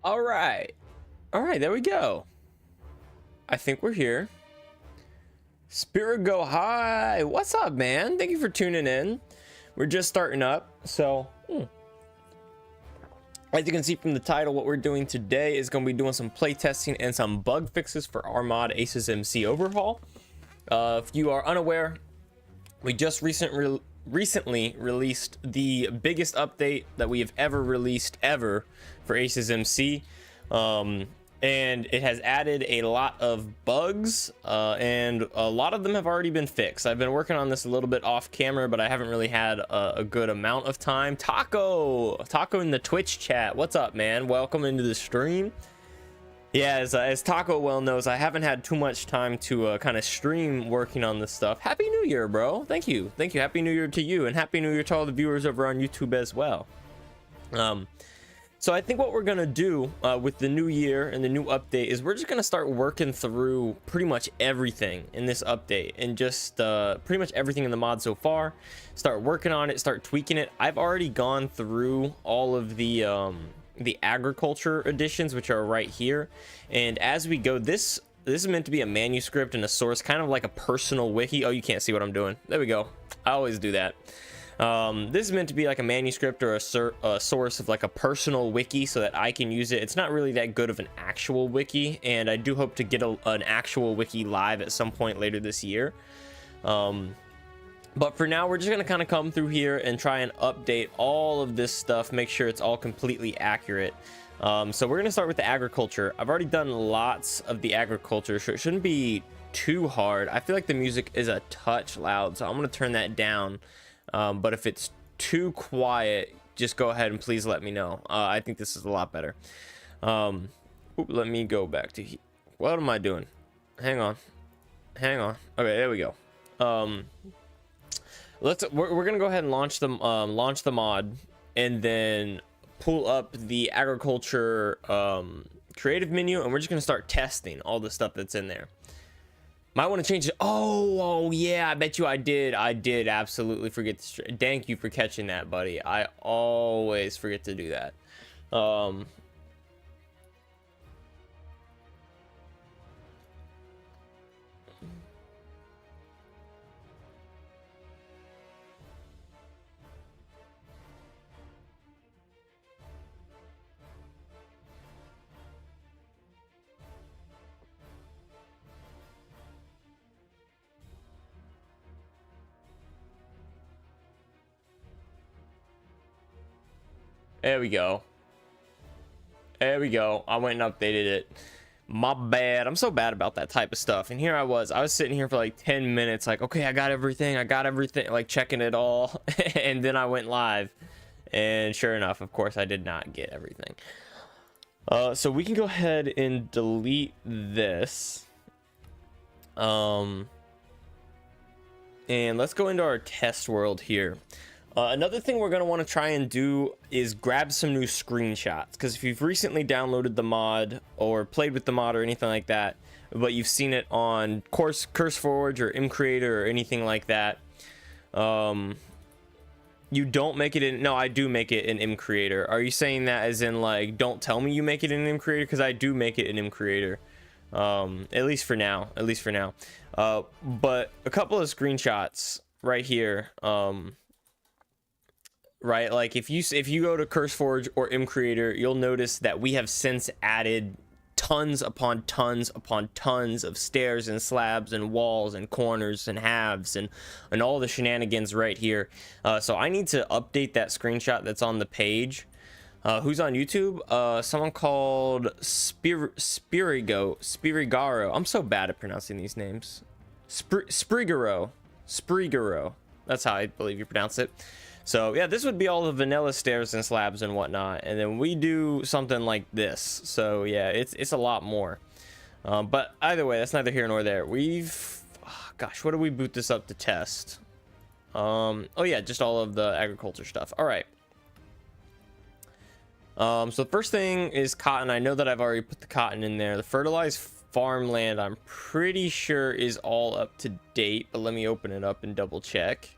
All right. All right, there we go. I think we're here. Spirit Go Hi. What's up, man? Thank you for tuning in. We're just starting up. So, as you can see from the title, what we're doing today is going to be doing some playtesting and some bug fixes for our mod A.C.E overhaul. If you are unaware, we just recently released the biggest update that we have ever released for A.C.E, and it has added a lot of bugs, and a lot of them have already been fixed. I've been working on this a little bit off camera, but I haven't really had a good amount of time. Taco in the Twitch chat, what's up, man? Welcome into the stream. Yeah, as Taco well knows, I haven't had too much time to kind of stream working on this stuff. Happy New Year, bro. Thank you. Happy New Year to you, and Happy New Year to all the viewers over on YouTube as well. So I think what we're gonna do with the new year and the new update is we're just gonna start working through pretty much everything in this update, and just pretty much everything in the mod so far. Start working on it, start tweaking it. I've already gone through all of the agriculture editions, which are right here, and as we go, this is meant to be a manuscript and a source, kind of like a personal wiki. Oh, you can't see what I'm doing. There we go. I always do that. This is meant to be like a manuscript or a source of like a personal wiki so that I can use it. It's not really that good of an actual wiki, and I do hope to get an actual wiki live at some point later this year. But for now, we're just going to kind of come through here and try and update all of this stuff, make sure it's all completely accurate. So we're going to start with the agriculture. I've already done lots of the agriculture, so it shouldn't be too hard. I feel like the music is a touch loud, so I'm going to turn that down. But if it's too quiet, just go ahead and please let me know. I think this is a lot better. Let me go back to what am I doing? Hang on. Okay, there we go. We're gonna go ahead and launch the mod, and then pull up the agriculture creative menu, and we're just gonna start testing all the stuff that's in there. Might want to change it. Oh yeah, I bet you I did absolutely forget to. Thank you for catching that, buddy. I always forget to do that. There we go. I went and updated it. My bad. I'm so bad about that type of stuff. And here I was sitting here for like 10 minutes, like, okay, I got everything, like checking it all. And then I went live, and sure enough, of course, I did not get everything. So we can go ahead and delete this. And let's go into our test world here. Another thing we're going to want to try and do is grab some new screenshots, because if you've recently downloaded the mod or played with the mod or anything like that, but you've seen it on CurseForge or mCreator or anything like that, you don't make it in. No, I do make it in mCreator. Are you saying that as in like, don't tell me you make it in mCreator? Because I do make it in mCreator, at least for now. But a couple of screenshots right here. Right, like if you go to CurseForge or mCreator, you'll notice that we have since added tons upon tons upon tons of stairs and slabs and walls and corners and halves and all the shenanigans right here. So I need to update that screenshot that's on the page. Who's on YouTube? Someone called Spirigaro. I'm so bad at pronouncing these names. Sprigaro. That's how I believe you pronounce it. So yeah, this would be all the vanilla stairs and slabs and whatnot, and then we do something like this. So yeah, it's a lot more. But either way, that's neither here nor there. Gosh, what do we boot this up to test? Oh yeah, just all of the agriculture stuff. All right. So the first thing is cotton. I know that I've already put the cotton in there. The fertilized farmland, I'm pretty sure is all up to date, but let me open it up and double check.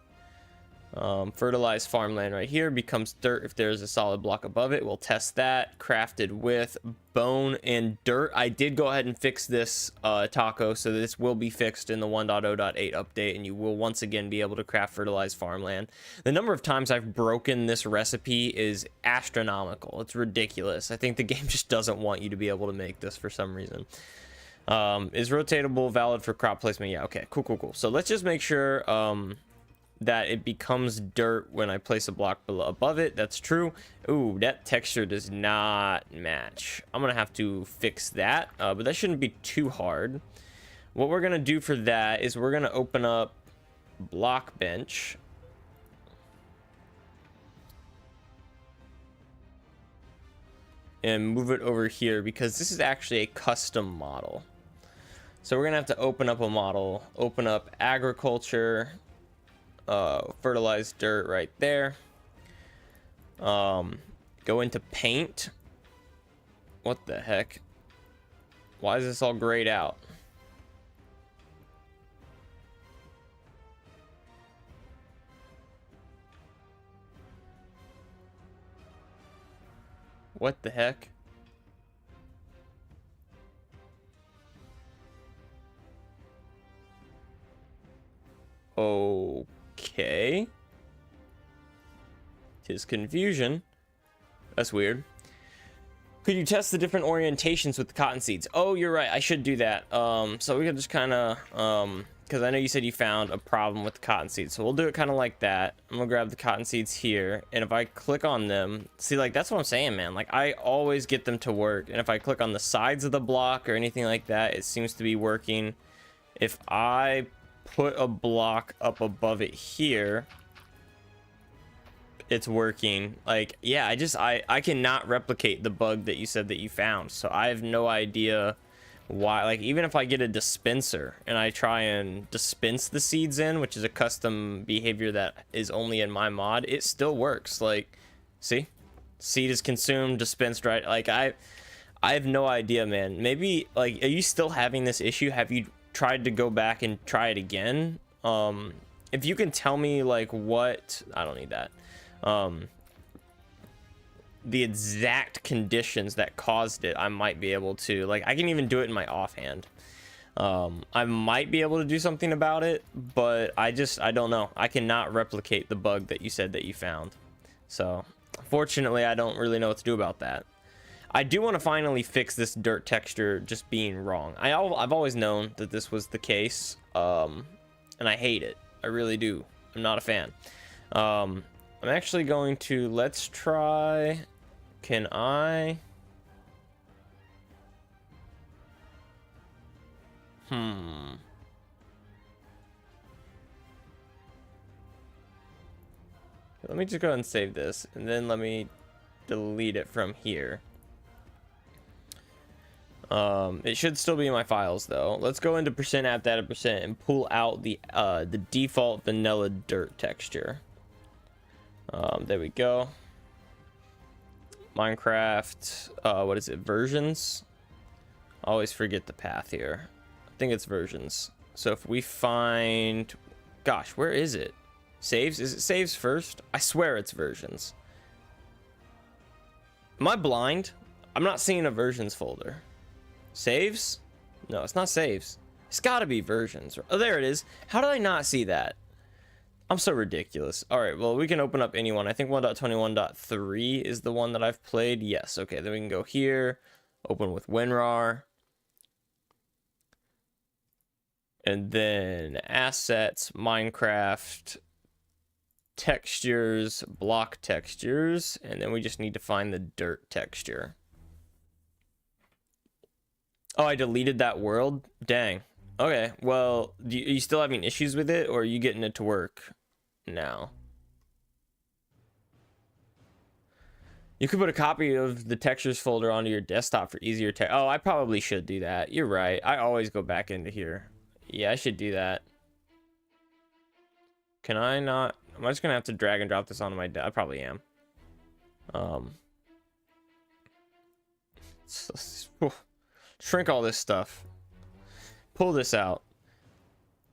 Fertilized farmland right here becomes dirt if there's a solid block above it. We'll test that. Crafted with bone and dirt. I did go ahead and fix this taco, so this will be fixed in the 1.0.8 update, and you will once again be able to craft fertilized farmland. The number of times I've broken this recipe is astronomical. It's ridiculous. I think the game just doesn't want you to be able to make this for some reason. Is rotatable valid for crop placement? Yeah, okay, cool. So let's just make sure that it becomes dirt when I place a block above it. That's true. Ooh, that texture does not match. I'm gonna have to fix that, but that shouldn't be too hard. What we're gonna do for that is we're gonna open up block bench. And move it over here because this is actually a custom model. So we're gonna have to open up a model, open up agriculture, fertilized dirt right there. Go into paint. What the heck? Why is this all grayed out? What the heck? Okay. Tis confusion. That's weird. Could you test the different orientations with the cotton seeds? Oh, you're right. I should do that. So we can just kind of, because I know you said you found a problem with the cotton seeds. So we'll do it kind of like that. I'm going to grab the cotton seeds here. And if I click on them, see, like, that's what I'm saying, man. Like, I always get them to work. And if I click on the sides of the block or anything like that, it seems to be working. If I put a block up above it here, it's working. Like, yeah, I cannot replicate the bug that you said that you found. So I have no idea why. Like, even if I get a dispenser and I try and dispense the seeds in, which is a custom behavior that is only in my mod, it still works. Like, see, seed is consumed, dispensed, right? Like, I have no idea, man. Maybe, like, are you still having this issue? Have you tried to go back and try it again? If you can tell me, like, what, I don't need that, the exact conditions that caused it, I might be able to, like, I can even do it in my offhand. I might be able to do something about it, but I don't know. I cannot replicate the bug that you said that you found. So fortunately, I don't really know what to do about that. I do want to finally fix this dirt texture just being wrong. I've always known that this was the case, and I hate it. I really do. I'm not a fan. I'm actually going to, let's try, can I? Let me just go ahead and save this, and then let me delete it from here. It should still be in my files though. Let's go into %app data% and pull out the default vanilla dirt texture. There we go. Minecraft, what is it, versions? I always forget the path here. I think it's versions. So if we find, gosh, where is it? Saves? Is it saves first? I swear it's versions. Am I blind? I'm not seeing a versions folder. Saves? No, it's not saves. It's gotta be versions. Oh, there it is. How did I not see that? I'm so ridiculous. All right, well, we can open up any one. I think 1.21.3 is the one that I've played. Yes, okay, then we can go here, open with WinRAR. And then assets, Minecraft, textures, block textures, and then we just need to find the dirt texture. Oh, I deleted that world? Dang. Okay, well, are you still having issues with it, or are you getting it to work now? You could put a copy of the textures folder onto your desktop for easier oh, I probably should do that. You're right. I always go back into here. Yeah, I should do that. Can I not? I'm just gonna have to drag and drop this onto my I probably am. Shrink all this stuff. Pull this out.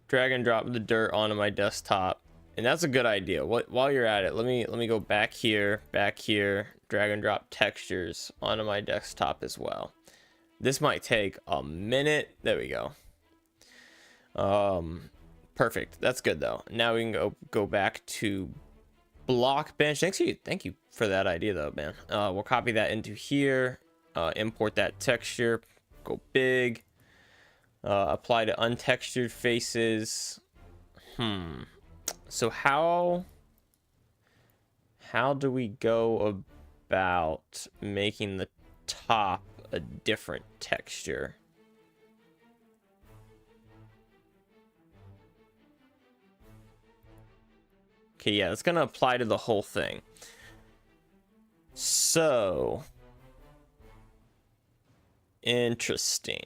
Drag and drop the dirt onto my desktop. And that's a good idea. While you're at it, let me go back here, drag and drop textures onto my desktop as well. This might take a minute. There we go. Perfect. That's good though. Now we can go back to block bench. Thank you for that idea though, man. We'll copy that into here, import that texture, go big, apply to untextured faces. So how do we go about making the top a different texture? Okay, yeah, it's gonna apply to the whole thing. So interesting.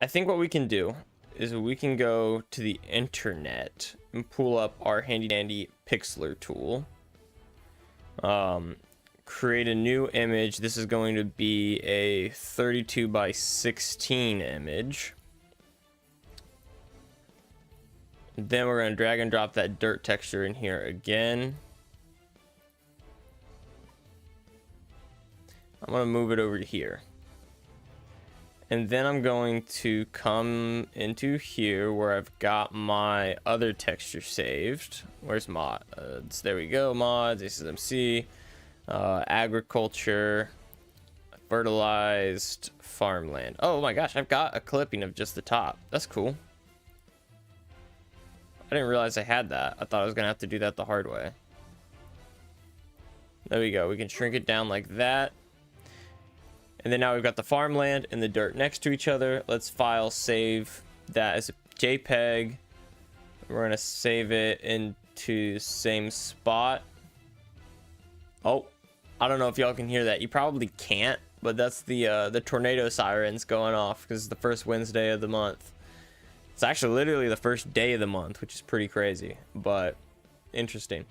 I think what we can do is we can go to the internet and pull up our handy dandy pixeler tool. Create a new image. This is going to be a 32 by 16 image. Then we're going to drag and drop that dirt texture in here again. I'm going to move it over to here. And then I'm going to come into here where I've got my other texture saved. Where's mods? There we go, mods, A.C.E, agriculture, fertilized farmland. Oh my gosh, I've got a clipping of just the top. That's cool. I didn't realize I had that. I thought I was gonna have to do that the hard way. There we go. We can shrink it down like that. And then now we've got the farmland and the dirt next to each other. Let's file save that as a JPEG. We're gonna save it into the same spot. Oh, I don't know if y'all can hear that. You probably can't, but that's the tornado sirens going off because it's the first Wednesday of the month. It's actually literally the first day of the month, which is pretty crazy, but interesting.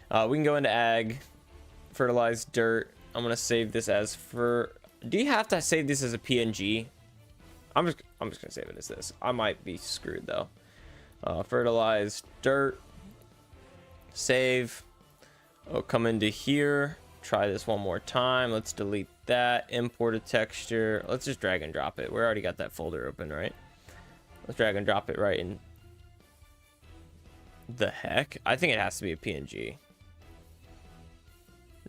We can go into ag, fertilized dirt. I'm gonna save this as for. Do you have to save this as a PNG? I'm just gonna save it as this. I might be screwed though. Fertilized dirt. Save. Oh, come into here. Try this one more time. Let's delete that. Import a texture. Let's just drag and drop it. We already got that folder open, right? Let's drag and drop it right in. The heck? I think it has to be a PNG.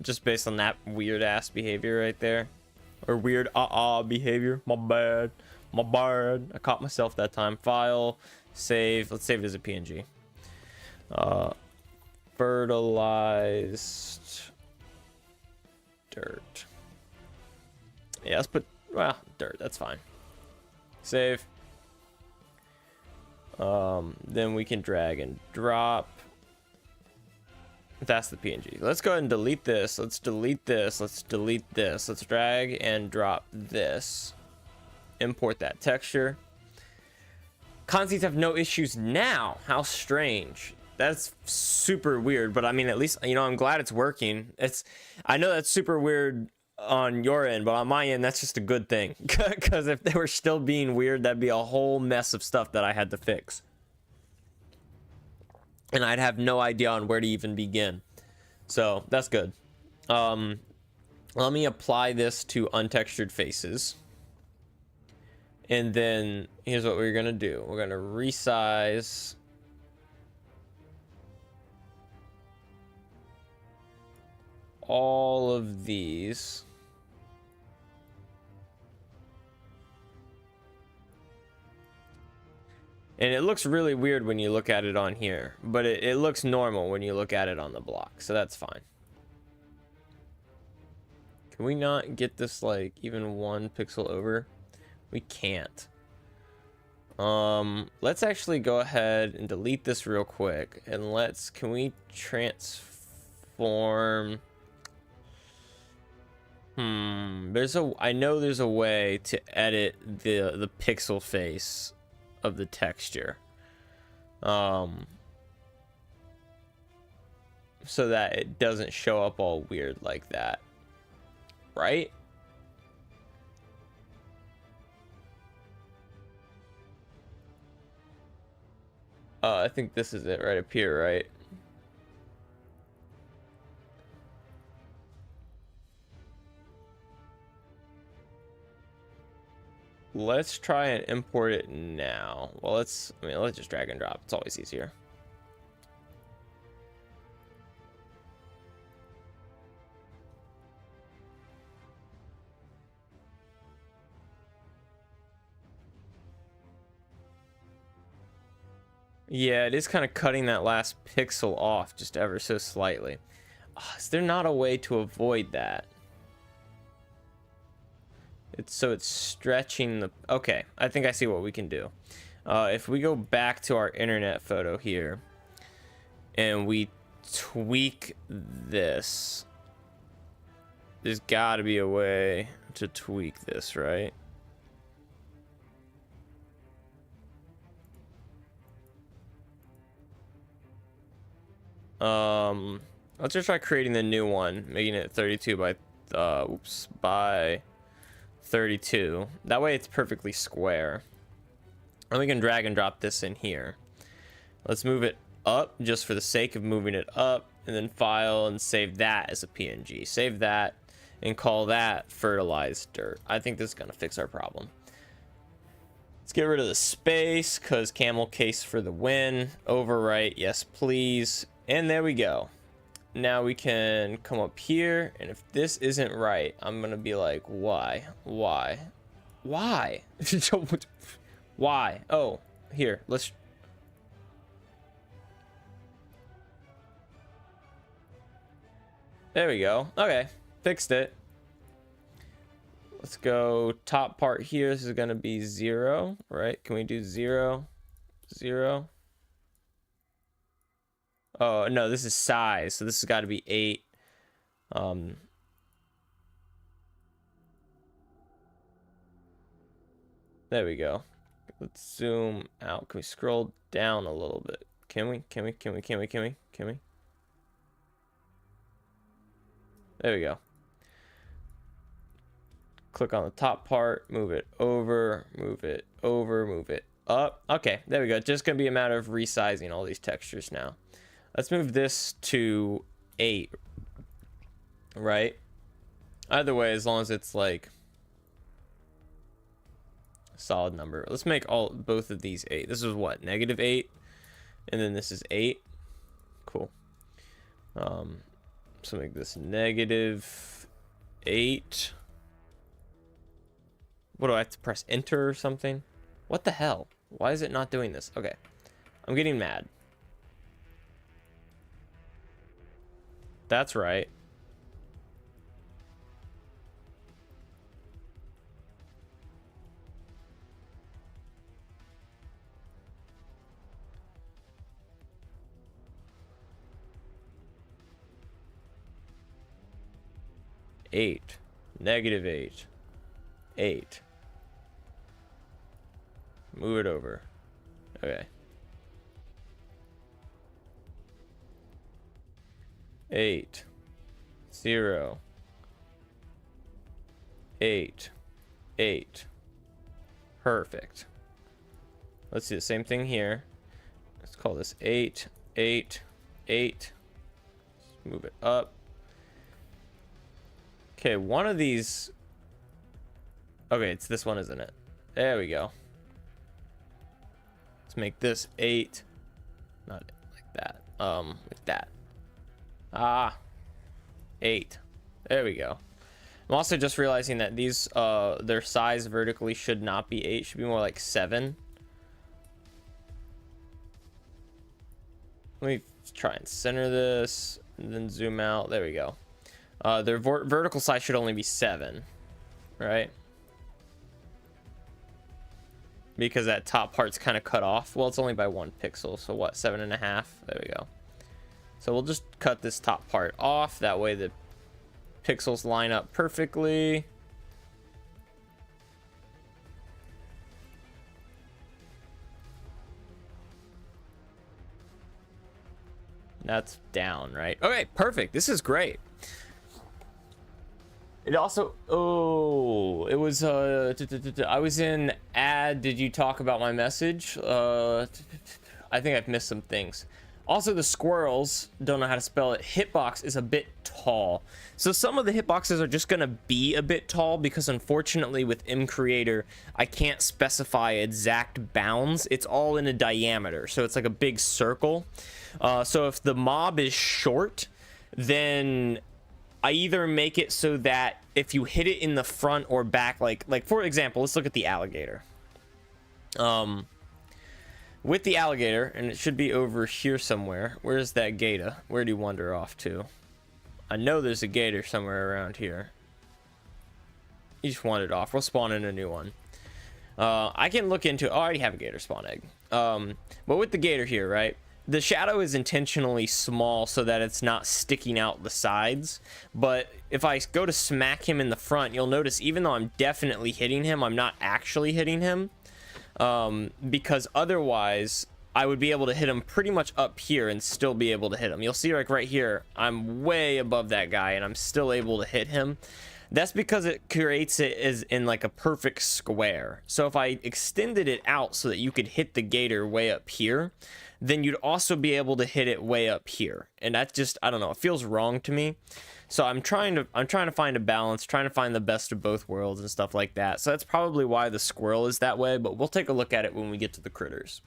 Just based on that weird ass behavior right there. Or weird behavior. My bad. I caught myself that time. File. Save. Let's save it as a PNG. Fertilized dirt. Yeah, let's put, well, dirt. That's fine. Save. Then we can drag and drop. That's the PNG. Let's go ahead and delete this. Let's delete this. Let's delete this. Let's drag and drop this. Import that texture. Conceits have no issues now. How strange. That's super weird, but I mean, at least, you know, I'm glad it's working. I know that's super weird on your end, but on my end, that's just a good thing. Because if they were still being weird, that'd be a whole mess of stuff that I had to fix. And I'd have no idea on where to even begin. So that's good. Let me apply this to untextured faces. And then here's what we're gonna do. We're gonna resize all of these. And it looks really weird when you look at it on here, but it looks normal when you look at it on the block, so that's fine. Can we not get this like even 1 pixel over? We can't. Let's actually go ahead and delete this real quick, and can we transform? I know there's a way to edit the pixel face of the texture, so that it doesn't show up all weird like that, right? I think this is it right up here, right? Let's try and import it now. Well, let's just drag and drop. It's always easier. Yeah, it is kind of cutting that last pixel off just ever so slightly. Is there not a way to avoid that? It's stretching the... Okay, I think I see what we can do. If we go back to our internet photo here and we tweak this, there's got to be a way to tweak this, right? Let's just try creating the new one, making it 32 by 32. That way it's perfectly square. And we can drag and drop this in here. Let's move it up just for the sake of moving it up, and then file and save that as a PNG. Save that and call that fertilized dirt. I think this is gonna fix our problem. Let's get rid of the space because camel case for the win. Overwrite, yes please. And there we go. Now we can come up here, and if this isn't right, I'm gonna be like, why? Why? Why? Oh, here, let's... There we go. Okay, fixed it. Let's go top part here. This is gonna be 0, right? Can we do 0? 0? Oh, no, this is size, so this has got to be 8. There we go. Let's zoom out. Can we scroll down a little bit? Can we? There we go. Click on the top part, move it over, move it up. Okay, there we go. Just gonna be a matter of resizing all these textures now. Let's move this to 8, right? Either way, as long as it's like a solid number. Let's make both of these 8. This is what, -8, and then this is 8. Cool. So make this -8. What do I have to press enter or something? What the hell? Why is it not doing this? Okay, I'm getting mad. That's right. -8. 8. Move it over. Okay. 8, 0, 8, 8. Perfect. Let's do the same thing here. Let's call this 8, 8, 8. Let's move it up. Okay, one of these... Okay, it's this one, isn't it? There we go. Let's make this 8. Not like that. Like that. 8. There we go. I'm also just realizing that these their size vertically should not be 8, should be more like 7. Let me try and center this and then zoom out. There we go. Their vertical size should only be 7, right? Because that top part's kind of cut off. Well, it's only by 1 pixel, so what, 7.5? There we go. So we'll just cut this top part off. That way the pixels line up perfectly. That's down, right? Okay, perfect. This is great. It also, oh, it was, I was in ad, did you talk about my message? I think I've missed some things. Also, the squirrels, don't know how to spell it, hitbox is a bit tall. So some of the hitboxes are just gonna be a bit tall because unfortunately with mCreator, I can't specify exact bounds. It's all in a diameter, so it's like a big circle. So if the mob is short, then I either make it so that if you hit it in the front or back, like for example, let's look at the alligator. With the alligator, and it should be over here somewhere. Where's that gator? Where do you wander off to? I know there's a gator somewhere around here. He just wandered off. We'll spawn in a new one. I can look into, oh, I already have a gator spawn egg. But with the gator here, right? The shadow is intentionally small so that it's not sticking out the sides. But if I go to smack him in the front, you'll notice even though I'm definitely hitting him, I'm not actually hitting him. Because otherwise I would be able to hit him pretty much up here and still be able to hit him. You'll see like right here, I'm way above that guy and I'm still able to hit him. That's because it creates it as in like a perfect square. So if I extended it out so that you could hit the gator way up here, then you'd also be able to hit it way up here. And that's just, I don't know, it feels wrong to me. So I'm trying to find a balance, trying to find the best of both worlds and stuff like that. So that's probably why the squirrel is that way, but we'll take a look at it when we get to the critters.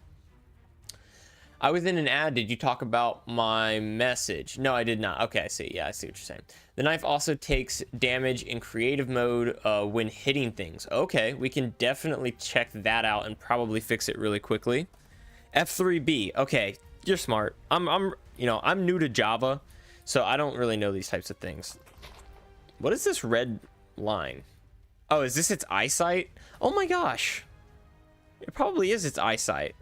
I was in an ad. Did you talk about my message? No, I did not. Okay, I see. Yeah, I see what you're saying. The knife also takes damage in creative mode when hitting things. Okay, we can definitely check that out and probably fix it really quickly. F3B. Okay, you're smart. I'm new to Java, so I don't really know these types of things. What is this red line? Oh, is this its eyesight? Oh my gosh. It probably is its eyesight.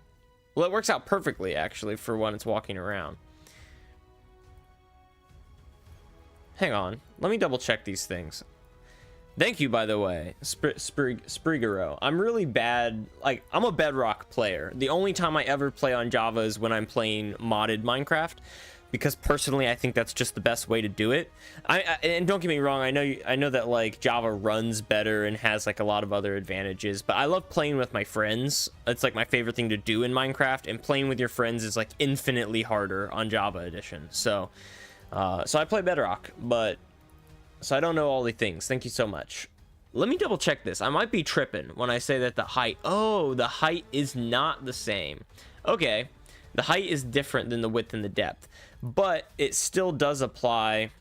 Well, it works out perfectly, actually, for when it's walking around. Hang on. Let me double check these things. Thank you, by the way, Sprigero. I'm really bad. Like, I'm a Bedrock player. The only time I ever play on Java is when I'm playing modded Minecraft, because personally, I think that's just the best way to do it. And don't get me wrong, I know that like Java runs better and has like a lot of other advantages, but I love playing with my friends. It's like my favorite thing to do in Minecraft, and playing with your friends is like infinitely harder on Java Edition. So I play Bedrock, but so I don't know all the things. Thank you so much. Let me double check this. I might be tripping when I say that the height, oh, the height is not the same. Okay, the height is different than the width and the depth, but it still does apply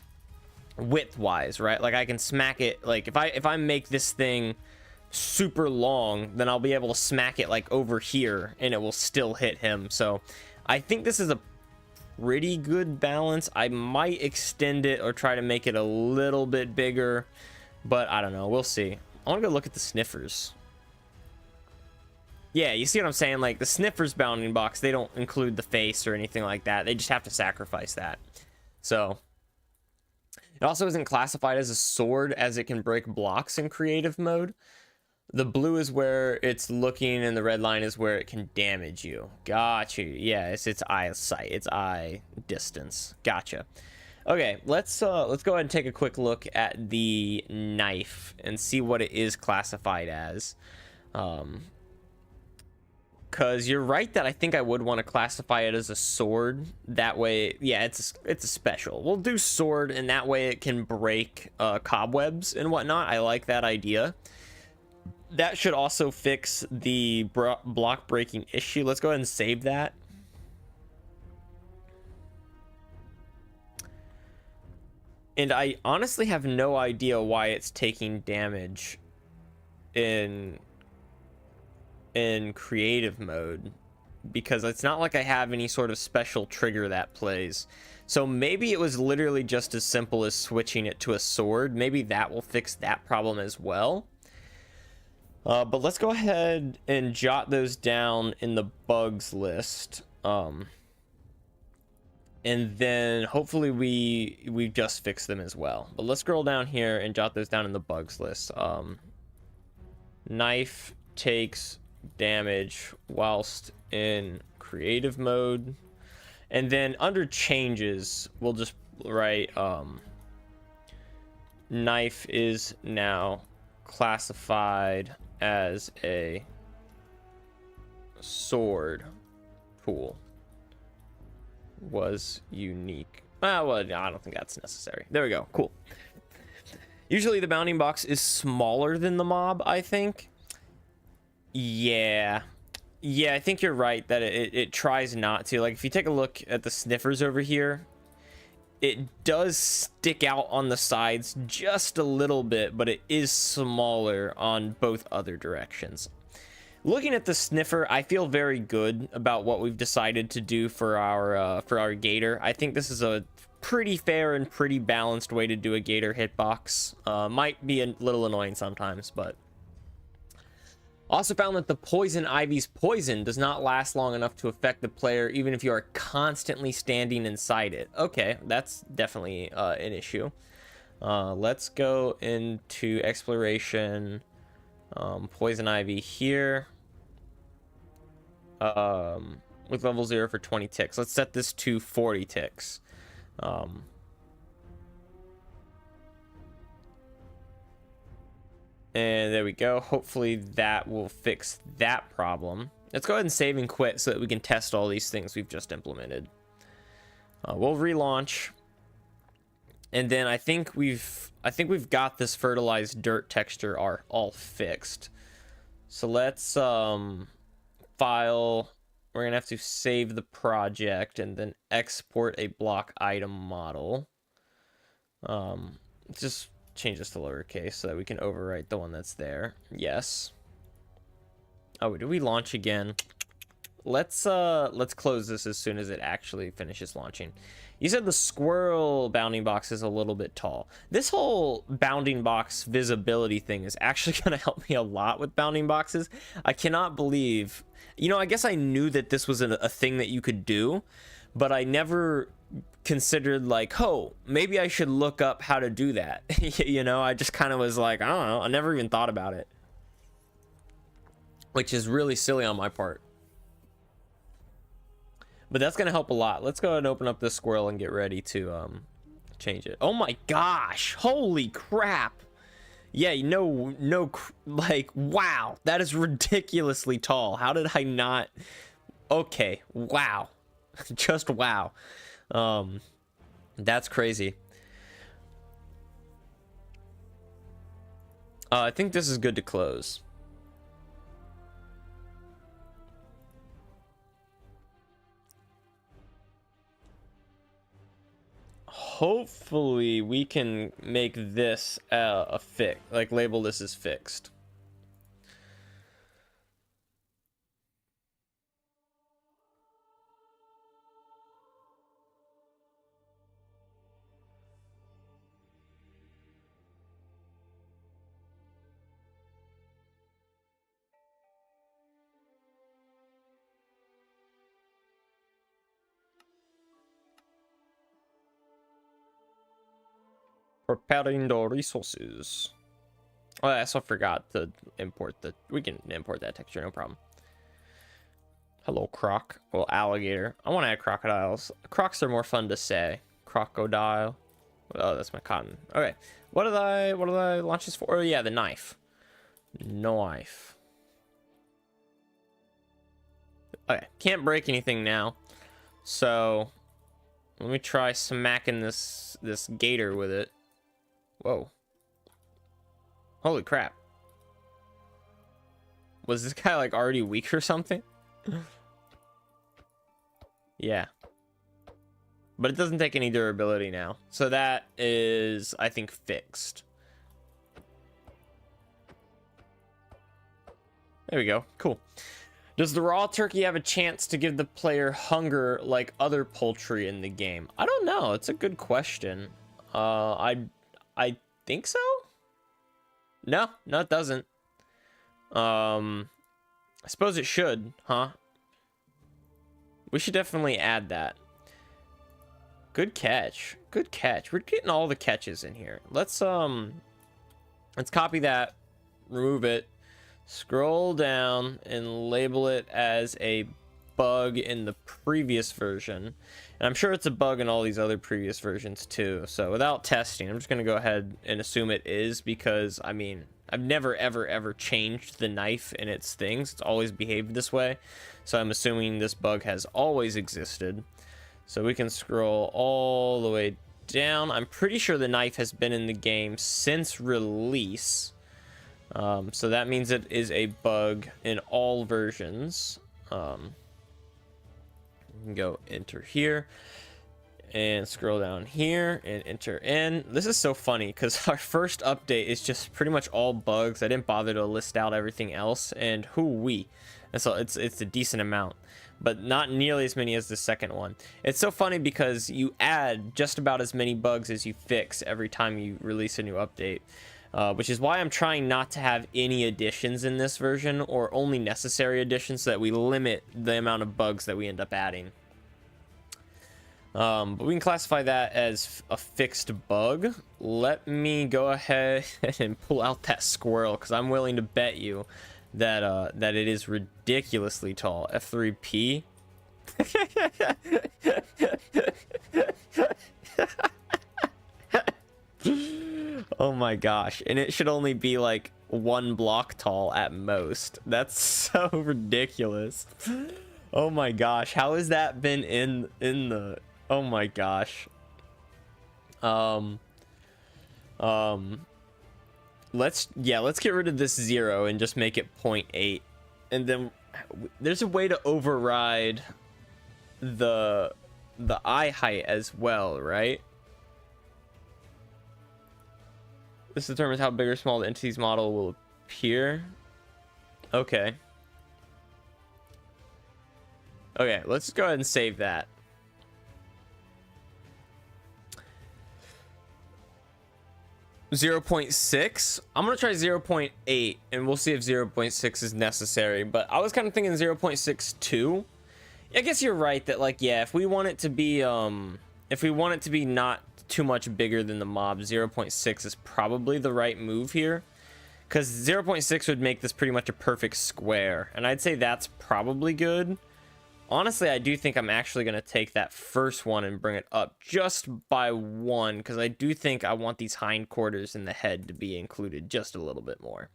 width-wise, right? Like I can smack it, like if I make this thing super long, then I'll be able to smack it like over here and it will still hit him. So I think this is a pretty good balance. I might extend it or try to make it a little bit bigger, but I don't know, we'll see. I want to go look at the sniffers. Yeah, you see what I'm saying? Like the sniffers bounding box, they don't include the face or anything like that. They just have to sacrifice that. So it also isn't classified as a sword, as it can break blocks in creative mode. The blue is where it's looking and the red line is where it can damage you. Gotcha. Yeah, it's its eyesight, its eye distance. Gotcha. Okay, let's go ahead and take a quick look at the knife and see what it is classified as. Because you're right that I think I would want to classify it as a sword. That way, yeah, it's a special. We'll do sword, and that way it can break cobwebs and whatnot. I like that idea. That should also fix the block breaking issue. Let's go ahead and save that. And I honestly have no idea why it's taking damage in creative mode, because it's not like I have any sort of special trigger that plays. So maybe it was literally just as simple as switching it to a sword. Maybe that will fix that problem as well. But let's go ahead and jot those down in the bugs list. And then hopefully we just fix them as well. But let's scroll down here and jot those down in the bugs list. Knife takes damage whilst in creative mode, and then under changes we'll just write knife is now classified as a sword tool. Was unique. Well, I don't think that's necessary. There we go. Cool. Usually the bounding box is smaller than the mob, I think. Yeah, I think you're right that it tries not to. Like, if you take a look at the sniffers over here, it does stick out on the sides just a little bit, but it is smaller on both other directions. Looking at the sniffer, I feel very good about what we've decided to do for our gator. I think this is a pretty fair and pretty balanced way to do a gator hitbox. Might be a little annoying sometimes, but also found that the poison ivy's poison does not last long enough to affect the player even if you are constantly standing inside it. Okay, that's definitely an issue. Let's go into exploration. Poison ivy here. With level 0 for 20 ticks. Let's set this to 40 ticks. And there we go. Hopefully that will fix that problem. Let's go ahead and save and quit so that we can test all these things we've just implemented. We'll relaunch. And then I think we've got this fertilized dirt texture all fixed. So let's file. We're gonna have to save the project and then export a block item model. Just change this to lowercase so that we can overwrite the one that's there. Yes. Oh, do we launch again? Let's close this as soon as it actually finishes launching. You said the squirrel bounding box is a little bit tall. This whole bounding box visibility thing is actually going to help me a lot with bounding boxes. I cannot believe, you know, I guess I knew that this was a thing that you could do, but I never considered like, oh, maybe I should look up how to do that. You know, I just kind of was like, I don't know. I never even thought about it, which is really silly on my part. But that's gonna help a lot. Let's go ahead and open up this squirrel and get ready to change it. Oh my gosh, holy crap. Yeah, like, wow, that is ridiculously tall. How did I not? Okay, wow. Just wow. That's crazy. I think this is good to close. Hopefully we can make this a fix, like label this as fixed. Preparing the resources. Oh, I also forgot to import we can import that texture, no problem. Hello, croc. Well, alligator. I want to add crocodiles. Crocs are more fun to say. Crocodile. Oh, that's my cotton. Okay. What did I launch this for? Oh, yeah, the knife. Knife. Okay. Can't break anything now. So, let me try smacking this gator with it. Whoa. Holy crap. Was this guy like already weak or something? Yeah. But it doesn't take any durability now. So that is, I think, fixed. There we go. Cool. Does the raw turkey have a chance to give the player hunger like other poultry in the game? I don't know. It's a good question. I think so? No, it doesn't. I suppose it should, huh? We should definitely add that. Good catch. Good catch. We're getting all the catches in here. Let's copy that, remove it, scroll down and label it as a bug in the previous version, and I'm sure it's a bug in all these other previous versions too. So without testing, I'm just gonna go ahead and assume it is, because I mean, I've never ever changed the knife in its things. It's always behaved this way, so I'm assuming this bug has always existed. So we can scroll all the way down. I'm pretty sure the knife has been in the game since release. So that means it is a bug in all versions. You can go enter here and scroll down here and enter in. This is so funny because our first update is just pretty much all bugs. I didn't bother to list out everything else, and and so it's a decent amount, but not nearly as many as the second one. It's so funny because you add just about as many bugs as you fix every time you release a new update, which is why I'm trying not to have any additions in this version, or only necessary additions, so that we limit the amount of bugs that we end up adding. But we can classify that as a fixed bug. Let me go ahead and pull out that squirrel, because I'm willing to bet you that that it is ridiculously tall. F3P. Oh my gosh, and it should only be like 1 block tall at most. That's so ridiculous. Oh my gosh, how has that been in the... Oh my gosh. Let's get rid of this 0 and just make it 0.8, and then there's a way to override the eye height as well, right? This determines how big or small the entity's model will appear. Okay, let's just go ahead and save that. .6. I'm gonna try 0.8, and we'll see if 0.6 is necessary, but I was kind of thinking 0.62. I guess you're right that, like, yeah, if we want it to be not too much bigger than the mob, 0.6 is probably the right move here, because 0.6 would make this pretty much a perfect square, and I'd say that's probably good. Honestly, I do think I'm actually going to take that first one and bring it up just by 1, because I do think I want these hindquarters and the head to be included just a little bit more.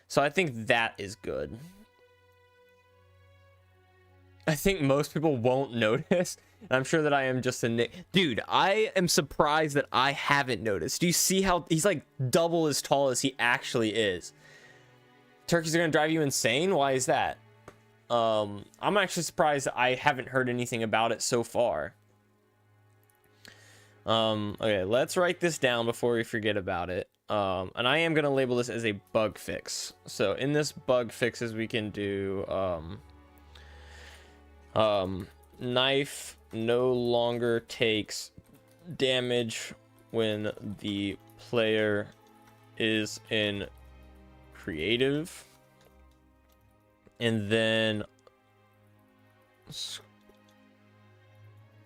So I think that is good. I think most people won't notice. I'm sure that I am just a... Dude, I am surprised that I haven't noticed. Do you see how he's like double as tall as he actually is? Turkeys are going to drive you insane? Why is that? I'm actually surprised I haven't heard anything about it so far. Okay, let's write this down before we forget about it. And I am going to label this as a bug fix. So in this bug fixes, we can do, knife no longer takes damage when the player is in creative. And then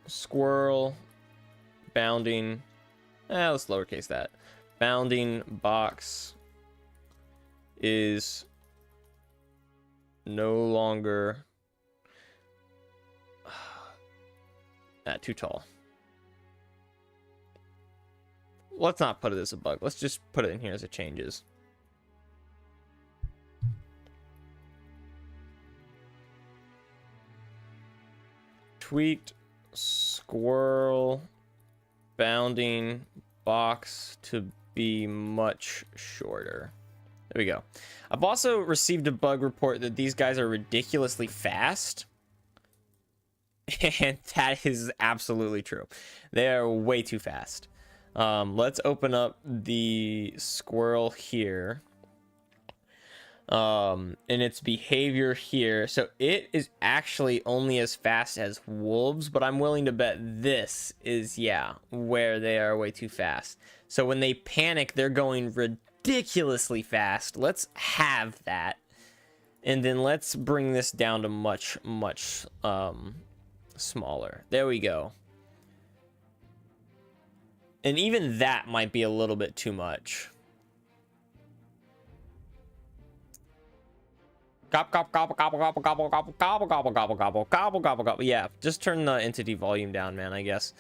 squirrel bounding, let's lowercase that. Bounding box is no longer too tall. Let's not put it as a bug. Let's just put it in here as it changes. Tweaked squirrel bounding box to be much shorter. There we go. I've also received a bug report that these guys are ridiculously fast. And that is absolutely true. They are way too fast. Let's open up the squirrel here. And its behavior here. So it is actually only as fast as wolves, but I'm willing to bet this is, yeah, where they are way too fast. So when they panic, they're going ridiculously fast. Let's have that. And then let's bring this down to much smaller. There we go. And even that might be a little bit too much. Gobble, gobble, gobble, gobble, gobble, gobble, gobble, gobble, gobble, gobble, gobble, gobble, gobble. Yeah, just turn the entity volume down, man, I guess.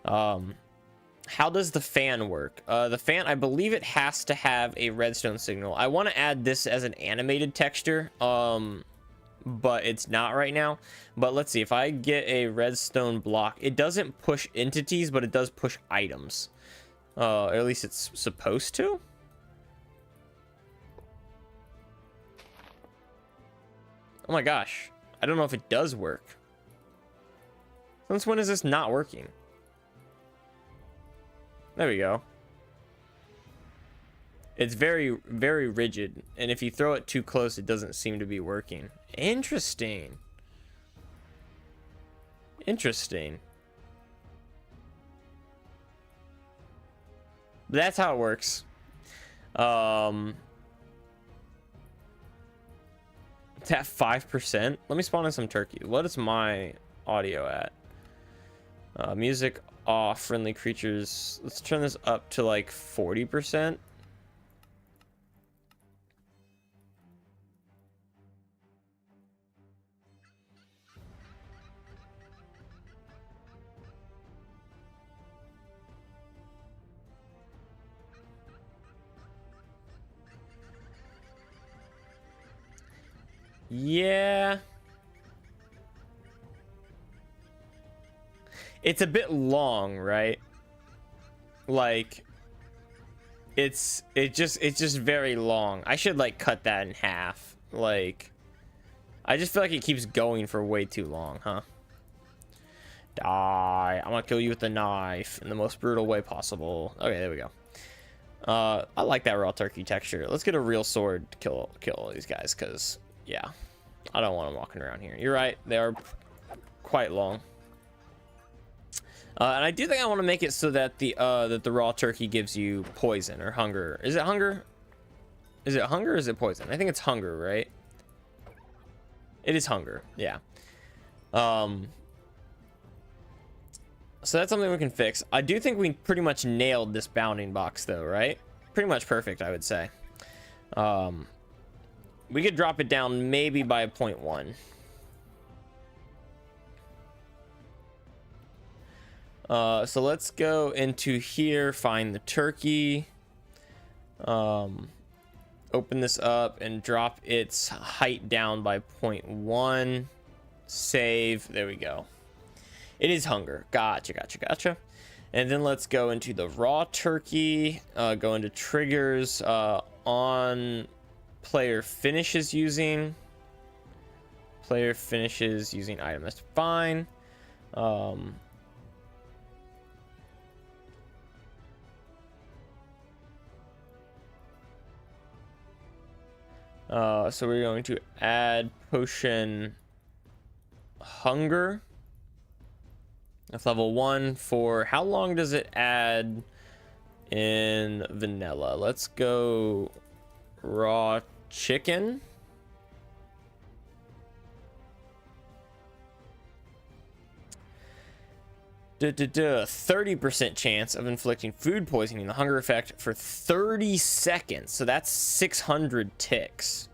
How does the fan work? The fan, I believe it has to have a redstone signal. I want to add this as an animated texture, but it's not right now. But let's see, if I get a redstone block, it doesn't push entities, but it does push items. Or at least it's supposed to. Oh my gosh, I don't know if it does work. Since when is this not working? There we go. It's very, very rigid, and if you throw it too close, it doesn't seem to be working. Interesting. Interesting. That's how it works. It's at 5%. Let me spawn in some turkey. What is my audio at? Music off, friendly creatures. Let's turn this up to like 40%. Yeah. It's a bit long, right? Like it's just very long. I should like cut that in half. Like I just feel like it keeps going for way too long, huh? Die. I'm gonna kill you with a knife in the most brutal way possible. Okay, there we go. I like that raw turkey texture. Let's get a real sword to kill all these guys, because yeah, I don't want them walking around here. You're right, they are quite long. And I do think I want to make it so that the raw turkey gives you poison or hunger. Is it hunger? Is it hunger or is it poison? I think it's hunger, right? It is hunger, yeah. So that's something we can fix. I do think we pretty much nailed this bounding box though, right? Pretty much perfect, I would say. We could drop it down maybe by 0.1. So let's go into here, find the turkey, open this up and drop its height down by 0.1, save, there we go. It is hunger. Gotcha. And then let's go into the raw turkey, go into triggers, on player finishes using item, that's fine. So we're going to add potion hunger. That's level 1 for how long does it add in vanilla? Let's go raw chicken. Duh, 30% chance of inflicting food poisoning, the hunger effect for 30 seconds. So that's 600 ticks.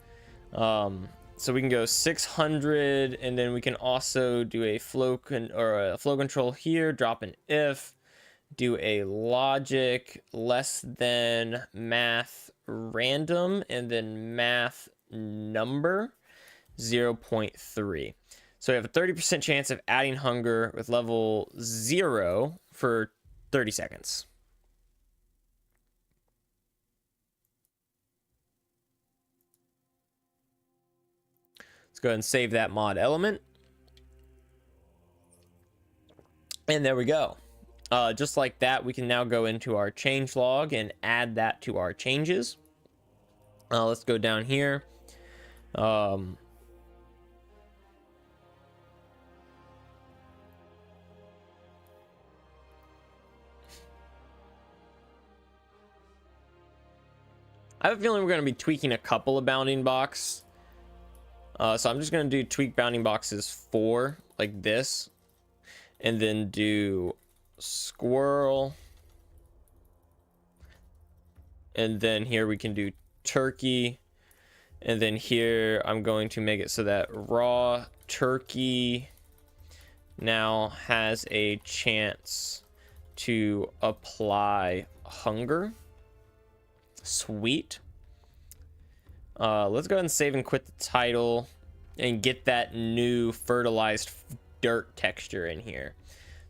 So we can go 600, and then we can also do a flow control here, drop an if, do a logic less than math random, and then math number 0.3. So we have a 30% chance of adding hunger with level 0 for 30 seconds. Let's go ahead and save that mod element. And there we go. Just like that, we can now go into our change log and add that to our changes. Let's go down here. I have a feeling we're going to be tweaking a couple of bounding box. So I'm just going to do tweak bounding boxes 4 like this. And then do squirrel. And then here we can do turkey. And then here I'm going to make it so that raw turkey now has a chance to apply hunger. Sweet. Let's go ahead and save and quit the title and get that new fertilized dirt texture in here.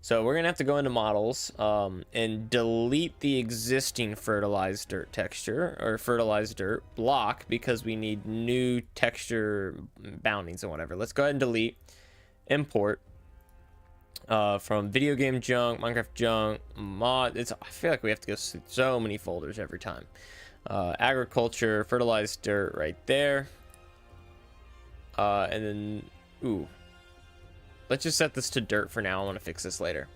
So we're gonna have to go into models and delete the existing fertilized dirt texture or fertilized dirt block because we need new texture boundings and whatever. Let's go ahead and delete, import from video game junk, Minecraft junk, mod. I feel like we have to go through so many folders every time. Agriculture, fertilized dirt right there. And then, ooh. Let's just set this to dirt for now. I want to fix this later.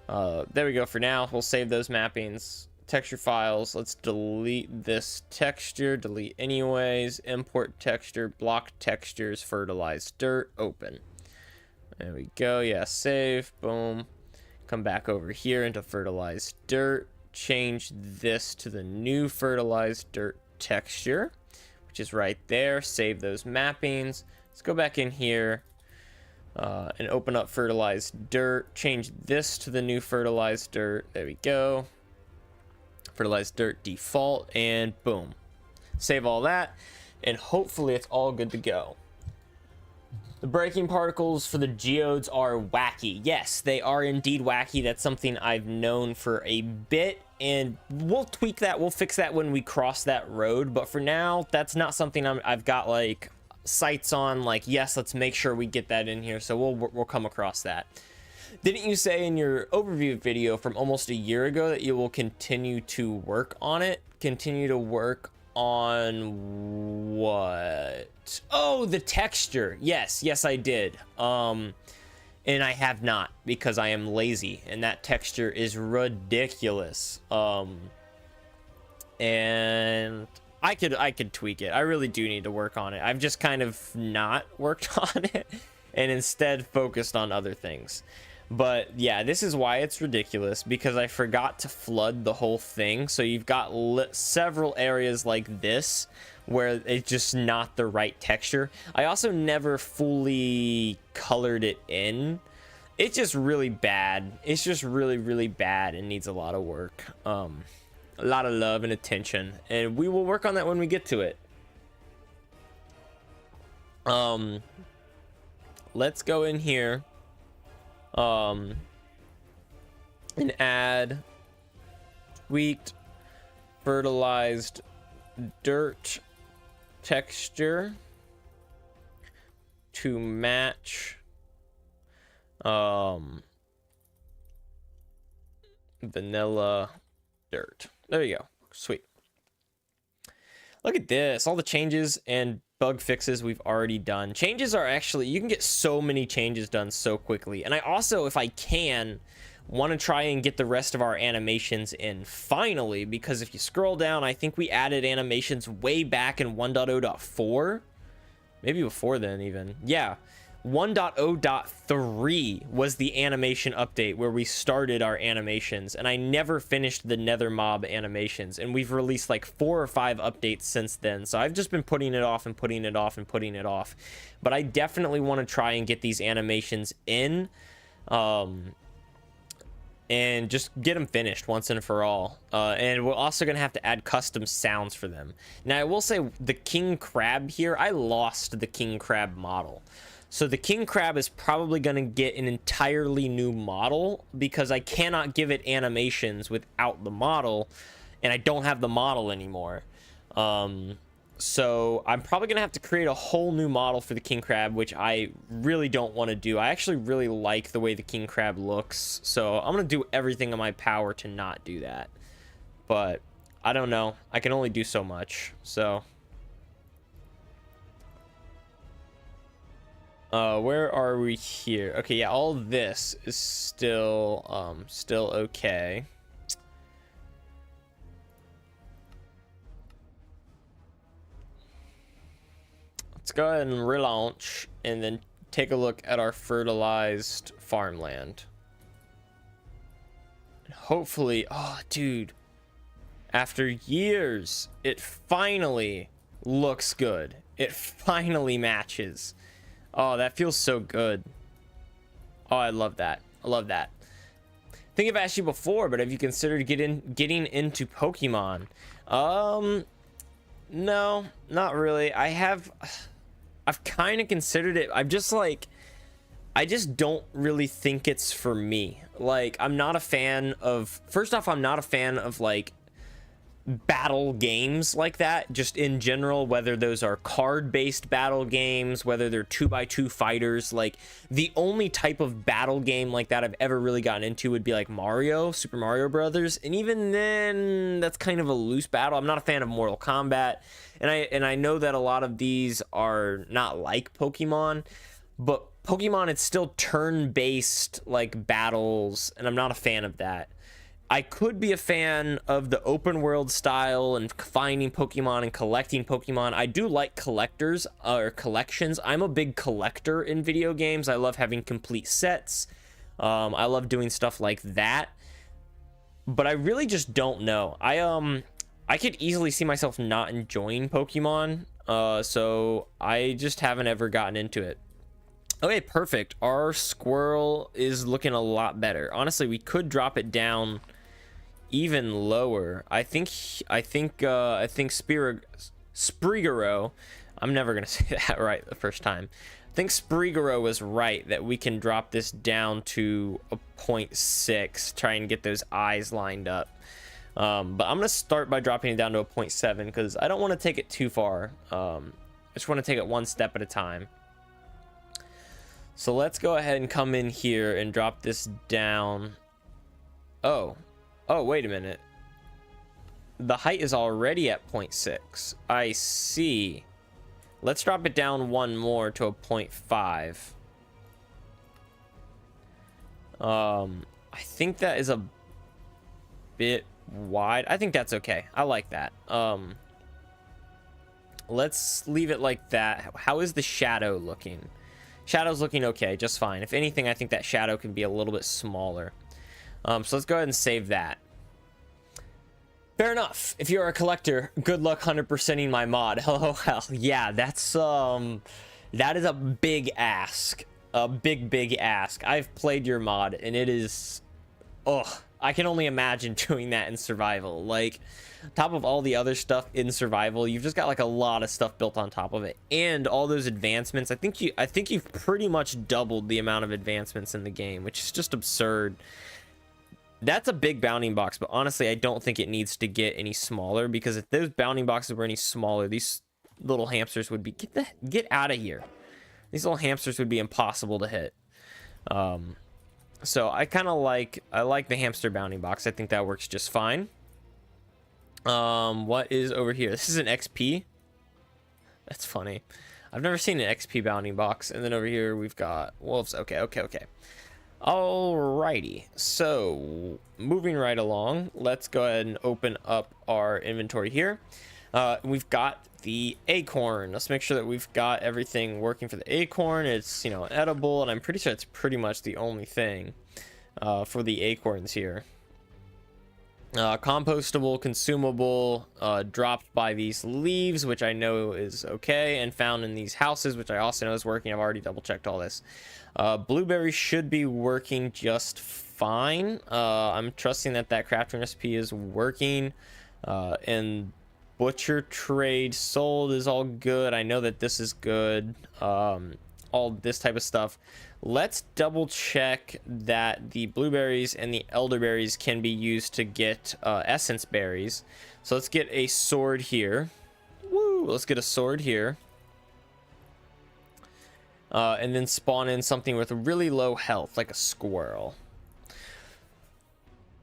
There we go. For now, we'll save those mappings. Texture files. Let's delete this texture. Delete anyways. Import texture. Block textures. Fertilized dirt. Open. There we go. Yeah, save. Boom. Come back over here into fertilized dirt. Change this to the new fertilized dirt texture, which is right there. Save those mappings. Let's go back in here. And open up fertilized dirt, change this to the new fertilized dirt. There we go. Fertilized dirt default, and boom. Save all that, and hopefully it's all good to go. The breaking particles for the geodes are wacky. Yes, they are indeed wacky. That's something I've known for a bit, and we'll tweak that. We'll fix that when we cross that road, but for now, that's not something I've got like sights on, like, yes, let's make sure we get that in here. So we'll come across that. Didn't you say in your overview video from almost a year ago that you will continue to work on it? Continue to work on what? Oh, the texture. Yes, I did. And I have not because I am lazy and that texture is ridiculous. And I could tweak it. I really do need to work on it. I've just kind of not worked on it and instead focused on other things. But yeah, this is why it's ridiculous, because I forgot to flood the whole thing. So you've got several areas like this where it's just not the right texture. I also never fully colored it in. It's just really bad. It's just really, really bad and needs a lot of work. A lot of love and attention, and we will work on that when we get to it. Let's go in here and add tweaked fertilized dirt texture to match vanilla dirt. There you go. Sweet. Look at this. All the changes and bug fixes we've already done. Changes are actually, you can get so many changes done so quickly. And I also, if I can, want to try and get the rest of our animations in finally, because if you scroll down, I think we added animations way back in 1.0.4. Maybe before then even. Yeah. 1.0.3 was the animation update where we started our animations, and I never finished the nether mob animations, and we've released like 4 or 5 updates since then, so I've just been putting it off and putting it off and putting it off. But I definitely want to try and get these animations in and just get them finished once and for all. And we're also gonna have to add custom sounds for them. Now I will say the king crab here, I lost the king crab model. So the king crab is probably going to get an entirely new model because I cannot give it animations without the model, and I don't have the model anymore. So I'm probably going to have to create a whole new model for the king crab, which I really don't want to do. I actually really like the way the king crab looks, so I'm going to do everything in my power to not do that. But I don't know. I can only do so much, so... where are we here? Okay, yeah, all this is still okay. Let's go ahead and relaunch and then take a look at our fertilized farmland. And hopefully, oh, dude, after years, it finally looks good. It finally matches. Oh, that feels so good. Oh, I love that. I love that. I think I've asked you before, but have you considered getting into Pokemon? No, not really. I've kind of considered it. I'm just like, I just don't really think it's for me. Like, I'm not a fan of, first off, I'm not a fan of like battle games like that, just in general, whether those are card-based battle games, whether they're 2x2 fighters. Like, the only type of battle game like that I've ever really gotten into would be like Super Mario Brothers, and even then that's kind of a loose battle. I'm not a fan of Mortal Kombat, and I know that a lot of these are not like Pokemon, but Pokemon, it's still turn-based like battles, and I'm not a fan of that. I could be a fan of the open world style and finding Pokemon and collecting Pokemon. I do like collectors or collections. I'm a big collector in video games. I love having complete sets. I love doing stuff like that. But I really just don't know. I could easily see myself not enjoying Pokemon. So I just haven't ever gotten into it. Okay, perfect. Our squirrel is looking a lot better. Honestly, we could drop it down even lower. I think Sprigero, I'm never gonna say that right the first time. I think Sprigero was right that we can drop this down to a 0.6, try and get those eyes lined up. But I'm gonna start by dropping it down to a 0.7 because I don't want to take it too far. I just want to take it one step at a time. So let's go ahead and come in here and drop this down. Oh, wait a minute. The height is already at 0.6. I see. Let's drop it down one more to a 0.5. I think that is a bit wide. I think that's okay. I like that. Let's leave it like that. How is the shadow looking? Shadow's looking okay, just fine. If anything, I think that shadow can be a little bit smaller. So let's go ahead and save that. Fair enough. If you're a collector, good luck 100%ing my mod. LOL. Yeah, that is a big ask. A big ask. I've played your mod, and it is... Ugh. I can only imagine doing that in survival. Like, top of all the other stuff in survival, you've just got like a lot of stuff built on top of it, and all those advancements. I think you've pretty much doubled the amount of advancements in the game, which is just absurd. That's a big bounding box, but honestly, I don't think it needs to get any smaller, because if those bounding boxes were any smaller, these little hamsters would be get out of here. These little hamsters would be impossible to hit. So I kind of like the hamster bounding box. I think that works just fine. What is over here? This is an XP. That's funny. I've never seen an XP bounding box. And then over here we've got wolves. Okay. Alrighty. So moving right along, let's go ahead and open up our inventory here. We've got the acorn. Let's make sure that we've got everything working for the acorn. It's, edible, and I'm pretty sure it's pretty much the only thing for the acorns here. Compostable, consumable, dropped by these leaves, which I know is okay, and found in these houses, which I also know is working. I've already double checked all this. Blueberries should be working just fine. I'm trusting that crafting recipe is working, and butcher trade sold is all good. I know that this is good. All this type of stuff. Let's double check that the blueberries and the elderberries can be used to get essence berries. So let's get a sword here. Woo! Let's get a sword here. And then spawn in something with really low health, like a squirrel.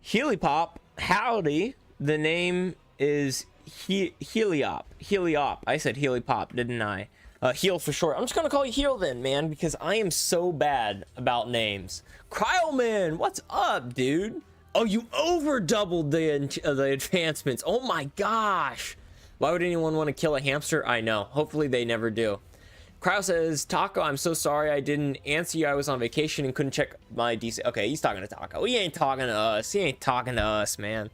Heliopop, howdy. The name is Heliop. Heliop. I said Heliopop, didn't I? Heal for short. I'm just gonna call you Heal then, man, because I am so bad about names. Cryoman, what's up, dude? Oh, you over doubled the advancements. Oh my gosh. Why would anyone want to kill a hamster? I know. Hopefully they never do. Cryo says, Taco, I'm so sorry I didn't answer you. I was on vacation and couldn't check my DC. Okay, he's talking to Taco. He ain't talking to us. He ain't talking to us, man.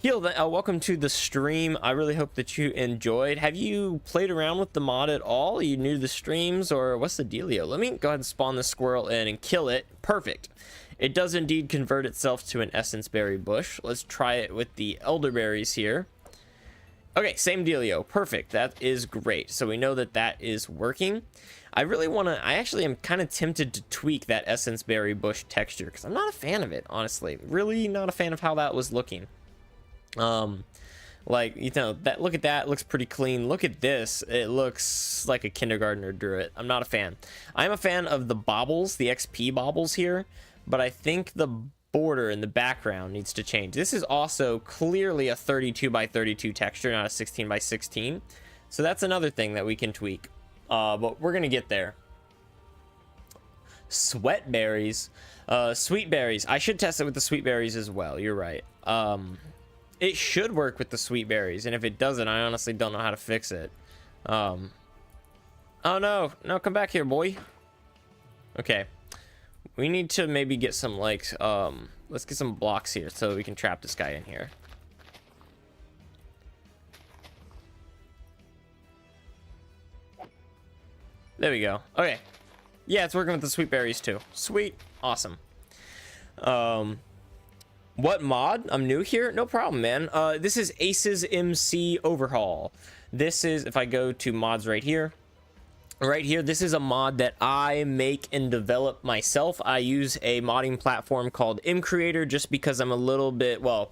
Heel, welcome to the stream. I really hope that you enjoyed. Have you played around with the mod at all? Are you new to the streams, or what's the dealio? Let me go ahead and spawn the squirrel in and kill it. Perfect. It does indeed convert itself to an essence berry bush. Let's try it with the elderberries here. Okay, same dealio. Perfect. That is great. So we know that that is working. I actually am kind of tempted to tweak that essence berry bush texture because I'm not a fan of it, honestly. Really not a fan of how that was looking. Like, you know, that, look at that, looks pretty clean. Look at this, it looks like a kindergartner drew it. I'm not a fan. I'm a fan of the baubles, the XP baubles here, but I think the border in the background needs to change. This is also clearly a 32 by 32 texture, not a 16 by 16. So that's another thing that we can tweak, but we're gonna get there. Sweet berries. I should test it with the sweet berries as well. You're right. It should work with the sweet berries, and if it doesn't, I honestly don't know how to fix it. Oh no, come back here, boy. Okay, we need to maybe get some, like, let's get some blocks here so we can trap this guy in here. There we go. Okay, yeah, it's working with the sweet berries too. Sweet. Awesome. What mod? I'm new here. No problem, man. This is A.C.E overhaul. This is, if I go to mods right here, this is a mod that I make and develop myself. I use a modding platform called mCreator just because I'm a little bit, well,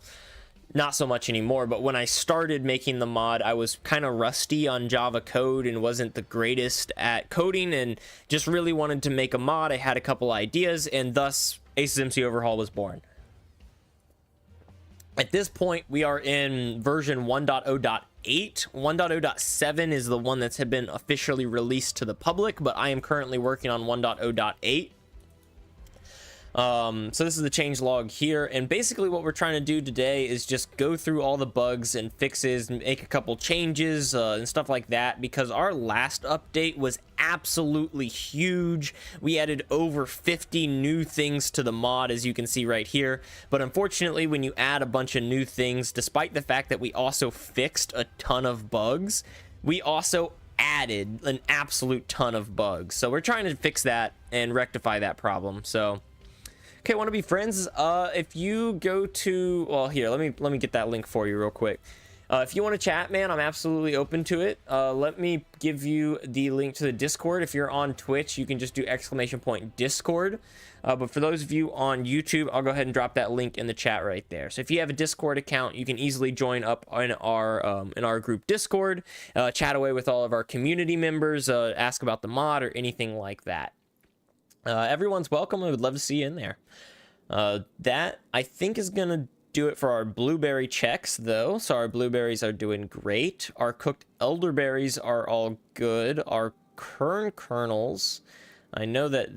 not so much anymore, but when I started making the mod, I was kind of rusty on Java code and wasn't the greatest at coding and just really wanted to make a mod. I had a couple ideas, and thus A.C.E overhaul was born. At this point, we are in version 1.0.8. 1.0.7 is the one that's been officially released to the public, but I am currently working on 1.0.8. So this is the change log here, and basically what we're trying to do today is just go through all the bugs and fixes, make a couple changes and stuff like that, because our last update was absolutely huge. We added over 50 new things to the mod, as you can see right here, but unfortunately when you add a bunch of new things, despite the fact that we also fixed a ton of bugs, we also added an absolute ton of bugs. So we're trying to fix that and rectify that problem. So okay, want to be friends? If you go to, well, here, let me get that link for you real quick. If you want to chat, man, I'm absolutely open to it. Let me give you the link to the Discord. If you're on Twitch, you can just do !Discord. But for those of you on YouTube, I'll go ahead and drop that link in the chat right there. So if you have a Discord account, you can easily join up in our group Discord, chat away with all of our community members, ask about the mod or anything like that. Everyone's welcome. I would love to see you in there. That I think is gonna do it for our blueberry checks, though. So our blueberries are doing great. Our cooked elderberries are all good. Our kernels, I know that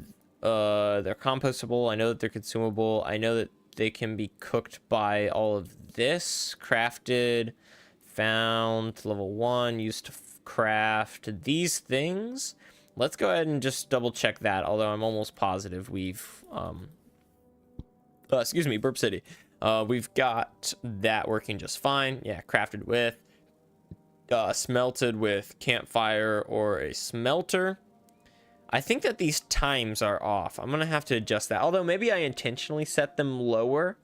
they're compostable. I know that they're consumable. I know that they can be cooked by all of this. Crafted, found, level 1, used to craft these things. Let's go ahead and just double check that, although I'm almost positive we've, excuse me, Burp City. We've got that working just fine. Yeah, crafted with, smelted with campfire or a smelter. I think that these times are off. I'm gonna have to adjust that, although maybe I intentionally set them lower.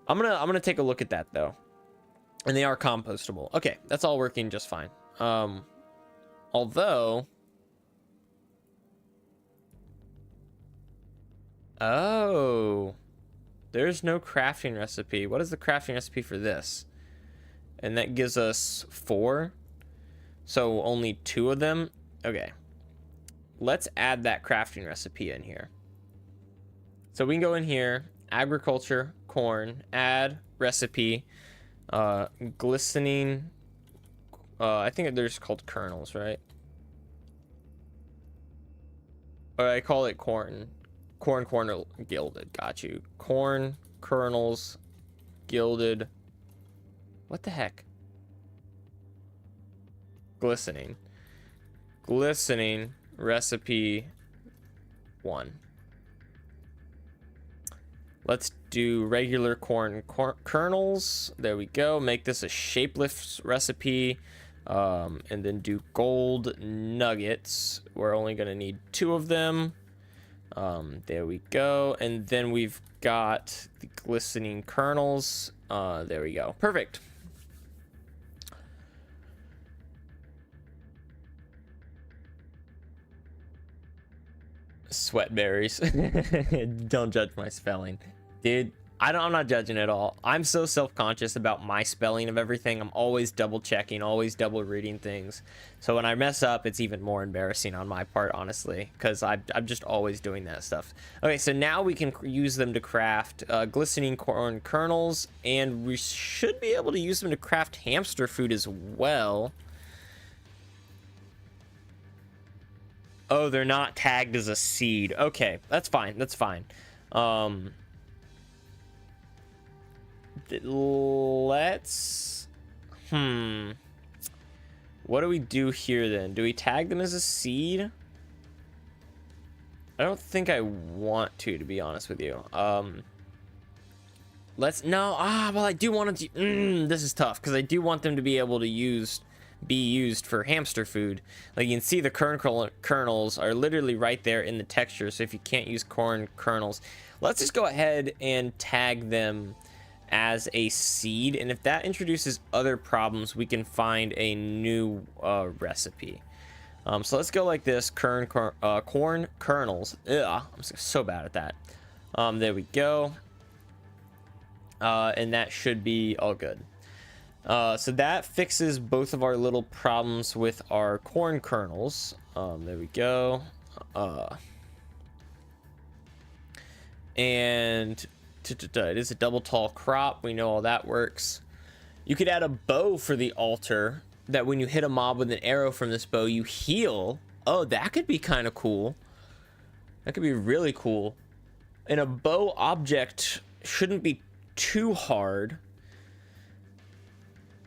I'm gonna take a look at that though. And they are compostable. Okay, that's all working just fine. Although, oh, there's no crafting recipe. What is the crafting recipe for this? And that gives us 4. So only 2 of them. Okay. Let's add that crafting recipe in here. So we can go in here, agriculture, corn, add recipe, glistening. I think they're just called kernels, right? Or I call it corn. Corn kernel gilded. Got you. Corn kernels gilded. What the heck? Glistening. Glistening recipe 1. Let's do regular corn kernels. There we go. Make this a shapeless recipe. And then do gold nuggets. We're only going to need 2 of them. There we go. And then we've got the glistening kernels. There we go. Perfect. Sweatberries. Don't judge my spelling, dude. I'm not judging at all. I'm so self-conscious about my spelling of everything. I'm always double checking, always double reading things. So when I mess up, it's even more embarrassing on my part, honestly, because I'm just always doing that stuff. Okay, so now we can use them to craft glistening corn kernels, and we should be able to use them to craft hamster food as well. Oh, they're not tagged as a seed. Okay, that's fine. That's fine. Let's... What do we do here, then? Do we tag them as a seed? I don't think I want to be honest with you. Let's... No. Well, I do want them to... this is tough, because I do want them to be able to be used for hamster food. Like, you can see the kernels are literally right there in the texture, so if you can't use corn kernels, let's just go ahead and tag them as a seed, and if that introduces other problems, we can find a new recipe. So let's go like this. Corn kernels. Ugh, I'm so bad at that. There we go. And that should be all good. So that fixes both of our little problems with our corn kernels. There we go. And it is a double tall crop. We know all that works. You could add a bow for the altar, that when you hit a mob with an arrow from this bow, you heal. Oh, that could be kind of cool. That could be really cool. And a bow object shouldn't be too hard.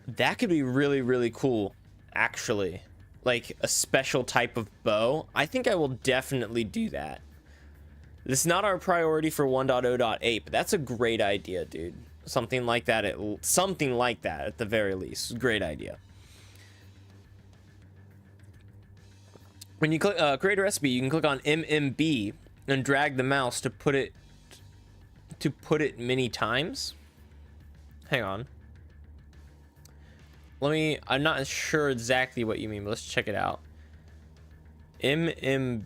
That could be really, really cool, actually. Like a special type of bow. I think I will definitely do that. This is not our priority for 1.0.8, but that's a great idea, dude. Something like that at the very least. Great idea. When you click create a recipe, you can click on MMB and drag the mouse to put it many times. Hang on. I'm not sure exactly what you mean, but let's check it out. MMB.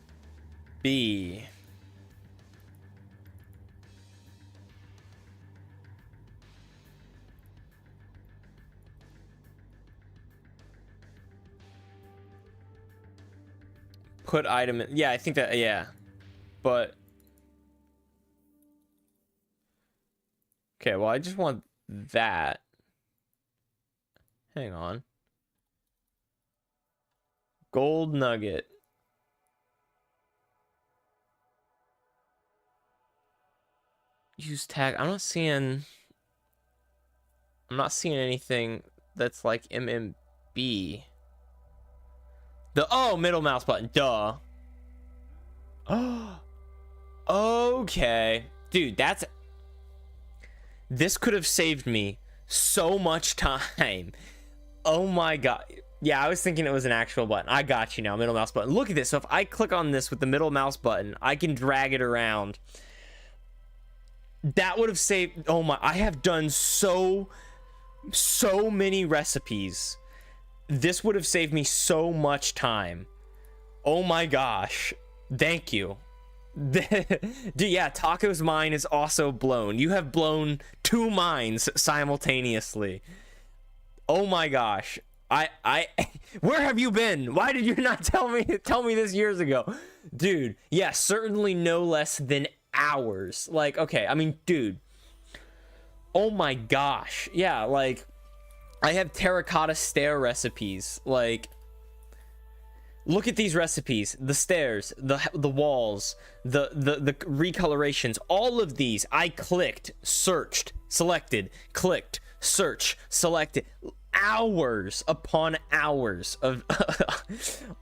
Put item in. Yeah, I think that, yeah. But okay, well, I just want that. Hang on. Gold nugget. Use tag. I'm not seeing anything that's like MMB. Middle mouse button. Duh. Oh. Okay. Dude, this could have saved me so much time. Oh my god. Yeah, I was thinking it was an actual button. I got you now. Middle mouse button. Look at this. So if I click on this with the middle mouse button, I can drag it around. That would have saved... Oh my... I have done so many recipes. This would have saved me so much time. Oh my gosh. Thank you. Dude, yeah, Taco's mind is also blown. You have blown 2 minds simultaneously. Oh my gosh. Where have you been? Why did you not tell me this years ago? Dude, yeah, certainly no less than hours. Like, okay, I mean, dude. Oh my gosh. Yeah, like, I have terracotta stair recipes. Like, look at these recipes. The stairs, the walls, the recolorations, all of these I clicked, searched, selected, clicked, search, selected. Hours upon hours of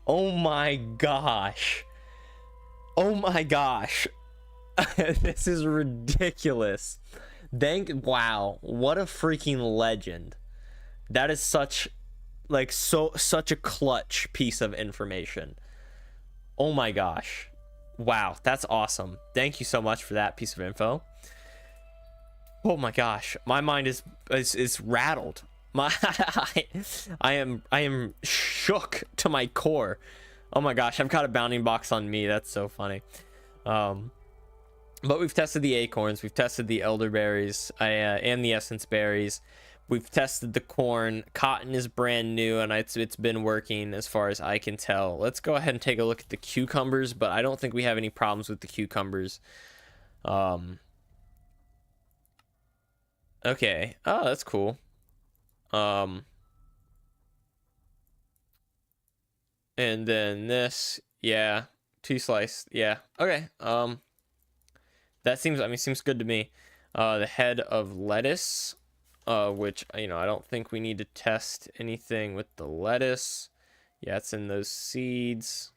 oh my gosh. Oh my gosh. This is ridiculous. Wow, what a freaking legend. That is such such a clutch piece of information. Oh my gosh. Wow, that's awesome. Thank you so much for that piece of info. Oh my gosh, my mind is rattled. I am shook to my core. Oh my gosh, I've got a bounding box on me. That's so funny. But we've tested the acorns, we've tested the elderberries, and the essence berries. We've tested the corn. Cotton is brand new, and it's been working as far as I can tell. Let's go ahead and take a look at the cucumbers, but I don't think we have any problems with the cucumbers. Okay. Oh, that's cool. And then this, yeah, 2 slice, yeah. Okay. That seems good to me. The head of lettuce, which, I don't think we need to test anything with the lettuce. Yeah, it's in those seeds.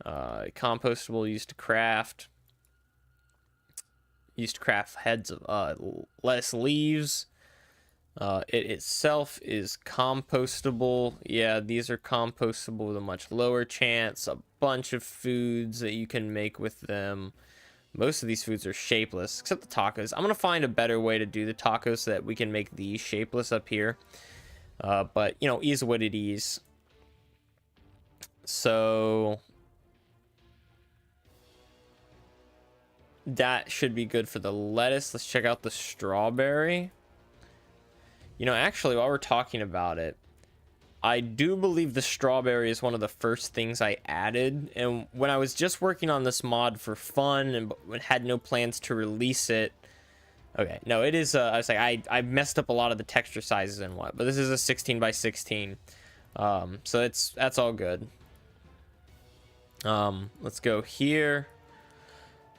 Compostable, used to craft heads of lettuce leaves. It itself is compostable. Yeah, these are compostable with a much lower chance. A bunch of foods that you can make with them. Most of these foods are shapeless, except the tacos. I'm going to find a better way to do the tacos so that we can make these shapeless up here. But, ease what it is. So that should be good for the lettuce. Let's check out the strawberry. Actually, while we're talking about it, I do believe the strawberry is one of the first things I added. And when I was just working on this mod for fun and had no plans to release it. Okay, no, it is, I was like, I messed up a lot of the texture sizes and what, but this is a 16 by 16. So that's all good. Let's go here.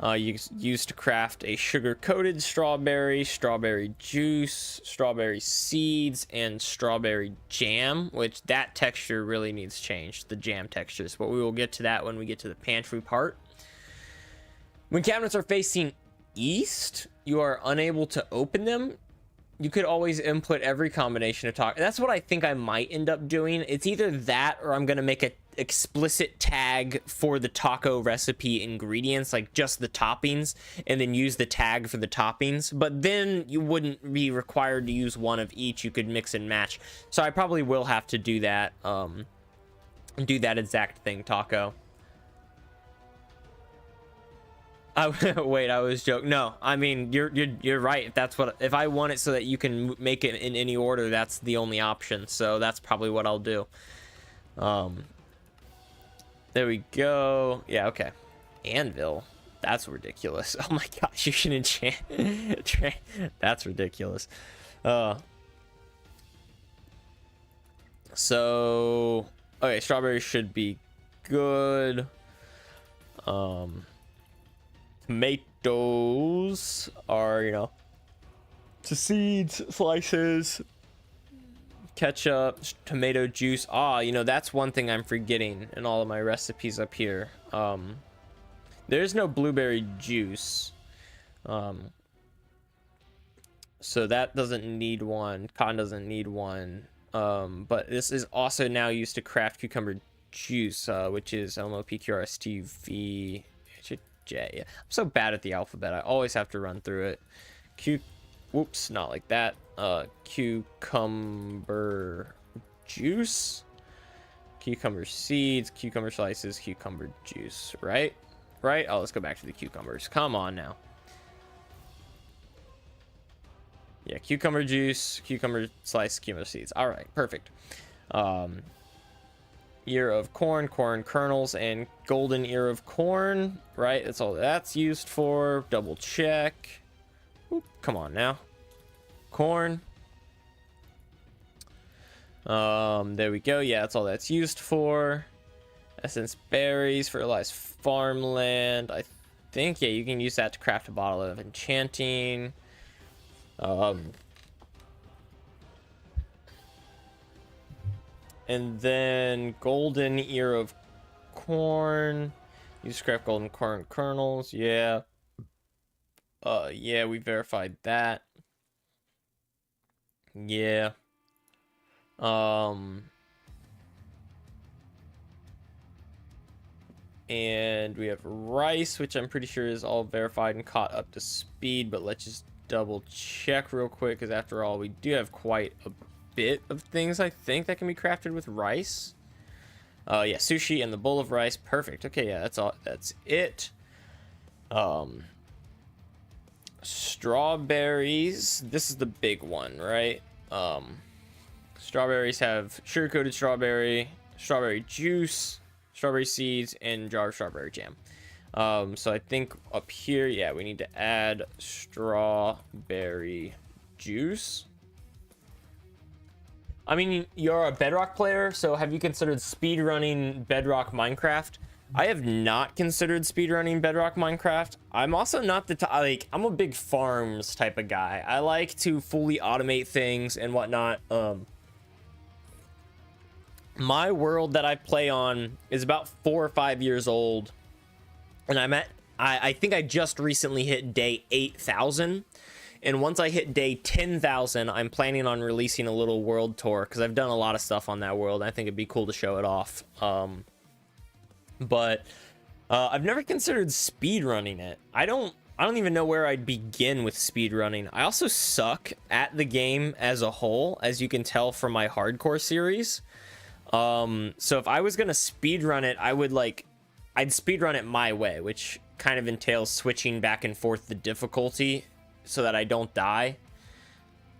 You use to craft a sugar-coated strawberry, strawberry juice, strawberry seeds, and strawberry jam, which that texture really needs changed, the jam textures, but we will get to that when we get to the pantry part. When cabinets are facing east, you are unable to open them. You could always input every combination of taco. That's what I think I might end up doing. It's either that or I'm going to make an explicit tag for the taco recipe ingredients, like just the toppings, and then use the tag for the toppings. But then you wouldn't be required to use one of each. You could mix and match. So I probably will have to do that. Do that exact thing, taco. Wait, I was joking. No, I mean, you're right. If I want it so that you can make it in any order, that's the only option. So that's probably what I'll do. There we go. Yeah, okay. Anvil. That's ridiculous. Oh my gosh, you can enchant. That's ridiculous. So, okay, strawberries should be good. Tomatoes are, to seeds, slices, ketchup, tomato juice. That's one thing I'm forgetting in all of my recipes up here. There's no blueberry juice. So that doesn't need one. Cotton doesn't need one. But this is also now used to craft cucumber juice, which is LMOPQRSTV. J. Yeah. I'm so bad at the alphabet. I always have to run through it. Whoops, not like that. Cucumber juice, cucumber seeds, cucumber slices, cucumber juice. Right? Oh, let's go back to the cucumbers. Come on now. Yeah, cucumber juice, cucumber slice, cucumber seeds. All right, perfect. Ear of corn kernels, and golden ear of corn, right? That's all that's used for. Double check. Oop, come on now. Corn. There we go. Yeah, that's all that's used for. Essence berries, fertilized farmland. I think, yeah, you can use that to craft a bottle of enchanting. And then golden ear of corn. Use scrap golden corn kernels. Yeah. Yeah, we verified that. Yeah. And we have rice, which I'm pretty sure is all verified and caught up to speed, but let's just double check real quick, because after all, we do have quite a bit of things, I think, that can be crafted with rice. Yeah, sushi and the bowl of rice. Perfect. Okay, yeah, that's all. That's it. Strawberries. This is the big one, right? Strawberries have sugar-coated strawberry, strawberry juice, strawberry seeds, and jar of strawberry jam. So I think up here, yeah, we need to add strawberry juice. I mean, you're a Bedrock player, so have you considered speedrunning Bedrock Minecraft? I have not considered speedrunning Bedrock Minecraft. I'm also not the like, I'm a big farms type of guy. I like to fully automate things and whatnot. My world that I play on is about 4 or 5 years old, and I think I just recently hit day 8,000. And once I hit day 10,000, I'm planning on releasing a little world tour, because I've done a lot of stuff on that world. I think it'd be cool to show it off. But I've never considered speedrunning it. I don't even know where I'd begin with speedrunning. I also suck at the game as a whole, as you can tell from my hardcore series. So if I was gonna speedrun it, I'd speedrun it my way, which kind of entails switching back and forth the difficulty so that I don't die.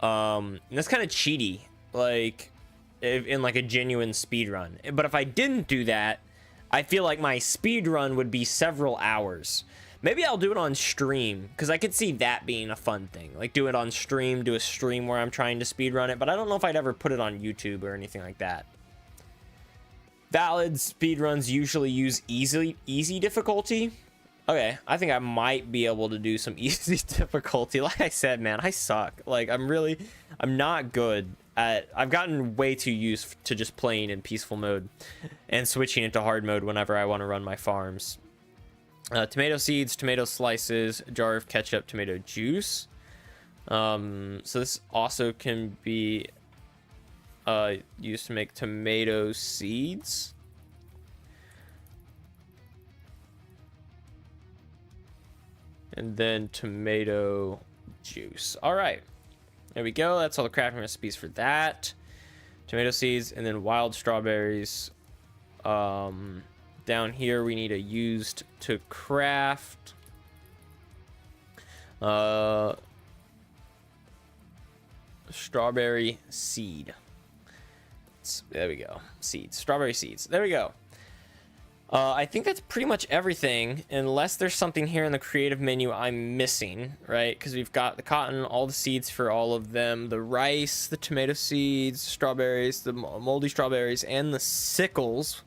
And that's kind of cheaty, like in like a genuine speed run. But if I didn't do that, I feel like my speed run would be several hours. Maybe I'll do it on stream, because I could see that being a fun thing. Like, do it on stream, do a stream where I'm trying to speed run it. But I don't know if I'd ever put it on YouTube or anything like that. Valid speedruns usually use easy difficulty. Okay, I think I might be able to do some easy difficulty. Like I said, man, I suck. Like, I'm not good at... I've gotten way too used to just playing in peaceful mode and switching into hard mode whenever I want to run my farms. Tomato seeds, tomato slices, jar of ketchup, tomato juice. So this also can be used to make tomato seeds. And then tomato juice. All right, there we go. That's all the crafting recipes for that. Tomato seeds and then wild strawberries. Down here we need a used to craft. Strawberry seed. There we go. Seeds. Strawberry seeds. There we go. I think that's pretty much everything, unless there's something here in the creative menu I'm missing, right? Because we've got the cotton, all the seeds for all of them, the rice, the tomato seeds, strawberries, the moldy strawberries, and the sickles,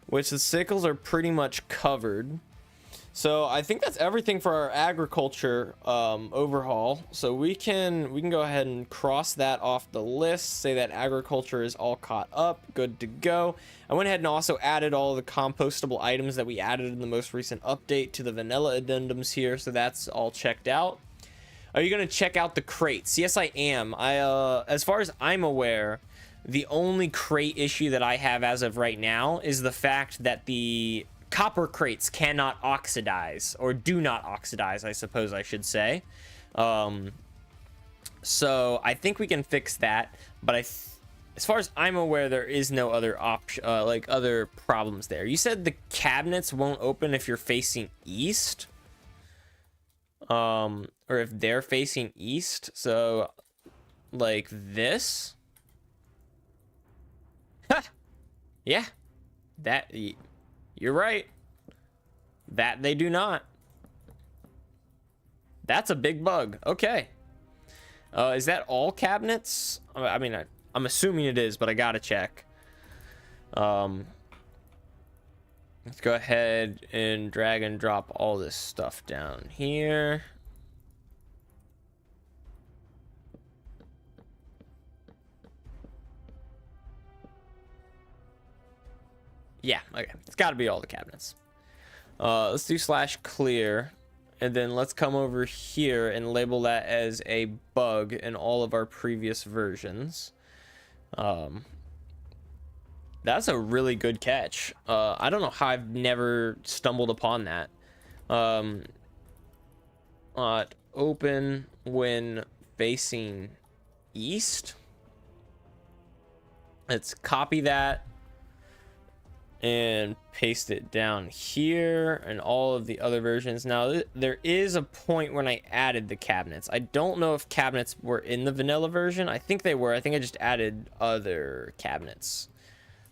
which the sickles are pretty much covered. So I think that's everything for our agriculture overhaul. So we can go ahead and cross that off the list, say that agriculture is all caught up, good to go. I went ahead and also added all the compostable items that we added in the most recent update to the vanilla addendums here, so that's all checked out. Are you going to check out the crates? Yes, I am. As far as I'm aware, the only crate issue that I have as of right now is the fact that the copper crates cannot oxidize, or do not oxidize, I suppose I should say. So I think we can fix that, but as far as I'm aware, there is no other option, like other problems there. You said the cabinets won't open if you're facing east, or if they're facing east. So like this. Yeah, that you're right. That they do not. That's a big bug. Okay. Is that all cabinets? I mean, I'm assuming it is, but I gotta check. Let's go ahead and drag and drop all this stuff down here. Yeah, okay. It's got to be all the cabinets. Let's do slash clear, and then let's come over here and label that as a bug in all of our previous versions. That's a really good catch. I don't know how I've never stumbled upon that. Open when facing east. Let's copy that and paste it down here and all of the other versions. Now there is a point when I added the cabinets. I don't know if cabinets were in the vanilla version. I think they were. I think I just added other cabinets,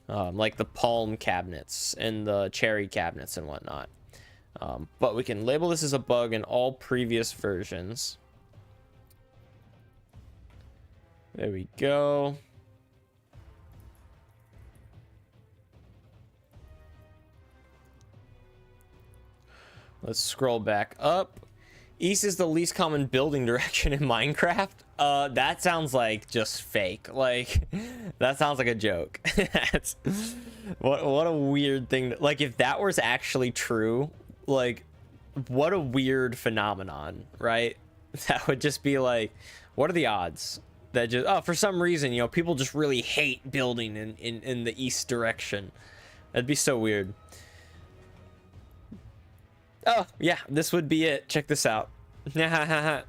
like the palm cabinets and the cherry cabinets and whatnot. But we can label this as a bug in all previous versions. There we go. Let's scroll back up. East is the least common building direction in Minecraft. That sounds like just fake. Like, that sounds like a joke. That's what a weird thing. Like, if that was actually true, like, what a weird phenomenon, right? That would just be like, what are the odds that just, oh, for some reason, you know, people just really hate building in the east direction. That'd be so weird. Oh, yeah, this would be it. Check this out. That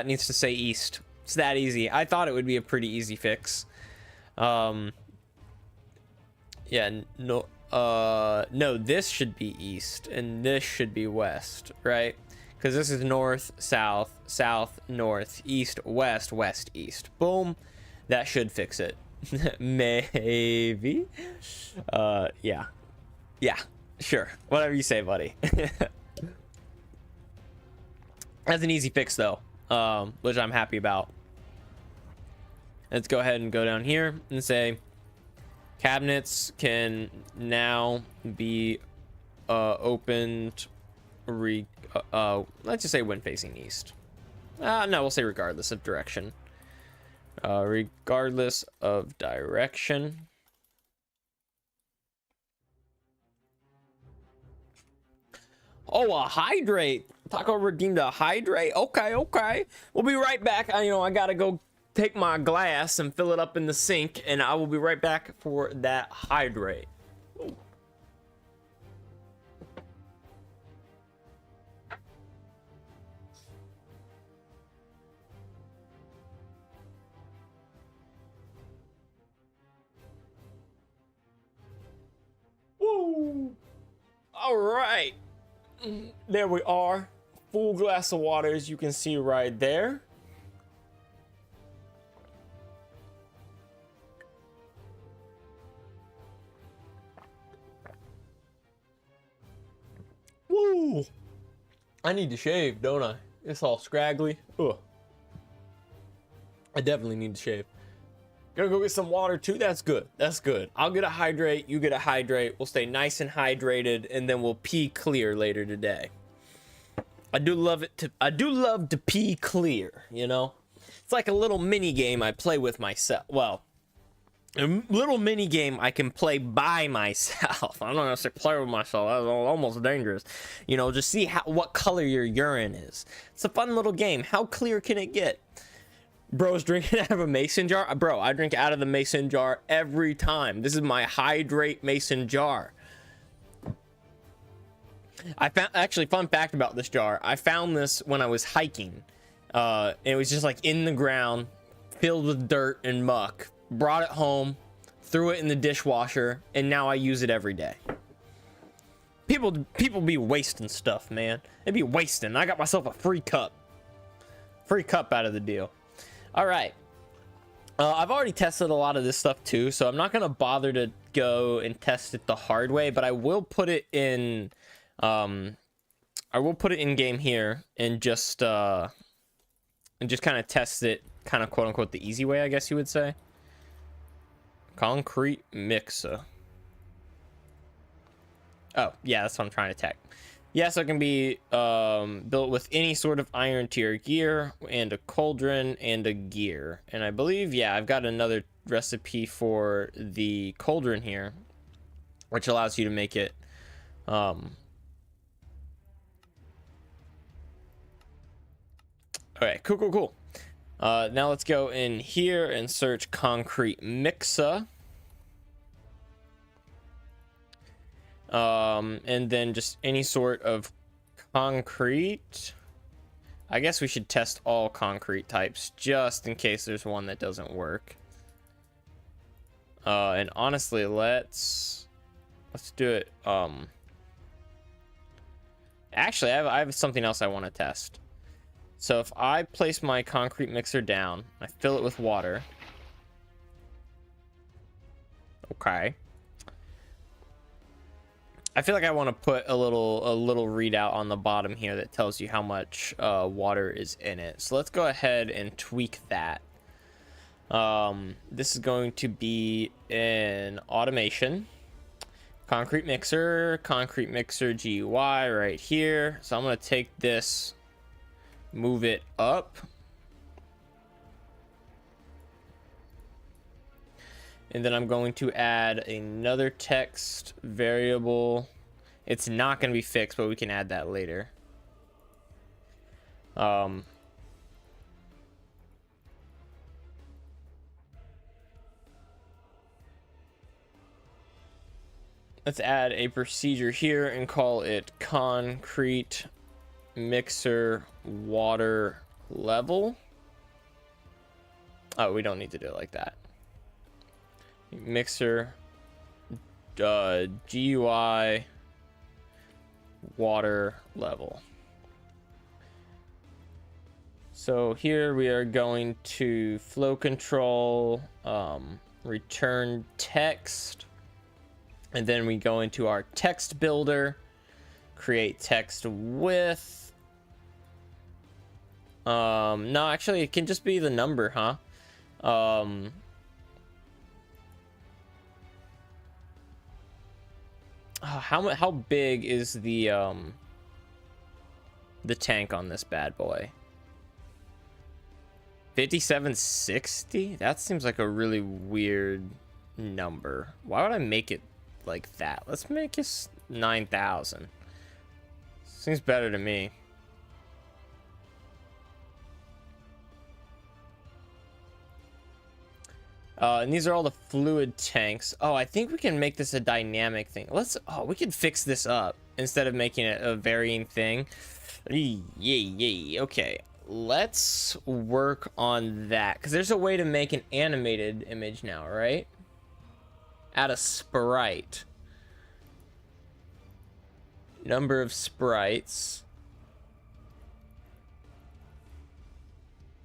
needs to say east. It's that easy. I thought it would be a pretty easy fix. Yeah, no, this should be east, and this should be west, right? Because this is north, south, south, north, east, west, west, east. Boom. That should fix it. Maybe. Yeah. Yeah. Sure, whatever you say, buddy. That's an easy fix, though, which I'm happy about. Let's go ahead and go down here and say cabinets can now be opened. Let's just say when facing east. No, we'll say regardless of direction. Regardless of direction. Oh, a hydrate. Taco redeemed a hydrate. Okay. We'll be right back. I gotta go take my glass and fill it up in the sink, and I will be right back for that hydrate. Woo! All right. There we are. Full glass of water, as you can see right there. Woo! I need to shave, don't I? It's all scraggly. Ugh. I definitely need to shave. Gonna go get some water too. That's good. That's good. I'll get a hydrate. You get a hydrate. We'll stay nice and hydrated, and then we'll pee clear later today. I do love to pee clear. You know, it's like a little mini game I play with myself. Well, a little mini game I can play by myself. I don't know if I play with myself. That's almost dangerous. You know, just see what color your urine is. It's a fun little game. How clear can it get? Bro's drinking out of a mason jar. Bro, I drink out of the mason jar every time. This is my hydrate mason jar. I found, actually, fun fact about this jar. I found this when I was hiking. It was just like in the ground, filled with dirt and muck. Brought it home, threw it in the dishwasher, and now I use it every day. People be wasting stuff, man. They be wasting. I got myself a free cup. Free cup out of the deal. All right. I've already tested a lot of this stuff too, so I'm not gonna bother to go and test it the hard way, but I will put it in. I will put it in game here and just kind of test it, kind of quote unquote the easy way, I guess you would say. Concrete mixer. Oh yeah, that's what I'm trying to tech. Yeah, so it can be built with any sort of iron tier gear and a cauldron and a gear. And I believe, yeah, I've got another recipe for the cauldron here, which allows you to make it Um, okay, cool. Now let's go in here and search concrete mixer. And then just any sort of concrete. I guess we should test all concrete types just in case there's one that doesn't work. And honestly, let's do it. Actually, I have something else I want to test. So if I place my concrete mixer down, I fill it with water. Okay. I feel like I want to put a little readout on the bottom here that tells you how much water is in it. So let's go ahead and tweak that. This is going to be in automation. Concrete mixer GUI right here. So I'm going to take this, move it up. And then I'm going to add another text variable. It's not going to be fixed, but we can add that later. Let's add a procedure here and call it concrete mixer water level. Oh, we don't need to do it like that. Mixer GUI water level. So here we are going to flow control, return text, and then we go into our text builder, create text with no, actually it can just be the number, huh? How big is the tank on this bad boy? 5760? That seems like a really weird number. Why would I make it like that? Let's make it 9,000. Seems better to me. And these are all the fluid tanks. Oh, I think we can make this a dynamic thing. We can fix this up instead of making it a varying thing. Yay. Okay, let's work on that, because there's a way to make an animated image now, right? Add a sprite. Number of sprites.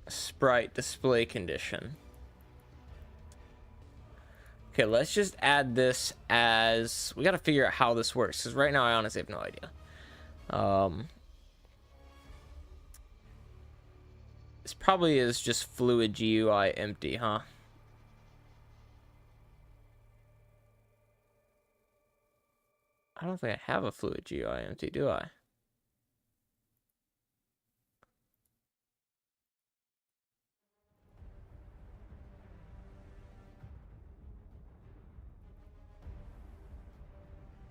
Sprite display condition. Okay, let's just add this as... We got to figure out how this works, because right now I honestly have no idea. This probably is just fluid GUI empty, huh? I don't think I have a fluid GUI empty, do I?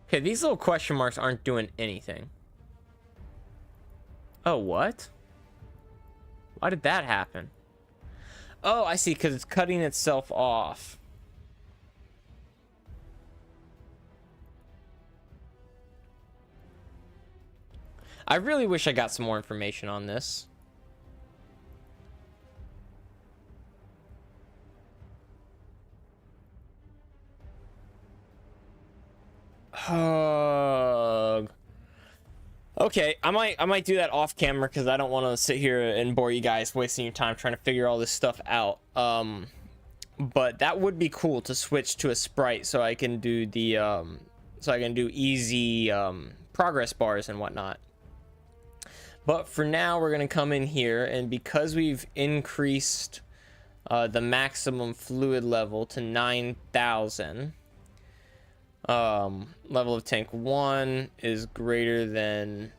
Okay, these little question marks aren't doing anything. Oh, what? Why did that happen? Oh, I see, because it's cutting itself off. I really wish I got some more information on this. Okay, I might do that off camera, because I don't want to sit here and bore you guys wasting your time trying to figure all this stuff out. But that would be cool to switch to a sprite so I can do the easy progress bars and whatnot. But for now, we're gonna come in here, and because we've increased the maximum fluid level to 9,000. Level of tank 1 is greater than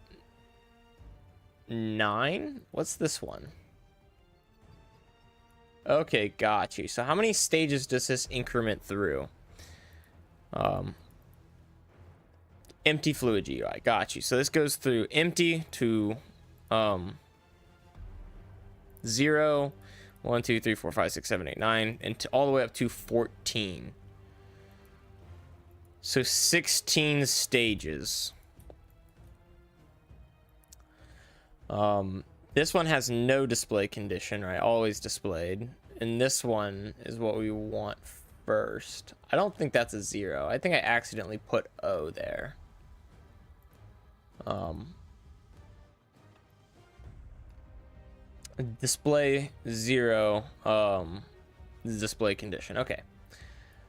9. What's this one? Okay, got you. So how many stages does this increment through? empty fluid GUI. Got you. So this goes through empty to 0, 1, 2, 3, 4, 5, 6, 7, 8, 9, and all the way up to 14. So 16 stages. This one has no display condition, right? Always displayed. And this one is what we want first. I don't think that's a 0. I think I accidentally put O there. Display 0, display condition. Okay.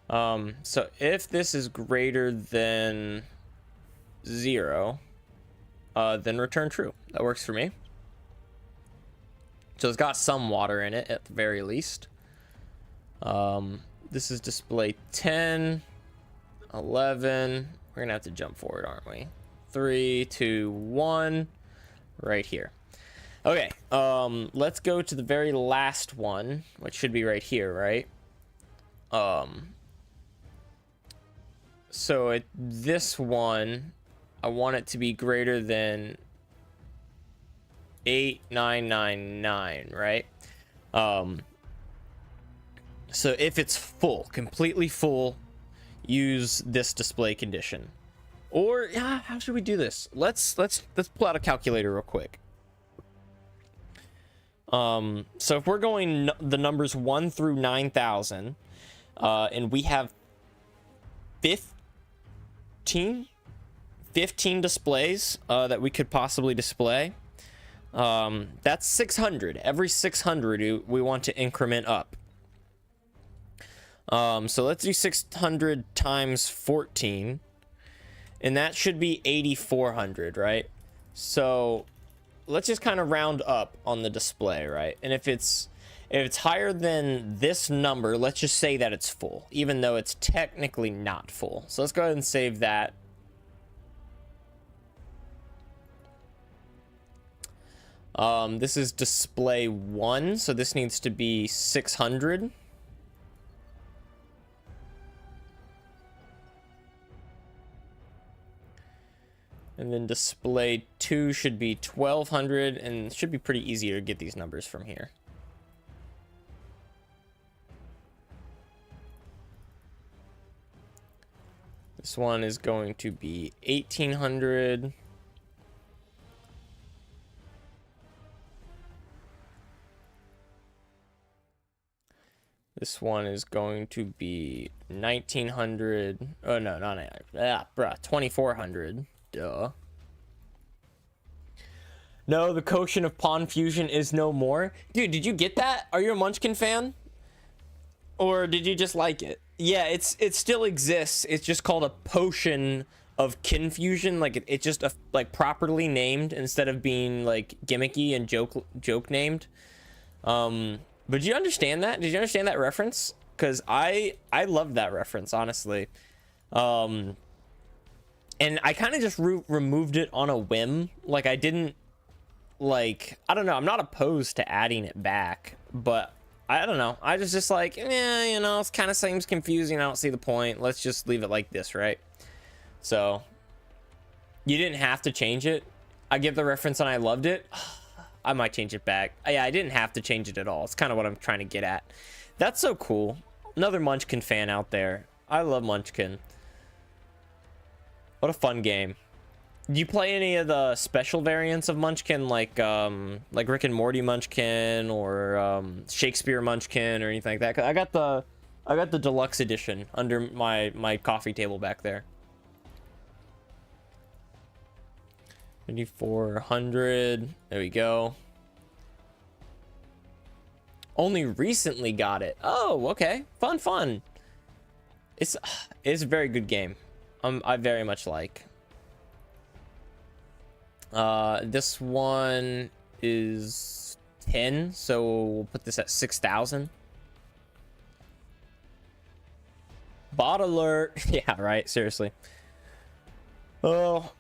So if this is greater than 0, then return true. That works for me. So it's got some water in it at the very least. This is display 10, 11. We're gonna have to jump forward, aren't we? 3, 2, 1, right here. Okay, let's go to the very last one, which should be right here, right? So this one, I want it to be greater than 8999, right? So if it's full, completely full, use this display condition. Or yeah, how should we do this? Let's pull out a calculator real quick. So if we're going the numbers 1 through 9,000, and we have 15 displays that we could possibly display, that's 600. Every 600 we want to increment up. So let's do 600 times 14, and that should be 8,400, right? So let's just kind of round up on the display, right? And if it's higher than this number, let's just say that it's full, even though it's technically not full. So let's go ahead and save that. This is display 1, so this needs to be 600. And then display 2 should be 1,200, and it should be pretty easy to get these numbers from here. This one is going to be 1,800. This one is going to be 1,900. Oh, no, not 2,400. Duh. No, the quotient of Pawn Fusion is no more. Dude, did you get that? Are you a Munchkin fan? Or did you just like it? Yeah, it still exists. It's just called a potion of Confusion. Like it's just like properly named instead of being like gimmicky and joke named. But did you understand that? Did you understand that reference? Because I love that reference, honestly. And I kind of just removed it on a whim. Like I didn't like, I don't know. I'm not opposed to adding it back, but I don't know. I was just like, yeah, you know, it kind of seems confusing. I don't see the point. Let's just leave it like this, right? So you didn't have to change it. I give the reference and I loved it. I might change it back. Yeah, I didn't have to change it at all. It's kind of what I'm trying to get at. That's so cool. Another Munchkin fan out there. I love Munchkin. What a fun game. Do you play any of the special variants of Munchkin, like Rick and Morty Munchkin or Shakespeare Munchkin or anything like that? 'Cause I got the deluxe edition under my coffee table back there. 5,400. There we go. Only recently got it. Oh, okay. Fun. It's a very good game. I very much like. This one is 10, so we'll put this at 6,000. Bot alert. Yeah, right. Seriously. Oh,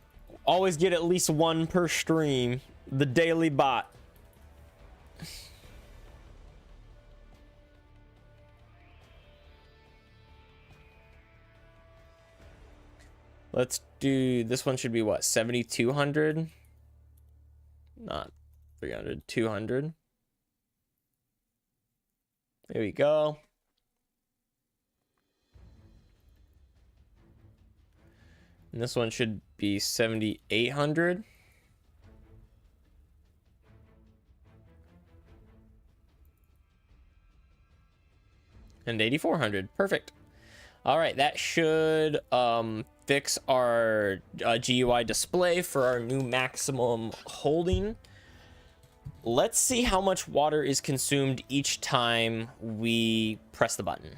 always get at least one per stream. The daily bot. Let's do this one. Should be what, 7,200? Not 300, 200. There we go. And this one should be 7,800. And 8,400. Perfect. All right, that should fix our GUI display for our new maximum holding. Let's see how much water is consumed each time we press the button.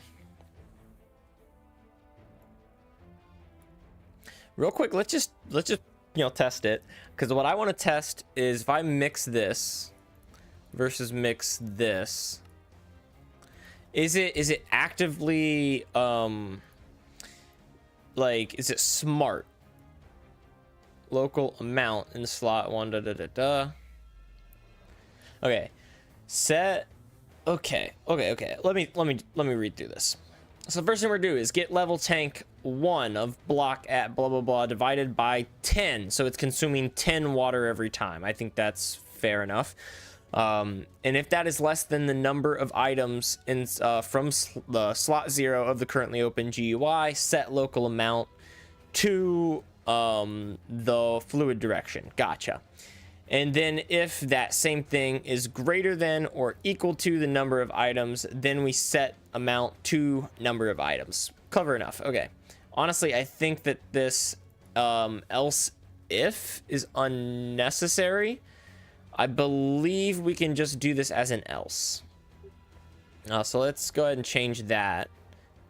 Real quick, let's just test it, because what I want to test is if I mix this versus mix this, is it actively like, is it smart? Local amount in slot 1 da da da da. Okay, set. Okay. Let me read through this. So the first thing we're gonna do is get level tank 1 of block at blah blah blah divided by 10, so it's consuming 10 water every time. I think that's fair enough. And if that is less than the number of items in from the slot 0 of the currently open GUI, set local amount to the fluid direction. Gotcha. And then if that same thing is greater than or equal to the number of items, then we set amount to number of items. Clever enough. Okay. Honestly, I think that this else if is unnecessary. I believe we can just do this as an else. So let's go ahead and change that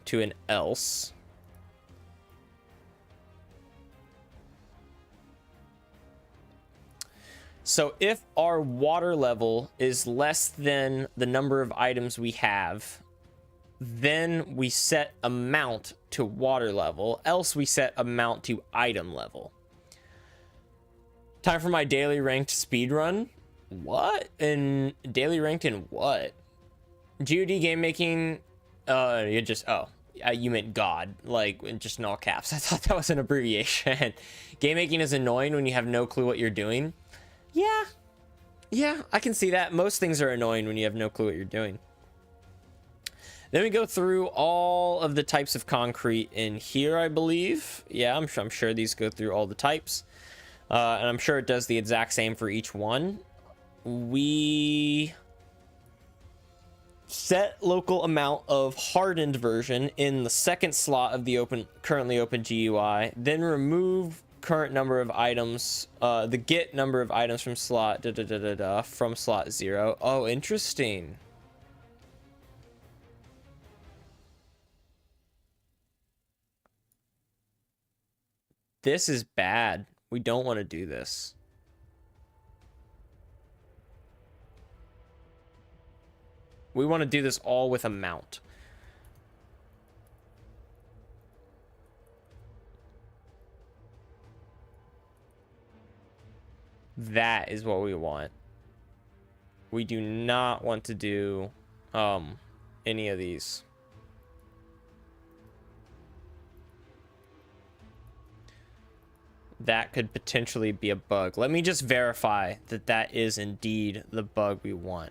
to an else. So if our water level is less than the number of items we have, then we set amount to water level, else we set amount to item level. Time for my daily ranked speed run. What? And daily ranked in what? GOD game making. You just, you meant God, like just in all caps. I thought that was an abbreviation. Game making is annoying when you have no clue what you're doing. Yeah, I can see that. Most things are annoying when you have no clue what you're doing. Then we go through all of the types of concrete in here, I believe. Yeah, I'm sure these go through all the types. And I'm sure it does the exact same for each one. We set local amount of hardened version in the second slot of the currently open GUI, then remove current number of items, the get number of items from slot from slot 0. Oh, interesting. This is bad. We don't want to do this. We want to do this all with amount. That is what we want. We do not want to do any of these. That could potentially be a bug. Let me just verify that that is indeed the bug we want,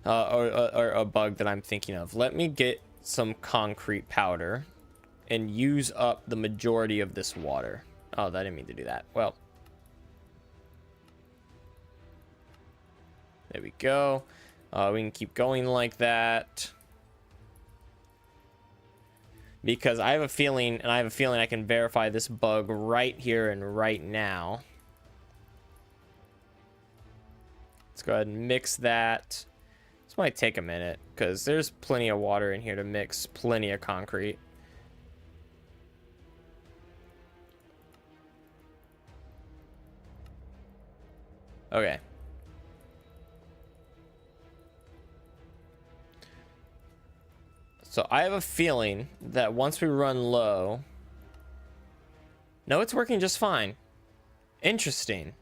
or a bug that I'm thinking of. Let me get some concrete powder and use up the majority of this water. Oh, I didn't mean to do that. Well, there we go. We can keep going like that, because I have a feeling, I can verify this bug right here and right now. Let's go ahead and mix that. This might take a minute because there's plenty of water in here to mix plenty of concrete. Okay. So I have a feeling that once we run low... No, it's working just fine. Interesting.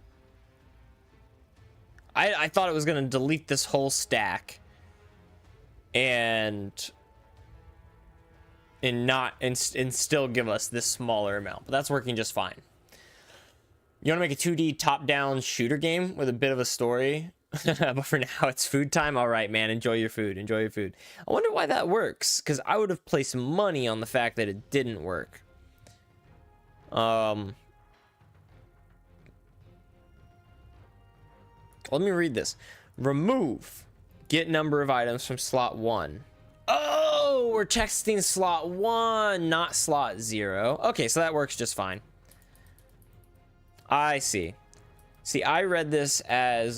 I thought it was going to delete this whole stack. And and still give us this smaller amount, but that's working just fine. You want to make a 2D top-down shooter game with a bit of a story? But for now, it's food time. All right, man. Enjoy your food. Enjoy your food. I wonder why that works, because I would have placed money on the fact that it didn't work. Let me read this. Remove. Get number of items from slot 1. Oh, we're texting slot 1, not slot 0. Okay, so that works just fine. I see. See, I read this as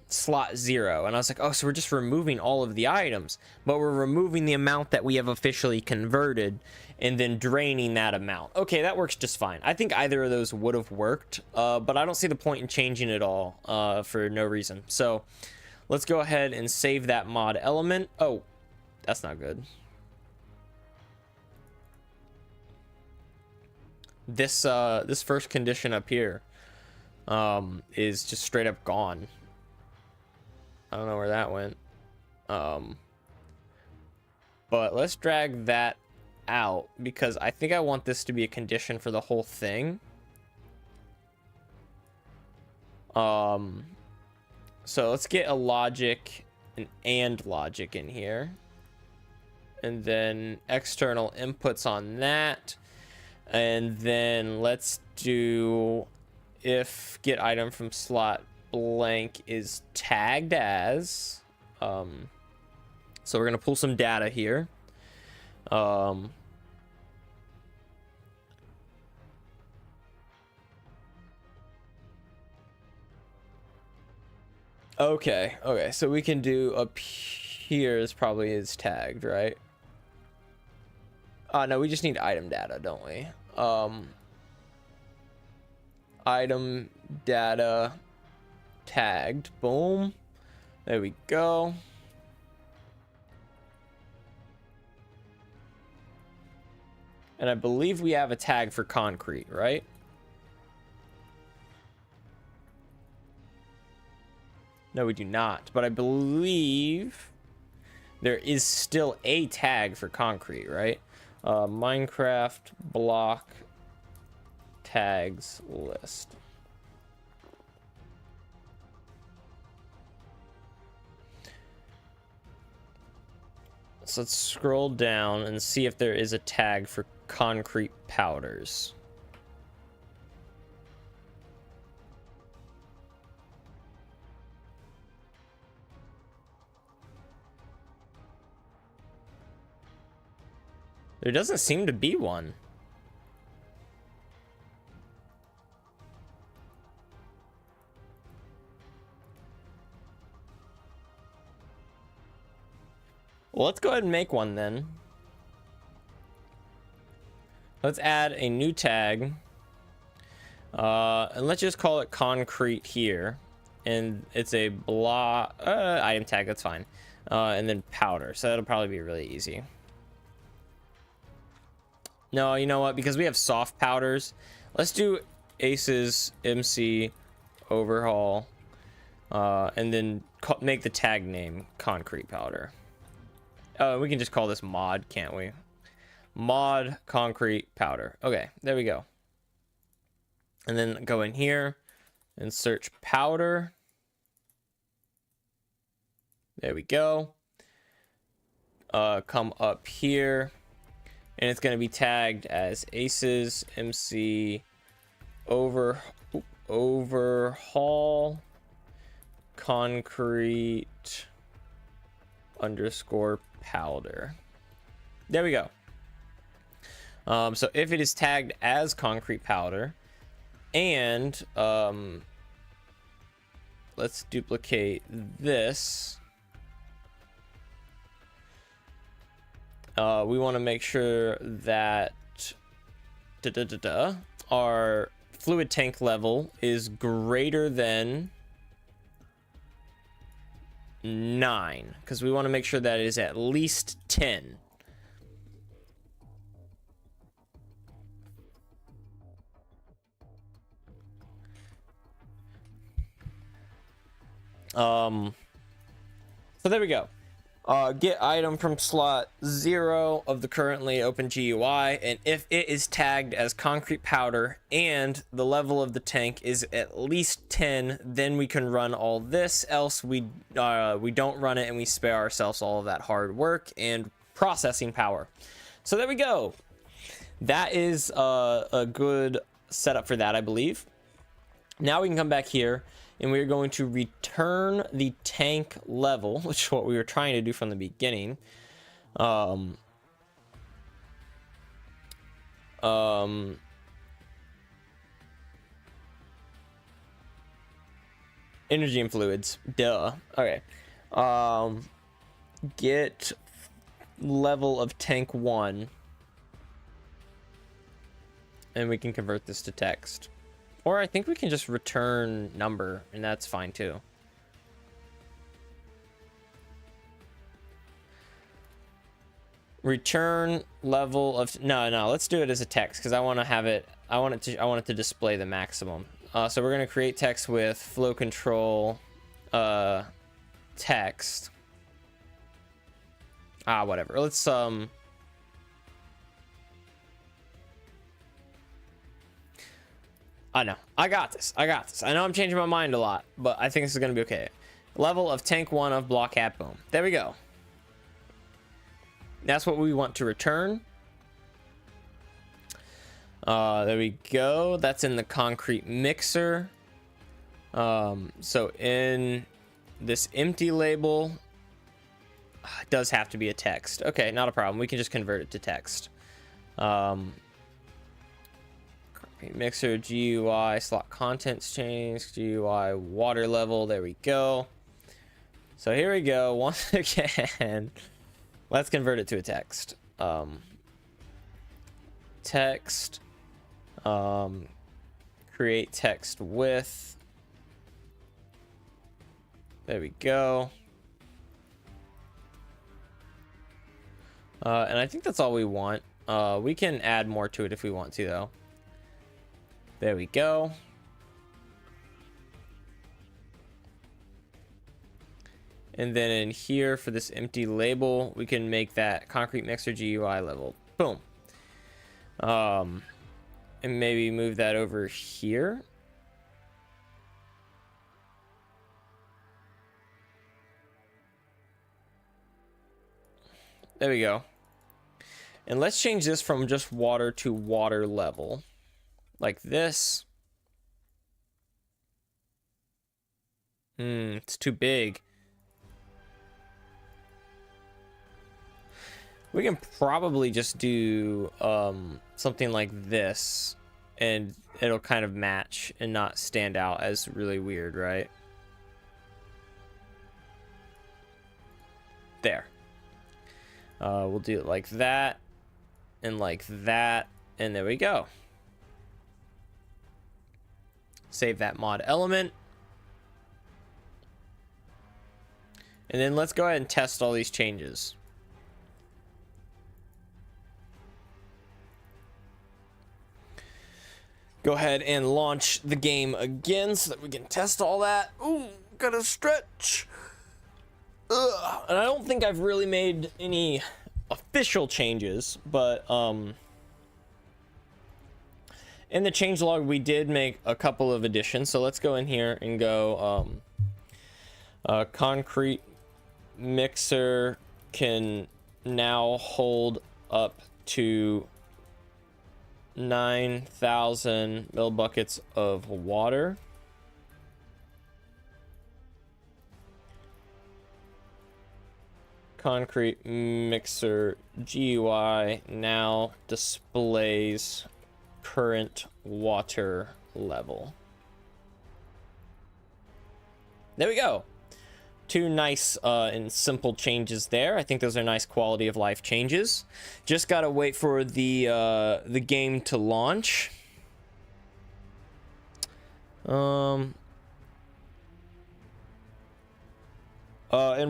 slot 0, and I was like, oh, so we're just removing all of the items, but we're removing the amount that we have officially converted and then draining that amount. Okay, that works just fine. I think either of those would have worked, but I don't see the point in changing it all for no reason. So let's go ahead and save that mod element. Oh, that's not good. This this first condition up here is just straight up gone. I don't know where that went. But let's drag that out because I think I want this to be a condition for the whole thing. So let's get a logic, an and logic in here, and then external inputs on that, and then let's do if get item from slot blank is tagged as, so we're gonna pull some data here. Okay, so we can do up here is probably is tagged, right? No, we just need item data, don't we? Item data tagged. Boom. There we go. And I believe we have a tag for concrete, right? No, we do not. But I believe there is still a tag for concrete, right? Minecraft block tags list. So let's scroll down and see if there is a tag for concrete powders. There doesn't seem to be one. Well, let's go ahead and make one then. Let's add a new tag. And let's just call it concrete here. And it's a blah item tag, that's fine. And then powder. So that'll probably be really easy. No, you know what? Because we have soft powders, let's do A.C.E MC overhaul. And then make the tag name concrete powder. We can just call this mod, can't we? Mod concrete powder. Okay, there we go. And then go in here and search powder. There we go. Come up here, and it's going to be tagged as A.C.E MC overhaul concrete underscore powder. There we go. So if it is tagged as concrete powder, and let's duplicate this. We want to make sure that our fluid tank level is greater than 9, because we want to make sure that it is at least 10. So there we go. Get item from slot 0 of the currently open GUI, and if it is tagged as concrete powder and the level of the tank is at least 10, then we can run all this. Else we don't run it, and we spare ourselves all of that hard work and processing power. So there we go. That is a good setup for that, I believe. Now we can come back here, and we're going to return the tank level, which is what we were trying to do from the beginning. Energy and fluids, duh. Okay. Get level of tank 1, and we can convert this to text. Or I think we can just return number, and that's fine too. Return level of no, let's do it as a text because I want to have it. I want it to display the maximum. So we're gonna create text with flow control text. Whatever. Let's I know. I got this. I know I'm changing my mind a lot, but I think this is going to be okay. Level of tank 1 of block hat. Boom. There we go. That's what we want to return. There we go. That's in the concrete mixer. So in this empty label, it does have to be a text. Okay, not a problem. We can just convert it to text. Mixer GUI slot contents change GUI water level. There we go. So here we go once again. Let's convert it to a text. Text. Create text with. There we go. And I think that's all we want. We can add more to it if we want to, though. There we go. And then in here for this empty label, we can make that concrete mixer GUI level. Boom. And maybe move that over here. There we go. And let's change this from just water to water level. Like this. It's too big. We can probably just do something like this, and it'll kind of match and not stand out as really weird, right? There. We'll do it like that, and there we go. Save that mod element. And then let's go ahead and test all these changes. Go ahead and launch the game again so that we can test all that. Ooh, gotta stretch. Ugh. And I don't think I've really made any official changes, but in the changelog we did make a couple of additions. So let's go in here and go concrete mixer can now hold up to 9,000 millibuckets of water. Concrete mixer GUI now displays current water level. There we go. Two nice and simple changes there. I think those are nice quality of life changes. Just gotta wait for the game to launch. And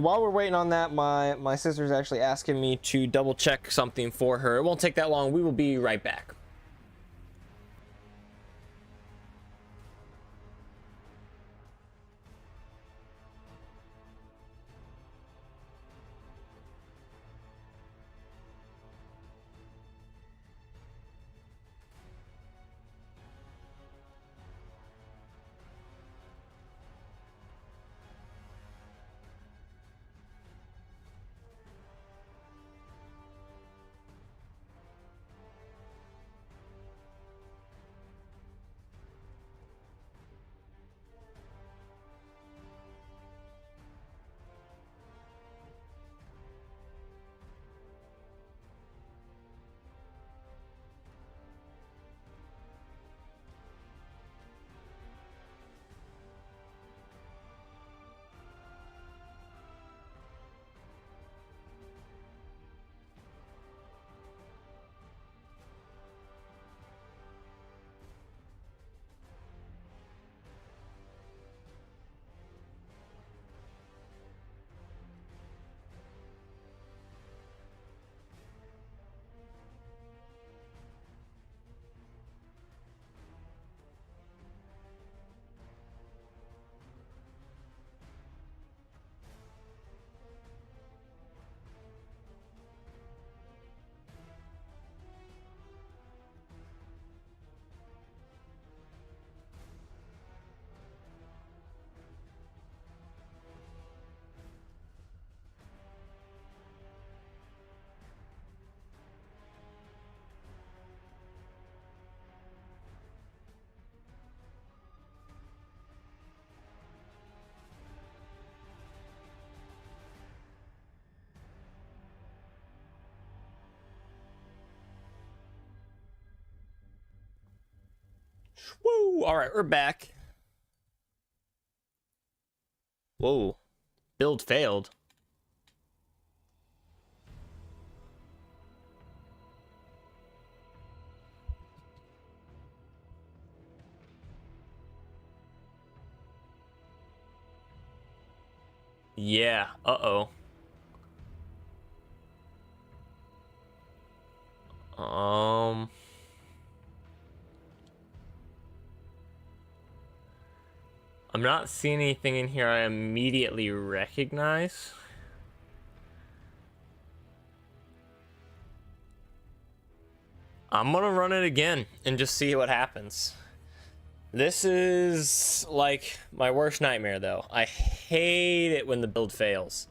while we're waiting on that, my sister's actually asking me to double check something for her. It won't take that long. We will be right back. All right, we're back. Whoa, build failed. Yeah, uh-oh. I'm not seeing anything in here I immediately recognize. I'm gonna run it again and just see what happens. This is like my worst nightmare though. I hate it when the build fails.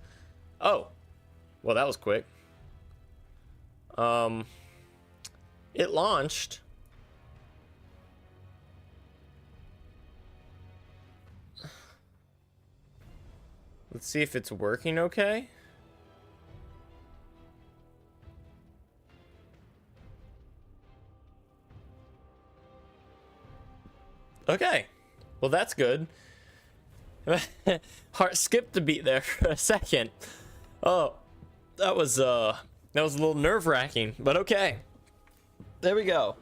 Oh, well that was quick. It launched. Let's see if it's working okay. Okay, well that's good. Heart skipped a beat there for a second. Oh, that was a little nerve-wracking, but okay. There we go.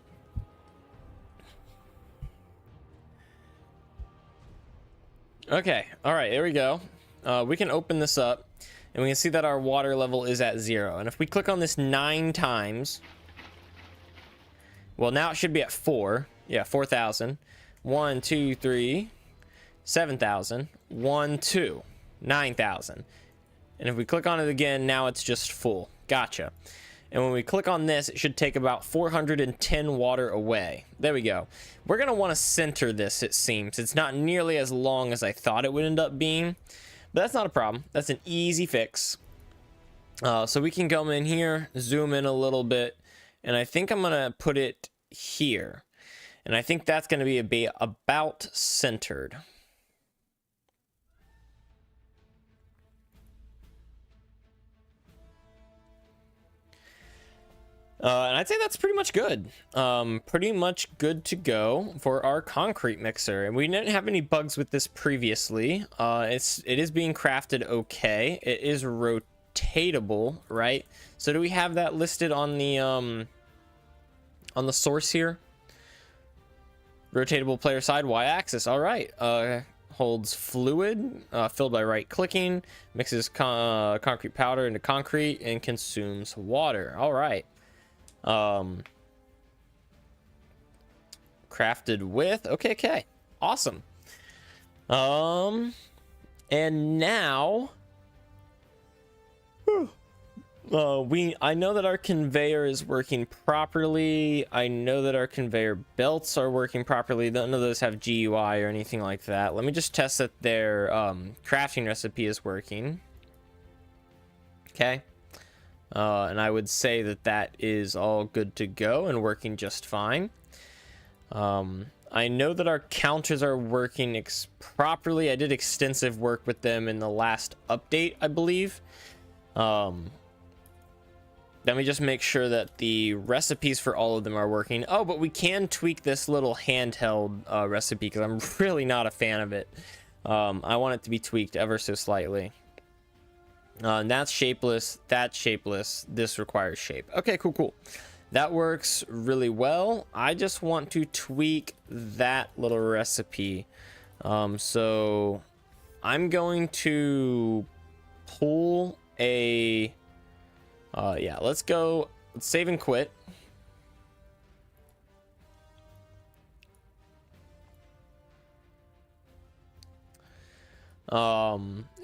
Okay, all right, there we go. We can open this up, and we can see that our water level is at 0. And if we click on this 9 times, well, now it should be at 4. Yeah, 4,000. 1, 2, 3, 7,000. 1, 2, 9,000. And if we click on it again, now it's just full. Gotcha. And when we click on this, it should take about 410 water away. There we go. We're going to want to center this, it seems. It's not nearly as long as I thought it would end up being. But that's not a problem. That's an easy fix. So we can come in here, zoom in a little bit. And I think I'm going to put it here. And I think that's going to be about centered. And I'd say that's pretty much good. Pretty much good to go for our concrete mixer. And we didn't have any bugs with this previously. It is being crafted okay. It is rotatable, right? So do we have that listed on the source here? Rotatable player side y-axis. All right. Holds fluid, filled by right clicking, mixes concrete powder into concrete, and consumes water. All right. Crafted with, okay, awesome. And now I know that our conveyor is working properly. I know that our conveyor belts are working properly. None of those have GUI or anything like that. Let me just test that their crafting recipe is working. Okay. And I would say that that is all good to go and working just fine. I know that our counters are working properly. I did extensive work with them in the last update, I believe. Let me just make sure that the recipes for all of them are working. Oh, but we can tweak this little handheld recipe because I'm really not a fan of it. I want it to be tweaked ever so slightly. That's shapeless, that's shapeless, this requires shape. Okay, cool. That works really well. I just want to tweak that little recipe. So I'm going to pull a... yeah, let's save and quit.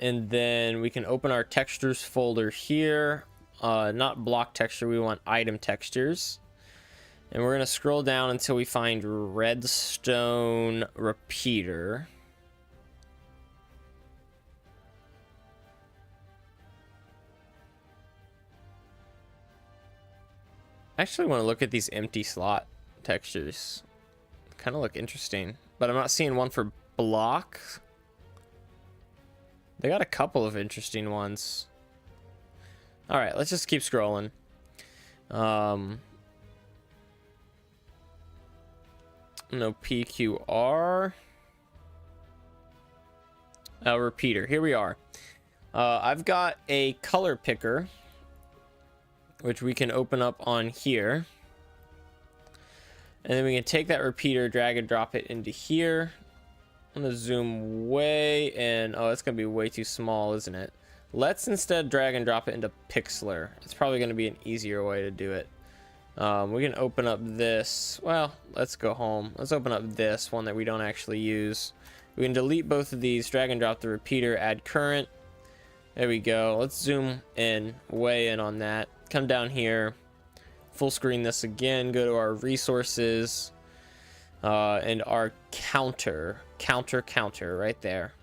And then we can open our textures folder here. Not block texture, we want item textures. And we're gonna scroll down until we find redstone repeater. I actually want to look at these empty slot textures. Kind of look interesting, but I'm not seeing one for block. They got a couple of interesting ones. All right, let's just keep scrolling. No PQR. Repeater. Here we are. I've got a color picker, which we can open up on here. And then we can take that repeater, drag and drop it into here. I'm going to zoom way in. Oh, it's going to be way too small, isn't it? Let's instead drag and drop it into Pixlr. It's probably going to be an easier way to do it. We can open up this. Well, let's go home. Let's open up this one that we don't actually use. We can delete both of these, drag and drop the repeater, add current. There we go. Let's zoom in, way in on that. Come down here, full screen this again, go to our resources, and our counter right there.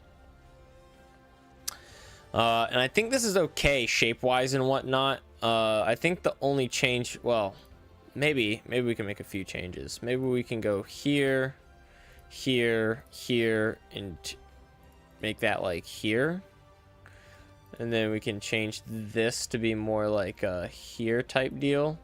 And I think this is okay shape-wise and whatnot. I think the only change, well, maybe we can make a few changes. Maybe we can go here, here, here, and make that like here. And then we can change this to be more like a here type deal.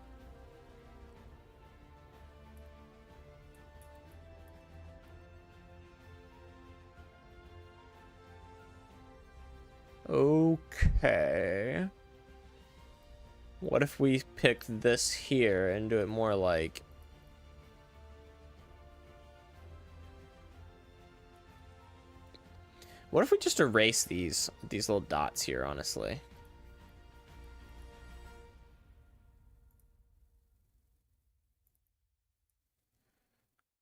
Okay. What if we pick this here and do it more like... What if we just erase these little dots here, honestly?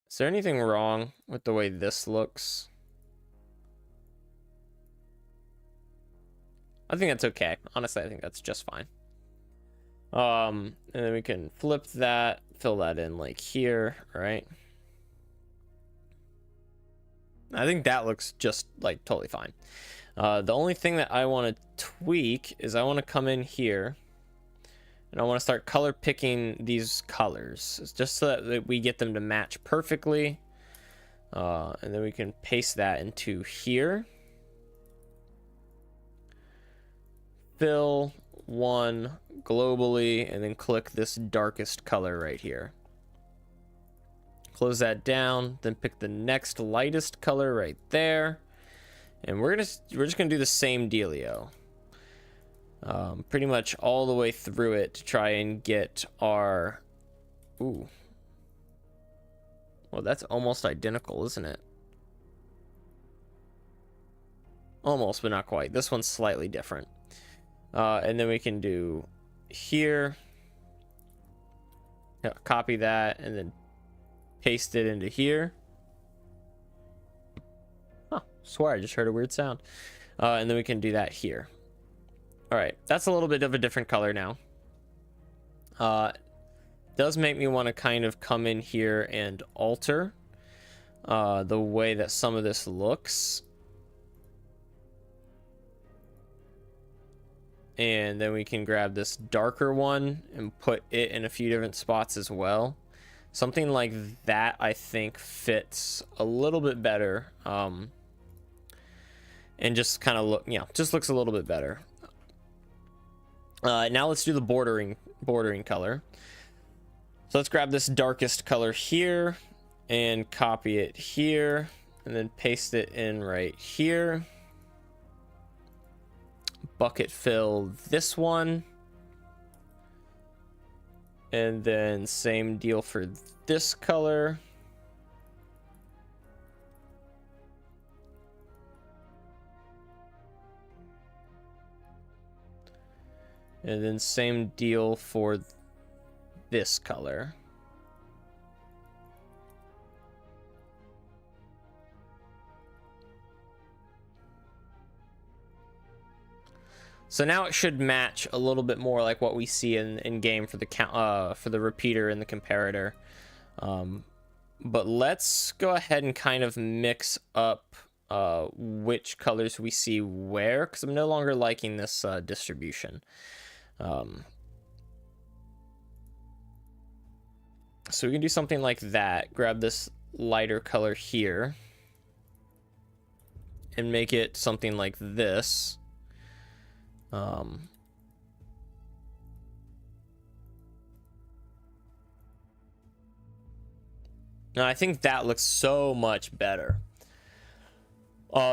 Is there anything wrong with the way this looks? I think that's okay. Honestly, I think that's just fine. And then we can flip that, fill that in like here, right? I think that looks just like totally fine. The only thing that I want to tweak is I want to come in here and I want to start color picking these colors just so that we get them to match perfectly. And then we can paste that into here. Fill one globally and then click this darkest color right here. Close that down, then pick the next lightest color right there, and we're just gonna do the same dealio, pretty much all the way through it to try and get our... Ooh, well, that's almost identical, isn't it? Almost, but not quite. This one's slightly different. And then we can do here, copy that, and then paste it into here. Huh, swear I just heard a weird sound. And then we can do that here. All right, that's a little bit of a different color now. Does make me want to kind of come in here and alter the way that some of this looks. And then we can grab this darker one and put it in a few different spots as well. Something like that, I think, fits a little bit better. And just kind of look, yeah, just looks a little bit better. Now let's do the bordering color. So let's grab this darkest color here and copy it here and then paste it in right here. Bucket fill this one. And then same deal for this color. And then same deal for this color. So now it should match a little bit more like what we see in game for the repeater and the comparator. But let's go ahead and kind of mix up which colors we see where, because I'm no longer liking this distribution. So we can do something like that. Grab this lighter color here and make it something like this. And I think that looks so much better.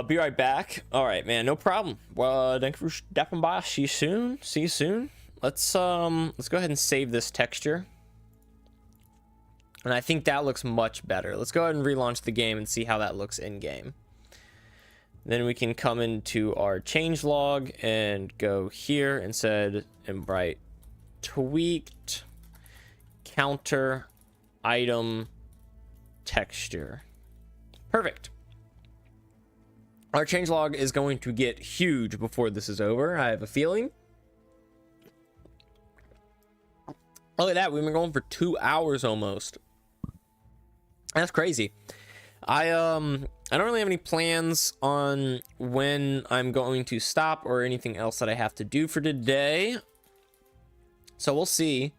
Be right back. All right, man, no problem. Well, thank you for stepping by. See you soon. See you soon. Let's go ahead and save this texture. And I think that looks much better. Let's go ahead and relaunch the game and see how that looks in game. Then we can come into our changelog and go here and write tweaked counter item texture. Perfect. Our changelog is going to get huge before this is over, I have a feeling. Look at that, we've been going for 2 hours almost. That's crazy. I don't really have any plans on when I'm going to stop or anything else that I have to do for today. So we'll see.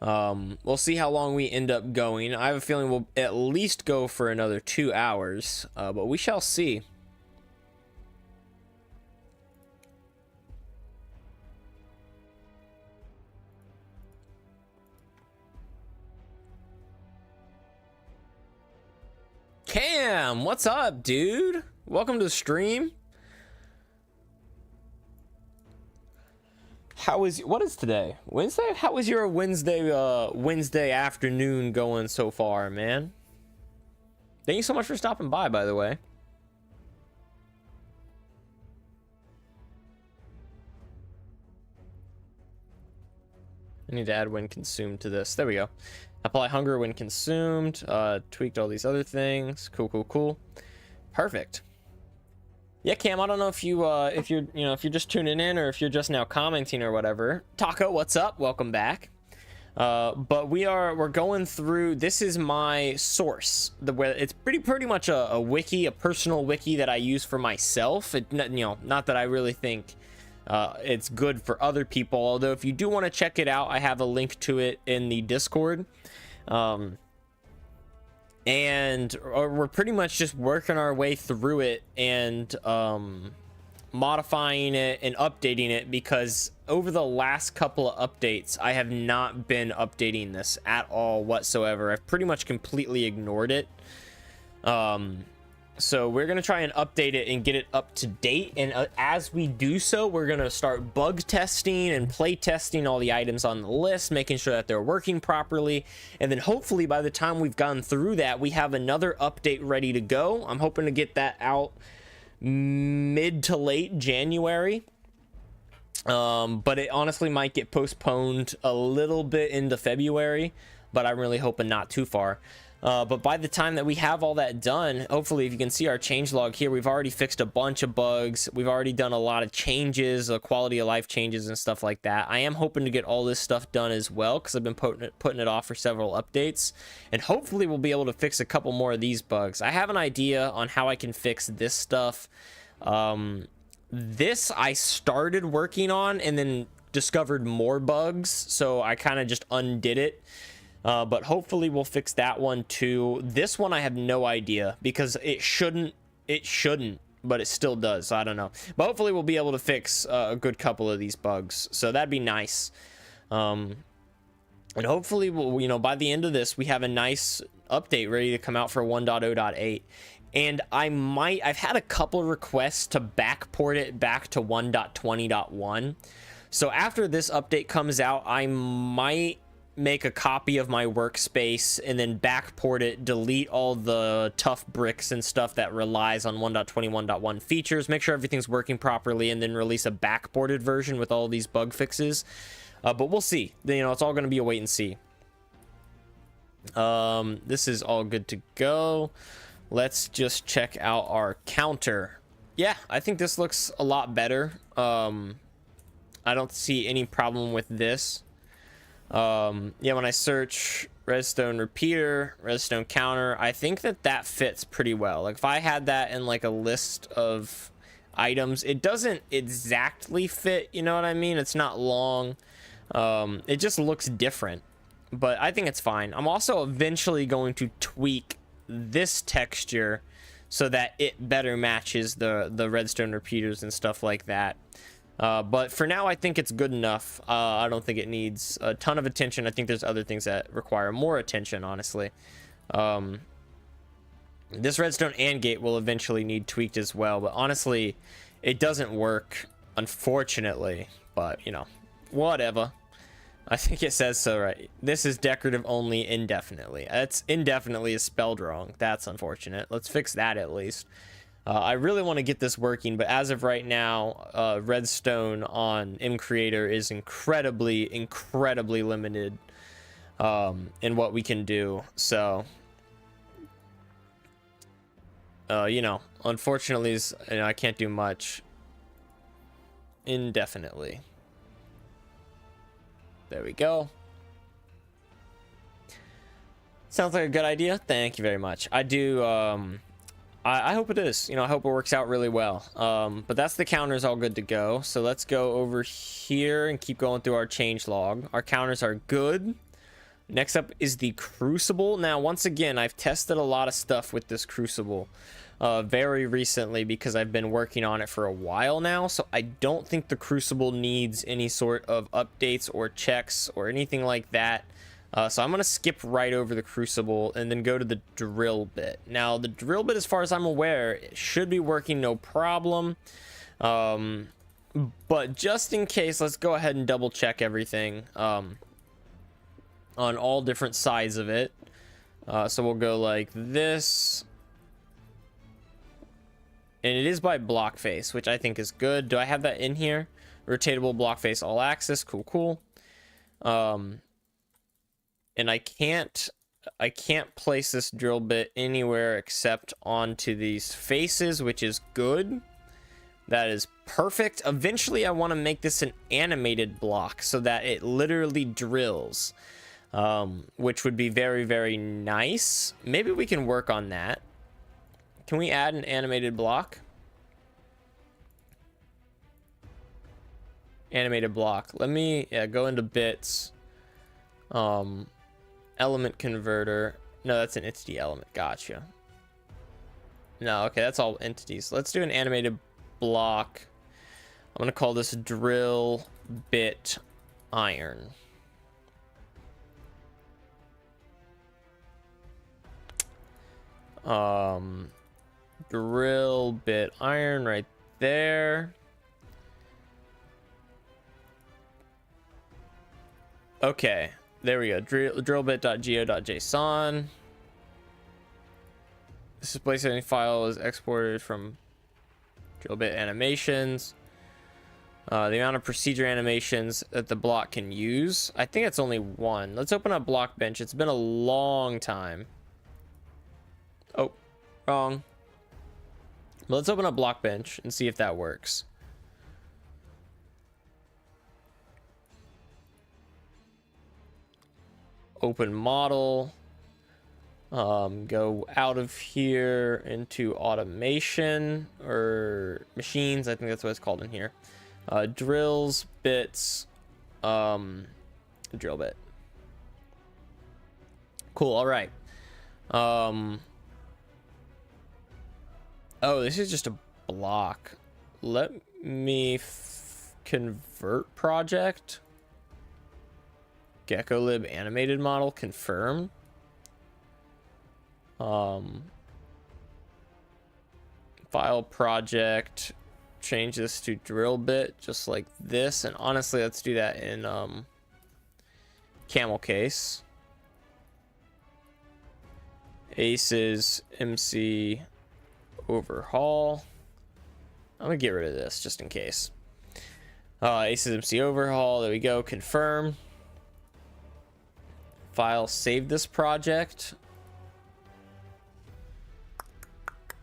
We'll see how long we end up going. I have a feeling we'll at least go for another 2 hours, but we shall see. Cam, what's up, dude? Welcome to the stream. What is today? Wednesday? How was your Wednesday afternoon going so far, man? Thank you so much for stopping by the way. I need to add when consumed to this. There we go. Apply hunger when consumed. Tweaked all these other things. Cool. Perfect. Yeah, Cam, I don't know if you're just tuning in or if you're just now commenting or whatever. Taco, what's up? Welcome back. But we're going through. This is my source. It's pretty much a wiki, a personal wiki that I use for myself. Not that I really think it's good for other people. Although if you do want to check it out, I have a link to it in the Discord. And we're pretty much just working our way through it and modifying it and updating it, because over the last couple of updates I have not been updating this at all whatsoever. I've pretty much completely ignored it. So we're gonna try and update it and get it up to date, and as we do so, we're gonna start bug testing and play testing all the items on the list, making sure that they're working properly, and then hopefully by the time we've gone through that, we have another update ready to go. I'm hoping to get that out mid to late January, but it honestly might get postponed a little bit into February, but I'm really hoping not too far. But by the time that we have all that done, hopefully, if you can see our changelog here, we've already fixed a bunch of bugs. We've already done a lot of changes, quality of life changes and stuff like that. I am hoping to get all this stuff done as well, because I've been putting it off for several updates. And hopefully we'll be able to fix a couple more of these bugs. I have an idea on how I can fix this stuff. This I started working on and then discovered more bugs, so I kind of just undid it. But hopefully we'll fix that one too. This one I have no idea, because it shouldn't, but it still does, so I don't know. But hopefully we'll be able to fix a good couple of these bugs, so that'd be nice. And hopefully we'll, by the end of this, we have a nice update ready to come out for 1.0.8. And I've had a couple requests to backport it back to 1.20.1. So after this update comes out, I might make a copy of my workspace and then backport it, delete all the tough bricks and stuff that relies on 1.21.1 features, make sure everything's working properly, and then release a backported version with all these bug fixes. But we'll see. It's all going to be a wait and see. This is all good to go. Let's just check out our counter. Yeah, I think this looks a lot better. I don't see any problem with this. Yeah, when I search redstone repeater, redstone counter, I think that fits pretty well. Like if I had that in like a list of items, it doesn't exactly fit, you know what I mean? It's not long. It just looks different, but I think it's fine. I'm also eventually going to tweak this texture so that it better matches the redstone repeaters and stuff like that. But for now, I think it's good enough. I don't think it needs a ton of attention. I think there's other things that require more attention, honestly. This redstone and gate will eventually need tweaked as well, but honestly, it doesn't work, unfortunately. But, you know, whatever. I think it says so, right? This is decorative only indefinitely. That's indefinitely is spelled wrong. That's unfortunate. Let's fix that at least. I really want to get this working, but as of right now, redstone on mCreator is incredibly limited in what we can do. So, you know, unfortunately, you know, I can't do much indefinitely. There we go. Sounds like a good idea. Thank you very much. I do, I hope it is. You know, I hope it works out really well. But that's the counters all good to go. So let's go over here and keep going through our change log. Our counters are good. Next up is the crucible. Now, once again, I've tested a lot of stuff with this crucible very recently because I've been working on it for a while now. So I don't think the crucible needs any sort of updates or checks or anything like that. So I'm going to skip right over the crucible and then go to the drill bit. Now, the drill bit, as far as I'm aware, it should be working no problem. But just in case, let's go ahead and double check everything on all different sides of it. So we'll go like this. And it is by block face, which I think is good. Do I have that in here? Rotatable block face all axis. Cool, cool. And I can't place this drill bit anywhere except onto these faces, which is good. That is perfect. Eventually, I want to make this an animated block so that it literally drills, which would be very, very nice. Maybe we can work on that. Can we add an animated block? Animated block. Let me go into bits. Element converter. No, that's an entity element. Gotcha. No, okay, that's all entities. Let's do an animated block. I'm gonna call this drill bit iron. Drill bit iron right there. Okay, there we go. Drillbit.go.json. This display setting file is exported from drillbit animations. The amount of procedure animations that the block can use. I think it's only one. Let's open up Blockbench. It's been a long time. Oh, wrong. But let's open up Blockbench and see if that works. Open model. Go out of here into automation or machines. I think that's what it's called in here. Drills, bits, drill bit. Cool. All right. Oh, this is just a block. Let me convert project. GeckoLib animated model confirm. File project. Change this to drill bit, just like this. And honestly, let's do that in camel case. ACE's MC overhaul. I'm gonna get rid of this just in case. ACE's MC overhaul. There we go. Confirm. File. Save this project.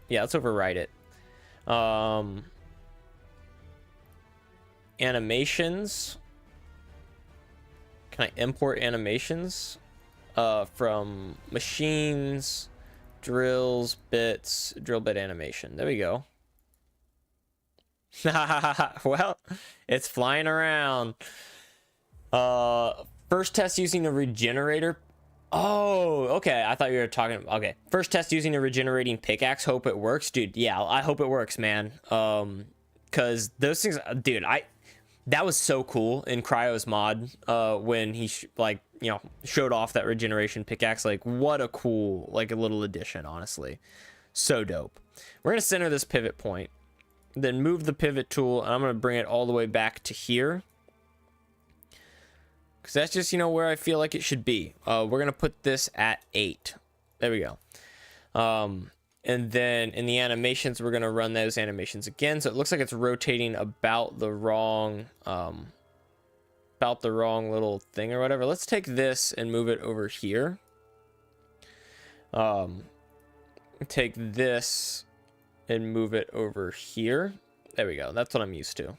Yeah, let's overwrite it. Animations. Can I import animations from machines, drills, bits, drill bit animation? There we go. Well, it's flying around. First test using a regenerator. Oh, okay. I thought you were talking. Okay. First test using a regenerating pickaxe. Hope it works, dude. Yeah, I hope it works, man. Because those things, dude. That was so cool in Cryo's mod when he showed off that regeneration pickaxe. Like, what a cool, like, a little addition, honestly. So dope. We're going to center this pivot point, then move the pivot tool, and I'm going to bring it all the way back to here. Because that's just, where I feel like it should be. We're going to put this at 8. There we go. And then in the animations, we're going to run those animations again. So it looks like it's rotating about the wrong little thing or whatever. Let's take this and move it over here. Take this and move it over here. There we go. That's what I'm used to.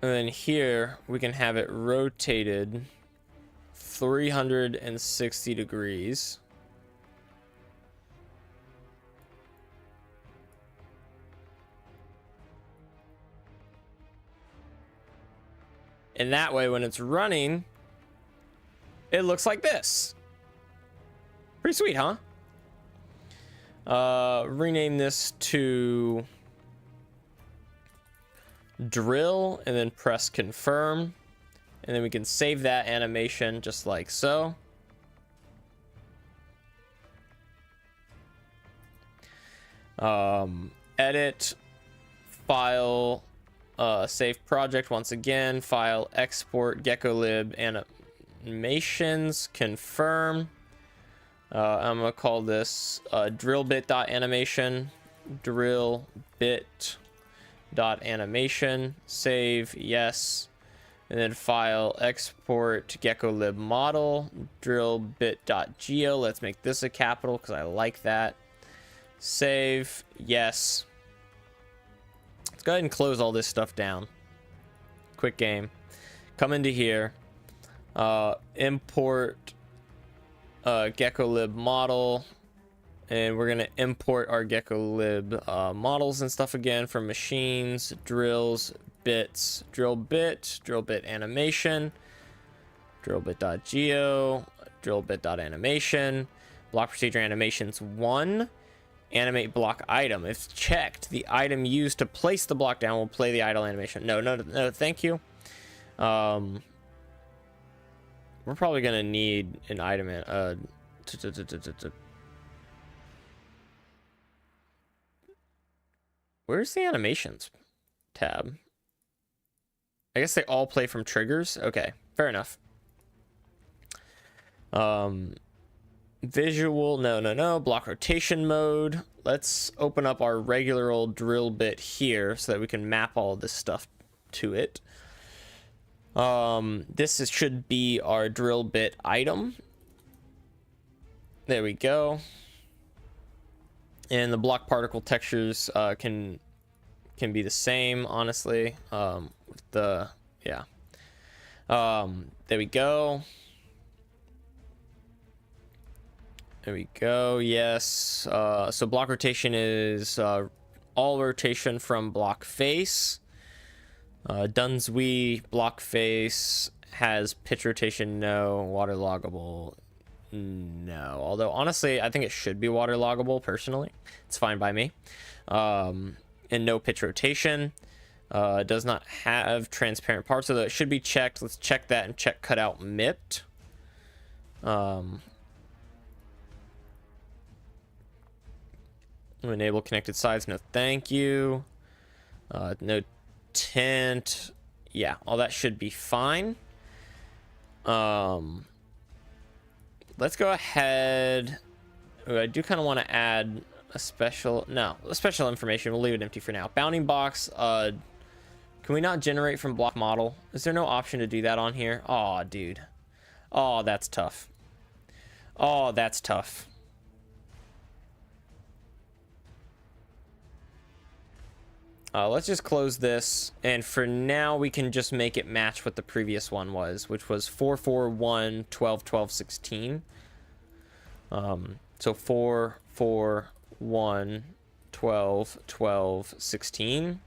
And then here we can have it rotated 360 degrees. And that way, when it's running, it looks like this. Pretty sweet, huh? Rename this to drill and then press confirm. And then we can save that animation just like so. Edit, file, save project once again, file, export, geckolib, animations, confirm. I'm gonna call this drillbit.animation, drillbit.animation, save, yes, and then file, export, geckolib model, drillbit.geo. Let's make this a capital because I like that. Save, yes. Let's go ahead and close all this stuff down. Quick game. Come into here. Import geckolib model. And we're going to import our geckolib models and stuff again from machines, drills, bits, drill bit animation, drillbit.geo, drillbit.animation, block procedure animations 1. Animate block item. If checked, the item used to place the block down will play the idle animation. No, thank you. We're probably gonna need an item. Where's the animations tab? I guess they all play from triggers. Okay, fair enough. Visual, no, block rotation mode. Let's open up our regular old drill bit here so that we can map all this stuff to it. Should be our drill bit item. There we go. And the block particle textures can be the same, honestly. There we go. There we go. Yes. So block rotation is all rotation from block face. Dunswee block face has pitch rotation. No. Waterloggable. No. Although honestly, I think it should be waterloggable. Personally, it's fine by me. And no pitch rotation. Does not have transparent parts, so that should be checked. Let's check that and check cutout MIPT. Enable connected sides. No, thank you. No tint. Yeah, all that should be fine. Let's go ahead. Ooh, I do kind of want to add a special information. We'll leave it empty for now. Bounding box. Can we not generate from block model? Is there no option to do that on here? Oh, dude. Oh, that's tough. Oh, that's tough. Let's just close this, and for now we can just make it match what the previous one was, which was 4 4 1 12 12 16. So 4 4 1 12 12 16.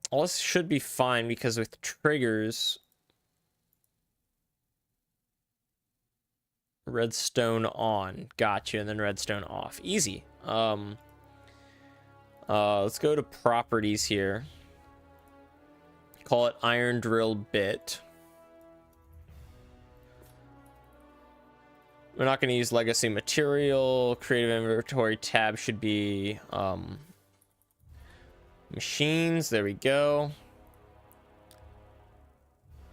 All this should be fine because with triggers, redstone on, gotcha, and then redstone off, easy. Let's go to properties here, call it iron drill bit. We're not going to use legacy material. Creative inventory tab should be machines. There we go.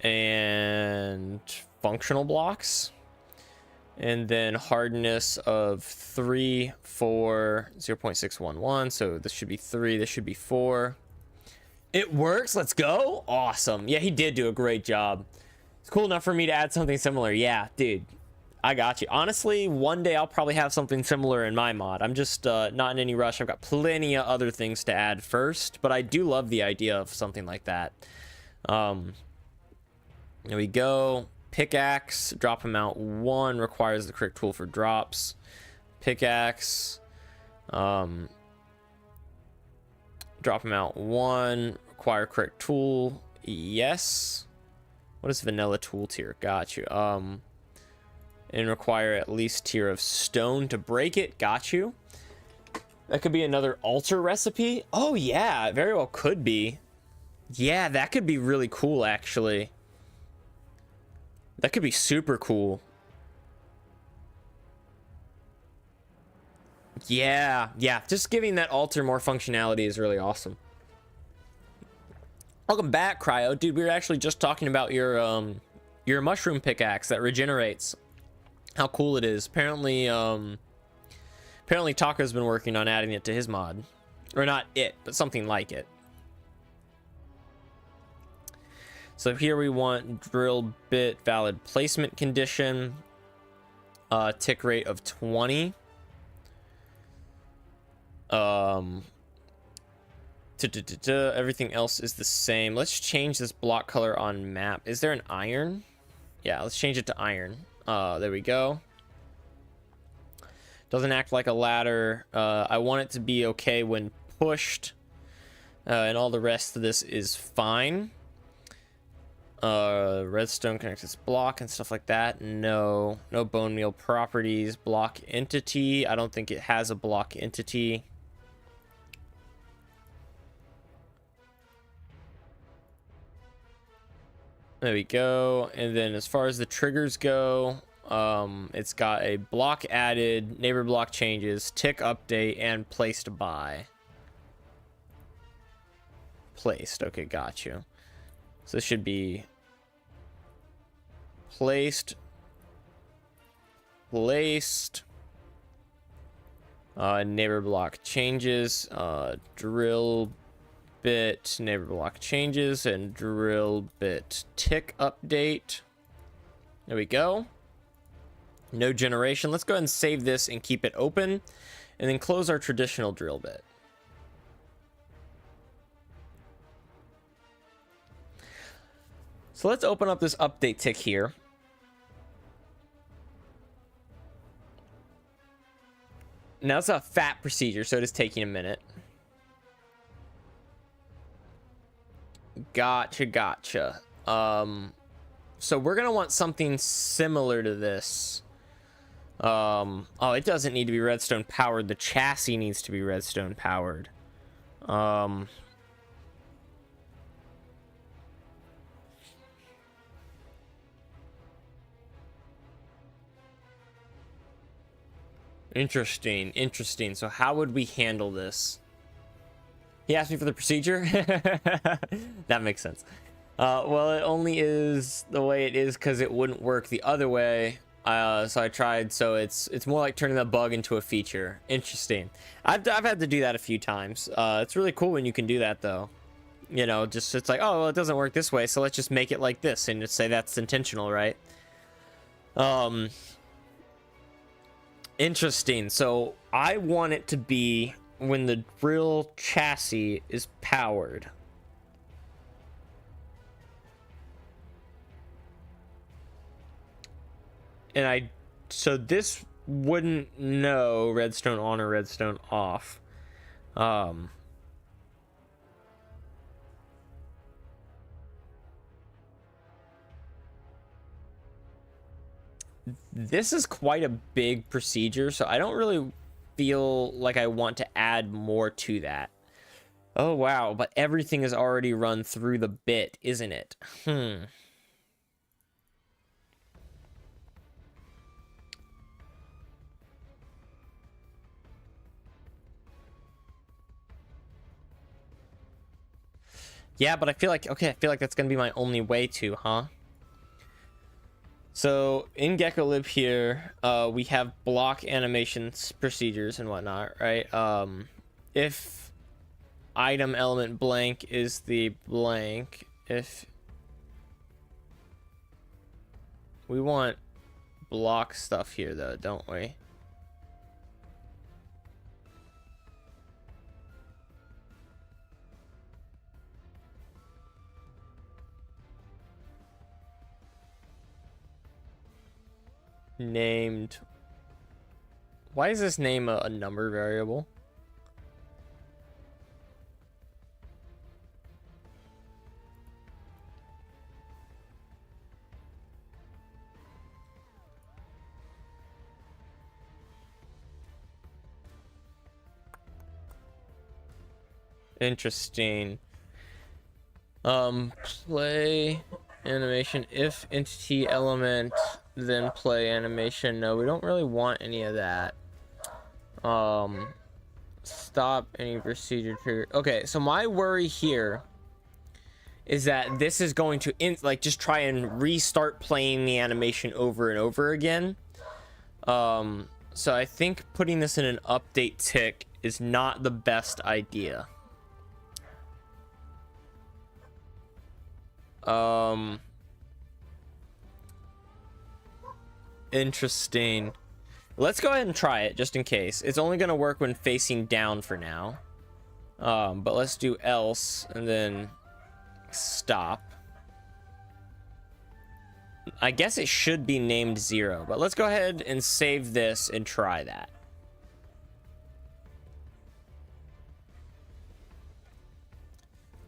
And functional blocks. And then hardness of 3, 4, 0.611. So this should be 3. This should be 4. It works. Let's go. Awesome. Yeah, he did do a great job. It's cool enough for me to add something similar. Yeah, dude. I got you. Honestly, one day I'll probably have something similar in my mod. I'm just not in any rush. I've got plenty of other things to add first, but I do love the idea of something like that. There we go. Pickaxe, drop amount 1 requires the correct tool for drops. Pickaxe, drop amount 1, require correct tool. Yes. What is vanilla tool tier? Got you. And require at least tier of stone to break it. Got you. That could be another altar recipe. Oh yeah, it very well could be. Yeah, that could be really cool actually. That could be super cool. Yeah, just giving that altar more functionality is really awesome. Welcome back, Cryo. Dude, we were actually just talking about your mushroom pickaxe that regenerates. How cool it is. Apparently Taco's been working on adding it to his mod. Or not it, but something like it. So here we want drill bit valid placement condition. Tick rate of 20. Everything else is the same. Let's change this block color on map. Is there an iron? Yeah, let's change it to iron. There we go. Doesn't act like a ladder. I want it to be okay when pushed. And all the rest of this is fine. Redstone connects its block and stuff like that. No bone meal properties. Block entity. I don't think it has a block entity. There we go. And then as far as the triggers go, it's got a block added, neighbor block changes, tick update, and placed by. Placed. Okay, got you. So this should be placed. Neighbor block changes. Drill bit neighbor block changes and drill bit tick update. There we go. No generation. Let's go ahead and save this and keep it open and then close our traditional drill bit. So let's open up this update tick here. Now it's a fat procedure, so it is taking a minute. Gotcha. So we're gonna want something similar to this. Oh, it doesn't need to be redstone powered. The chassis needs to be redstone powered. Interesting. So how would we handle this? He asked me for the procedure. That makes sense. Well, it only is the way it is because it wouldn't work the other way. So I tried. So it's more like turning that bug into a feature. Interesting. I've had to do that a few times. It's really cool when you can do that though. You know, just it's like, oh, well, it doesn't work this way, so let's just make it like this and just say that's intentional, right? Interesting. So I want it to be when the drill chassis is powered. And so this wouldn't know redstone on or redstone off. this is quite a big procedure, so I don't really feel like I want to add more to that. Oh wow, but everything is already run through the bit, isn't it? Yeah, but I feel like, okay, I feel like that's gonna be my only way to, huh? So in GeckoLib here, we have block animations, procedures, and whatnot, right? If item element blank is the blank, if we want block stuff here though, don't we? Named. Why is this name a number variable? Interesting. Play animation if entity element, then play animation. No, we don't really want any of that. Stop any procedure trigger. Okay, so my worry here is that this is going to like just try and restart playing the animation over and over again. So I think putting this in an update tick is not the best idea. Interesting. Let's go ahead and try it just in case. It's only going to work when facing down for now. But let's do else and then stop. I guess it should be named 0, but let's go ahead and save this and try that.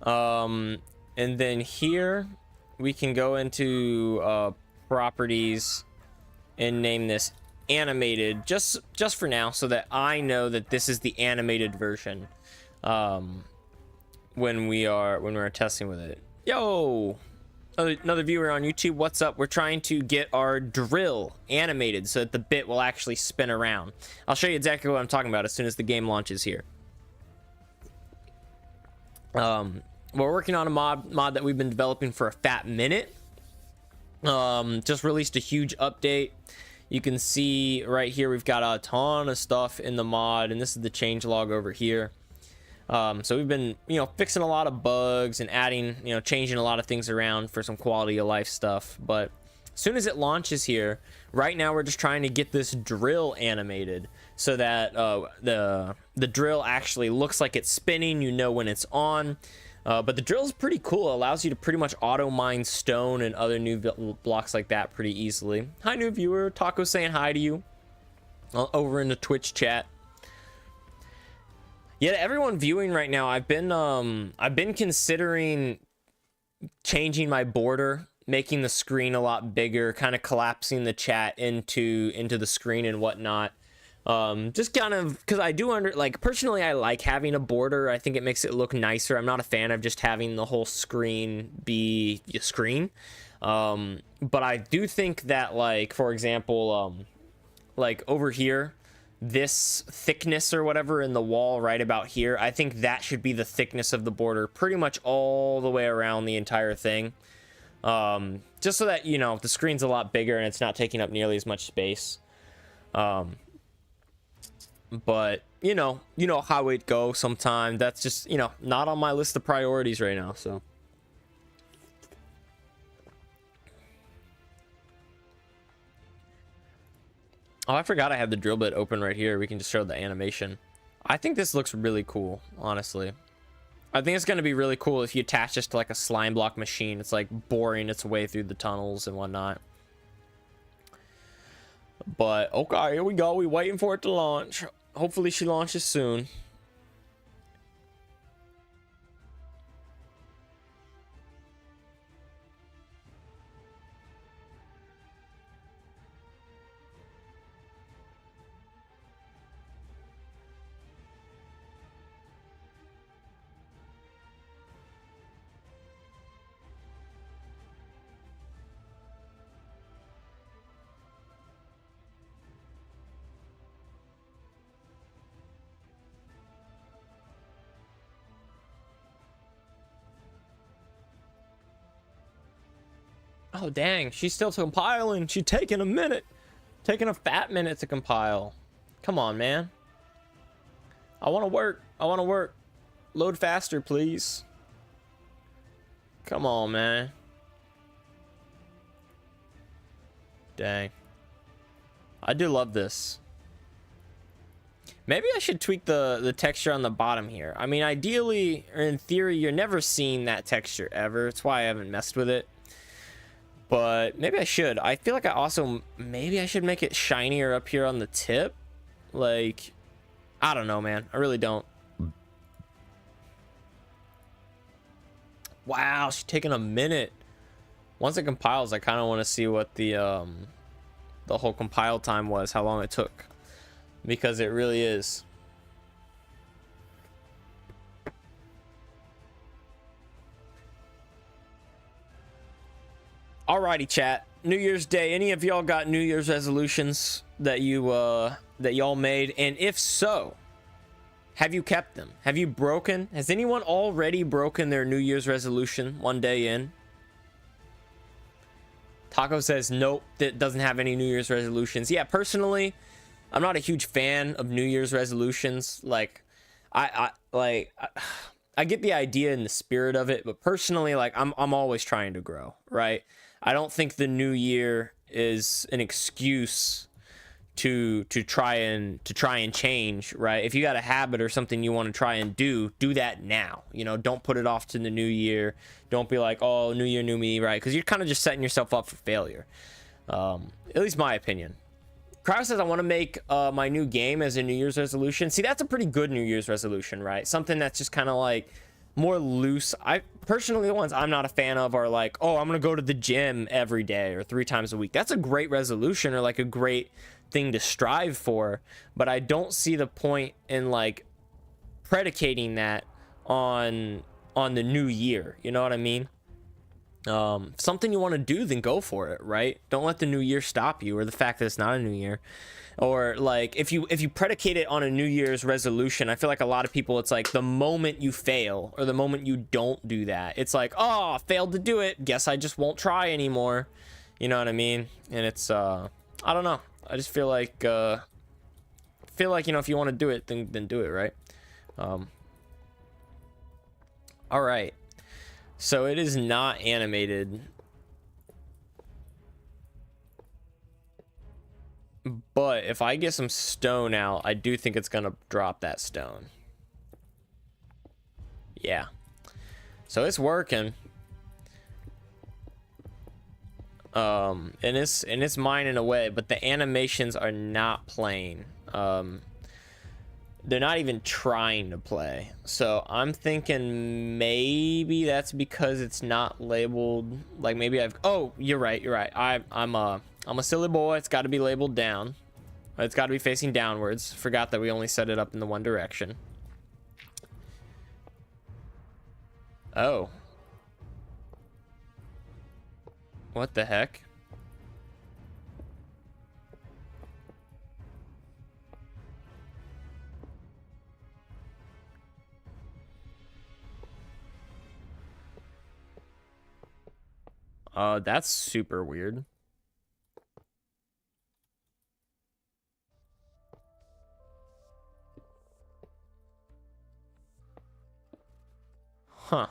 And then here we can go into properties and name this animated just for now, so that I know that this is the animated version when we're testing with it. Yo, another viewer on YouTube, what's up? We're trying to get our drill animated so that the bit will actually spin around. I'll show you exactly what I'm talking about as soon as the game launches here. We're working on a mod that we've been developing for a fat minute. Just released a huge update. You can see right here we've got a ton of stuff in the mod, and this is the changelog over here. So we've been, fixing a lot of bugs and adding, changing a lot of things around for some quality of life stuff. But as soon as it launches here, right now we're just trying to get this drill animated so that the drill actually looks like it's spinning, when it's on. But the drill is pretty cool. It allows you to pretty much auto mine stone and other new blocks like that pretty easily. Hi, new viewer. Taco saying hi to you over in the Twitch chat. Yeah, to everyone viewing right now, I've been considering changing my border, making the screen a lot bigger, kind of collapsing the chat into the screen and whatnot. Just kind of because I do personally I like having a border. I think it makes it look nicer. I'm not a fan of just having the whole screen be a screen. But I do think that, like, for example, like over here, this thickness or whatever in the wall right about here, I think that should be the thickness of the border pretty much all the way around the entire thing. Just so that, the screen's a lot bigger and it's not taking up nearly as much space. But you know how it goes sometimes. That's just, not on my list of priorities right now. So oh, I forgot I have the drill bit open right here. We can just show the animation. I think this looks really cool, honestly. I think it's going to be really cool if you attach this to like a slime block machine. It's like boring its way through the tunnels and whatnot. But okay, here we go. We're waiting for it to launch. Hopefully she launches soon. Oh, dang. She's still compiling. She's taking a minute. Taking a fat minute to compile. Come on, man. I want to work. I want to work. Load faster, please. Come on, man. Dang. I do love this. Maybe I should tweak the texture on the bottom here. I mean, ideally, or in theory, you're never seeing that texture ever. That's why I haven't messed with it. But maybe I should. I feel like I also... Maybe I should make it shinier up here on the tip. Like... I don't know, man. I really don't. Wow, she's taking a minute. Once it compiles, I kind of want to see what the whole compile time was, how long it took, because it really is. Alrighty, chat. New Year's Day. Any of y'all got New Year's resolutions that y'all made? And if so, have you kept them? Have you broken? Has anyone already broken their New Year's resolution one day in? Taco says nope, that doesn't have any New Year's resolutions. Yeah, personally, I'm not a huge fan of New Year's resolutions. Like, I get the idea and the spirit of it, but personally, like, I'm always trying to grow, right? I don't think the new year is an excuse to try and change, right? If you got a habit or something you want to try and do that now. You know, don't put it off to the new year. Don't be like, oh, new year, new me, right? Because you're kind of just setting yourself up for failure. At least my opinion. Cryo says, I want to make my new game as a New Year's resolution. See, that's a pretty good New Year's resolution, right? Something that's just kind of like more loose. I personally, the ones I'm not a fan of are like, oh, I'm gonna go to the gym every day or 3 times a week. That's a great resolution, or like a great thing to strive for, but I don't see the point in like predicating that on the new year. You know what I mean? Something you want to do, then go for it, right? Don't let the new year stop you, or the fact that it's not a new year. Or like if you predicate it on a New Year's resolution, I feel like a lot of people, it's like the moment you fail or the moment you don't do that, it's like, oh, I failed to do it, guess I just won't try anymore. You know what I mean? And it's I don't know, I just feel like you know, if you want to do it, then do it, right? All right, so it is not animated, but if I get some stone out, I do think it's gonna drop that stone. Yeah, so it's working. And it's mine in a way, but the animations are not playing. They're not even trying to play. So I'm thinking maybe that's because it's not labeled. Like maybe oh, you're right. I'm a silly boy. It's got to be labeled down. It's got to be facing downwards. Forgot that we only set it up in the one direction. Oh. What the heck? That's super weird. Huh.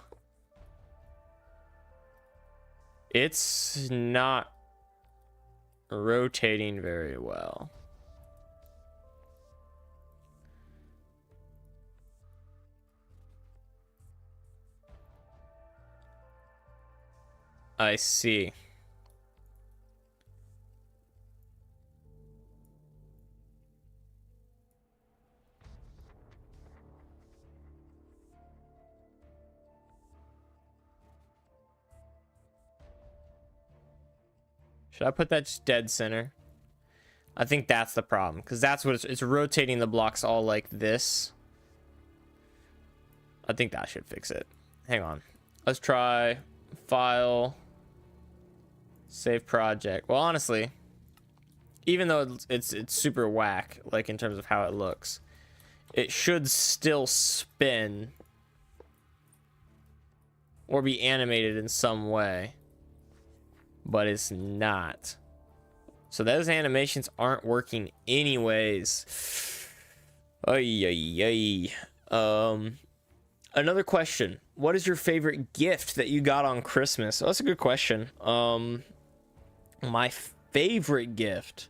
It's not rotating very well. I see. Should I put that just dead center? I think that's the problem, because that's what it's rotating the blocks all like this. I think that should fix it. Hang on. Let's try file, save project. Well, honestly, even though it's super whack, like in terms of how it looks, it should still spin or be animated in some way. but it's not. So those animations aren't working anyways. Ay, ay, ay. Another question. What is your favorite gift that you got on Christmas? Oh, that's a good question. My favorite gift.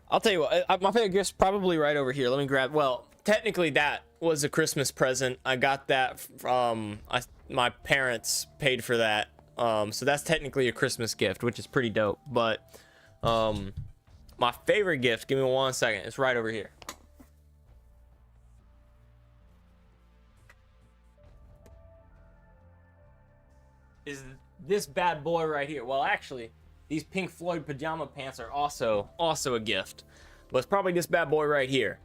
I'll tell you what, my favorite gift's probably right over here. Let me grab, well, technically that was a Christmas present. I got that from, my parents paid for that. So that's technically a Christmas gift, which is pretty dope. But my favorite gift, give me 1 second. It's right over here. Is this bad boy right here. Well, actually, these Pink Floyd pajama pants are also a gift. But it's probably this bad boy right here.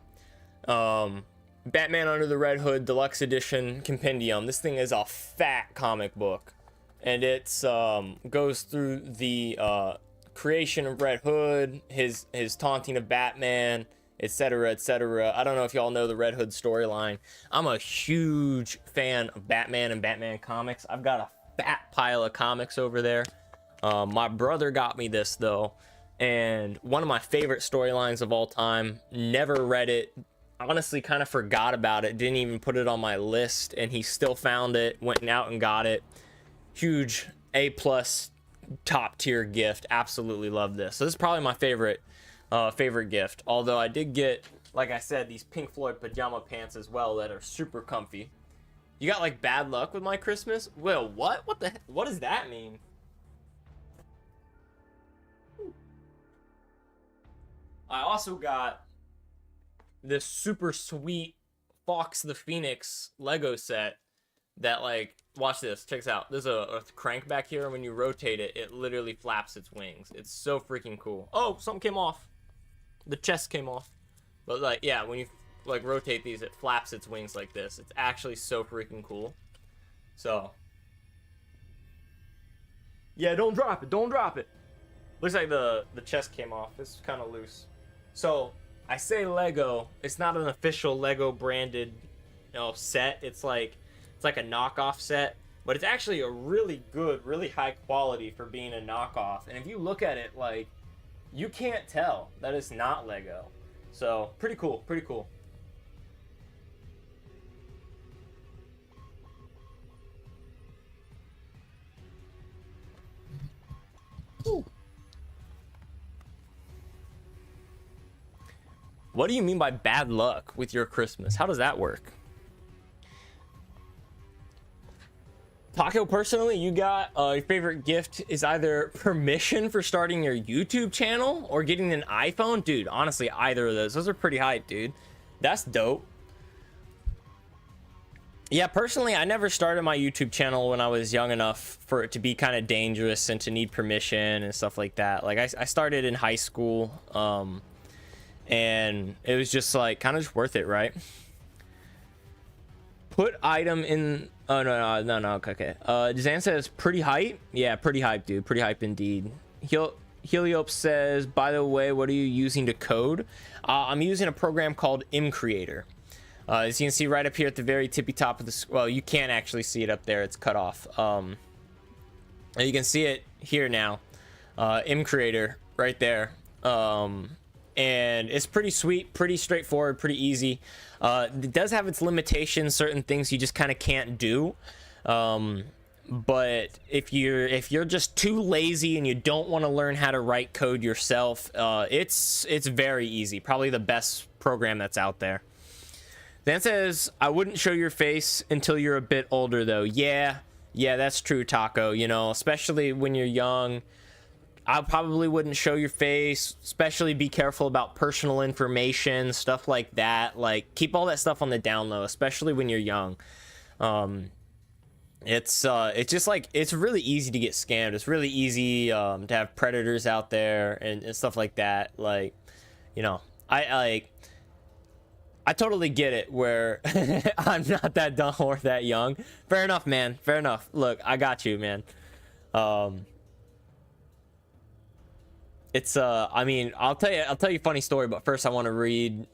Batman Under the Red Hood Deluxe Edition Compendium. This thing is a fat comic book. And it's goes through the creation of Red Hood, his taunting of Batman, etc., etc. I don't know if y'all know the Red Hood storyline. I'm a huge fan of Batman and Batman comics. I've got a fat pile of comics over there. My brother got me this though, and one of my favorite storylines of all time. Never read it, honestly kind of forgot about it, didn't even put it on my list, and he still found it, went out and got it. Huge A+ top tier gift. Absolutely love this. So this is probably my favorite gift, although I did get, like I said, these Pink Floyd pajama pants as well that are super comfy. You got like bad luck with my Christmas? Well, what does that mean? I also got this super sweet Fox the Phoenix Lego set that, like, watch this, check this out. There's a crank back here, and when you rotate it, it literally flaps its wings. It's so freaking cool. Oh, something came off. The chest came off. But, like, yeah, when you like rotate these, it flaps its wings like this. It's actually so freaking cool. So yeah, don't drop it. Looks like the chest came off. It's kind of loose. So I say Lego, it's not an official Lego branded, set. It's like a knockoff set, but it's actually a really good, really high quality for being a knockoff. And if you look at it, like, you can't tell that it's not Lego. So pretty cool. Ooh. What do you mean by bad luck with your Christmas? How does that work? Taco, personally, you got your favorite gift is either permission for starting your YouTube channel or getting an iPhone. Dude, honestly, either of those are pretty hype, dude. That's dope. Yeah, personally, I never started my YouTube channel when I was young enough for it to be kind of dangerous and to need permission and stuff like that. Like, I started in high school, and it was just like kind of just worth it, right? Put item in. Oh no. Okay. Zan says pretty hype. Yeah, pretty hype, dude. Pretty hype indeed. Heliope says, by the way, what are you using to code? I'm using a program called Creator. As you can see right up here at the very tippy top of the, well, you can't actually see it up there, it's cut off. You can see it here now. Creator right there. And it's pretty sweet, pretty straightforward, pretty easy. It does have its limitations, certain things you just kind of can't do. But if you're just too lazy and you don't want to learn how to write code yourself, it's very easy. Probably the best program that's out there. Dan says, I wouldn't show your face until you're a bit older, though. Yeah, that's true, Taco. Especially when you're young, I probably wouldn't show your face. Especially be careful about personal information, stuff like that. Like, keep all that stuff on the down low, especially when you're young. It's just like, it's really easy to get scammed. It's really easy to have predators out there and stuff like that. Like, I totally get it where I'm not that dumb or that young. Fair enough, man. Fair enough. Look, I got you, man. It's I mean, I'll tell you a funny story, but first I want to read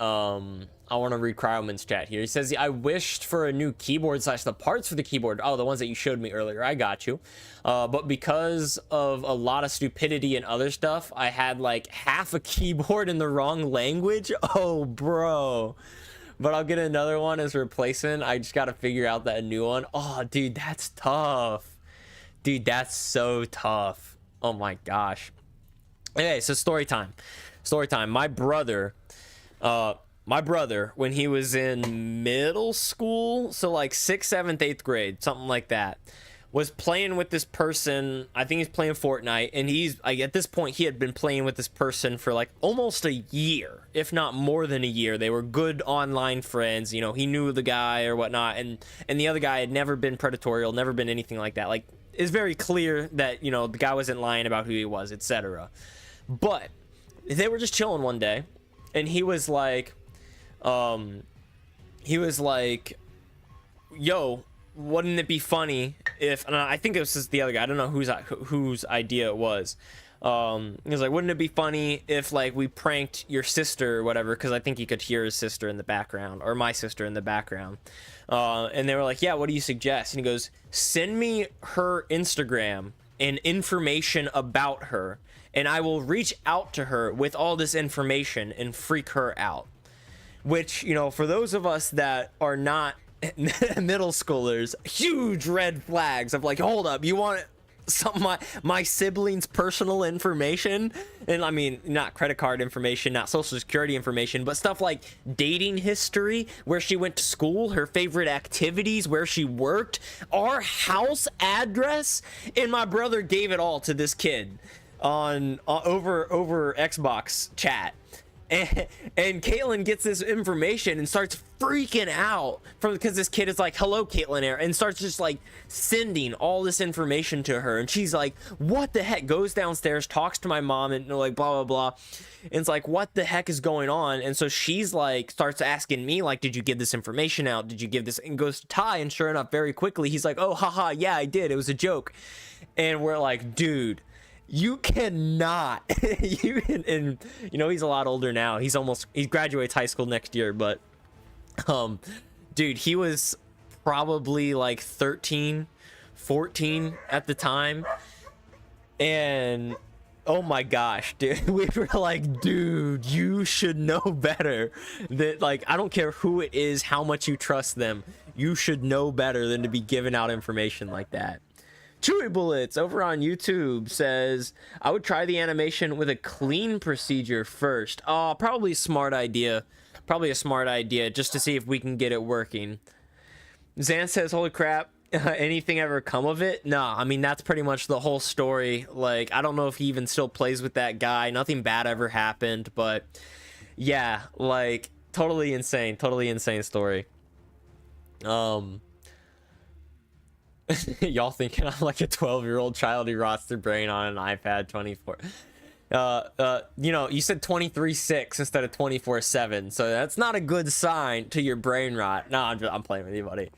I want to read Cryoman's chat here. He says, I wished for a new keyboard / the parts for the keyboard. Oh, the ones that you showed me earlier. I got you. But because of a lot of stupidity and other stuff, I had like half a keyboard in the wrong language. Oh, bro. But I'll get another one as replacement. I just got to figure out that new one. Oh, dude, that's tough. Dude, that's so tough. Oh my gosh. Okay, so story time. My brother, when he was in middle school, so like 6th, 7th, 8th grade, something like that, was playing with this person. I think he's playing Fortnite, and he's like, at this point he had been playing with this person for like almost a year, if not more than a year. They were good online friends, you know, he knew the guy or whatnot, and the other guy had never been predatorial, never been anything like that. Like, it's very clear that, you know, the guy wasn't lying about who he was, etc. But they were just chilling one day, and he was like, yo, wouldn't it be funny if, and I think it was just the other guy, I don't know whose idea it was. He was like, wouldn't it be funny if like we pranked your sister or whatever, because I think he could hear his sister in the background, or my sister in the background. And they were like, yeah, what do you suggest? And he goes, send me her Instagram and information about her, and I will reach out to her with all this information and freak her out. Which, you know, for those of us that are not middle schoolers, huge red flags of like, hold up, you want some of my siblings' personal information? And I mean, not credit card information, not social security information, but stuff like dating history, where she went to school, her favorite activities, where she worked, our house address. And my brother gave it all to this kid on over Xbox chat. And Caitlin gets this information and starts freaking out because this kid is like, hello, Caitlin, and starts just like sending all this information to her. And she's like, what the heck? Goes downstairs, talks to my mom, and like blah, blah, blah. And it's like, what the heck is going on? And so she's like, starts asking me, like, did you give this information out? Did you give this? And goes to Ty, and sure enough, very quickly, he's like, oh, haha, yeah, I did. It was a joke. And we're like, dude, you cannot. And you know, he's a lot older now. He graduates high school next year, but dude, he was probably like 13, 14 at the time. And oh my gosh, dude, we were like, dude, you should know better. That, like, I don't care who it is, how much you trust them, you should know better than to be giving out information like that. Chewy Bullets over on YouTube says, I would try the animation with a clean procedure first. Oh, probably a smart idea. Probably a smart idea, just to see if we can get it working. Zan says, holy crap, anything ever come of it? Nah, I mean, that's pretty much the whole story. Like, I don't know if he even still plays with that guy. Nothing bad ever happened, but yeah, like, totally insane story. Y'all thinking I'm like a 12-year-old child who rots their brain on an iPad 24. You know, you said 23/6 instead of 24/7, so that's not a good sign to your brain rot. No, I'm playing with you, buddy.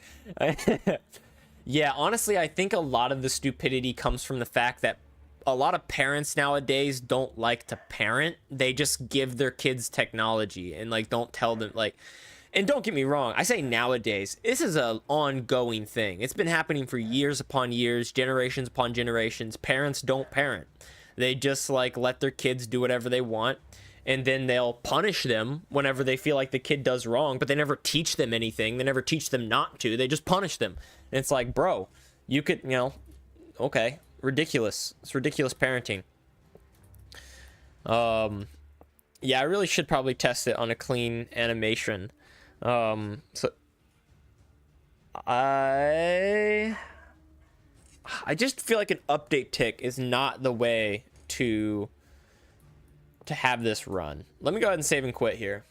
Yeah, honestly, I think a lot of the stupidity comes from the fact that a lot of parents nowadays don't like to parent. They just give their kids technology and like don't tell them, like. And don't get me wrong, I say nowadays, this is an ongoing thing. It's been happening for years upon years, generations upon generations. Parents don't parent. They just like let their kids do whatever they want, and then they'll punish them whenever they feel like the kid does wrong, but they never teach them anything. They never teach them not to. They just punish them. And it's like, bro, you could, you know, okay, ridiculous. It's ridiculous parenting. Yeah, I really should probably test it on a clean animation. So I just feel like an update tick is not the way to have this run. Let me go ahead and save and quit here.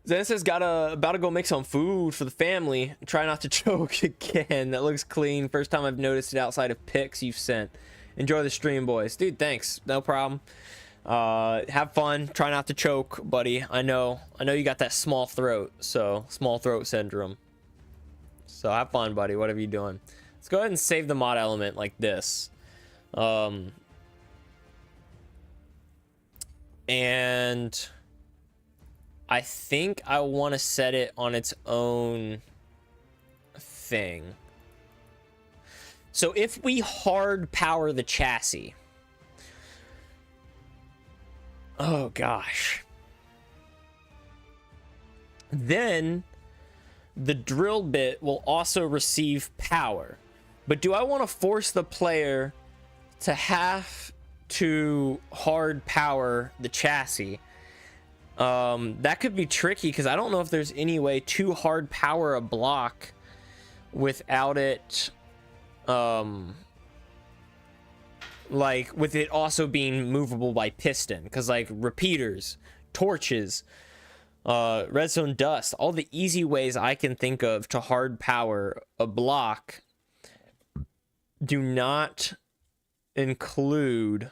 Zen says, about to go make some food for the family. Try not to choke again. That looks clean. First time I've noticed it outside of pics you've sent. Enjoy the stream, boys. Dude, thanks. No problem. Have fun. Try not to choke, buddy. I know you got that small throat, so small throat syndrome. So have fun, buddy. Whatever you're doing. Let's go ahead and save the mod element like this. And I think I want to set it on its own thing. So if we hard power the chassis, oh gosh, then the drill bit will also receive power. But do I want to force the player to have to hard power the chassis? That could be tricky because I don't know if there's any way to hard power a block without it, like with it also being movable by piston, because like repeaters, torches, redstone dust, all the easy ways I can think of to hard power a block do not include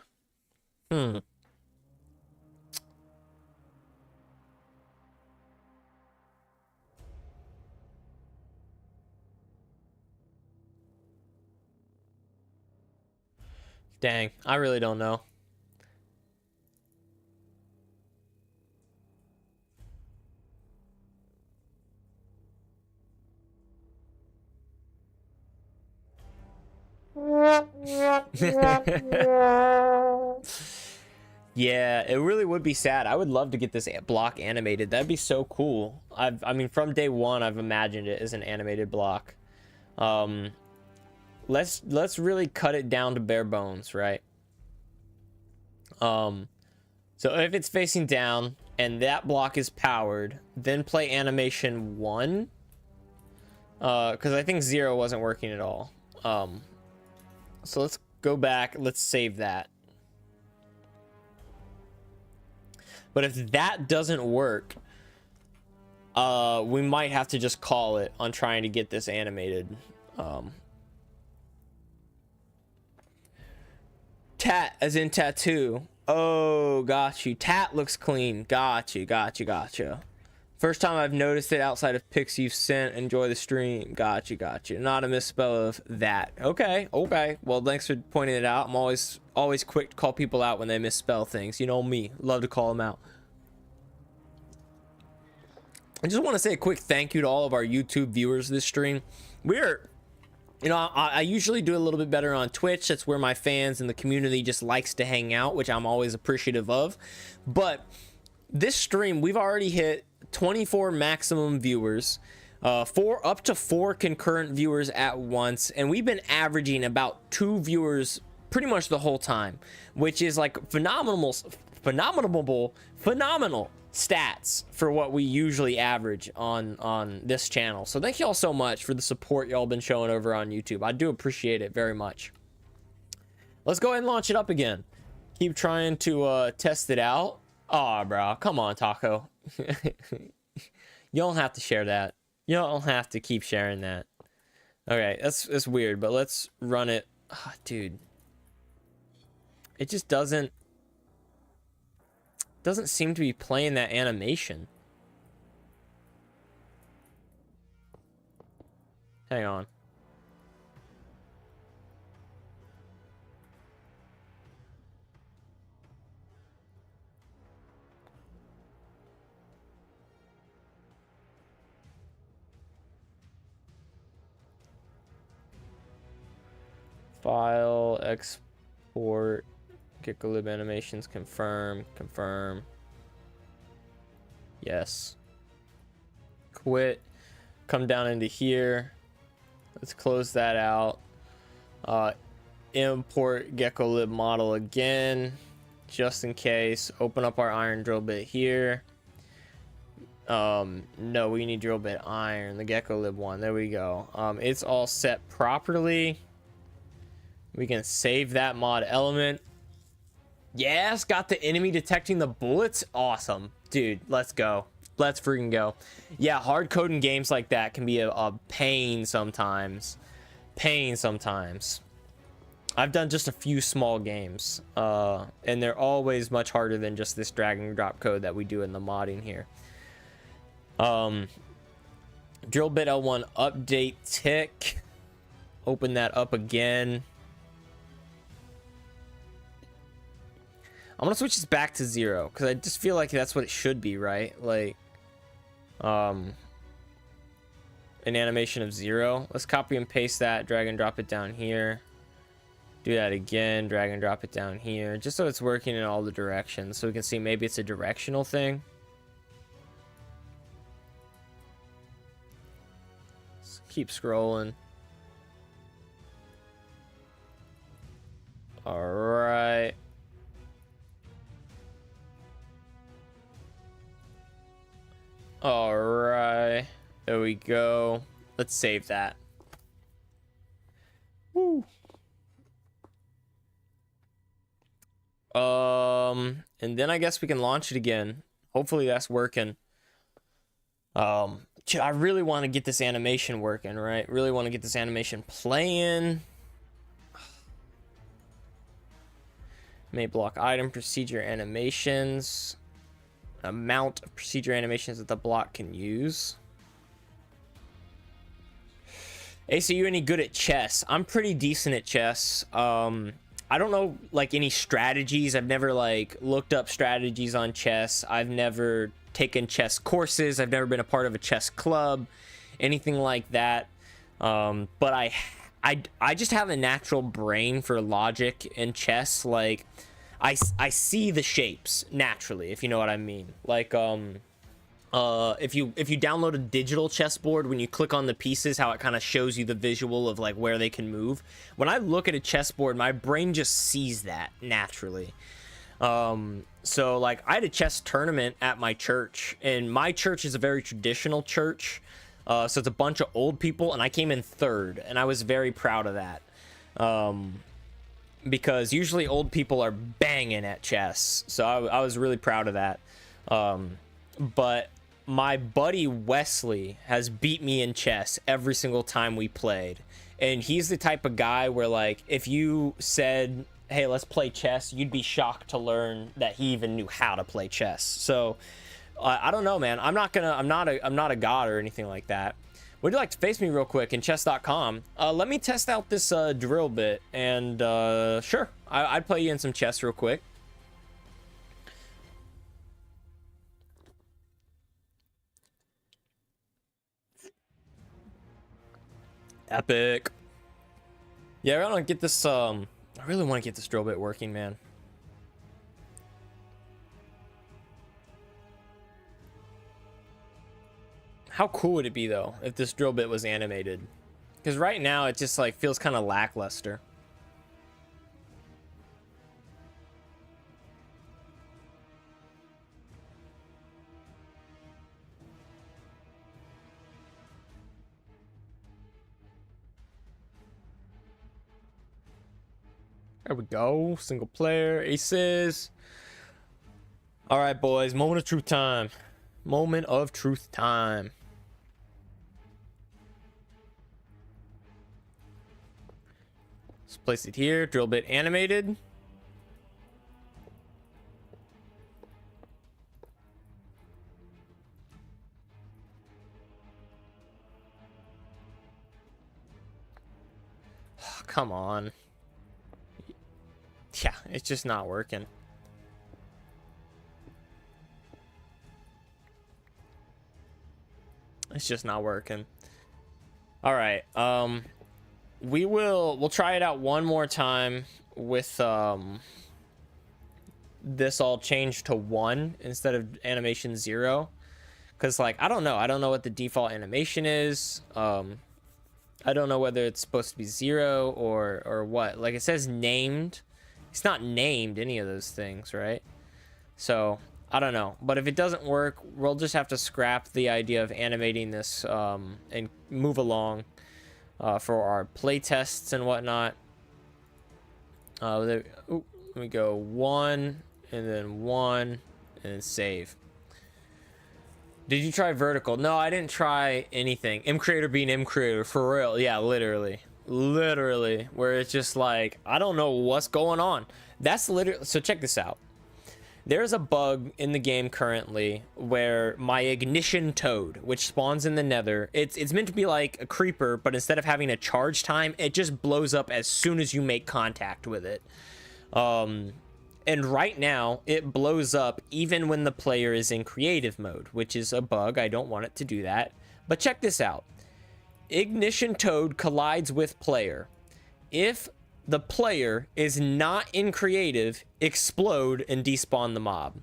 dang, I really don't know. Yeah, it really would be sad. I would love to get this block animated. That'd be so cool. I mean, from day one, I've imagined it as an animated block. Let's really cut it down to bare bones, right? So if it's facing down and that block is powered, then play animation 1. Because I think 0 wasn't working at all. So let's go back. Let's save that. But if that doesn't work, we might have to just call it on trying to get this animated. Tat, as in tattoo. Oh, got you. Tat looks clean. Got you, got you, got you. First time I've noticed it outside of pics you've sent. Enjoy the stream. Got you, got you. Not a misspell of that. Okay, okay. Well, thanks for pointing it out. I'm always quick to call people out when they misspell things. You know me. Love to call them out. I just want to say a quick thank you to all of our YouTube viewers this stream. We're, you know, I usually do a little bit better on Twitch. That's where my fans and the community just likes to hang out, which I'm always appreciative of. But this stream, we've already hit 24 maximum viewers, up to 4 concurrent viewers at once, and we've been averaging about 2 viewers pretty much the whole time, which is like phenomenal stats for what we usually average on this channel. So thank y'all so much for the support y'all been showing over on YouTube. I do appreciate it very much. Let's go ahead and launch it up again. Keep trying to test it out. Oh, bro, come on, Taco. You don't have to share that. You don't have to keep sharing that. Okay, that's weird, but let's run it. Oh, dude, it just doesn't seem to be playing that animation. Hang on. File, export, Gigalib animations, confirm. Yes. Quit. Come down into here. Let's close that out. Import Gekolib model again, just in case. Open up our iron drill bit here. No, we need drill bit iron, the Gekolib one. There we go. It's all set properly. We can save that mod element. Yes, got the enemy detecting the bullets. Awesome, dude. Let's go. Let's freaking go. Yeah, hard coding games like that can be a pain sometimes. I've done just a few small games, and they're always much harder than just this drag and drop code that we do in the modding here. Drill bit L1 update tick. Open that up again. I'm gonna switch this back to 0 because I just feel like that's what it should be, right? Like, an animation of 0. Let's copy and paste that, drag and drop it down here. Do that again, drag and drop it down here, just so it's working in all the directions, so we can see maybe it's a directional thing. Let's keep scrolling. All right. All right. There we go. Let's save that. Woo. And then I guess we can launch it again. Hopefully that's working. I really want to get this animation working, right? Really want to get this animation playing. May block item procedure animations. Amount of procedure animations that the block can use. A.C.E, you any good at chess? I'm pretty decent at chess. I don't know like any strategies. I've never like looked up strategies on chess. I've never taken chess courses. I've never been a part of a chess club, anything like that. But I just have a natural brain for logic and chess. Like I see the shapes naturally, if you know what I mean. Like if you download a digital chessboard, when you click on the pieces, how it kind of shows you the visual of like where they can move. When I look at a chessboard, my brain just sees that naturally. So like I had a chess tournament at my church, and my church is a very traditional church. So it's a bunch of old people, and I came in third, and I was very proud of that. Because usually old people are banging at chess. So I was really proud of that. But my buddy Wesley has beat me in chess every single time we played. And he's the type of guy where like if you said, hey, let's play chess, you'd be shocked to learn that he even knew how to play chess. So I don't know, man. I'm not a god or anything like that. Would you like to face me real quick in chess.com? Let me test out this drill bit, and sure, I'd play you in some chess real quick. Epic. Yeah, I want to get this. I really want to get this drill bit working, man. How cool would it be though if this drill bit was animated? Because right now it just like feels kind of lackluster. There we go. Single player aces. All right, boys. Moment of truth time. Moment of truth time. Let's place it here. Drill bit animated. Oh, come on. Yeah, it's just not working. It's just not working. All right. We'll try it out one more time with this all changed to 1 instead of animation 0, because like I don't know what the default animation is. I don't know whether it's supposed to be 0 or what. Like it says named. It's not named any of those things, right? So I don't know, but if it doesn't work, we'll just have to scrap the idea of animating this and move along for our play tests and whatnot. Let me go 1 and then 1 and then save. Did you try vertical? No, I didn't try anything. M creator being M creator for real. Yeah, literally, where it's just like I don't know what's going on. That's literally. So check this out. There's a bug in the game currently where my ignition toad, which spawns in the nether, it's meant to be like a creeper, but instead of having a charge time, it just blows up as soon as you make contact with it. And right now, it blows up even when the player is in creative mode, which is a bug. I don't want it to do that. But check this out. Ignition Toad collides with player. If the player is not in creative, explode and despawn the mob.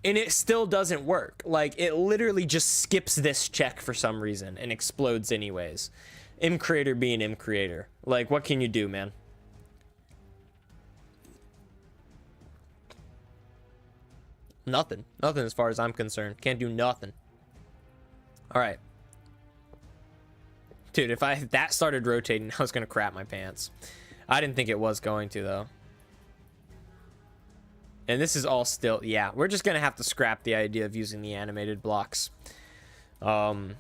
And it still doesn't work. Like, it literally just skips this check for some reason and explodes anyways. M creator being M creator. Like, what can you do, man? Nothing. Nothing as far as I'm concerned. Can't do nothing. All right. Dude, if that started rotating, I was going to crap my pants. I didn't think it was going to, though. And this is all still... Yeah, we're just going to have to scrap the idea of using the animated blocks. But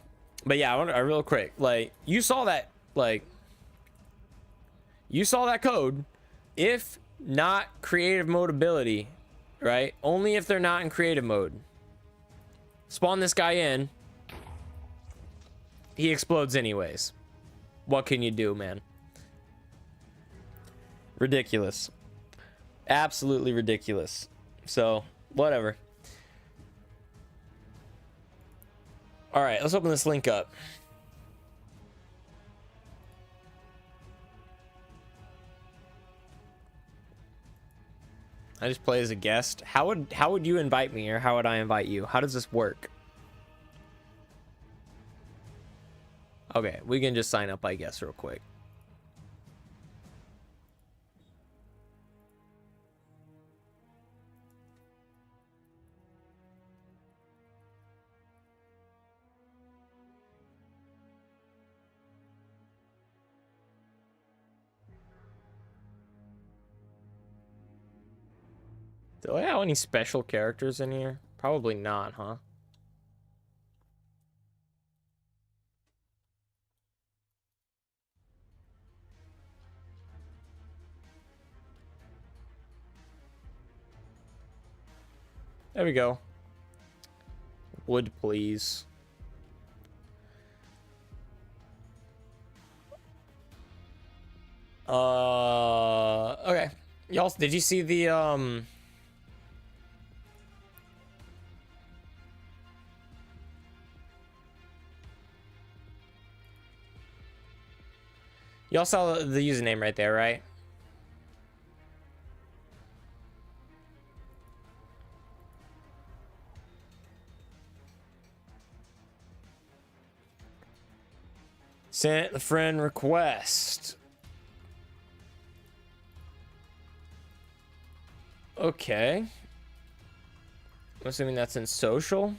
yeah, real quick. Like, you saw that... Like... You saw that code. If not creative mode ability... Right? Only if they're not in creative mode. Spawn this guy in. He explodes anyways. What can you do, man? Ridiculous. Absolutely ridiculous. So, whatever. Alright, let's open this link up. I just play as a guest. How would you invite me, or how would I invite you? How does this work? Okay, we can just sign up, I guess, real quick. Do I have any special characters in here? Probably not, huh? There we go. Would please. Okay. Y'all, did you see the y'all saw the username right there, right? Sent the friend request. Okay. I'm assuming that's in social.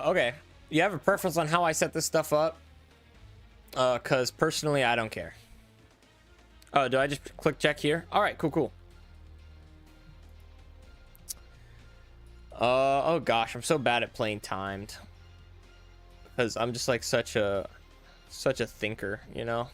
Okay. You have a preference on how I set this stuff up? Because personally, I don't care. Oh, do I just click check here? All right, cool. Oh gosh, I'm so bad at playing timed. Because I'm just like such a thinker, you know?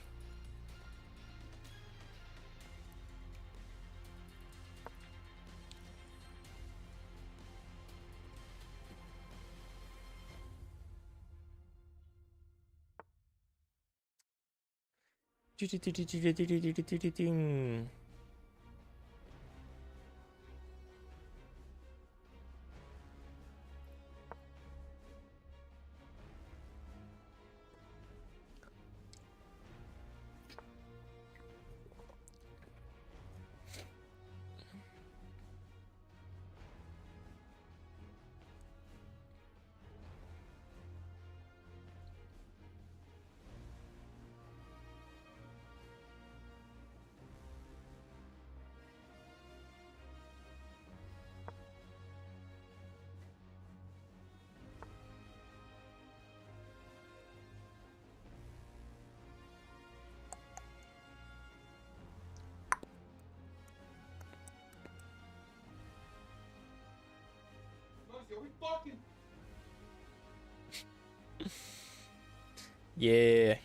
Yeah.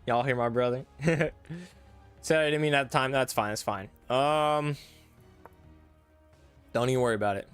Y'all hear my brother? Said I didn't mean that time. That's fine. It's fine. Don't even worry about it.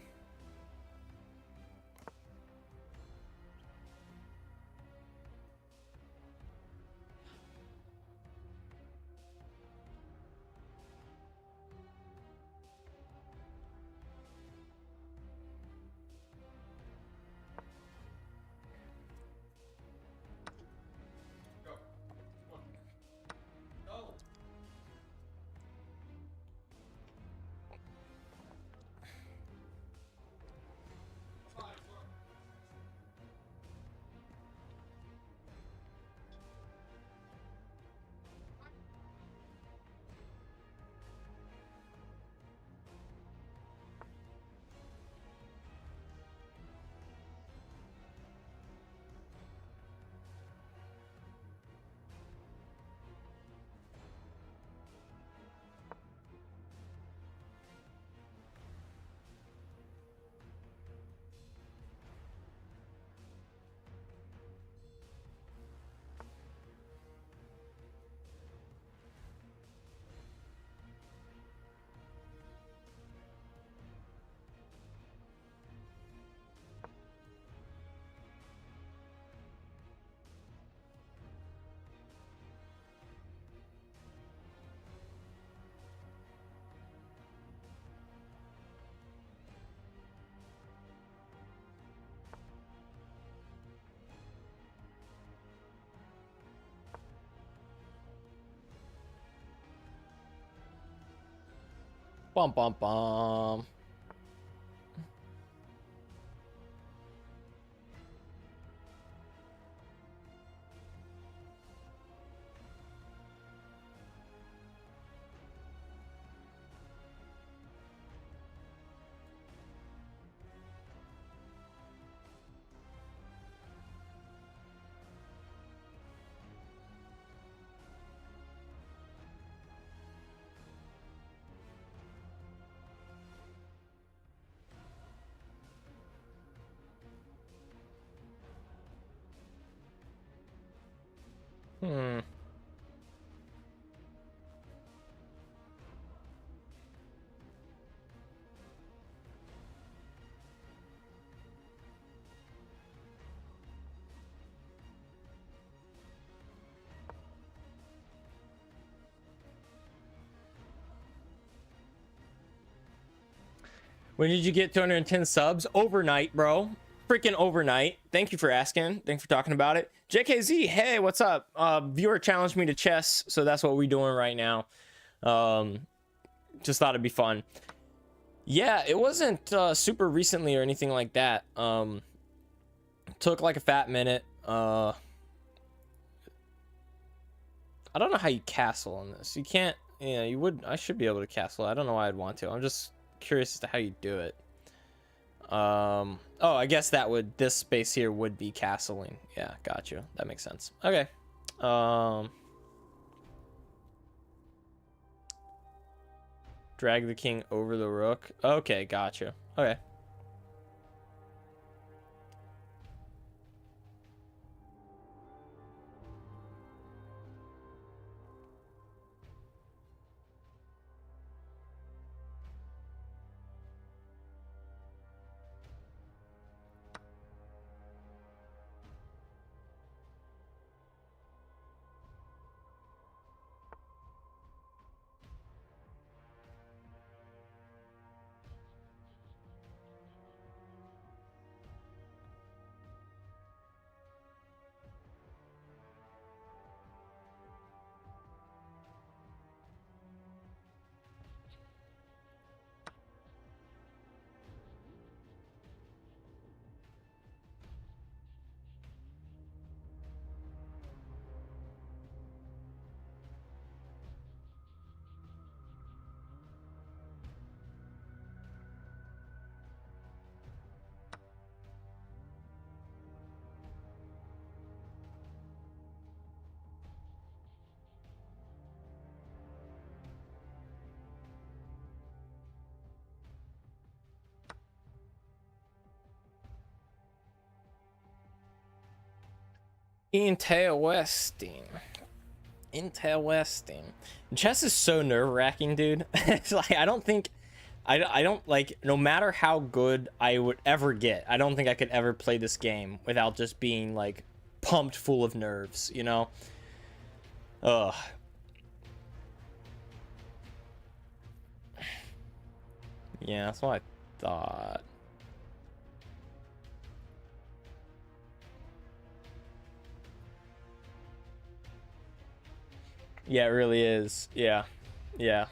Bum bum bum. Hmm. When did you get 210 subs? Overnight, bro. Freaking overnight. Thank you for asking. Thanks for talking about it. JKZ, hey, what's up? Viewer challenged me to chess, so that's what we're doing right now. Just thought it'd be fun. Yeah, it wasn't super recently or anything like that. Took like a fat minute. I don't know how you castle on this. You can't. Yeah, you would. I should be able to castle. I don't know why I'd want to. I'm just curious as to how you do it. Oh, I guess that would, this space here would be castling. Yeah, got you. That makes sense. Okay. Drag the king over the rook. Okay, got you. Okay. Interesting. Intel Westing. Chess is so nerve-wracking, dude. It's like I don't like, no matter how good I would ever get, I don't think I could ever play this game without just being like pumped full of nerves, you know? Ugh. Yeah, that's what I thought. Yeah, it really is. Yeah. Yeah.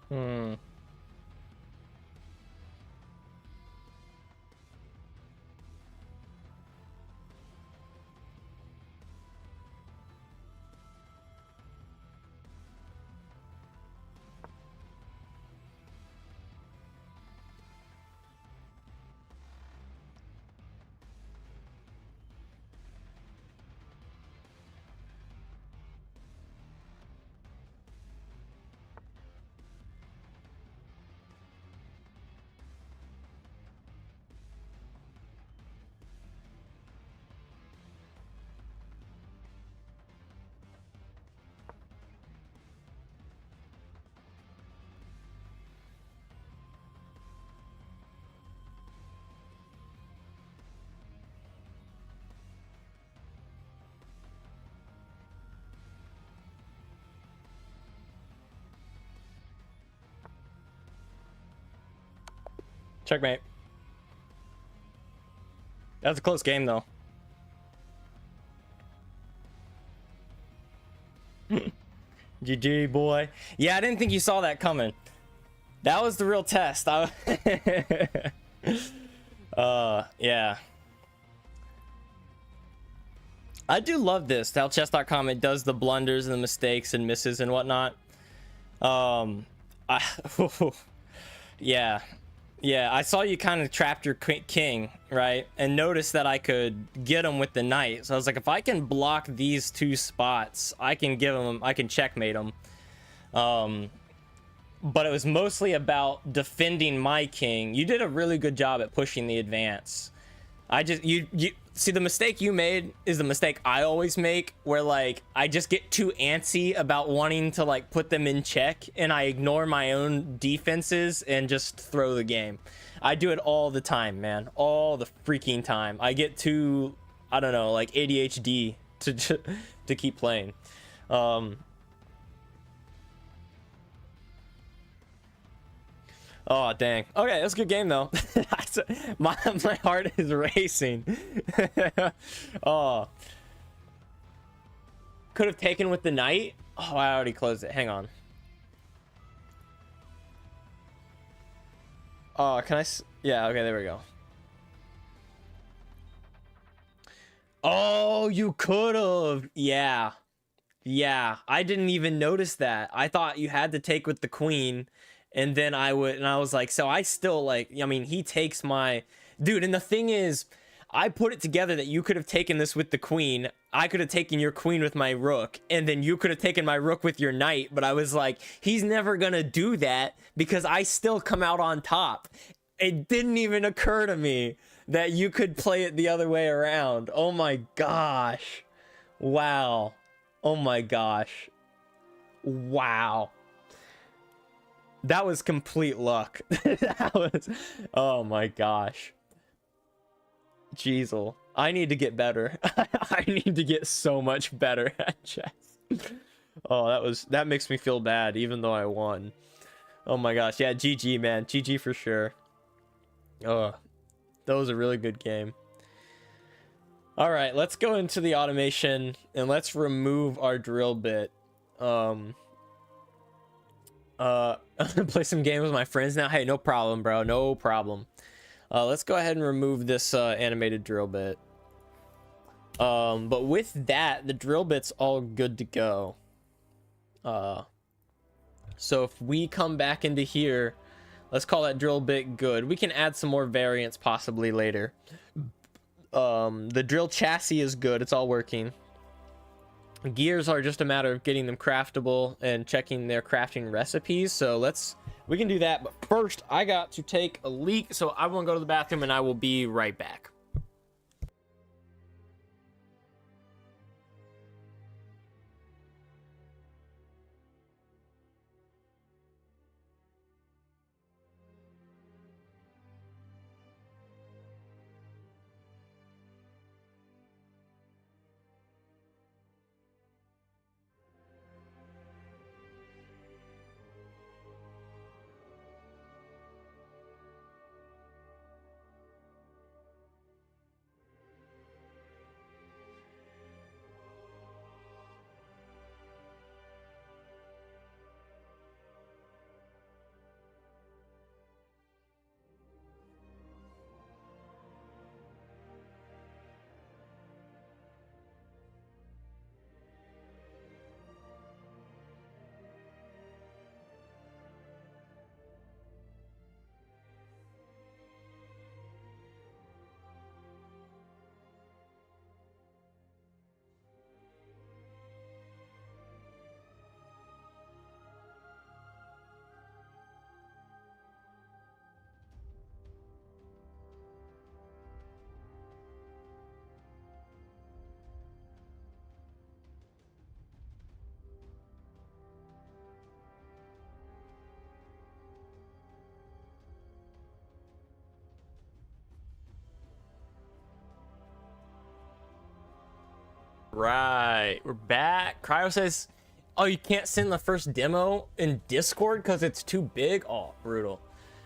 Hmm. Checkmate. That's a close game, though. GG, boy. Yeah, I didn't think you saw that coming. That was the real test. Yeah. I do love this. How chess.com, it does the blunders and the mistakes and misses and whatnot. Yeah. Yeah, I saw you kind of trapped your king, right? And noticed that I could get him with the knight. So I was like, if I can block these two spots, I can checkmate him. But it was mostly about defending my king. You did a really good job at pushing the advance. You see, the mistake you made is the mistake I always make, where like I just get too antsy about wanting to like put them in check, and I ignore my own defenses and just throw the game. I do it all the time, man, all the freaking time. I get too, I don't know, like ADHD to keep playing. Oh, dang. Okay, that's a good game, though. my heart is racing. Oh. Could have taken with the knight? Oh, I already closed it. Hang on. Oh, can I? Yeah, okay, there we go. Oh, you could have. Yeah. Yeah, I didn't even notice that. I thought you had to take with the queen, and then I was like, so I still like, I mean, he takes my dude, and the thing is, I put it together that you could have taken this with the queen. I could have taken your queen with my rook, and then you could have taken my rook with your knight, but I was like, he's never gonna do that because I still come out on top. It didn't even occur to me that you could play it the other way around. Oh my gosh. Wow. Oh my gosh. Wow. That was complete luck. That was, oh my gosh. Jeezel. I need to get better. I need to get so much better at chess. Oh, that makes me feel bad, even though I won. Oh my gosh. Yeah, GG, man. GG for sure. Oh, that was a really good game. All right, let's go into the automation and let's remove our drill bit. Play some games with my friends now. Hey, no problem, bro. No problem. Let's go ahead and remove this animated drill bit. But with that, the drill bit's all good to go. So if we come back into here, let's call that drill bit good. We can add some more variants possibly later. The drill chassis is good. It's all working. Gears are just a matter of getting them craftable and checking their crafting recipes. So we can do that. But first, I got to take a leak. So I want to go to the bathroom and I will be right back. Right, we're back. Cryo says, oh, you can't send the first demo in Discord because it's too big. Oh, brutal.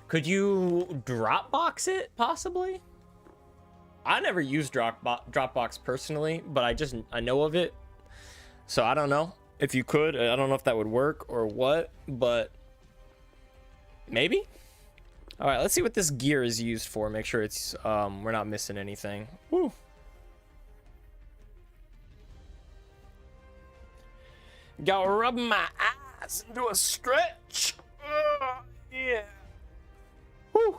Could you Dropbox it possibly? I never used Dropbox personally, but I know of it, so I don't know if you could. I don't know if that would work or what, but maybe. All right, let's see what this gear is used for. Make sure it's we're not missing anything. Woo. Gotta rub my eyes and do a stretch. Yeah. Woo.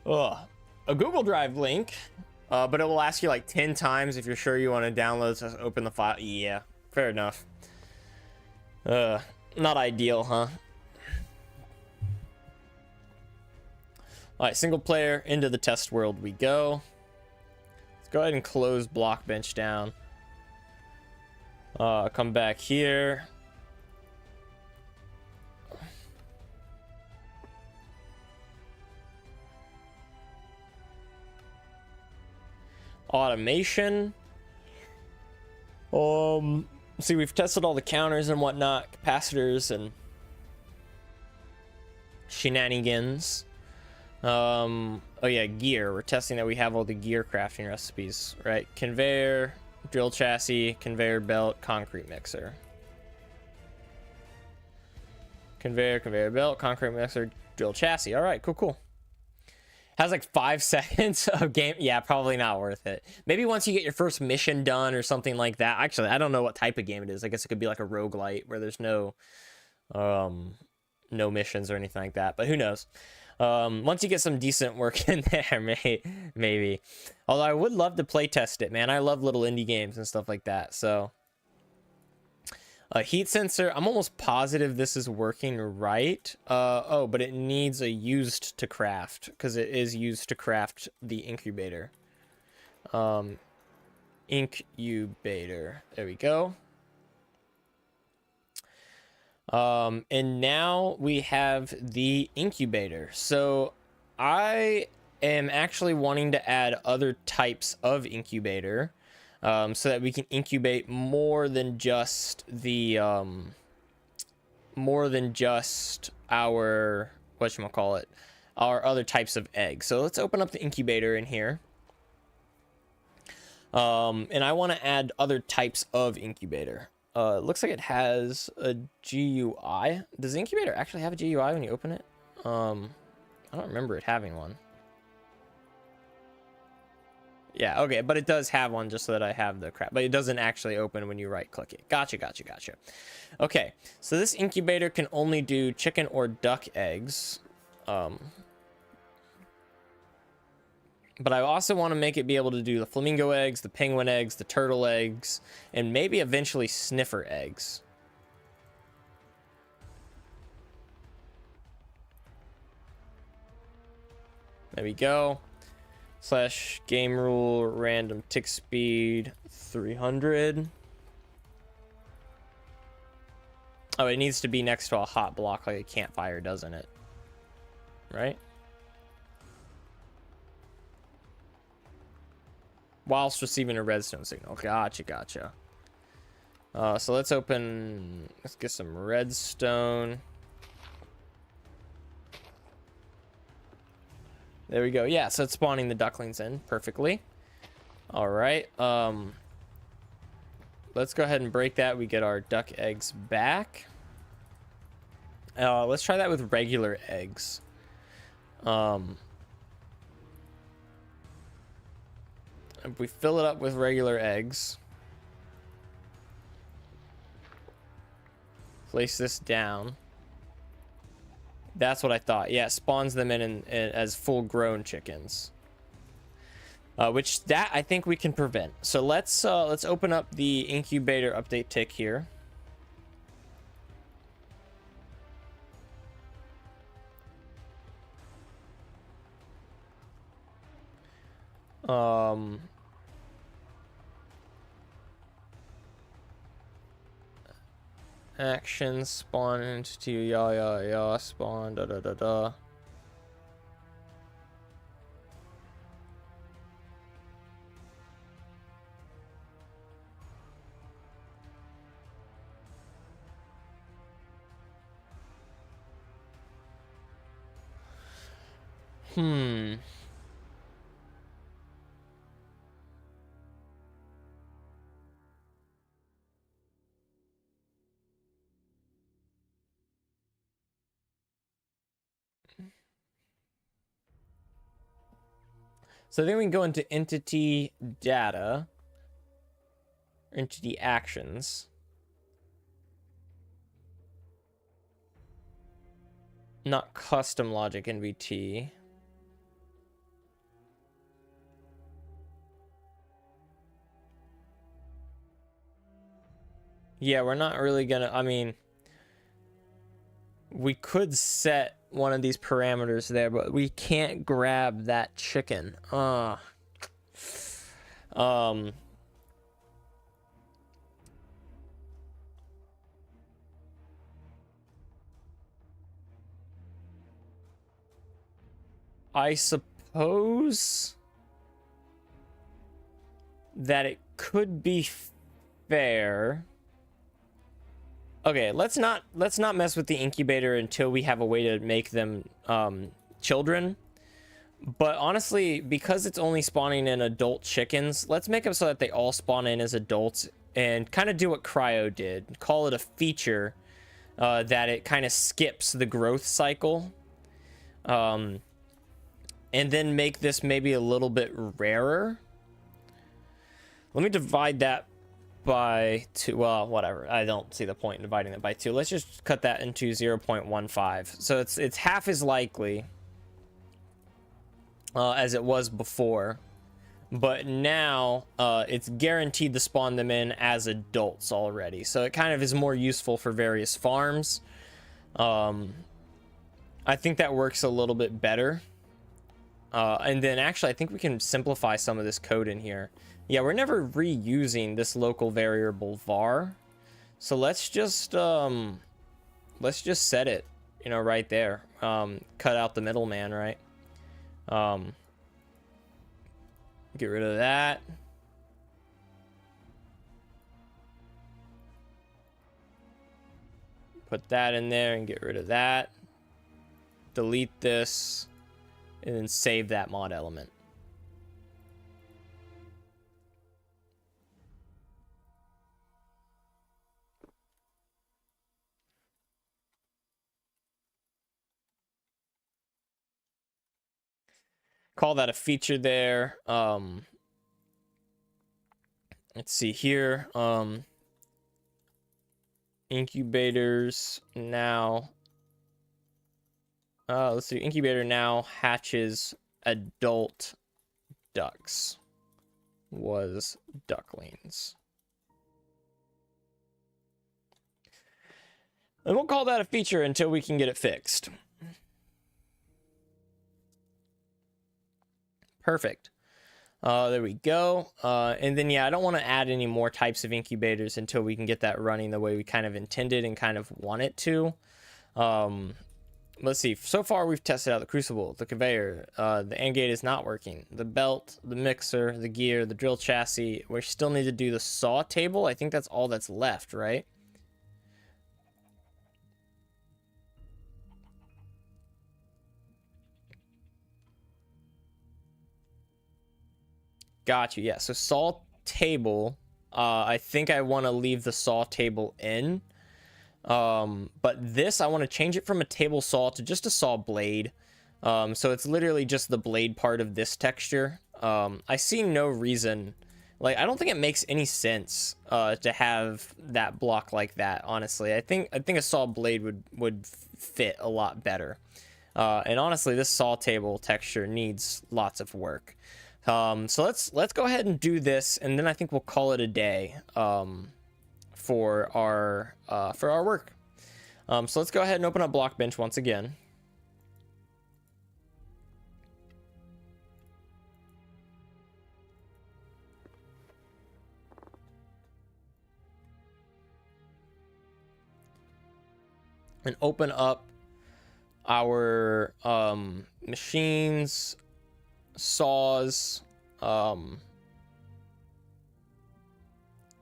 A Google Drive link, but it will ask you like 10 times if you're sure you want to download. So open the file. Yeah, fair enough. Not ideal, huh? All right, single player, into the test world we go. Let's go ahead and close Blockbench down. Come back here. Automation. See, we've tested all the counters and whatnot, capacitors and shenanigans. Oh yeah, gear. We're testing that we have all the gear crafting recipes, right? Conveyor, drill chassis, conveyor belt, concrete mixer. Conveyor belt, concrete mixer, drill chassis. All right, cool. Has like 5 seconds of game. Yeah, probably not worth it. Maybe once you get your first mission done or something like that. Actually, I don't know what type of game it is. I guess it could be like a roguelite where there's no missions or anything like that, but who knows. Once you get some decent work in there, maybe. Although I would love to play test it, man. I love little indie games and stuff like that. So heat sensor, I'm almost positive this is working right. Oh, but it needs a used to craft, because it is used to craft the incubator. Incubator, there we go. And now we have the incubator. So I am actually wanting to add other types of incubator, so that we can incubate more than just the, our, whatchamacallit, our other types of eggs. So let's open up the incubator in here. And I want to add other types of incubator. It looks like it has a GUI. Does the incubator actually have a GUI when you open it? I don't remember it having one. Yeah, okay, but it does have one just so that I have the crap. But it doesn't actually open when you right-click it. Gotcha. Okay, so this incubator can only do chicken or duck eggs. But I also want to make it be able to do the flamingo eggs, the penguin eggs, the turtle eggs, and maybe eventually sniffer eggs. There we go. / game rule random tick speed 300. Oh, it needs to be next to a hot block like a campfire, doesn't it? Right? Whilst receiving a redstone signal. Gotcha. So let's get some redstone. There we go. Yeah, so it's spawning the ducklings in perfectly. All right. Let's go ahead and break that. We get our duck eggs back. Let's try that with regular eggs. If we fill it up with regular eggs, place this down. That's what I thought. Yeah, it spawns them in as full-grown chickens, which that I think we can prevent. So let's open up the incubator update tick here. Action spawn entity, spawn da. So then we can go into entity data, entity actions. Not custom logic NVT. Yeah, we're not really gonna, I mean, we could set one of these parameters there, but we can't grab that chicken. I suppose that it could be fair. Okay, let's not mess with the incubator until we have a way to make them children. But honestly, because it's only spawning in adult chickens, let's make them so that they all spawn in as adults and kind of do what Cryo did. Call it a feature that it kind of skips the growth cycle. And then make this maybe a little bit rarer. Let me divide that by 2. Well, whatever. I don't see the point in dividing it by 2. Let's just cut that into 0.15. So it's half as likely as it was before, but now it's guaranteed to spawn them in as adults already, so it kind of is more useful for various farms. I think that works a little bit better, and then actually I think we can simplify some of this code in here. Yeah, we're never reusing this local variable var, so let's just set it, you know, right there. Cut out the middleman, right? Get rid of that. Put that in there and get rid of that. Delete this and then save that mod element. Call that a feature there. Let's see here. Incubators now. Let's see. Incubator now hatches adult ducks. Was ducklings. And we'll call that a feature until we can get it fixed. Perfect. There we go. And then, yeah, I don't want to add any more types of incubators until we can get that running the way we kind of intended and kind of want it to. Let's see. So far, we've tested out the crucible, the conveyor. The end gate is not working. The belt, the mixer, the gear, the drill chassis. We still need to do the saw table. I think that's all that's left, right? Got you. Yeah, so saw table. I think I want to leave the saw table in. But this, I want to change it from a table saw to just a saw blade. So it's literally just the blade part of this texture. I see no reason. Like, I don't think it makes any sense to have that block like that, honestly. I think a saw blade would fit a lot better. And honestly, this saw table texture needs lots of work. So let's go ahead and do this, and then I think we'll call it a day for our work. So let's go ahead and open up Blockbench once again. And open up our machines, saws,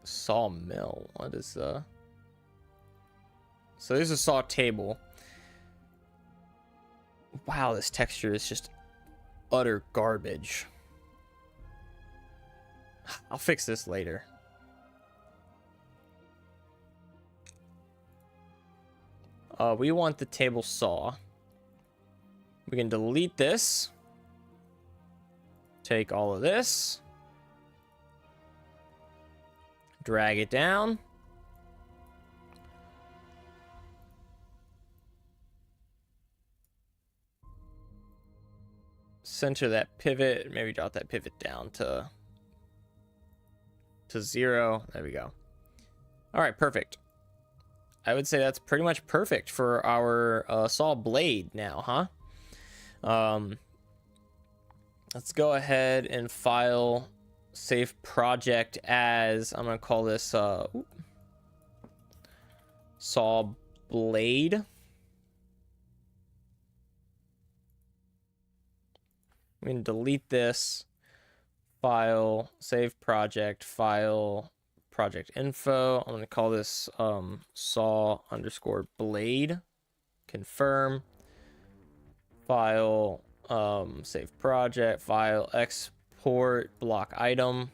sawmill. What is so there's a saw table. Wow, this texture is just utter garbage. I'll fix this later. We want the table saw. We can delete this. Take all of this. Drag it down. Center that pivot. Maybe drop that pivot down to 0. There we go. All right, perfect. I would say that's pretty much perfect for our saw blade now, huh? Let's go ahead and file, save project as, I'm going to call this saw blade. We can delete this. File, save project, file, project info. I'm going to call this saw_blade. Confirm. File, Save project, file, export, block item,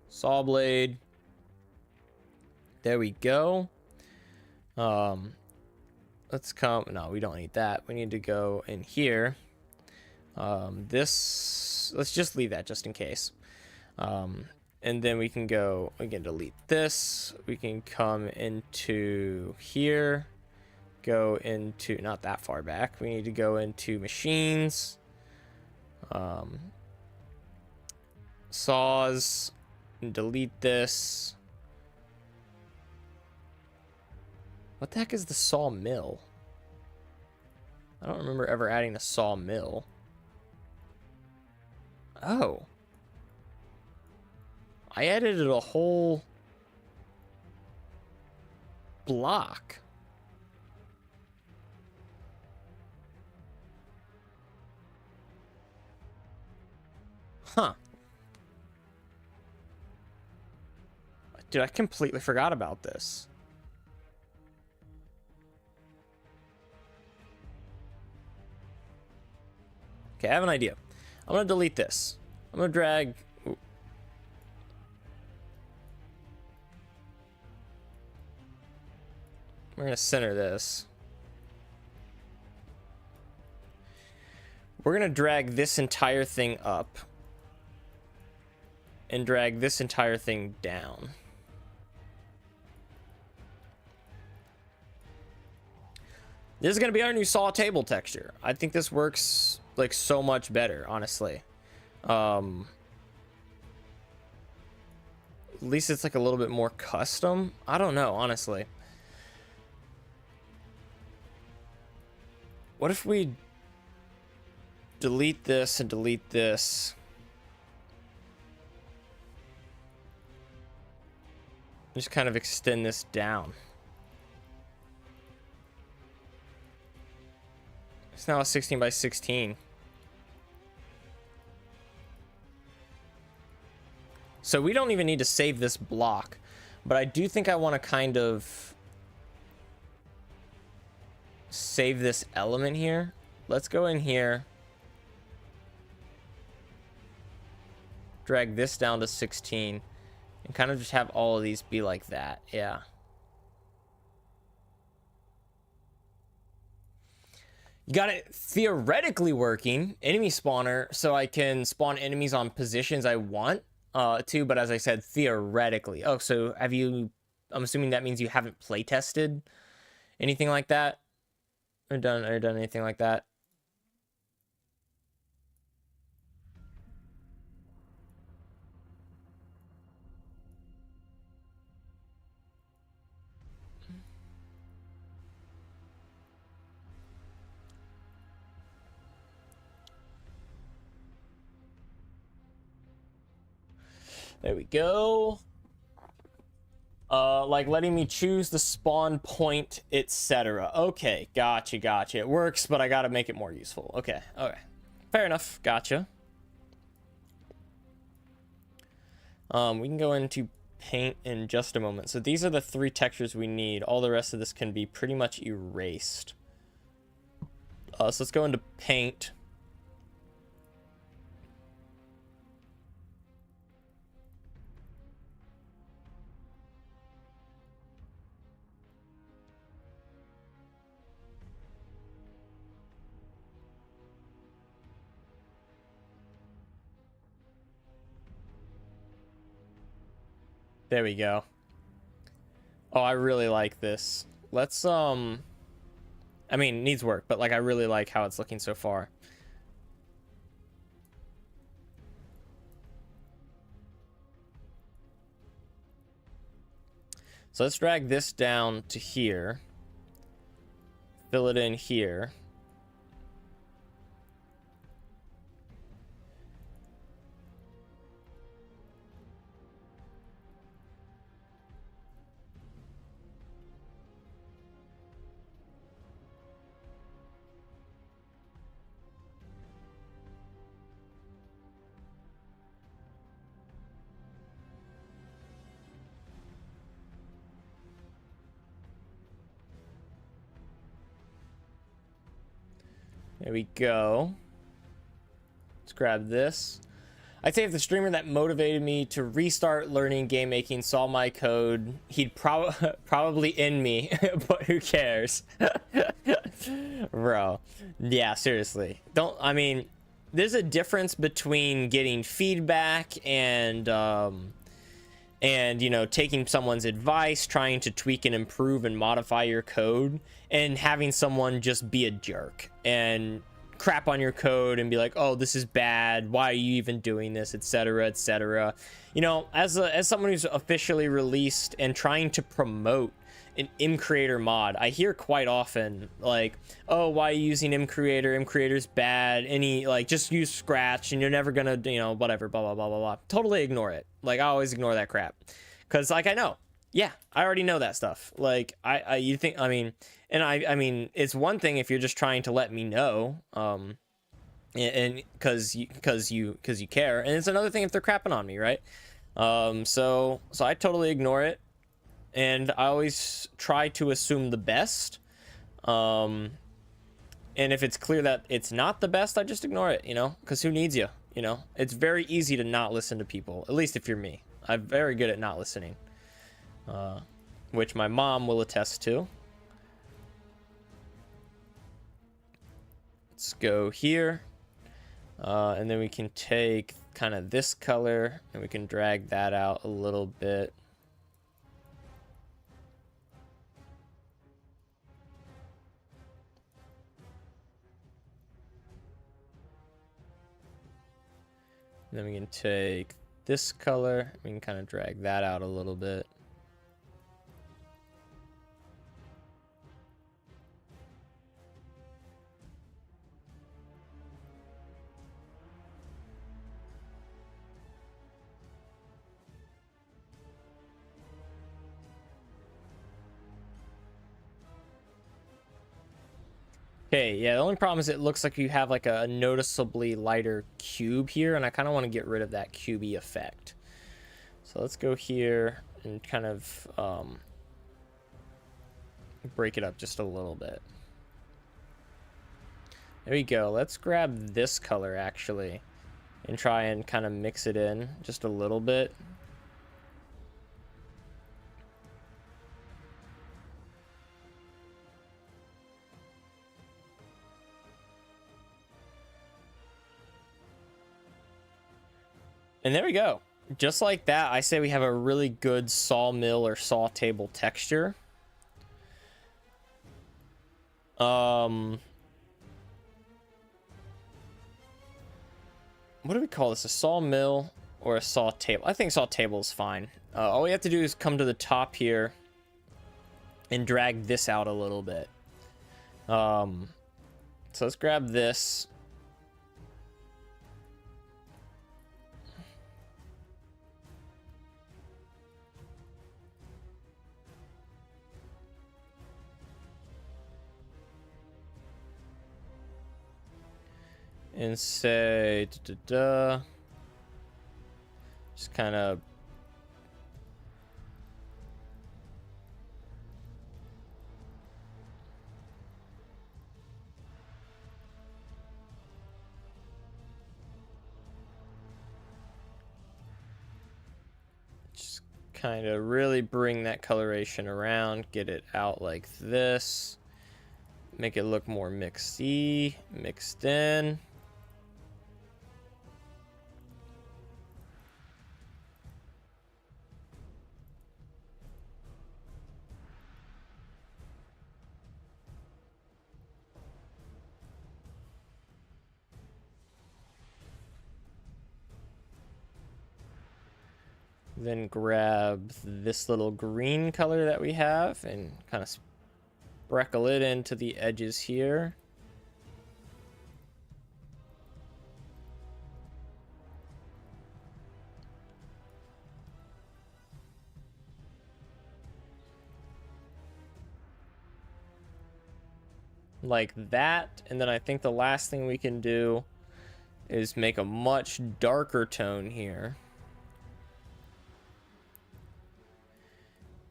saw blade. There we go. Let's come. No, we don't need that. We need to go in here. This, let's just leave that just in case. And then we can go, we can delete this. We can come into here, go into, not that far back. We need to go into machines, saws, and delete this. What the heck is the sawmill? I don't remember ever adding a sawmill. Oh. I added a whole block. Huh. Dude, I completely forgot about this. Okay, I have an idea. I'm gonna delete this. I'm gonna drag. Ooh. We're gonna center this. We're gonna drag this entire thing up and drag this entire thing down. This is gonna be our new saw table texture. I think this works like so much better, honestly. At least it's like a little bit more custom. I don't know, honestly. What if we delete this and delete this? Just kind of extend this down. It's now a 16 by 16. So we don't even need to save this block, but I do think I want to kind of save this element here. Let's go in here, drag this down to 16, and kind of just have all of these be like that. Yeah. You got it theoretically working. Enemy spawner, so I can spawn enemies on positions I want to, but as I said, theoretically. Oh, so have you, I'm assuming that means you haven't play tested anything like that? Or done anything like that? There we go. Like letting me choose the spawn point, etc. Okay, gotcha. It works, but I gotta make it more useful. Okay. Fair enough. Gotcha. We can go into paint in just a moment. So these are the 3 textures we need. All the rest of this can be pretty much erased. So let's go into paint. There we go. Oh, I really like this. Let's, I mean, needs work, but like, I really like how it's looking so far. So let's drag this down to here. Fill it in here. There we go. Let's grab this. I'd say if the streamer that motivated me to restart learning game making saw my code, he'd probably end me, but who cares? Bro. Yeah, seriously. I mean, there's a difference between getting feedback and you know, taking someone's advice, trying to tweak and improve and modify your code, and having someone just be a jerk and crap on your code and be like, oh, this is bad, why are you even doing this, etc, etc. You know, as someone who's officially released and trying to promote an M-Creator mod, I hear quite often like, oh, why are you using M-Creator? M-Creator's bad. Like, just use Scratch and you're never gonna, you know, whatever, blah blah blah blah blah. Totally ignore it. Like, I always ignore that crap, because like, I know, yeah, I already know that stuff. Like, you think, I mean, and I mean, it's one thing if you're just trying to let me know, and because you care, and it's another thing if they're crapping on me, right? So I totally ignore it, and I always try to assume the best. And if it's clear that it's not the best, I just ignore it, you know, because who needs you? You know, it's very easy to not listen to people, at least if you're me. I'm very good at not listening, which my mom will attest to. Let's go here, and then we can take kind of this color and we can drag that out a little bit. And then we can take this color, we can kind of drag that out a little bit. Okay, yeah, the only problem is it looks like you have like a noticeably lighter cube here, and I kind of want to get rid of that cubey effect. So let's go here and kind of break it up just a little bit. There we go. Let's grab this color actually and try and kind of mix it in just a little bit. And there we go. Just like that, I say we have a really good sawmill or saw table texture. What do we call this? A sawmill or a saw table? I think saw table is fine. All we have to do is come to the top here and drag this out a little bit. So let's grab this. And say, just kind of really bring that coloration around, get it out like this, make it look more mixed in. Then grab this little green color that we have and kind of sprinkle it into the edges here. Like that. And then I think the last thing we can do is make a much darker tone here.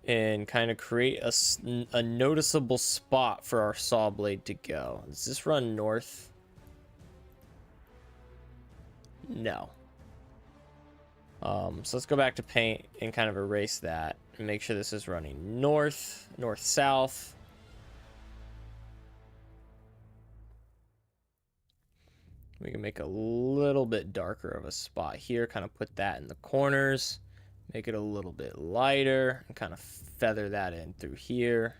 And kind of create a noticeable spot for our saw blade to go. Does this run north? No. So let's go back to paint and kind of erase that and make sure this is running north, north, south. We can make a little bit darker of a spot here, kind of put that in the corners, make it a little bit lighter, and kind of feather that in through here.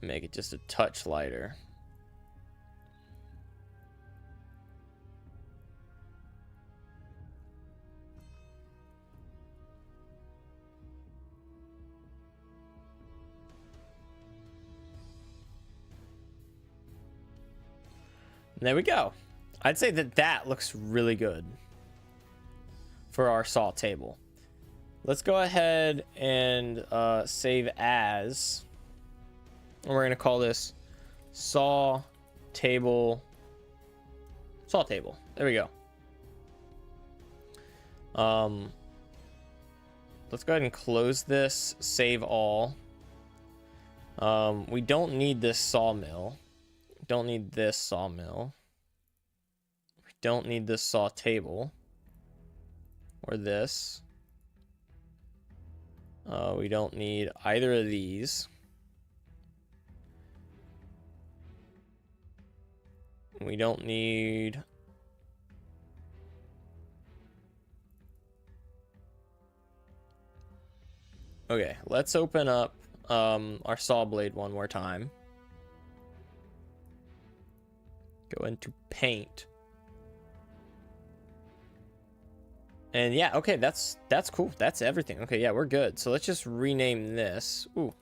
Make it just a touch lighter. There we go. I'd say that that looks really good for our saw table. Let's go ahead and save as. And we're going to call this saw table. Saw table. There we go. Let's go ahead and close this. Save all. We don't need this sawmill. Don't need this sawmill. We don't need this saw table. Or this. We don't need either of these. We don't need... Okay, let's open up our saw blade one more time. Go into paint. And yeah, okay, that's cool. That's everything. Okay, yeah, we're good. So let's just rename this. Ooh.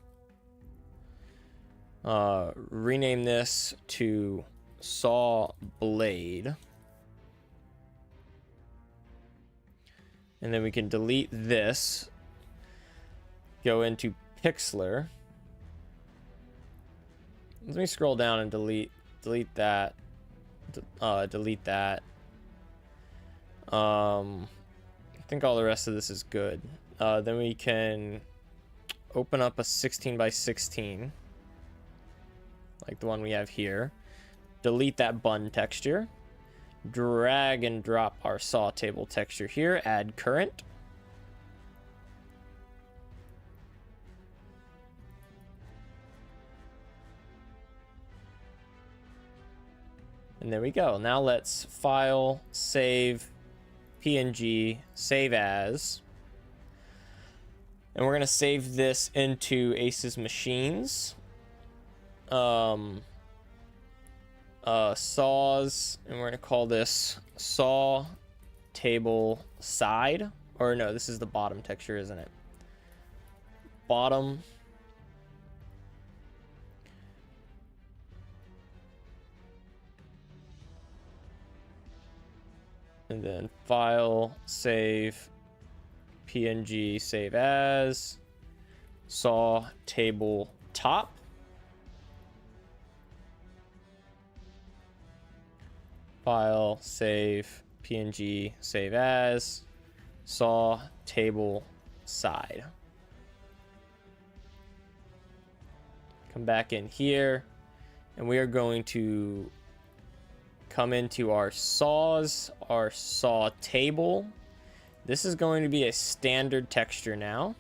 Rename this to saw blade. And then we can delete this. Go into Pixlr. Let me scroll down and delete that. Delete that. I think all the rest of this is good. Then we can open up a 16 by 16, like the one we have here. Delete that bun texture. Drag and drop our saw table texture here. Add current. And there we go. Now let's file, save, PNG, save as. And we're going to save this into ACE's machines. Saws, and we're going to call this saw table side. Or no, this is the bottom texture, isn't it? Bottom. And then file, save, PNG, save as, saw table top. File, save, PNG, save as, saw table side. Come back in here, and we are going to come into our saws, our saw table. This is going to be a standard texture now.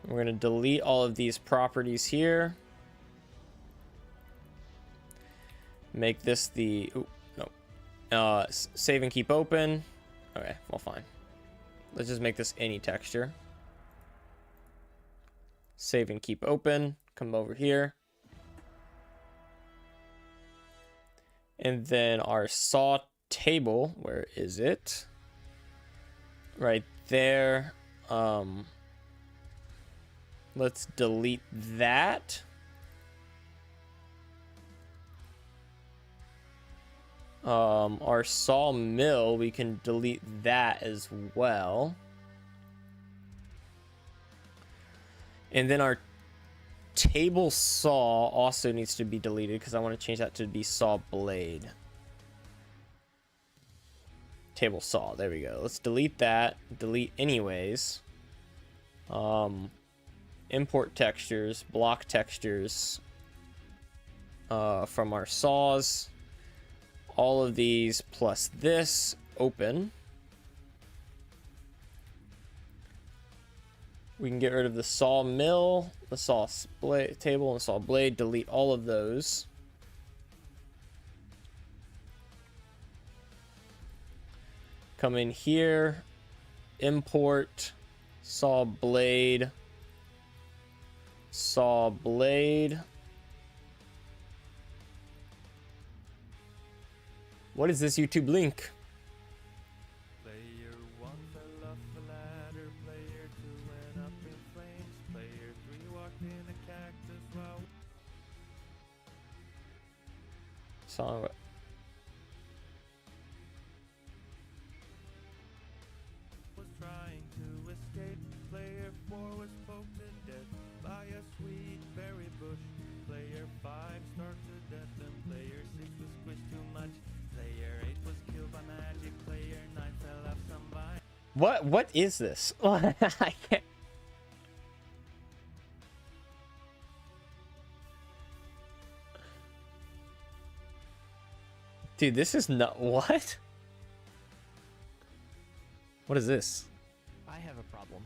We're going to delete all of these properties here. Make this the... Ooh, no. Save and keep open. Okay, well, fine. Let's just make this any texture. Save and keep open. Come over here. And then our saw table, where is it? Right there. Let's delete that. Our sawmill, we can delete that as well. And then our table saw also needs to be deleted because I want to change that to be saw blade. Table saw, there we go. Let's delete that. Delete anyways. import textures, block textures from our saws. All of these plus this, open. We can get rid of the saw mill, the saw table, and the saw blade. Delete all of those. Come in here, import saw blade, saw blade. What is this YouTube link? Player 1 fell off the ladder, player 2 went up in flames, player 3 walked in a cactus while Song. was trying to escape. Player 4 was poked to death by a sweet berry bush. Player 5 starved to death and player 6 was squished too much. Player 8 was killed by magic. Player 9 fell off some vine. What is this? I can't. Dude, this is not what? What is this? I have a problem.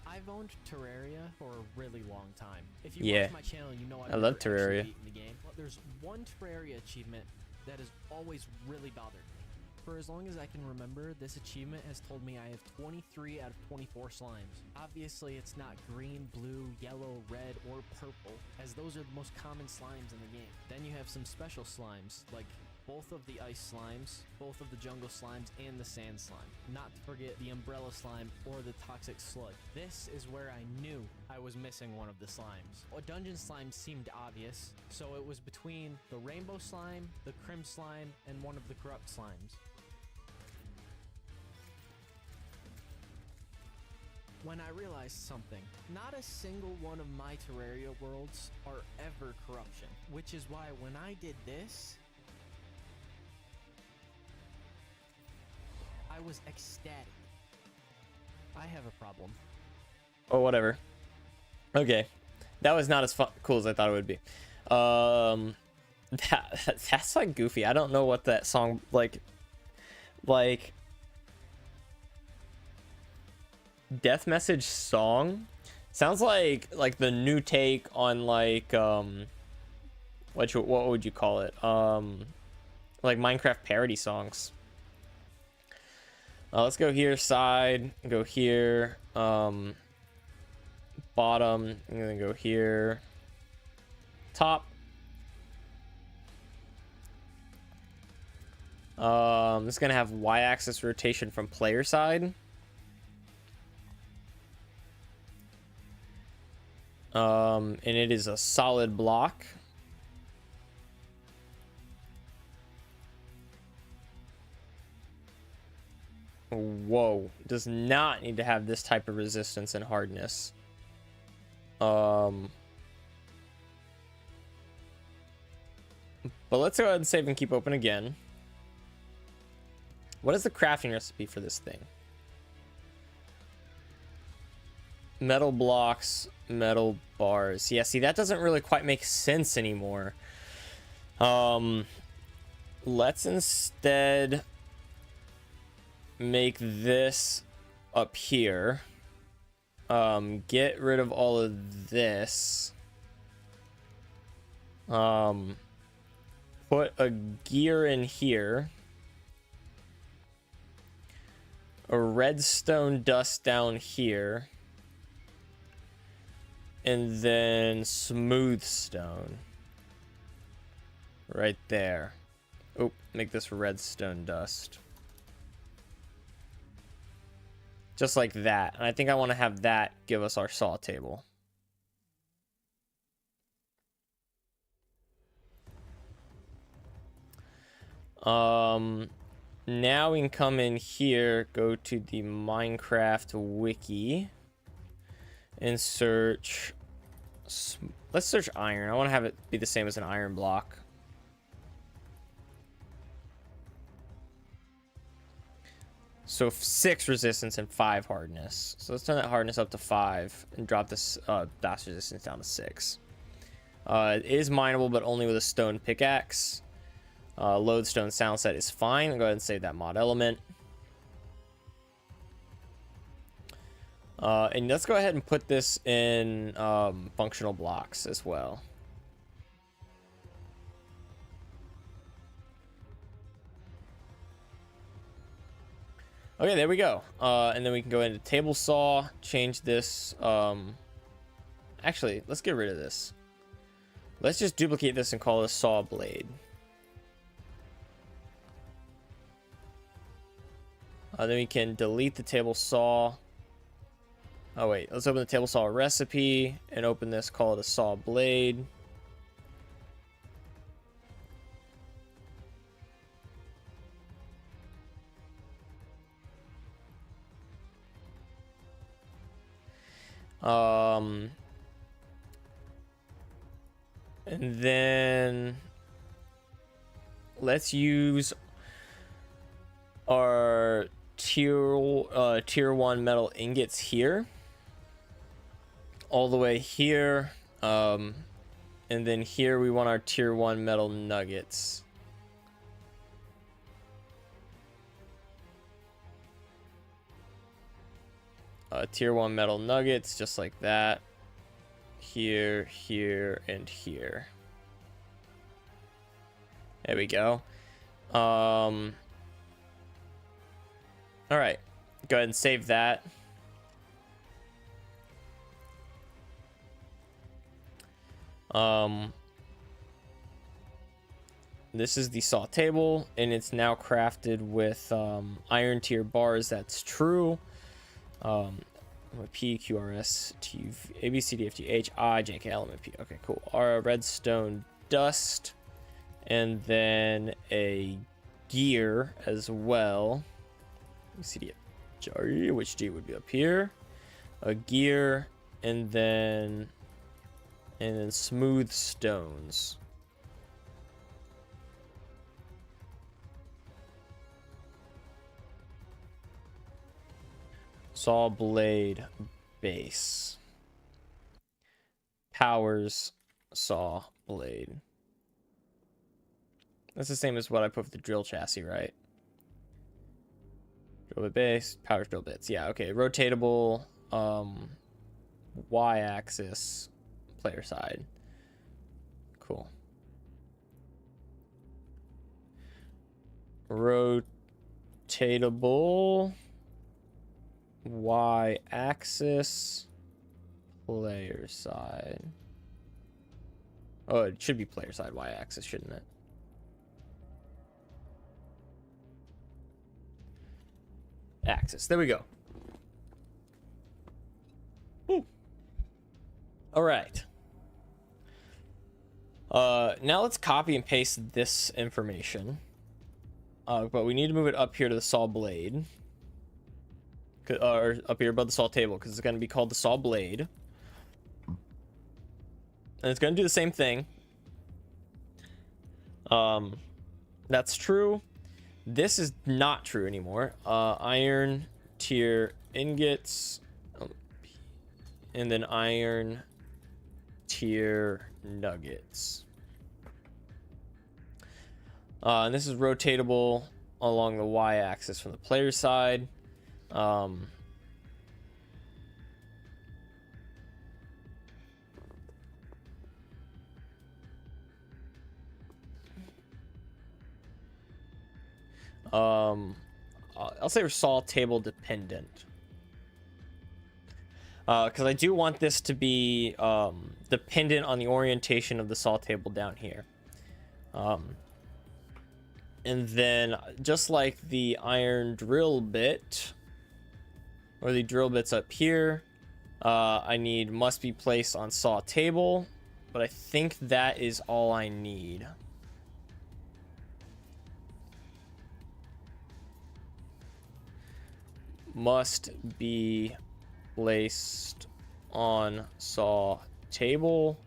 I've owned Terraria for a really long time. If you Yeah. watch my channel, you know I've I love never actually Terraria. beaten the game. But there's one Terraria achievement that has always really bothered me. For as long as I can remember, this achievement has told me I have 23 out of 24 slimes. Obviously, it's not green, blue, yellow, red, or purple, as those are the most common slimes in the game. Then you have some special slimes, like both of the ice slimes, both of the jungle slimes, and the sand slime. Not to forget the umbrella slime or the toxic sludge. This is where I knew I was missing one of the slimes. A dungeon slime seemed obvious, so it was between the rainbow slime, the crim slime, and one of the corrupt slimes. When I realized something, not a single one of my Terraria worlds are ever corruption, which is why when I did this, I was ecstatic. I have a problem. Oh, whatever. Okay, that was not as cool as I thought it would be. That's like goofy. I don't know what that song like death message song sounds like the new take on like what would you call it, like Minecraft parody songs. Let's go here, side, go here, bottom, and then go here, top. It's gonna have y-axis rotation from player side. And it is a solid block. Whoa, does not need to have this type of resistance and hardness. But let's go ahead and save and keep open again. What is the crafting recipe for this thing? Metal blocks, metal bars. Yeah, see, that doesn't really quite make sense anymore. Let's instead make this up here. Get rid of all of this. Put a gear in here. A redstone dust down here. And then smooth stone. Right there. Oh, make this redstone dust. Just like that. And I think I want to have that give us our saw table. Now we can come in here, go to the Minecraft wiki, and search. Let's search iron. I want to have it be the same as an iron block. So 6 resistance and 5 hardness. So let's turn that hardness up to 5 and drop this blast resistance down to 6. It is mineable, but only with a stone pickaxe. Lodestone sound set is fine. I'll go ahead and save that mod element. And let's go ahead and put this in functional blocks as well. Okay, there we go. And then we can go into table saw, change this. Actually, let's get rid of this. Let's just duplicate this and call it a saw blade. Then we can delete the table saw. Oh wait, let's open the table saw recipe and open this, call it a saw blade. And then let's use our tier 1 metal ingots here, all the way here, and then here we want our tier 1 metal nuggets. Tier 1 metal nuggets, just like that. Here, here, and here. There we go. All right, go ahead and save that. This is the saw table, and it's now crafted with iron tier bars. That's true. P, Q, R, S, T, A, B, C, D, F, G, H, I, J, K, L, M, N, P. Okay, cool. Our redstone dust, and then a gear as well. C, D, F, G, which G would be up here. A gear, and then smooth stones. Saw blade base. Powers saw blade. That's the same as what I put for the drill chassis, right? Drill bit base, powers drill bits. Yeah, okay. Rotatable y-axis player side. Cool. Rotatable y-axis player side. Oh, it should be player side y-axis, shouldn't it? Axis. There we go. Ooh. All right. Now let's copy and paste this information. But we need to move it up here to the saw blade. Or up here above the saw table, because it's going to be called the saw blade. And it's going to do the same thing. That's true. This is not true anymore. Iron tier ingots. And then iron tier nuggets. And this is rotatable along the y-axis from the player side. I'll say we're saw table dependent. Because I do want this to be dependent on the orientation of the saw table down here. And then just like the iron drill bit, or the drill bits up here, I need must be placed on saw table, but I think that is all I need. Must be placed on saw table,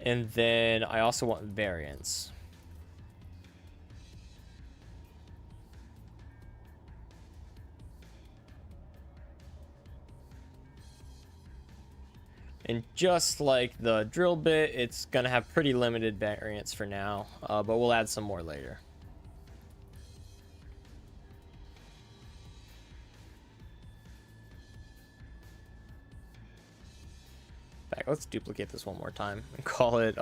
and then I also want variance. And just like the drill bit, it's going to have pretty limited variance for now, but we'll add some more later. In fact, let's duplicate this one more time and call it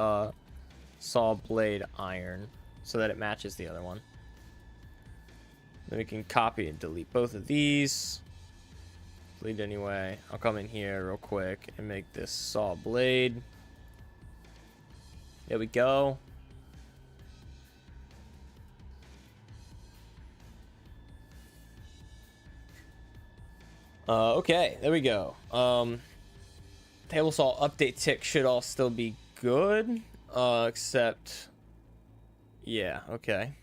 saw blade iron so that it matches the other one. Then we can copy and delete both of these. Delete anyway. I'll come in here real quick and make this saw blade. There we go. Okay, there we go. Table saw update tick should all still be good, except, yeah, okay.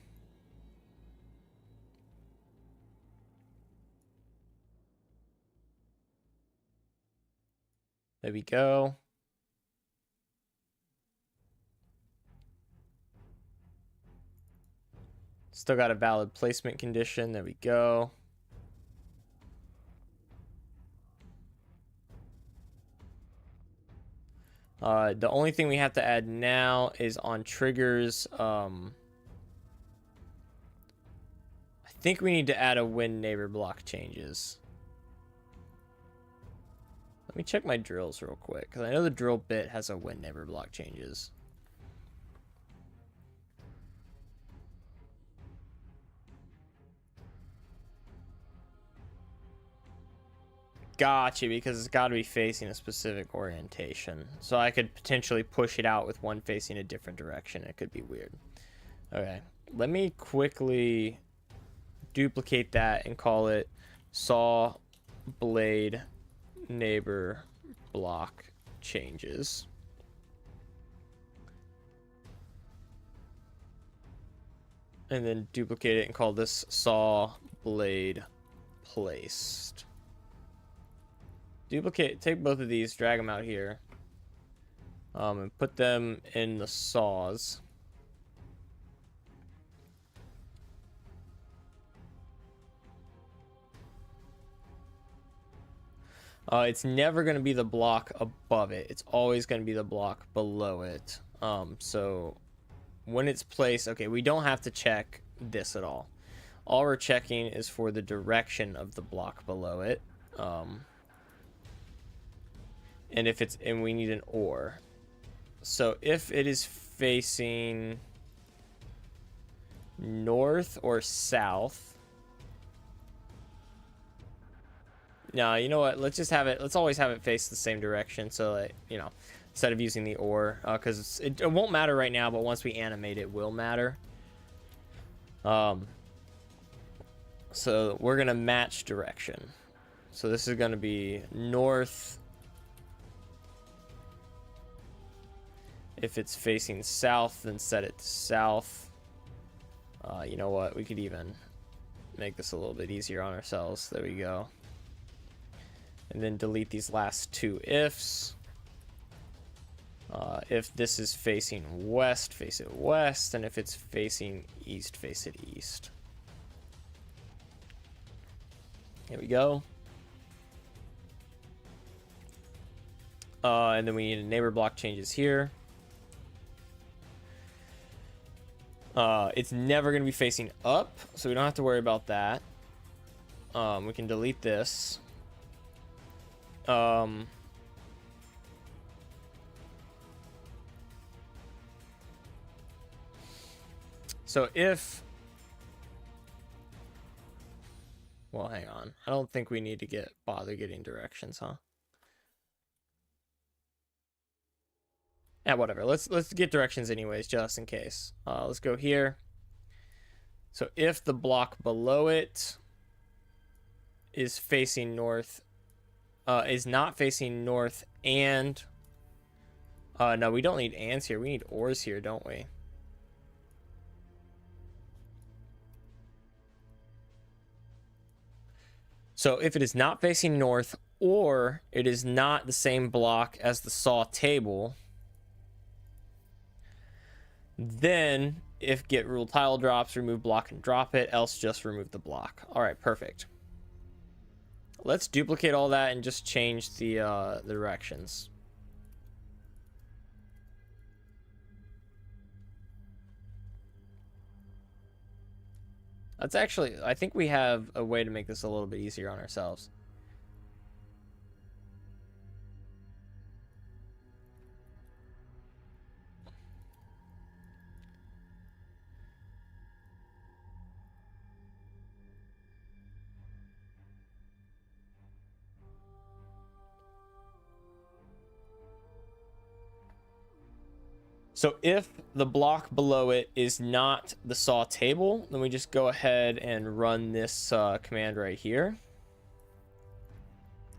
There we go. Still got a valid placement condition. There we go. The only thing we have to add now is on triggers. I think we need to add a when neighbor block changes. Let me check my drills real quick, because I know the drill bit has a when neighbor block changes. Gotcha, because it's got to be facing a specific orientation. So I could potentially push it out with one facing a different direction. It could be weird. Okay, let me quickly duplicate that and call it saw blade neighbor block changes. And then duplicate it and call this saw blade placed. Duplicate, take both of these, drag them out here, and put them in the saws. It's never going to be the block above it. It's always going to be the block below it. So when it's placed, okay, we don't have to check this at all. All we're checking is for the direction of the block below it. And if it's, and we need an or. So if it is facing north or south. No, you know what? Let's just have it. Let's always have it face the same direction. So that, you know, instead of using the or, because it won't matter right now, but once we animate it will matter. So we're gonna match direction. So this is gonna be north. If it's facing south, then set it to south. You know what? We could even make this a little bit easier on ourselves. There we go. And then delete these last two ifs. If this is facing west, face it west. And if it's facing east, face it east. Here we go. And then we need a neighbor block changes here. It's never going to be facing up, so we don't have to worry about that. We can delete this. So if... Well, hang on. I don't think we need to bother getting directions, huh? Yeah, whatever. Let's get directions anyways, just in case. Let's go here. So if the block below it is facing north, is not facing north, and no, we don't need ands here. We need ors here, don't we? So if it is not facing north, or it is not the same block as the saw table, then if get rule tile drops, remove block and drop it, else just remove the block. All right, perfect. Let's duplicate all that and just change the directions. That's actually, I think we have a way to make this a little bit easier on ourselves. So if the block below it is not the saw table, then we just go ahead and run this command right here.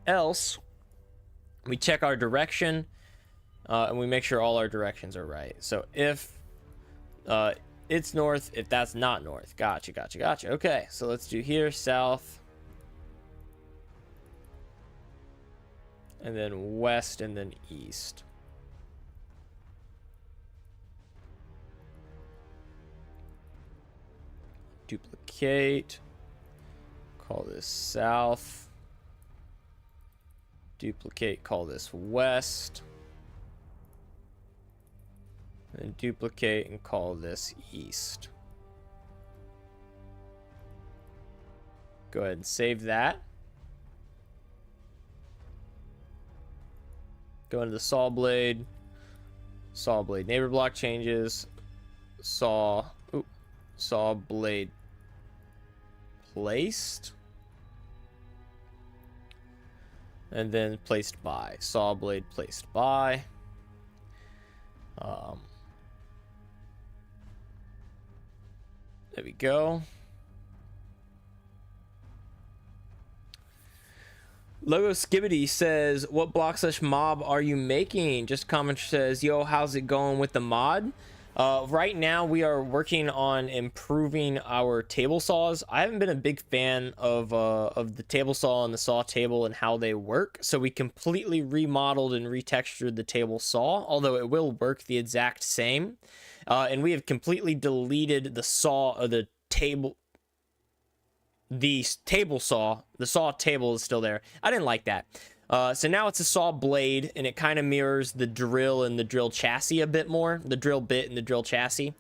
Else, we check our direction and we make sure all our directions are right. So if it's north, if that's not north. Gotcha. Okay, so let's do here, south. And then west and then east. Duplicate, call this south, duplicate, call this west, and duplicate and call this east. Go ahead and save that. Go into the saw blade neighbor block changes, saw blade placed, and then placed by, saw blade placed by. There we go. Logo Skibbity says, what block / mob are you making? Just comment says, yo, how's it going with the mod? Right now we are working on improving our table saws. I haven't been a big fan of the table saw and the saw table and how they work, so we completely remodeled and retextured the table saw, although it will work the exact same. And we have completely deleted the saw of the table. The table saw, the saw table is still there. I didn't like that. So now it's a saw blade, and it kind of mirrors the drill and the drill chassis a bit more, the drill bit and the drill chassis.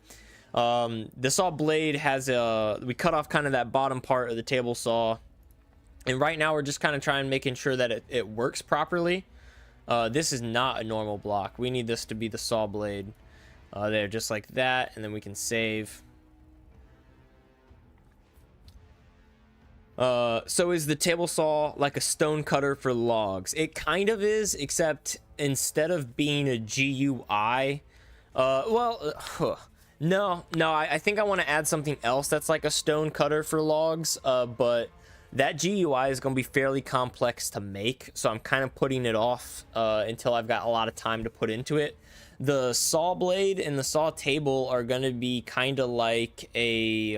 The saw blade has we cut off kind of that bottom part of the table saw, and right now we're just kind of making sure that it works properly. This is not a normal block. We need this to be the saw blade there, just like that, and then we can save. So is the table saw like a stone cutter for logs? It kind of is, except instead of being a GUI, no, I think I want to add something else that's like a stone cutter for logs, but that GUI is going to be fairly complex to make, so I'm kind of putting it off until I've got a lot of time to put into it. The saw blade and the saw table are going to be kind of like a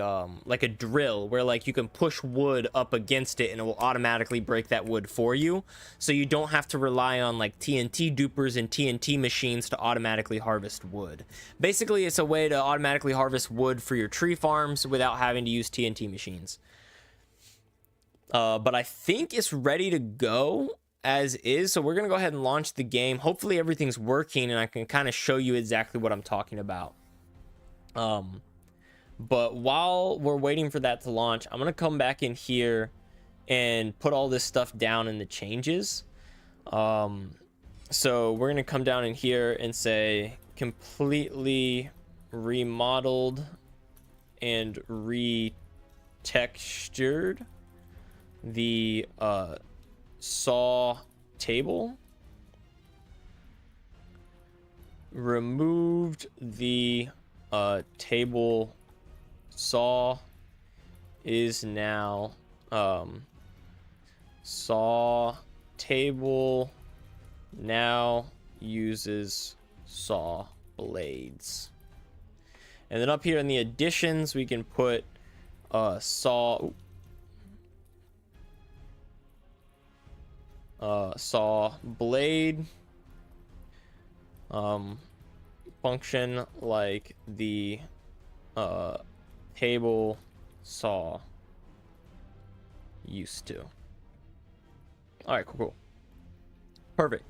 drill, where like you can push wood up against it and it will automatically break that wood for you, so you don't have to rely on like TNT dupers and TNT machines to automatically harvest wood. Basically, it's a way to automatically harvest wood for your tree farms without having to use TNT machines. But I think it's ready to go as is, so we're gonna go ahead and launch the game. Hopefully everything's working and I can kind of show you exactly what I'm talking about. But while we're waiting for that to launch, I'm gonna come back in here and put all this stuff down in the changes. So we're gonna come down in here and say completely remodeled and retextured the saw table, removed the table saw, is now saw table now uses saw blades. And then up here in the additions we can put saw blade function like the table saw used to. All right, cool. Perfect.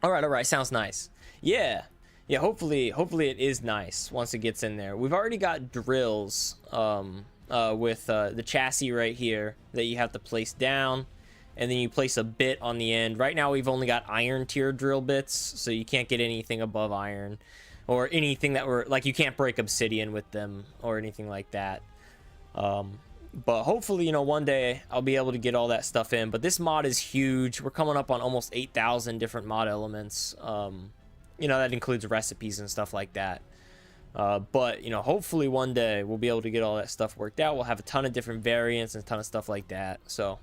All right, sounds nice. Yeah, hopefully it is nice once it gets in there. We've already got drills with the chassis right here that you have to place down, and then you place a bit on the end. Right now we've only got iron tier drill bits, so you can't get anything above iron, or anything that were like, you can't break obsidian with them or anything like that. But hopefully, you know, one day I'll be able to get all that stuff in. But this mod is huge. We're coming up on almost 8,000 different mod elements. You know, that includes recipes and stuff like that. But, you know, hopefully one day we'll be able to get all that stuff worked out. We'll have a ton of different variants and a ton of stuff like that. So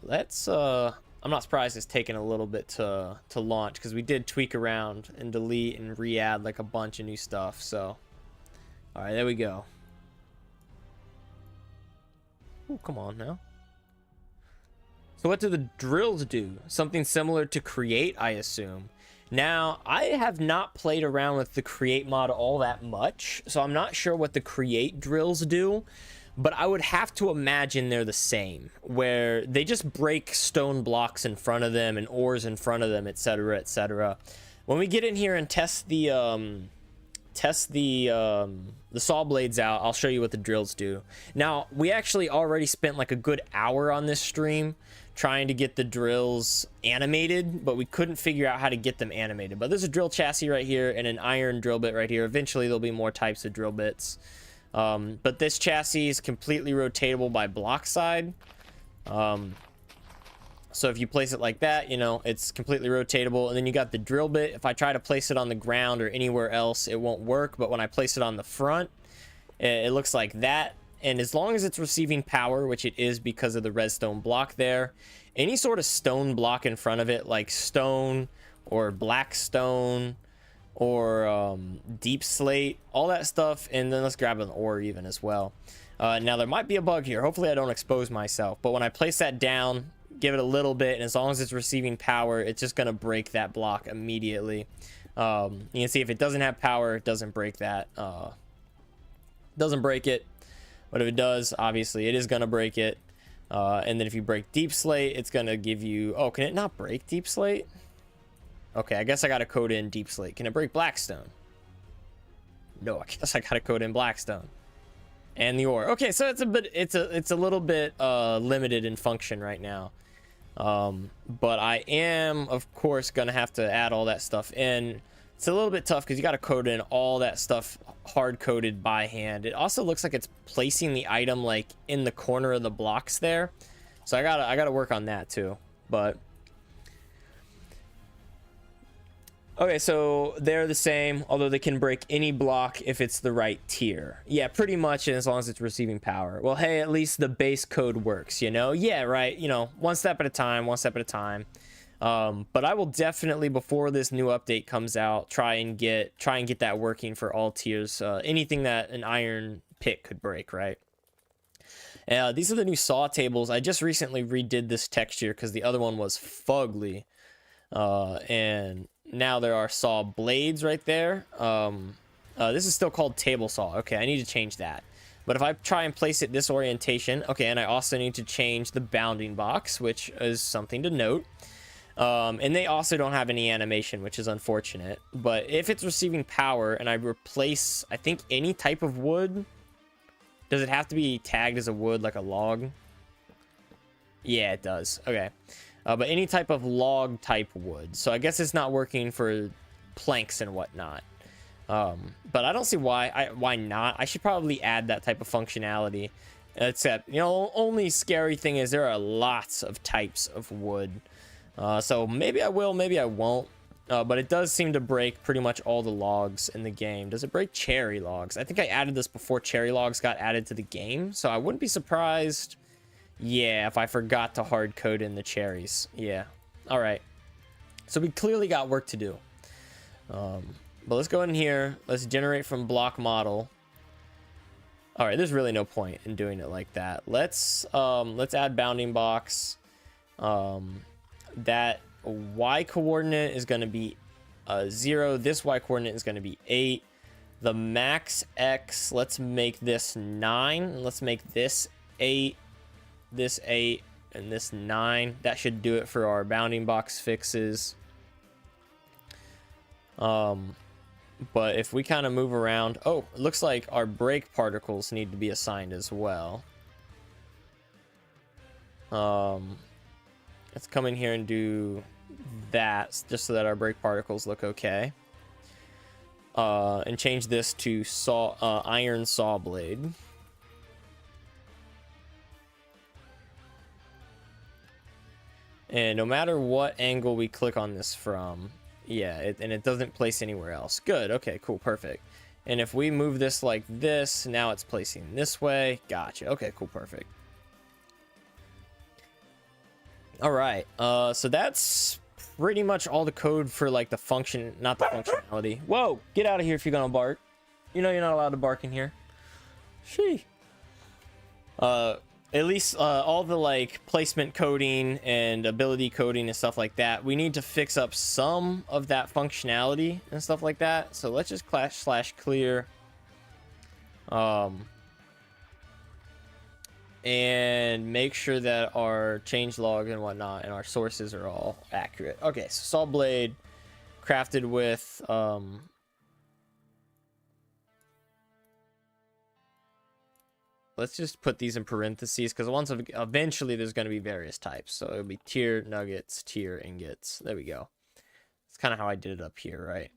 let's, I'm not surprised it's taken a little bit to launch, because we did tweak around and delete and re-add like a bunch of new stuff. So, all right, there we go. Oh, come on now. So what do the drills do? Something similar to create, I assume. Now, I have not played around with the create mod all that much, so I'm not sure what the create drills do, but I would have to imagine they're the same, where they just break stone blocks in front of them and ores in front of them, etc., etc. When we get in here and test the saw blades out, I'll show you what the drills do. Now, we actually already spent like a good hour on this stream trying to get the drills animated, but we couldn't figure out how to get them animated. But there's a drill chassis right here and an iron drill bit right here. Eventually there'll be more types of drill bits. But this chassis is completely rotatable by block side. So if you place it like that, you know, it's completely rotatable. And then you got the drill bit. If I try to place it on the ground or anywhere else, it won't work. But when I place it on the front, it looks like that. And as long as it's receiving power, which it is because of the redstone block there, any sort of stone block in front of it, like stone or black stone or deep slate, all that stuff. And then let's grab an ore even as well. Now there might be a bug here. Hopefully I don't expose myself. But when I place that down, give it a little bit, and as long as it's receiving power, it's just going to break that block immediately. You can see if it doesn't have power, it doesn't break that. Doesn't break it. But if it does, obviously it is going to break it. And then if you break deep slate, it's going to give you... Oh, can it not break deep slate? Okay, I guess I got to code in deep slate. Can it break blackstone? No, I guess I got to code in blackstone. And the ore. Okay, so it's a little bit limited in function right now. But I am, of course, going to have to add all that stuff in. It's a little bit tough because you got to code in all that stuff hard-coded by hand. It also looks like it's placing the item like in the corner of the blocks there. So I gotta work on that too. But okay, so they're the same, although they can break any block if it's the right tier. Yeah, pretty much, and as long as it's receiving power. Well, hey, at least the base code works, you know? Yeah, right, you know, one step at a time, one step at a time. But I will definitely, before this new update comes out, try and get that working for all tiers. Anything that an iron pick could break, right? These are the new saw tables. I just recently redid this texture because the other one was fugly. And now there are saw blades right there. This is still called table saw. Okay, I need to change that. But if I try and place it this orientation, okay, and I also need to change the bounding box, which is something to note. And they also don't have any animation, which is unfortunate. But if it's receiving power and I replace, I think, any type of wood, does it have to be tagged as a wood, like a log? Yeah, it does. Okay. But any type of log type wood. So I guess it's not working for planks and whatnot. But I don't see why not. I should probably add that type of functionality. Except, you know, only scary thing is there are lots of types of wood. So maybe I will, maybe I won't. But it does seem to break pretty much all the logs in the game. Does it break cherry logs? I think I added this before cherry logs got added to the game. So I wouldn't be surprised... Yeah, if I forgot to hard code in the cherries. Yeah. All right. So we clearly got work to do. But let's go in here. Let's generate from block model. All right, there's really no point in doing it like that. Let's add bounding box. That y coordinate is going to be 0. This y coordinate is going to be 8. The max x, let's make this 9. Let's make this 8. This 8 and this 9. That should do it for our bounding box fixes. But if we kind of move around, oh, it looks like our brake particles need to be assigned as well. Let's come in here and do that just so that our brake particles look okay. And change this to iron saw blade. And no matter what angle we click on this from, yeah, and it doesn't place anywhere else. Good. Okay, cool. Perfect. And if we move this like this, now it's placing this way. Gotcha. Okay, cool. Perfect. All right. So that's pretty much all the code for like the function, not the functionality. Whoa, get out of here if you're going to bark. You know you're not allowed to bark in here. Shee. At least all the like placement coding and ability coding and stuff like that, we need to fix up some of that functionality and stuff like that. So let's just /clear and make sure that our change log and whatnot and our sources are all accurate. Okay, so saw blade crafted with let's just put these in parentheses because eventually there's going to be various types. So it'll be tier nuggets, tier ingots. There we go. That's kind of how I did it up here, right?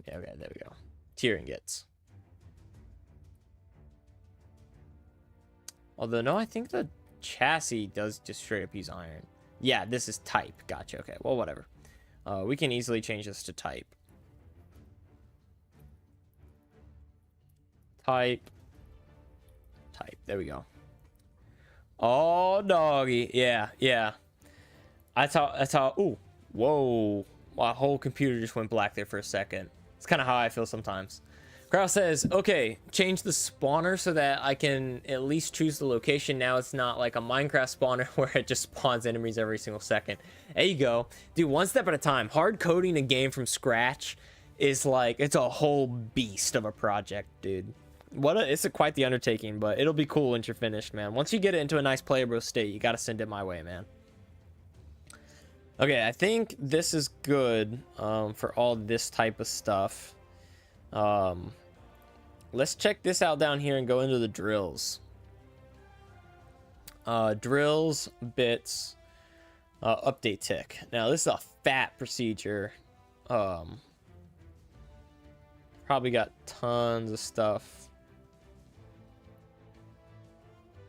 Yeah, okay, there we go. Tier ingots. Although, no, I think the chassis does just straight up use iron. Yeah, this is type. Gotcha. Okay, well, whatever. We can easily change this to type. Type. There we go. Oh, doggy. Yeah. That's how. Ooh. Whoa. My whole computer just went black there for a second. It's kind of how I feel sometimes. Kraus says, okay, change the spawner so that I can at least choose the location. Now it's not like a Minecraft spawner where it just spawns enemies every single second. There you go. Dude, one step at a time. Hard coding a game from scratch is like, it's a whole beast of a project, dude. It's quite the undertaking, but it'll be cool once you're finished, man. Once you get it into a nice playable state, you got to send it my way, man. Okay, I think this is good for all this type of stuff. Let's check this out down here and go into the drills. Drills, bits, update tick. Now, this is a fat procedure. Probably got tons of stuff.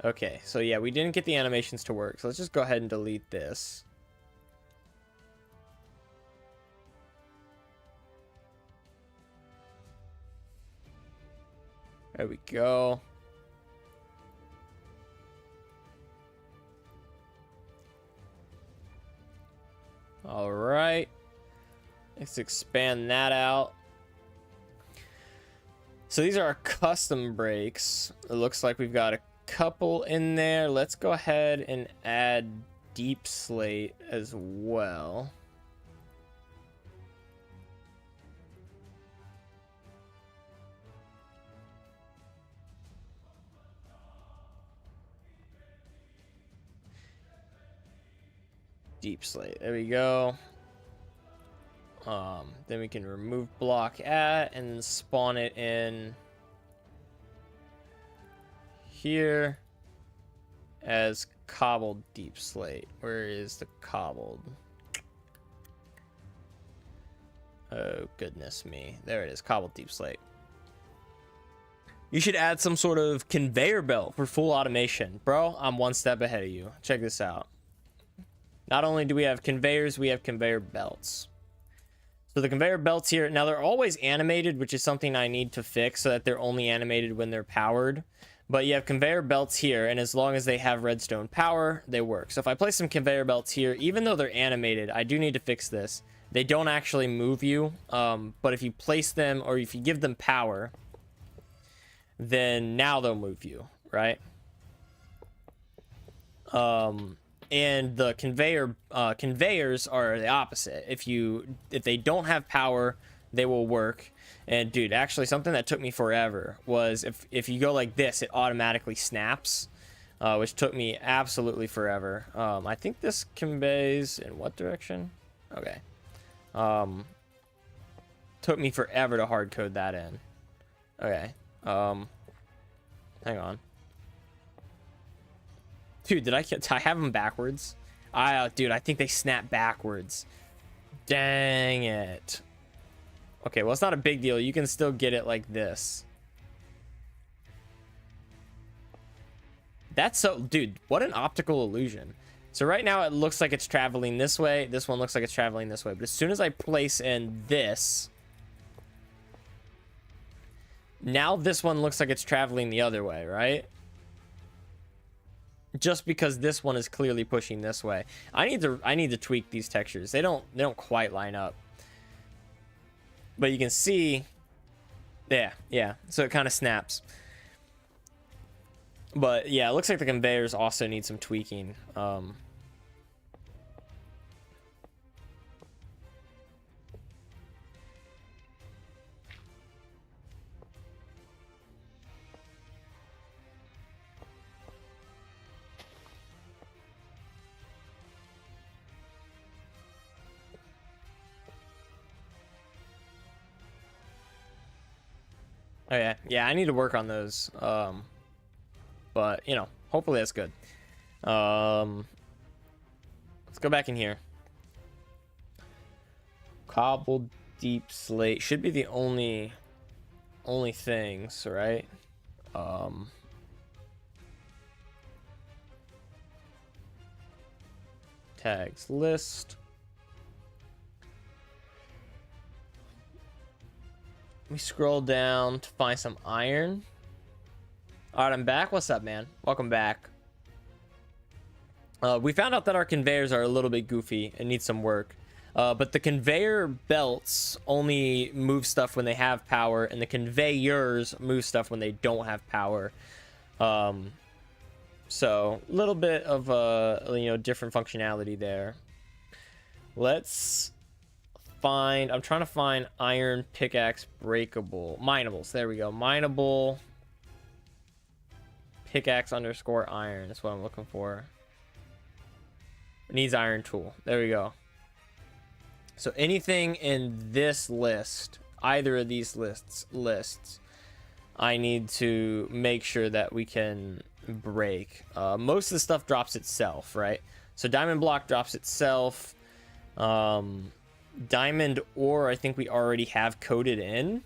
Okay, so yeah, we didn't get the animations to work. So let's just go ahead and delete this. There we go. All right. Let's expand that out. So these are our custom brakes. It looks like we've got a couple in there. Let's go ahead and add deep slate as well. Deep slate. There we go. Then we can remove block at and spawn it in here as cobbled deep slate. Where is the cobbled? Oh, goodness me. There it is, cobbled deep slate. You should add some sort of conveyor belt for full automation. Bro, I'm one step ahead of you. Check this out. Not only do we have conveyors, we have conveyor belts. So the conveyor belts here, now they're always animated, which is something I need to fix so that they're only animated when they're powered. But you have conveyor belts here, and as long as they have redstone power, they work. So if I place some conveyor belts here, even though they're animated, I do need to fix this. They don't actually move you, but if you place them or if you give them power, then now they'll move you, right? And the conveyors are the opposite. If they don't have power, they will work. And dude, actually something that took me forever was if you go like this, it automatically snaps. which took me absolutely forever. I think this conveys in what direction? Okay. Took me forever to hard code that in. Okay. Hang on. Dude, did I have them backwards? Dude, I think they snap backwards. Dang it. Okay, well, it's not a big deal. You can still get it like this. That's so... Dude, what an optical illusion. So right now it looks like it's traveling this way. This one looks like it's traveling this way. But as soon as I place in this... Now this one looks like it's traveling the other way, right? Just because this one is clearly pushing this way. I need to tweak these textures. They don't quite line up. But you can see, yeah. So it kind of snaps. But yeah, it looks like the conveyors also need some tweaking. Oh yeah, I need to work on those. But you know, hopefully that's good. Let's go back in here. Cobbled deep slate should be the only things, right? Tags list. We scroll down to find some iron. All right, I'm back. What's up, man? Welcome back. We found out that our conveyors are a little bit goofy and need some work. But the conveyor belts only move stuff when they have power, and the conveyors move stuff when they don't have power. So a little bit of different functionality there. Let's find... I'm trying to find iron pickaxe breakable. Minables. There we go. Mineable pickaxe underscore iron. That's what I'm looking for. It needs iron tool. There we go. So anything in this list, either of these lists, I need to make sure that we can break. Most of the stuff drops itself, right? So diamond block drops itself. Diamond ore, I think we already have coded in.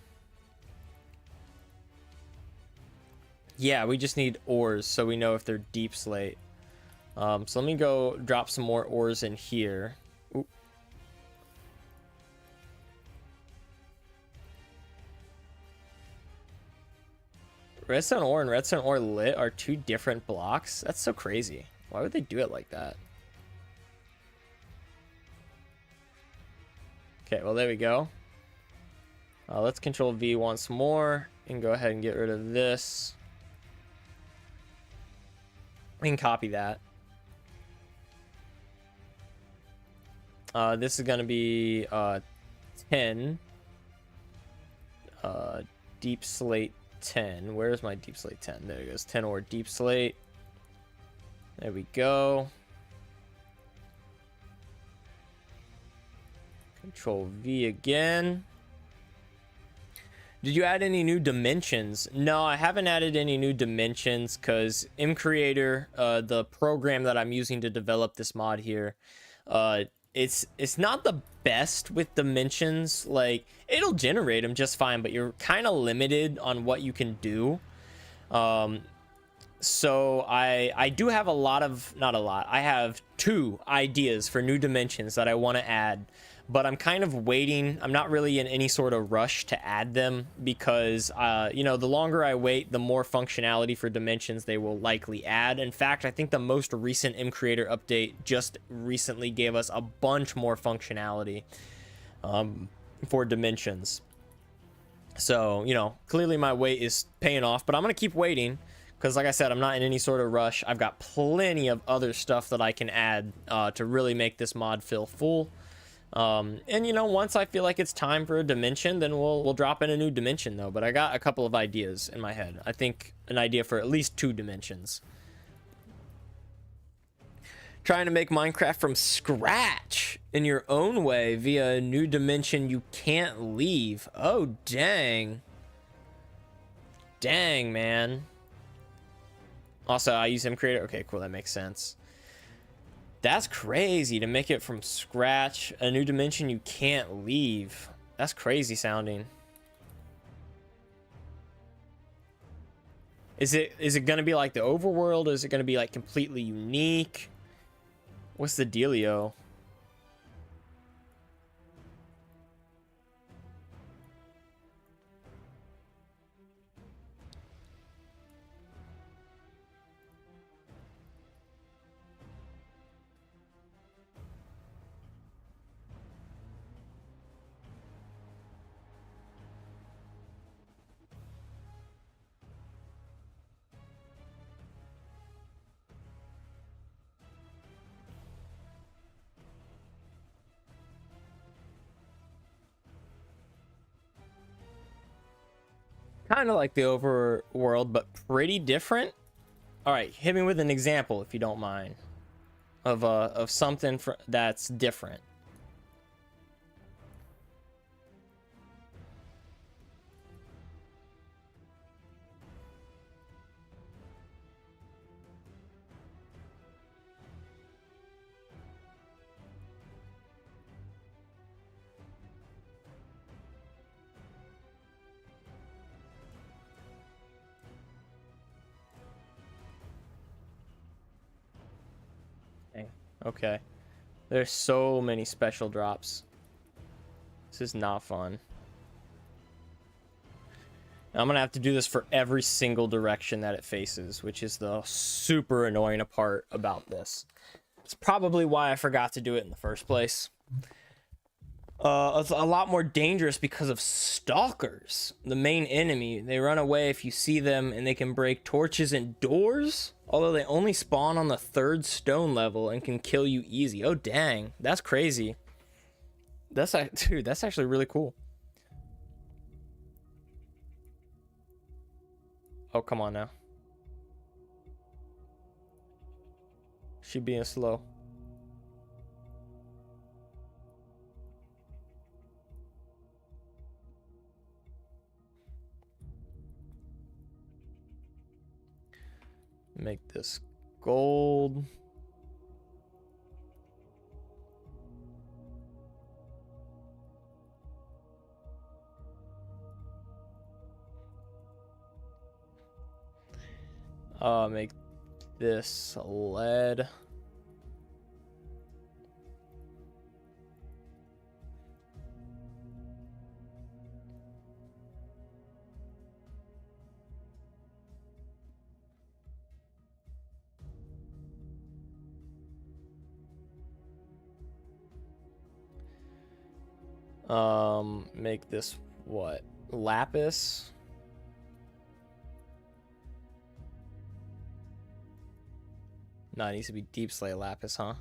Yeah, we just need ores so we know if they're deep slate. So let me go drop some more ores in here. Oop. Redstone ore and redstone ore lit are two different blocks? That's so crazy. Why would they do it like that? Okay, well, there we go. Let's control V once more and go ahead and get rid of this. We can copy that. This is going to be 10. Deep slate 10. Where's my deep slate 10? There it goes. 10 ore deep slate. There we go. Control V again. Did you add any new dimensions? No, I haven't added any new dimensions because mCreator, the program that I'm using to develop this mod here, it's not the best with dimensions. Like, it'll generate them just fine, but you're kind of limited on what you can do. So I do have I have 2 ideas for new dimensions that I want to add, but I'm kind of waiting. I'm not really in any sort of rush to add them because, the longer I wait, the more functionality for dimensions they will likely add. In fact, I think the most recent mCreator update just recently gave us a bunch more functionality for dimensions. So, clearly my wait is paying off, but I'm going to keep waiting because, like I said, I'm not in any sort of rush. I've got plenty of other stuff that I can add to really make this mod feel full. And once I feel like it's time for a dimension, then we'll drop in a new dimension though. But I got a couple of ideas in my head. I think an idea for at least 2 dimensions. Trying to make Minecraft from scratch in your own way via a new dimension you can't leave. Oh, dang. Dang, man. Also, I use him creator. Okay, cool. That makes sense. That's crazy to make it from scratch. A new dimension you can't leave. That's crazy sounding. Is it going to be like the overworld? Or is it going to be like completely unique? What's the dealio? Kind of like the overworld, but pretty different. All right, hit me with an example if you don't mind of something that's different. Okay. There's so many special drops. This is not fun. I'm gonna have to do this for every single direction that it faces, which is the super annoying part about this. It's probably why I forgot to do it in the first place. It's a lot more dangerous because of stalkers. The main enemy, they run away if you see them, and they can break torches and doors. Although they only spawn on the 3rd stone level and can kill you easy. Oh dang, that's crazy. Dude, that's actually really cool. Oh, come on now. She being slow. Make this gold. Make this lead. Make this what? Lapis. No, it needs to be deep slate lapis, huh?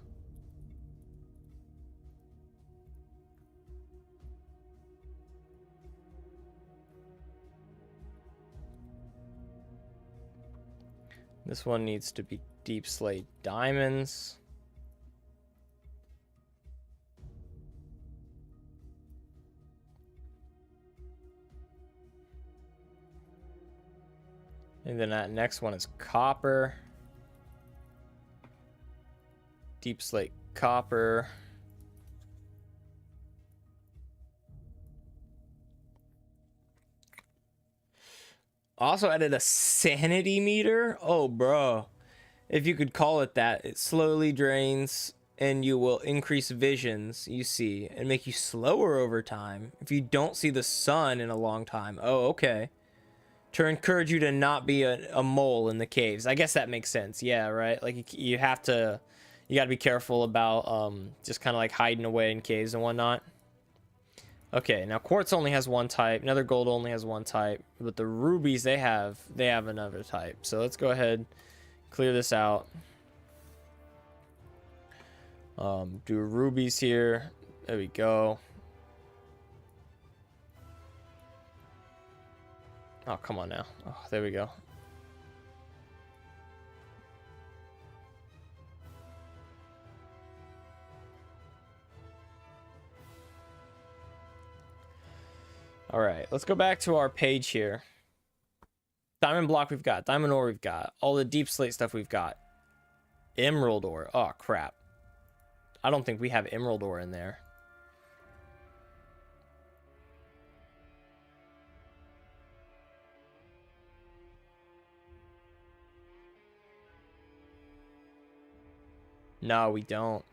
This one needs to be deep slate diamonds. And then that next one is copper. Deep slate copper. Also added a sanity meter. Oh, bro. If you could call it that. It slowly drains and you will increase visions you see and make you slower over time if you don't see the sun in a long time. Oh, okay. To encourage you to not be a mole in the caves. I guess that makes sense. Yeah, right? Like you have to... You gotta be careful about just kind of like hiding away in caves and whatnot. Okay, now quartz only has one type. Nether gold only has one type. But the rubies, they have another type. So let's go ahead, clear this out. Do rubies here. There we go. Oh, come on now. Oh, there we go. All right, let's go back to our page here. Diamond block we've got. Diamond ore we've got. All the deep slate stuff we've got. Emerald ore. Oh, crap. I don't think we have emerald ore in there. No, we don't.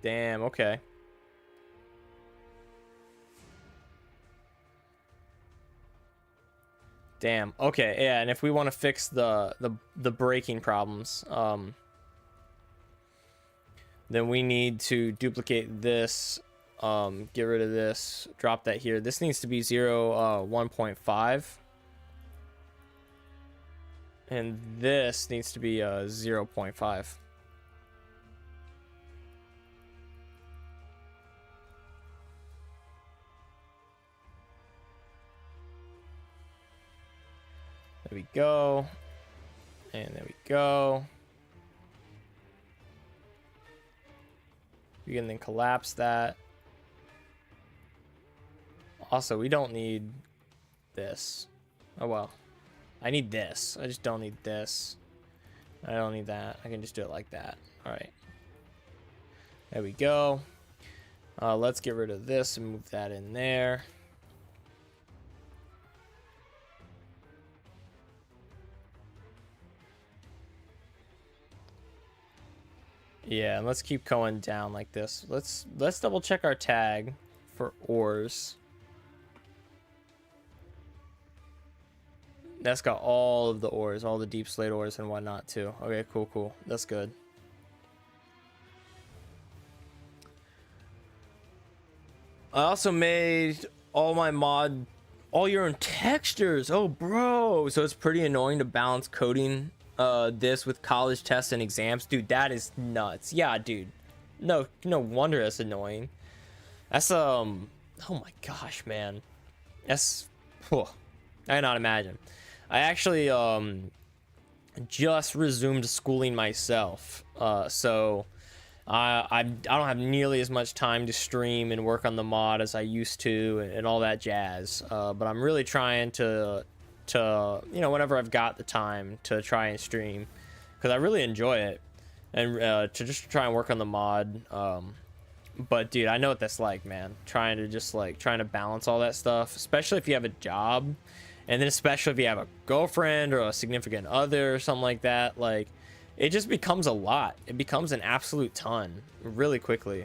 Damn, okay. Damn. Okay, yeah, and if we want to fix the breaking problems, then we need to duplicate this, get rid of this, drop that here. This needs to be 1.5. And this needs to be 0.5. There we go. And there we go. We can then collapse that. Also, we don't need this. Oh well. I need this. I just don't need this. I don't need that. I can just do it like that. Alright. There we go. Let's get rid of this and move that in there. Yeah, and let's keep going down like this. Let's double check our tag for ores. That's got all of the ores, all the deep slate ores and whatnot too. Okay, cool. That's good. I also made all your own textures. Oh, bro. So it's pretty annoying to balance coding this with college tests and exams. Dude, that is nuts. Yeah, dude. No wonder that's annoying. That's oh my gosh, man. That's I cannot imagine. I actually just resumed schooling myself. So I don't have nearly as much time to stream and work on the mod as I used to and all that jazz. But I'm really trying to whenever I've got the time to try and stream, because I really enjoy it, and to just try and work on the mod. But dude, I know what that's like, man. Trying to balance all that stuff, especially if you have a job, and then especially if you have a girlfriend or a significant other or something like that. Like, it just becomes a lot. It becomes an absolute ton really quickly.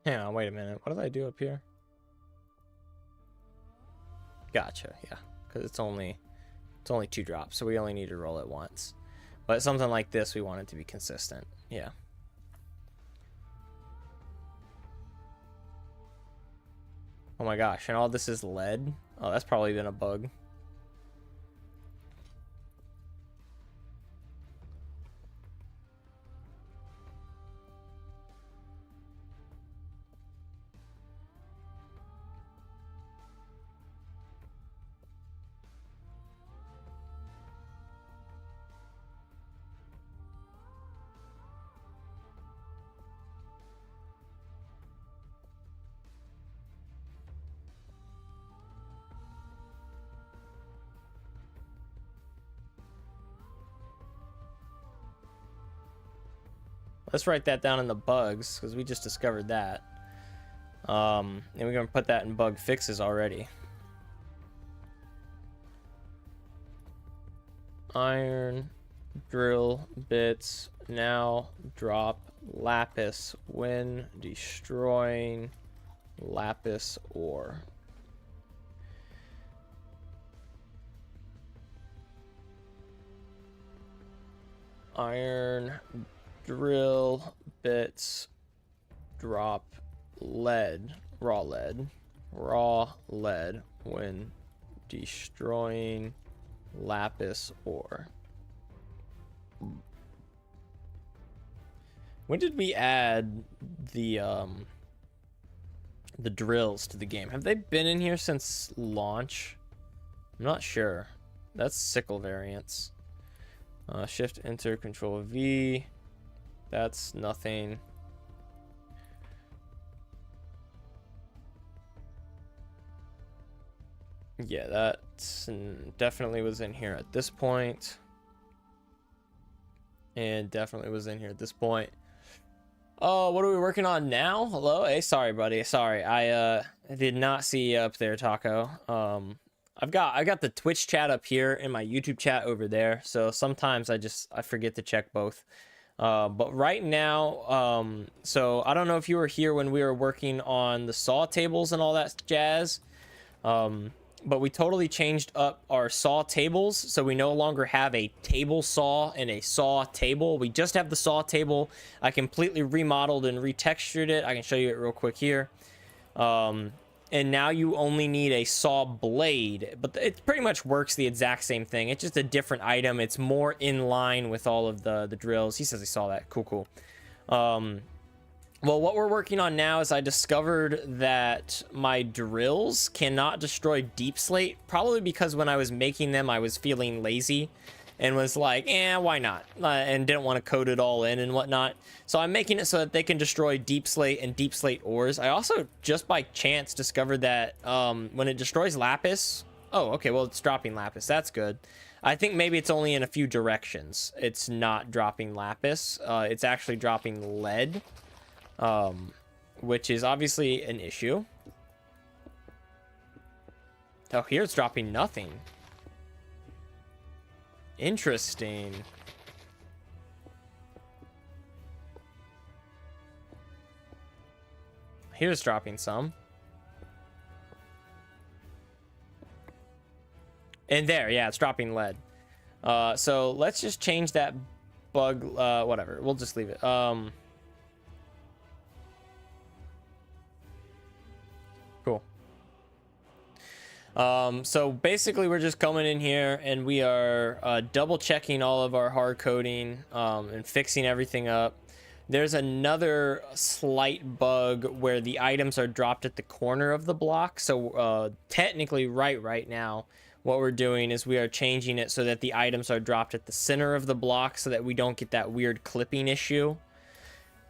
Hang on, wait a minute. What did I do up here? Gotcha, yeah. Because it's only 2 drops, so we only need to roll it once. But something like this, we want it to be consistent. Yeah. Oh my gosh, and all this is lead? Oh, that's probably been a bug. let's write that down in the bugs, because we just discovered that. And we're going to put that in bug fixes already. Iron drill bits now drop lapis when destroying lapis ore. Iron drill bits drop lead, raw lead when destroying lapis ore. When did we add the drills to the game? Have they been in here since launch? I'm not sure. That's sickle variants. Shift enter control V. That's nothing. Yeah, that definitely was in here at this point. And definitely was in here at this point. Oh, what are we working on now? Hello? Hey, sorry, buddy. Sorry. I did not see you up there, Taco. I've got the Twitch chat up here and my YouTube chat over there. So sometimes I forget to check both. But right now, so I don't know if you were here when we were working on the saw tables and all that jazz. But we totally changed up our saw tables, so we no longer have a table saw and a saw table. We just have the saw table. I completely remodeled and retextured it. I can show you it real quick here. And now you only need a saw blade, but it pretty much works the exact same thing. It's just a different item. It's more in line with all of the drills. He says he saw that. Cool. Well, what we're working on now is I discovered that my drills cannot destroy deep slate, probably because when I was making them, I was feeling lazy and was like, why not? And didn't want to code it all in and whatnot. So I'm making it so that they can destroy deep slate and deep slate ores. I also, just by chance, discovered that when it destroys lapis... Oh, okay, well, it's dropping lapis. That's good. I think maybe it's only in a few directions. It's not dropping lapis. It's actually dropping lead. Which is obviously an issue. Oh, here it's dropping nothing. Interesting. Here's dropping some. And there, yeah, it's dropping lead. So let's just change that bug, whatever. We'll just leave it. Cool. So basically we're just coming in here and we are double checking all of our hard coding and fixing everything up. There's another slight bug where the items are dropped at the corner of the block. So technically right now what we're doing is we are changing it so that the items are dropped at the center of the block so that we don't get that weird clipping issue.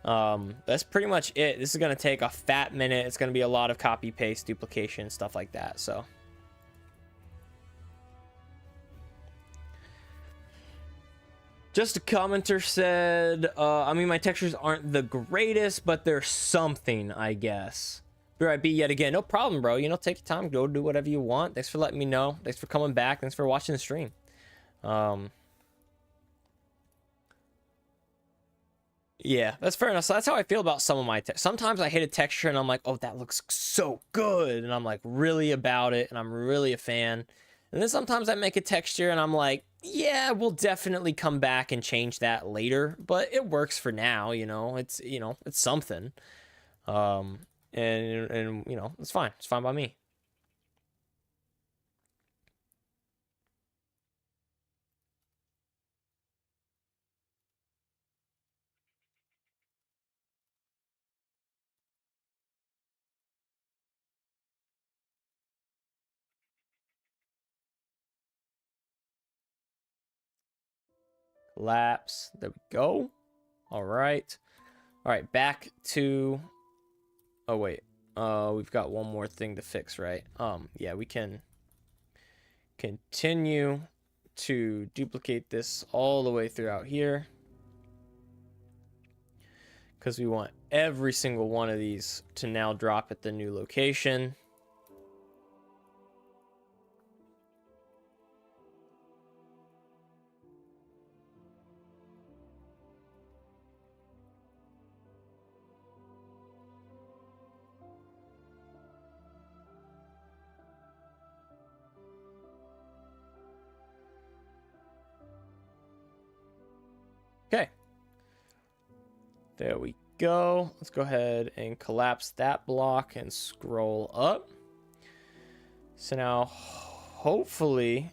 That's pretty much it. This is going to take a fat minute. It's going to be a lot of copy paste duplication, stuff like that. So just a commenter said, I mean, my textures aren't the greatest, but they're something, I guess. Be right, be yet again. No problem, bro. You know, take your time. Go do whatever you want. Thanks for letting me know. Thanks for coming back. Thanks for watching the stream. Yeah, that's fair enough. So that's how I feel about some of my sometimes I hit a texture and I'm like, oh, that looks so good. And I'm like really about it. And I'm really a fan. And then sometimes I make a texture and I'm like, yeah, we'll definitely come back and change that later. But it works for now, you know. It's something. And you know, it's fine. It's fine by me. Collapse. There we go. All right. Back to... Oh, wait. We've got one more thing to fix, right? Yeah, we can continue to duplicate this all the way throughout here. because we want every single one of these to now drop at the new location. Okay. There we go. Let's go ahead and collapse that block and scroll up. So now, hopefully,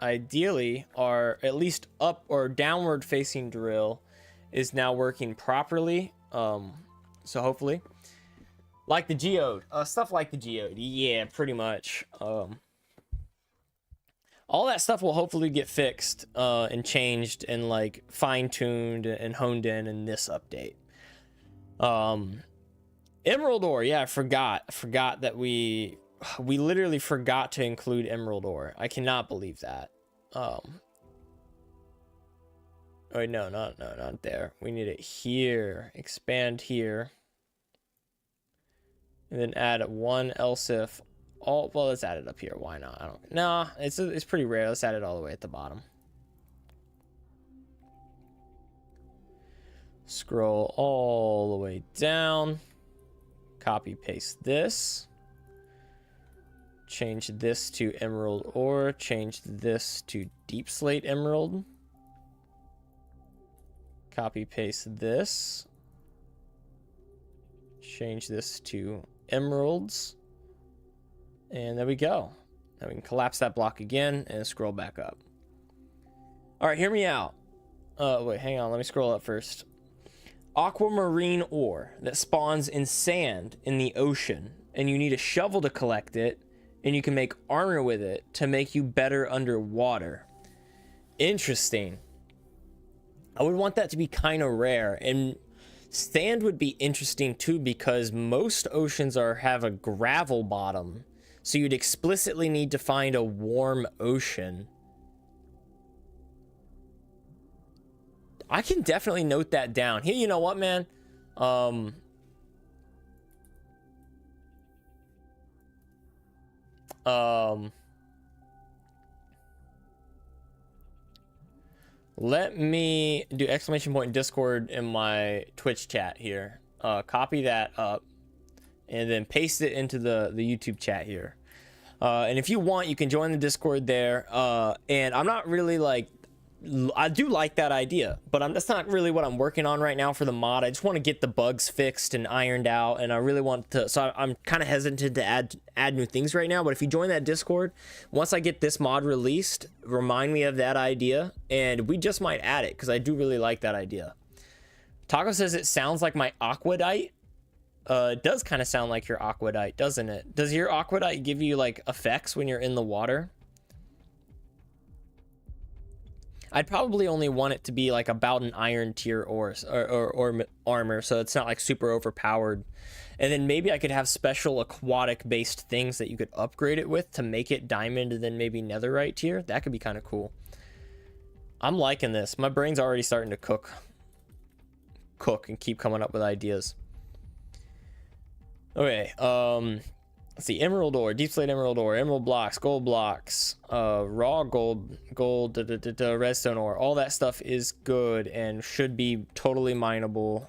ideally, our at least up or downward facing drill is now working properly. So hopefully, like the geode, stuff like the geode. Yeah, pretty much. All that stuff will hopefully get fixed and changed and like fine-tuned and honed in this update. Emerald ore, yeah, I forgot that we literally forgot to include emerald ore. I cannot believe that. Oh wait, no, not there. We need it here. Expand here, and then add one else if. Well, let's add it up here. Why not? I don't. Nah, it's pretty rare. Let's add it all the way at the bottom. Scroll all the way down. Copy paste this. Change this to emerald ore. Change this to deep slate emerald. Copy paste this. Change this to emeralds. And there we go. Now we can collapse that block again and scroll back up. All right, hear me out. Wait, hang on. Let me scroll up first. Aquamarine ore that spawns in sand in the ocean, and you need a shovel to collect it, and you can make armor with it to make you better underwater. Interesting. I would want that to be kind of rare, and sand would be interesting too because most oceans have a gravel bottom. So you'd explicitly need to find a warm ocean. I can definitely note that down. Here, you know what, man? Let me do exclamation point Discord in my Twitch chat here. Copy that up. And then paste it into the YouTube chat here. And if you want, you can join the Discord there. And I'm not really like, I do like that idea, but that's not really what I'm working on right now for the mod. I just want to get the bugs fixed and ironed out. And I really want to, so I'm kind of hesitant to add new things right now. But if you join that Discord, once I get this mod released, remind me of that idea. And we just might add it because I do really like that idea. Taco says it sounds like my aquadite. It does kind of sound like your aquadite, doesn't it? Does your aquadite give you like effects when you're in the water? I'd probably only want it to be like about an iron tier or armor, so it's not like super overpowered. And then maybe I could have special aquatic based things that you could upgrade it with to make it diamond and then maybe netherite tier. That could be kind of cool. I'm liking this. My brain's already starting to cook and keep coming up with ideas. Okay, let's see. Emerald ore, deep slate emerald ore, emerald blocks, gold blocks, raw gold, redstone ore. All that stuff is good and should be totally mineable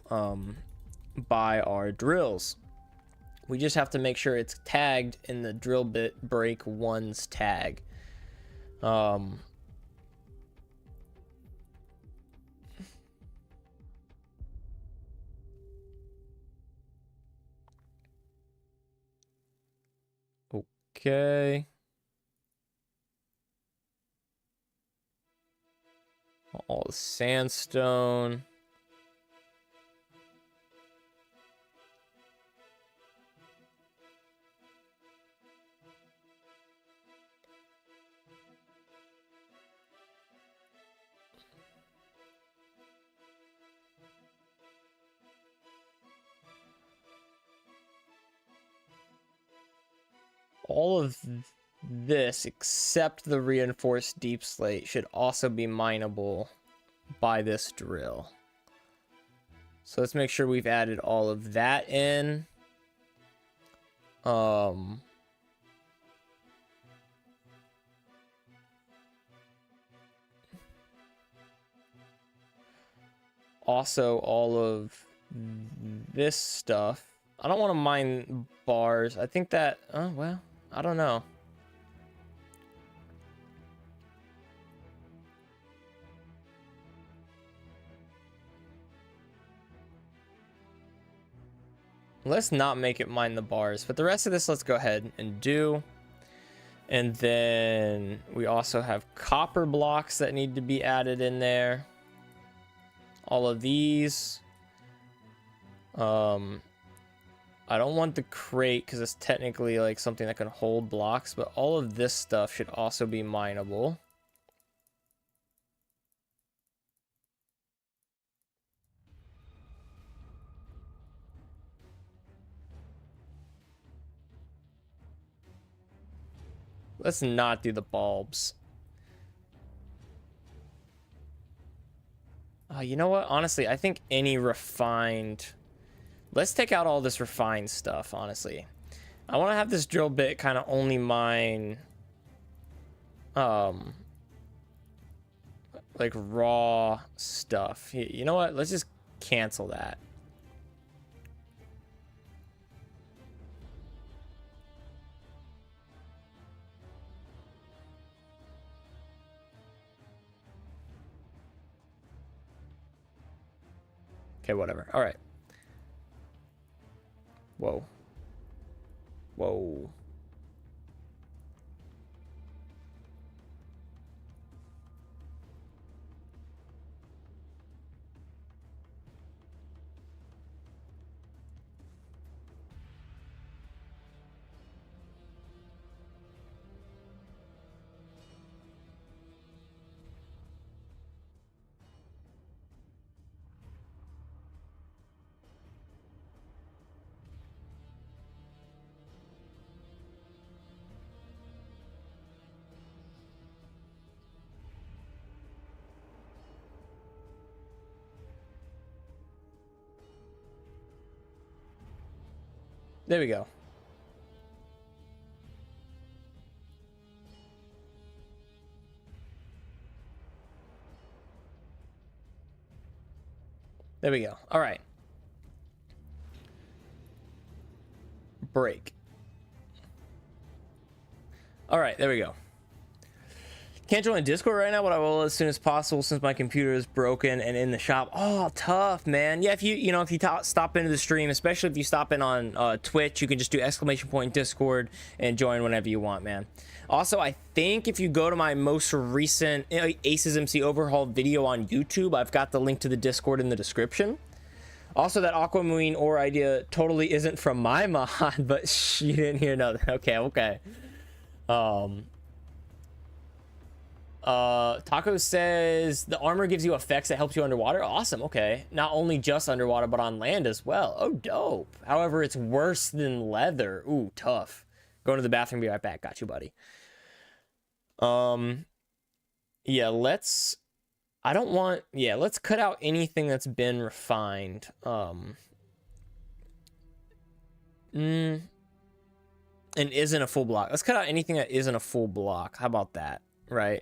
by our drills. We just have to make sure it's tagged in the drill bit break one's tag. Okay. All the sandstone. All of this, except the reinforced deep slate, should also be mineable by this drill. So let's make sure we've added all of that in. Also, all of this stuff. I don't want to mine bars. I think that, well, I don't know. Let's not make it mine the bars, but the rest of this, let's go ahead and do. And then we also have copper blocks that need to be added in there. All of these. I don't want the crate because it's technically like something that can hold blocks, but all of this stuff should also be mineable. Let's not do the bulbs. You know what? Honestly, I think any refined... Let's take out all this refined stuff, honestly. I want to have this drill bit kind of only mine... like raw stuff. You know what? Let's just cancel that. Okay, whatever. All right. Whoa. Whoa. There we go. There we go. All right. Break. All right, there we go. Can't join Discord right now, but I will as soon as possible since my computer is broken and in the shop. Oh, tough, man. Yeah, if you if you stop into the stream, especially if you stop in on Twitch, you can just do !Discord and join whenever you want, man. Also, I think if you go to my most recent Aces MC overhaul video on YouTube, I've got the link to the Discord in the description. Also, that aquamarine ore idea totally isn't from my mod, but shh, you didn't hear nothing. Okay. Taco says the armor gives you effects that helps you underwater. Awesome. Okay, not only just underwater but on land as well. Oh, dope. However, it's worse than leather. Ooh, tough. Going to the bathroom, be right back. Got you, buddy. Yeah, let's cut out anything that's been refined. And isn't a full block. Let's cut out anything that isn't a full block. How about that? Right.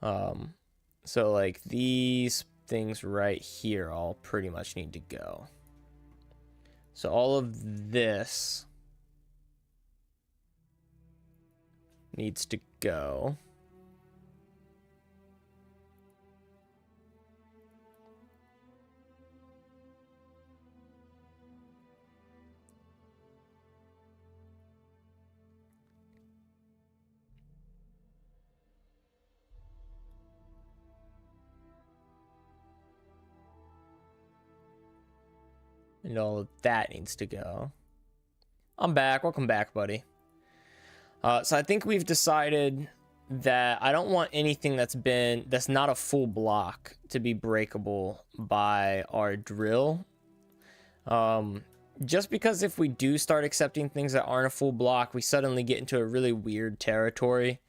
So like these things right here all pretty much need to go. So all of this needs to go. And all of that needs to go. I'm back. Welcome back, buddy. So I think we've decided that I don't want anything that's not a full block to be breakable by our drill. Just because if we do start accepting things that aren't a full block, we suddenly get into a really weird territory.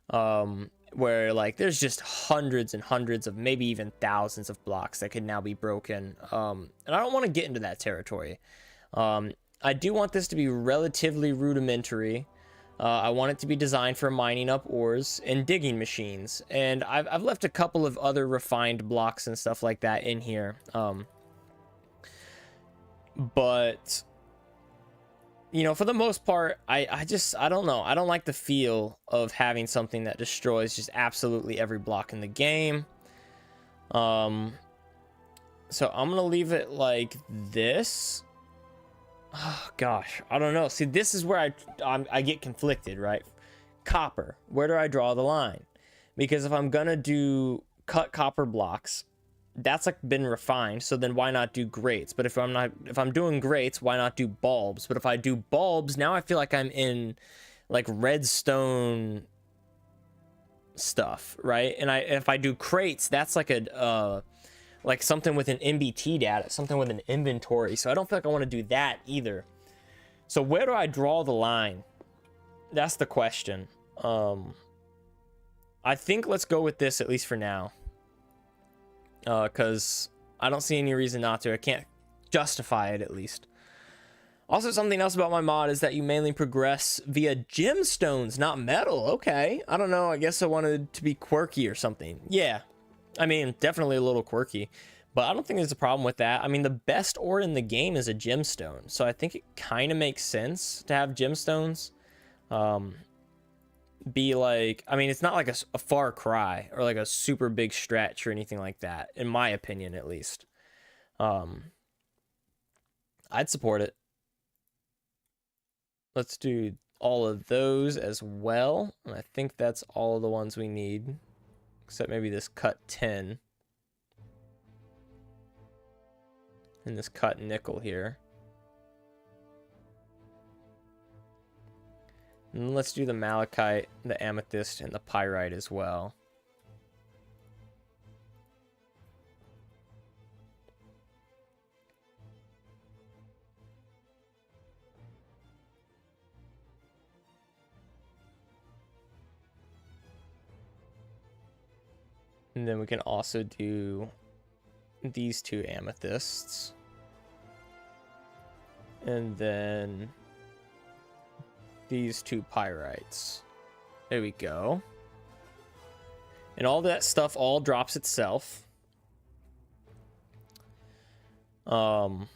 And where like there's just hundreds and hundreds of, maybe even thousands of blocks that could now be broken. And I don't want to get into that territory. I do want this to be relatively rudimentary. I want it to be designed for mining up ores and digging machines. And I've left a couple of other refined blocks and stuff like that in here. But, you know, for the most part, I don't know. I don't like the feel of having something that destroys just absolutely every block in the game. So I'm going to leave it like this. Oh, gosh, I don't know. See, this is where I get conflicted, right? Copper, where do I draw the line? Because if I'm gonna do cut copper blocks, that's like been refined, so then why not do grates? But if I'm doing grates, why not do bulbs? But if I do bulbs, now I feel like I'm in like redstone stuff, right? And if I do crates, that's like a like something with an MBT data, something with an inventory. So I don't feel like I want to do that either. So where do I draw the line? That's the question. I think let's go with this at least for now. Because I don't see any reason not to. I can't justify it at least. Also, something else about my mod is that you mainly progress via gemstones, not metal. Okay. I don't know. I guess I wanted to be quirky or something. Yeah. I mean, definitely a little quirky, but I don't think there's a problem with that. I mean, the best ore in the game is a gemstone, so I think it kind of makes sense to have gemstones. Be like, I mean, it's not like a far cry or like a super big stretch or anything like that, in my opinion, at least. I'd support it. Let's do all of those as well. And I think that's all of the ones we need. Except maybe this cut 10. And this cut nickel here. And let's do the malachite, the amethyst, and the pyrite as well. And then we can also do these two amethysts. And then these two pyrites. There we go. And all that stuff all drops itself. Oh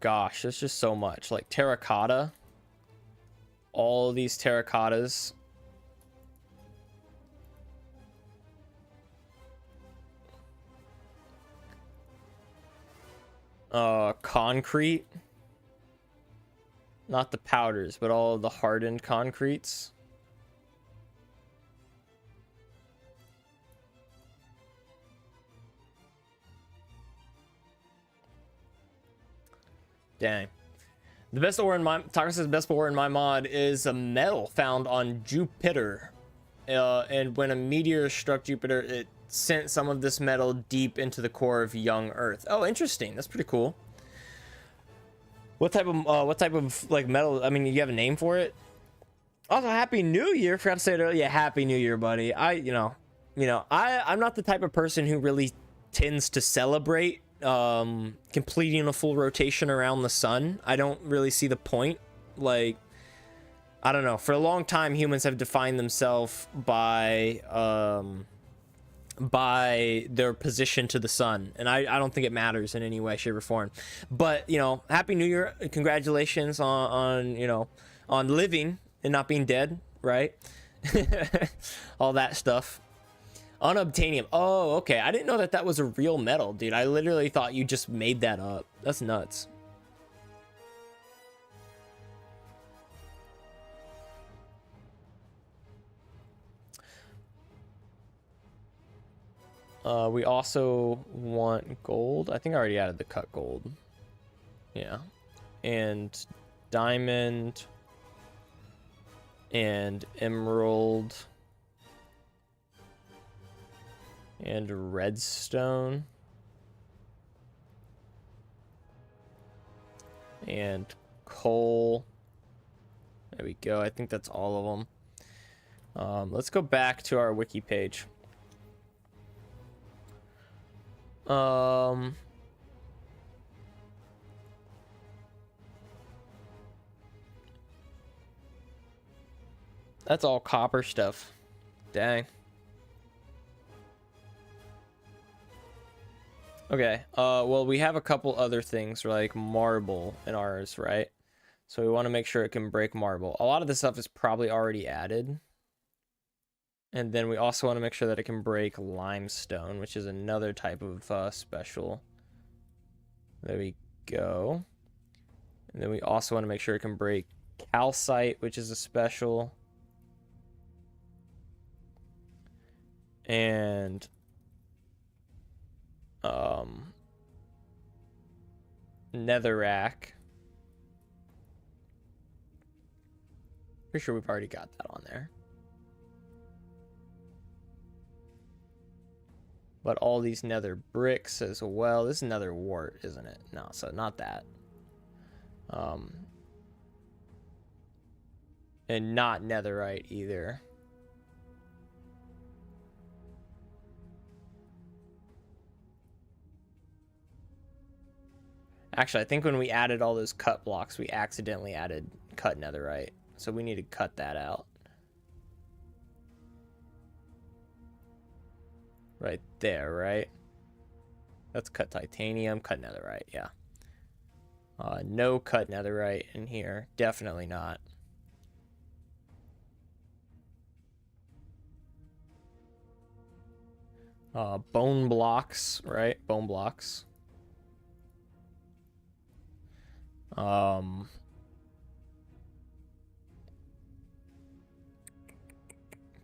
gosh, there's just so much. Like terracotta. All of these terracottas. Concrete. Not the powders, but all of the hardened concretes. Dang. The best ore in my Taco says best ore in my mod is a metal found on Jupiter. And when a meteor struck Jupiter, it sent some of this metal deep into the core of young Earth. Oh, interesting. That's pretty cool. What type of like metal? I mean, you have a name for it? Also, Happy New Year. Forgot to say it earlier. Yeah, Happy New Year, buddy. I'm not the type of person who really tends to celebrate completing a full rotation around the sun. I don't really see the point. Like, I don't know. For a long time, humans have defined themselves by their position to the sun, and I don't think it matters in any way, shape, or form. But you know, Happy New Year! Congratulations on living and not being dead, right? All that stuff. Unobtainium. Oh, okay. I didn't know that was a real metal, dude. I literally thought you just made that up. That's nuts. We also want gold. I think I already added the cut gold. Yeah. And diamond and emerald and redstone and coal. There we go. I think that's all of them. Let's go back to our wiki page. That's all copper stuff. Dang. Okay, well, we have a couple other things like marble in ours, right? So we want to make sure it can break marble. A lot of this stuff is probably already added. And then we also want to make sure that it can break limestone, which is another type of special. There we go. And then we also want to make sure it can break calcite, which is a special. And netherrack. Pretty sure we've already got that on there. But all these nether bricks as well. This is nether wart, isn't it? No, so not that. And not netherite either. Actually, I think when we added all those cut blocks, we accidentally added cut netherite. So we need to cut that out. Right there, right? That's cut titanium, cut netherite, yeah. No cut netherite in here. Definitely not. Bone blocks, right? Bone blocks.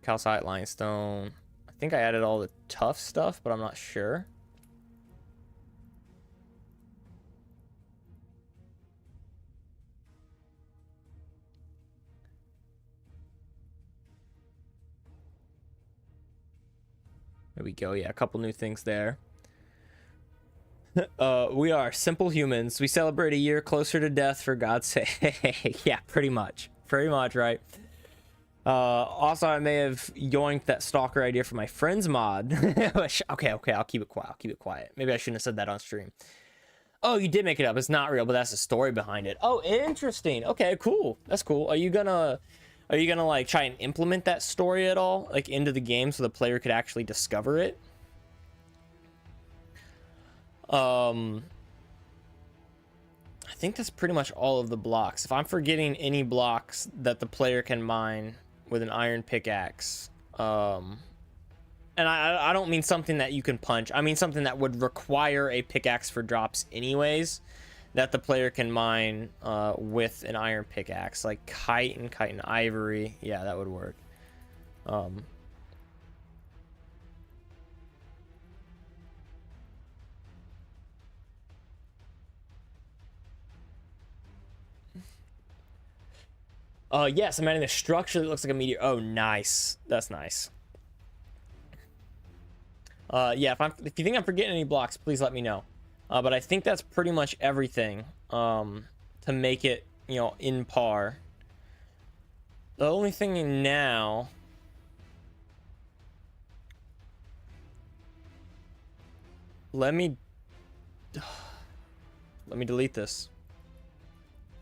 Calcite, limestone. I think I added all the tough stuff, but I'm not sure. There we go. Yeah, a couple new things there. We are simple humans. We celebrate a year closer to death for God's sake. Yeah, pretty much. Pretty much, right? Also, I may have yoinked that stalker idea for my friend's mod. Okay, I'll keep it quiet. I'll keep it quiet. Maybe I shouldn't have said that on stream. Oh, you did make it up. It's not real, but that's the story behind it. Oh, interesting. Okay, cool. That's cool. Are you gonna like try and implement that story at all, like into the game, so the player could actually discover it? I think that's pretty much all of the blocks. If I'm forgetting any blocks that the player can mine with an iron pickaxe, and I don't mean something that you can punch. I mean something that would require a pickaxe for drops anyways, that the player can mine with an iron pickaxe, like kite and ivory. Yeah, that would work. Yes, I'm adding a structure that looks like a meteor. Oh, nice. That's nice. Yeah, if you think I'm forgetting any blocks, please let me know. But I think that's pretty much everything to make it, you know, in par. The only thing now... Let me delete this.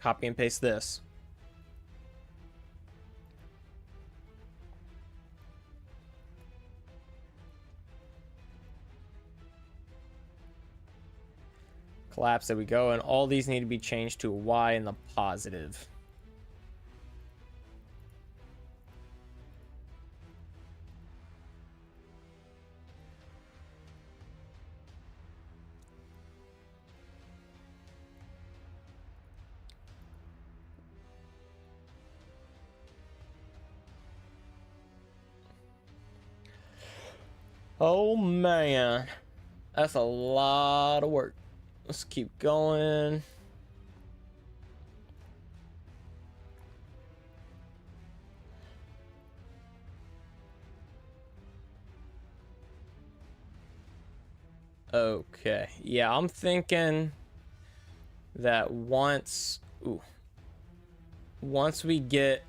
Copy and paste this. Collapse, there we go. And all these need to be changed to a Y in the positive. Oh man, that's a lot of work. Let's keep going. Okay, yeah, I'm thinking that once we get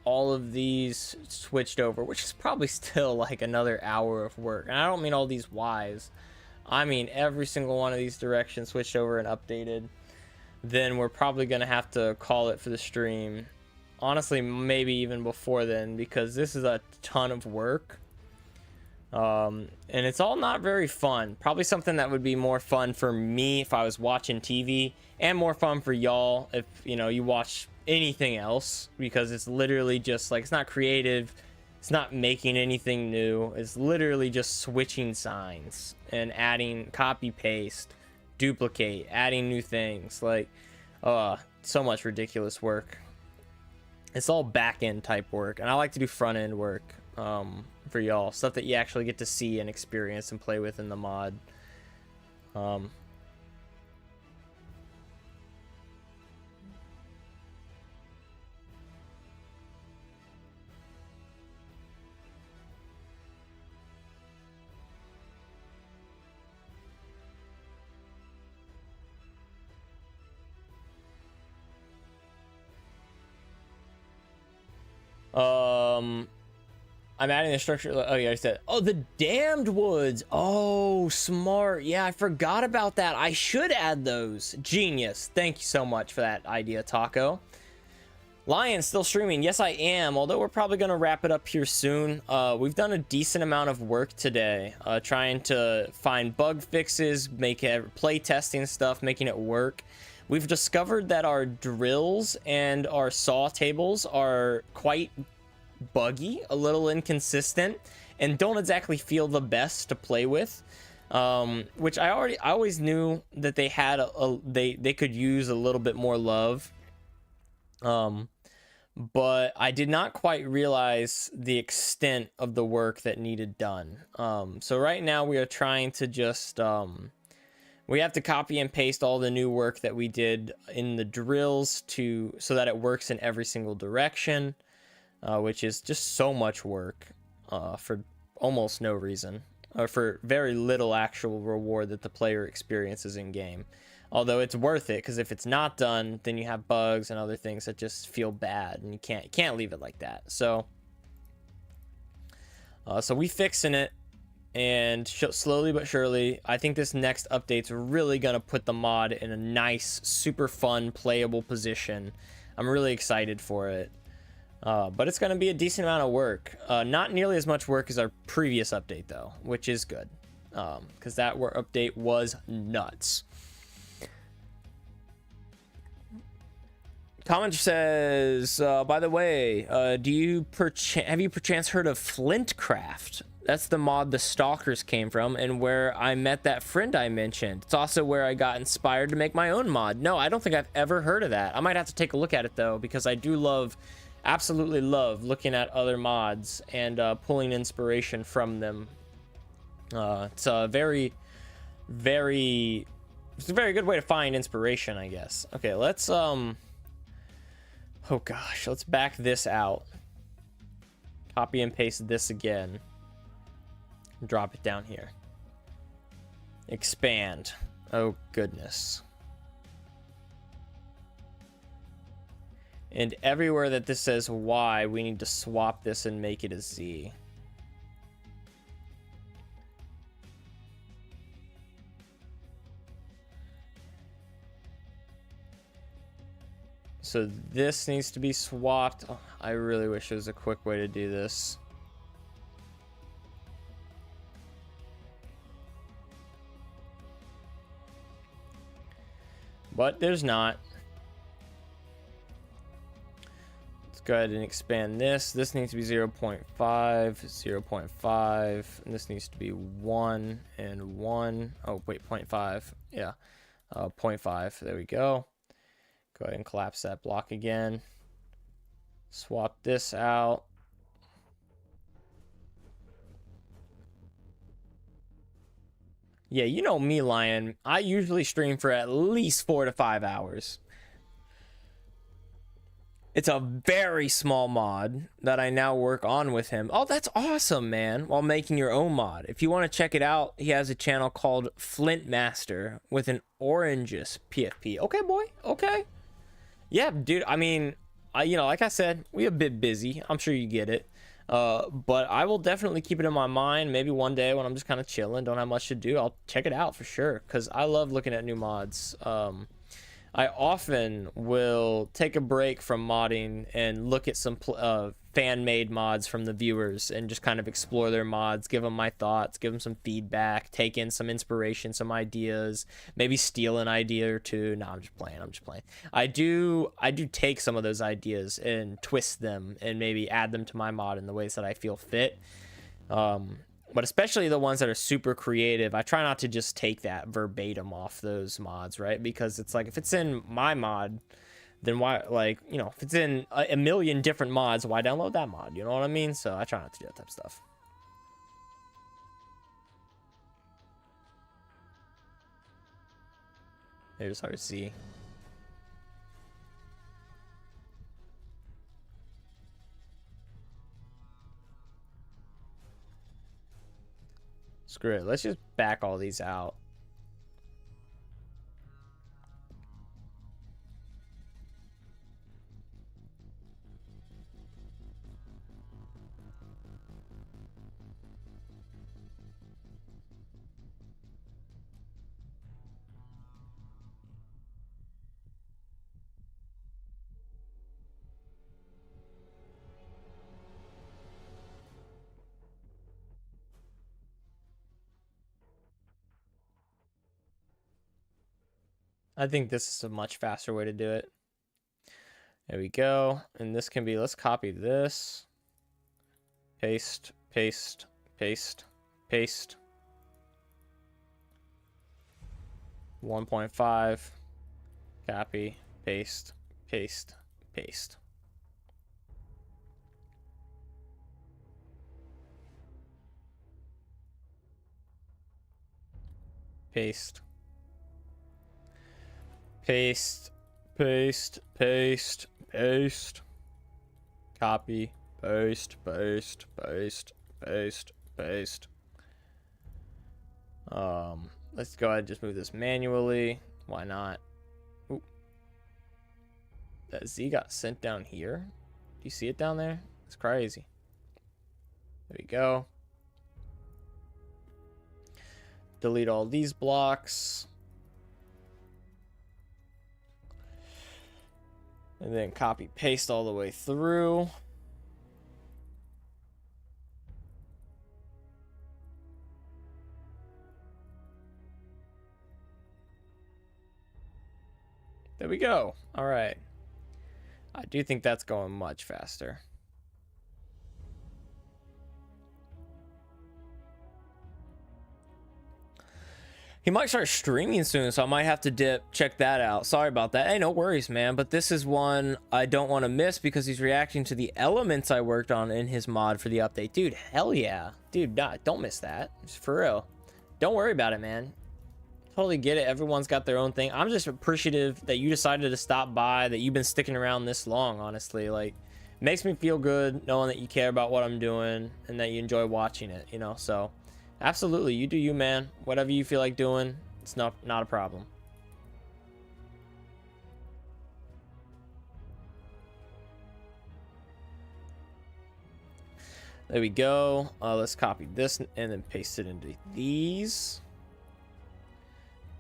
all of these switched over, which is probably still like another hour of work. And I don't mean all these Ys. I mean every single one of these directions switched over and updated. Then we're probably going to have to call it for the stream. Honestly, maybe even before then, because this is a ton of work. And it's all not very fun. Probably something that would be more fun for me if I was watching TV, and more fun for y'all if, you know, you watch anything else, because it's literally just like, it's not creative, it's not making anything new, it's literally just switching signs and adding copy paste, duplicate, adding new things. Like so much ridiculous work. It's all back end type work, and I like to do front end work for y'all, stuff that you actually get to see and experience and play with in the mod. I'm adding the structure. Oh yeah, I said. Oh, the damned woods. Oh, smart. Yeah, I forgot about that. I should add those. Genius. Thank you so much for that idea, Taco. Lion still streaming. Yes, I am. Although we're probably gonna wrap it up here soon. We've done a decent amount of work today, trying to find bug fixes, make it play testing stuff, making it work. We've discovered that our drills and our saw tables are quite buggy, a little inconsistent, and don't exactly feel the best to play with. Which I always knew that they had they could use a little bit more love. But I did not quite realize the extent of the work that needed done. So right now we are trying to just we have to copy and paste all the new work that we did in the drills so that it works in every single direction, which is just so much work for almost no reason, or for very little actual reward that the player experiences in game. Although it's worth it, because if it's not done, then you have bugs and other things that just feel bad, and you can't leave it like that. So we fixing it. And slowly but surely, I think this next update's really gonna put the mod in a nice, super fun, playable position. I'm really excited for it. But it's gonna be a decent amount of work. Not nearly as much work as our previous update, though, which is good. Because that update was nuts. Comment says, by the way, have you perchance heard of Flintcraft? That's the mod the Stalkers came from, and where I met that friend I mentioned. It's also where I got inspired to make my own mod. No, I don't think I've ever heard of that. I might have to take a look at it, though, because I do absolutely love looking at other mods and pulling inspiration from them. It's a very good way to find inspiration, I guess. Okay, let's oh gosh, let's back this out. Copy and paste this again. Drop it down here. Expand. Oh goodness. And everywhere that this says Y, we need to swap this and make it a Z. So this needs to be swapped. Oh, I really wish there was a quick way to do this. But there's not. Let's go ahead and expand this. This needs to be 0.5, 0.5, and this needs to be 1 and 1. Oh, wait, 0.5. Yeah, 0.5. There we go. Go ahead and collapse that block again. Swap this out. Yeah, you know me, Lion. I usually stream for at least 4 to 5 hours. It's a very small mod that I now work on with him. Oh, that's awesome, man. While making your own mod. If you want to check it out, he has a channel called Flint Master with an orangeous PFP. Okay, boy. Okay. Yeah, dude. I mean, you know, like I said, we a bit busy. I'm sure you get it. But I will definitely keep it in my mind. Maybe one day when I'm just kind of chilling, don't have much to do, I'll check it out for sure. Because I love looking at new mods. I often will take a break from modding and look at some fan-made mods from the viewers and just kind of explore their mods, give them my thoughts, give them some feedback, take in some inspiration, some ideas, maybe steal an idea or two. No, I'm just playing. I'm just playing. I do take some of those ideas and twist them and maybe add them to my mod in the ways that I feel fit. But especially the ones that are super creative, I try not to just take that verbatim off those mods, right? Because it's like, if it's in my mod, then why, like, you know, if it's in a million different mods, why download that mod? You know what I mean? So I try not to do that type of stuff. Maybe it's hard to see. Screw it. Let's just back all these out. I think this is a much faster way to do it. There we go. And this can be, let's copy this. Paste, paste, paste, paste. 1.5. Copy, paste, paste, paste. Paste. Paste, paste, paste, paste. Copy, paste, paste, paste, paste, paste. Let's go ahead and just move this manually. Why not? Ooh. That Z got sent down here. Do you see it down there? It's crazy. There we go. Delete all these blocks. And then copy paste all the way through. There we go. All right. I do think that's going much faster. He might start streaming soon, so I might have to check that out. Sorry about that. Hey, no worries, man. But this is one I don't want to miss because he's reacting to the elements I worked on in his mod for the update. Dude, hell yeah. Dude, don't miss that. Just for real. Don't worry about it, man. Totally get it. Everyone's got their own thing. I'm just appreciative that you decided to stop by, that you've been sticking around this long, honestly. Like, makes me feel good knowing that you care about what I'm doing and that you enjoy watching it, you know? So, absolutely, you do you, man. Whatever you feel like doing, it's not a problem. There we go. Let's copy this and then paste it into these.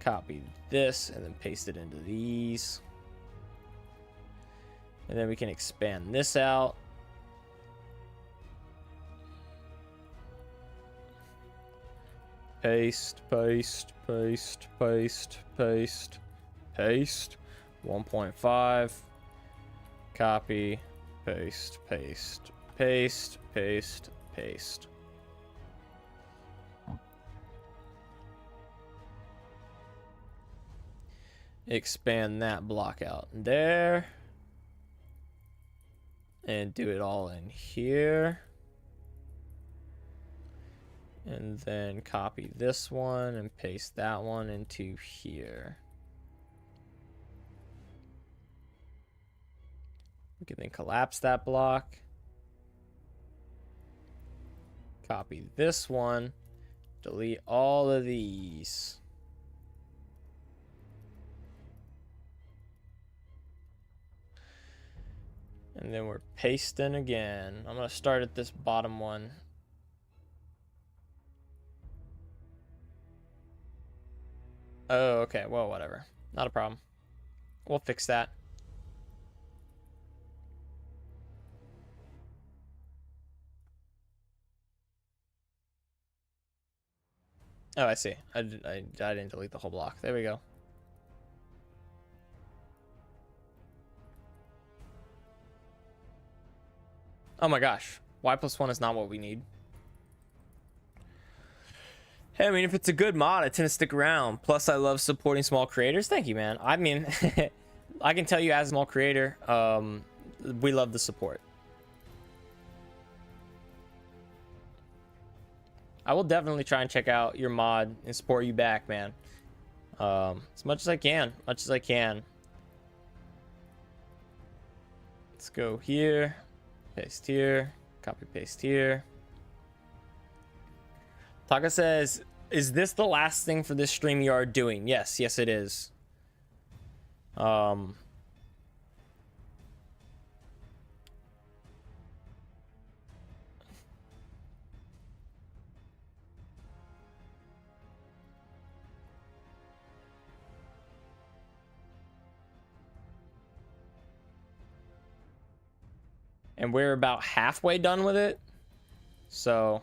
Copy this and then paste it into these. And then we can expand this out. Paste, paste, paste, paste, paste, paste. 1.5. Copy, paste, paste, paste, paste, paste. Expand that block out there. And do it all in here. And then copy this one and paste that one into here. We can then collapse that block. Copy this one. Delete all of these. And then we're pasting again. I'm gonna start at this bottom one. Oh, okay. Well, whatever. Not a problem. We'll fix that. Oh, I see. I didn't delete the whole block. There we go. Oh my gosh. Y+1 is not what we need. Hey, I mean, if it's a good mod, I tend to stick around. Plus, I love supporting small creators. Thank you, man. I mean, I can tell you as a small creator, we love the support. I will definitely try and check out your mod and support you back, man. As much as I can. Much as I can. Let's go here. Paste here. Copy paste here. Taka says, is this the last thing for this stream you are doing? Yes, yes it is. And we're about halfway done with it. So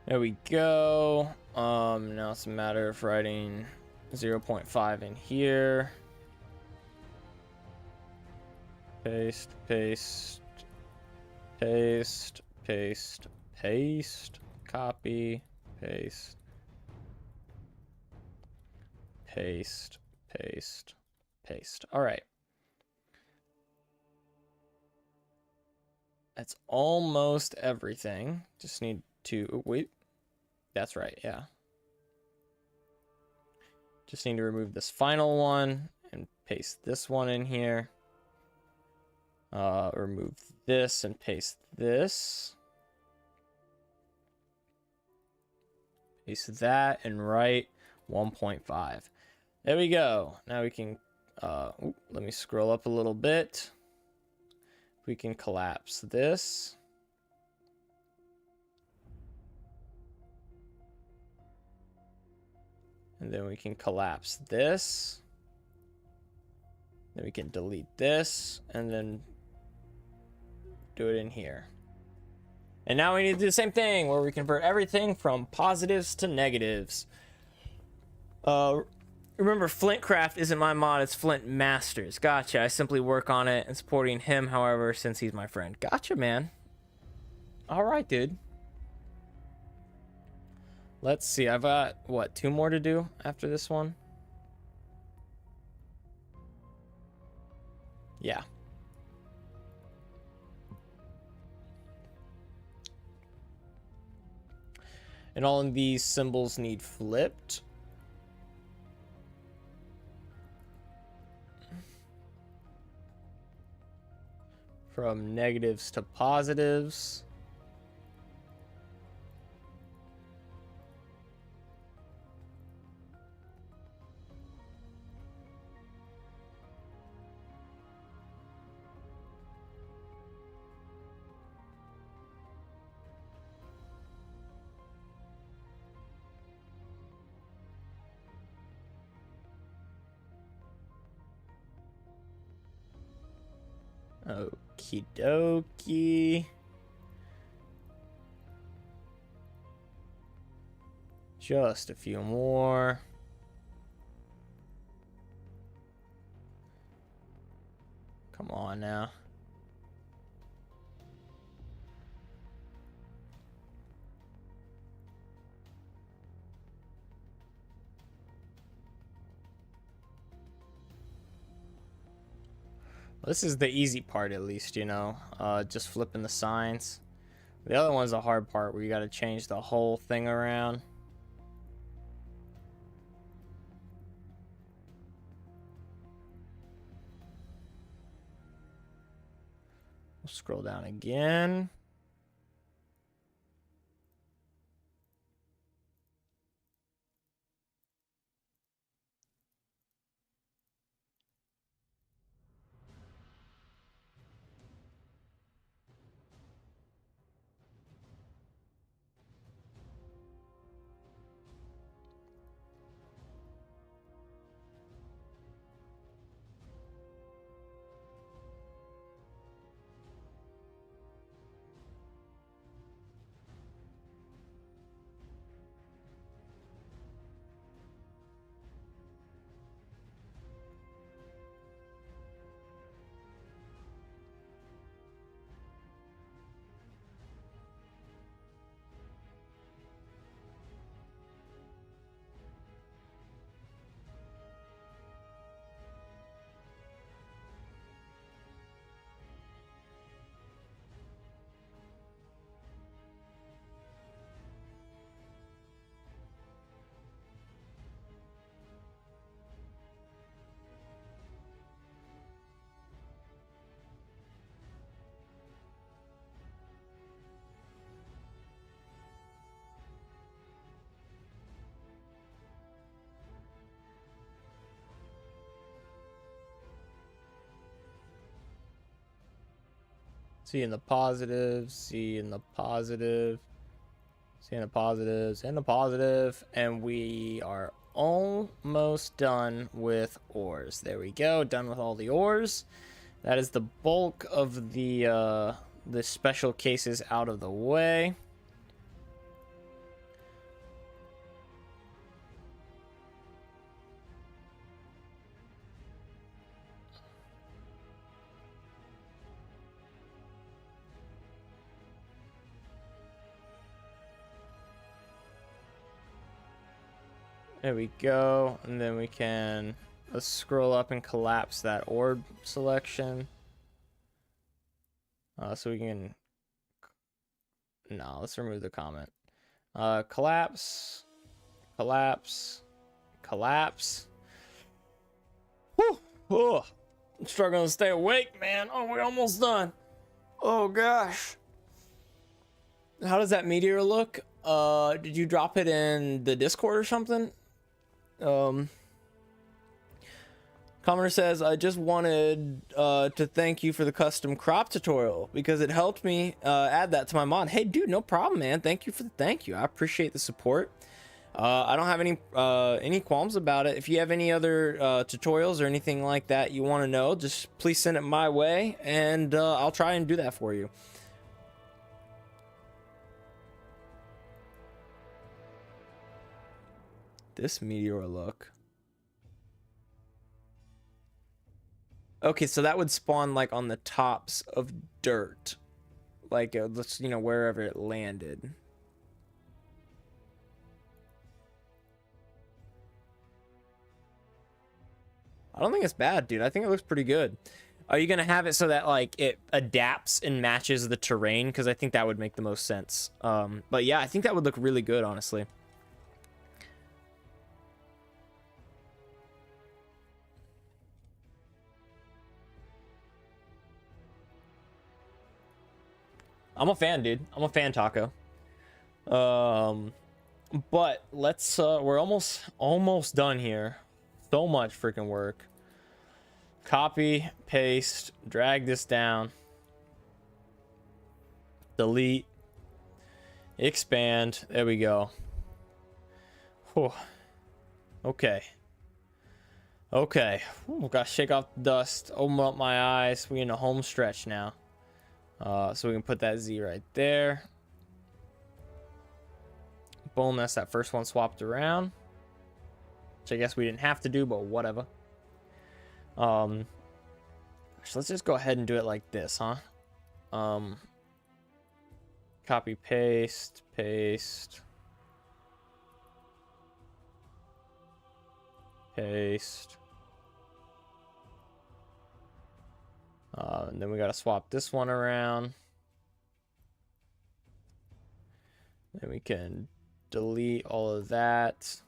there we go. Now it's a matter of writing 0.5 in here. Paste, paste, paste, paste, paste, copy, paste, paste, paste, paste. All right. That's almost everything. Just need to, oh, wait. That's right, yeah. Just need to remove this final one and paste this one in here. Remove this and paste this. Paste that and write 1.5. There we go. Now we can, let me scroll up a little bit. We can collapse this. And then we can collapse this. Then we can delete this and then do it in here. And now we need to do the same thing where we convert everything from positives to negatives. Remember, Flintcraft isn't my mod, it's Flint Masters. Gotcha. I simply work on it and supporting him, however, since he's my friend. Gotcha, man. All right, dude. Let's see. I've got, what, 2 more to do after this one? Yeah. And all of these symbols need flipped. From negatives to positives. Okie dokie. Just a few more. Come on now. This is the easy part, at least, you know, just flipping the signs. The other one's the hard part where you got to change the whole thing around. We'll scroll down again. C in the positives, C in the positive, C in the positives, and the positive, and we are almost done with ores. There we go, done with all the ores. That is the bulk of the special cases out of the way. There we go, and then we can, let's scroll up and collapse that orb selection. So we can, no, let's remove the comment. Collapse, collapse, collapse. Whew, oh, I'm struggling to stay awake, man. Oh, we're almost done. Oh gosh. How does that meteor look? Did you drop it in the Discord or something? Commenter says, I just wanted to thank you for the custom crop tutorial because it helped me add that to my mod. Hey, dude, no problem, man. Thank you for the thank you. I appreciate the support. I don't have any qualms about it. If you have any other tutorials or anything like that you want to know, just please send it my way, and I'll try and do that for you. This meteor look. Okay, so that would spawn like on the tops of dirt, like let's, you know, wherever it landed. I don't think it's bad, dude. I think it looks pretty good. Are you gonna have it so that like it adapts and matches the terrain? Because I think that would make the most sense. But yeah, I think that would look really good, honestly. I'm a fan, dude. I'm a fan, Taco. But let's we're almost done here. So much freaking work. Copy, paste, drag this down. Delete. Expand. There we go. Whew. Okay. Okay. Ooh, gotta shake off the dust. Open up my eyes. We're in a home stretch now. So we can put that Z right there. Boom, that's that first one swapped around. Which I guess we didn't have to do, but whatever. So let's just go ahead and do it like this, huh? Copy, paste, paste. Paste. And then we gotta swap this one around. Then we can delete all of that.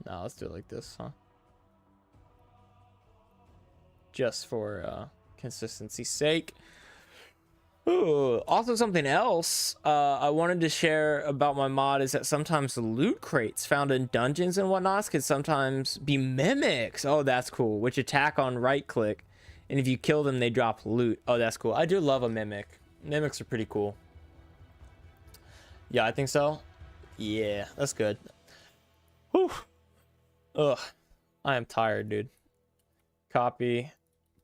Now let's do it like this, huh? Just for consistency's sake. Ooh, also something else I wanted to share about my mod is that sometimes loot crates found in dungeons and whatnots can sometimes be mimics. Oh, that's cool. Which attack on right click, and if you kill them, they drop loot. Oh, that's cool. I do love a mimic. Mimics are pretty cool. Yeah, I think so. Yeah, that's good. Whew. Ugh, I am tired, dude. Copy,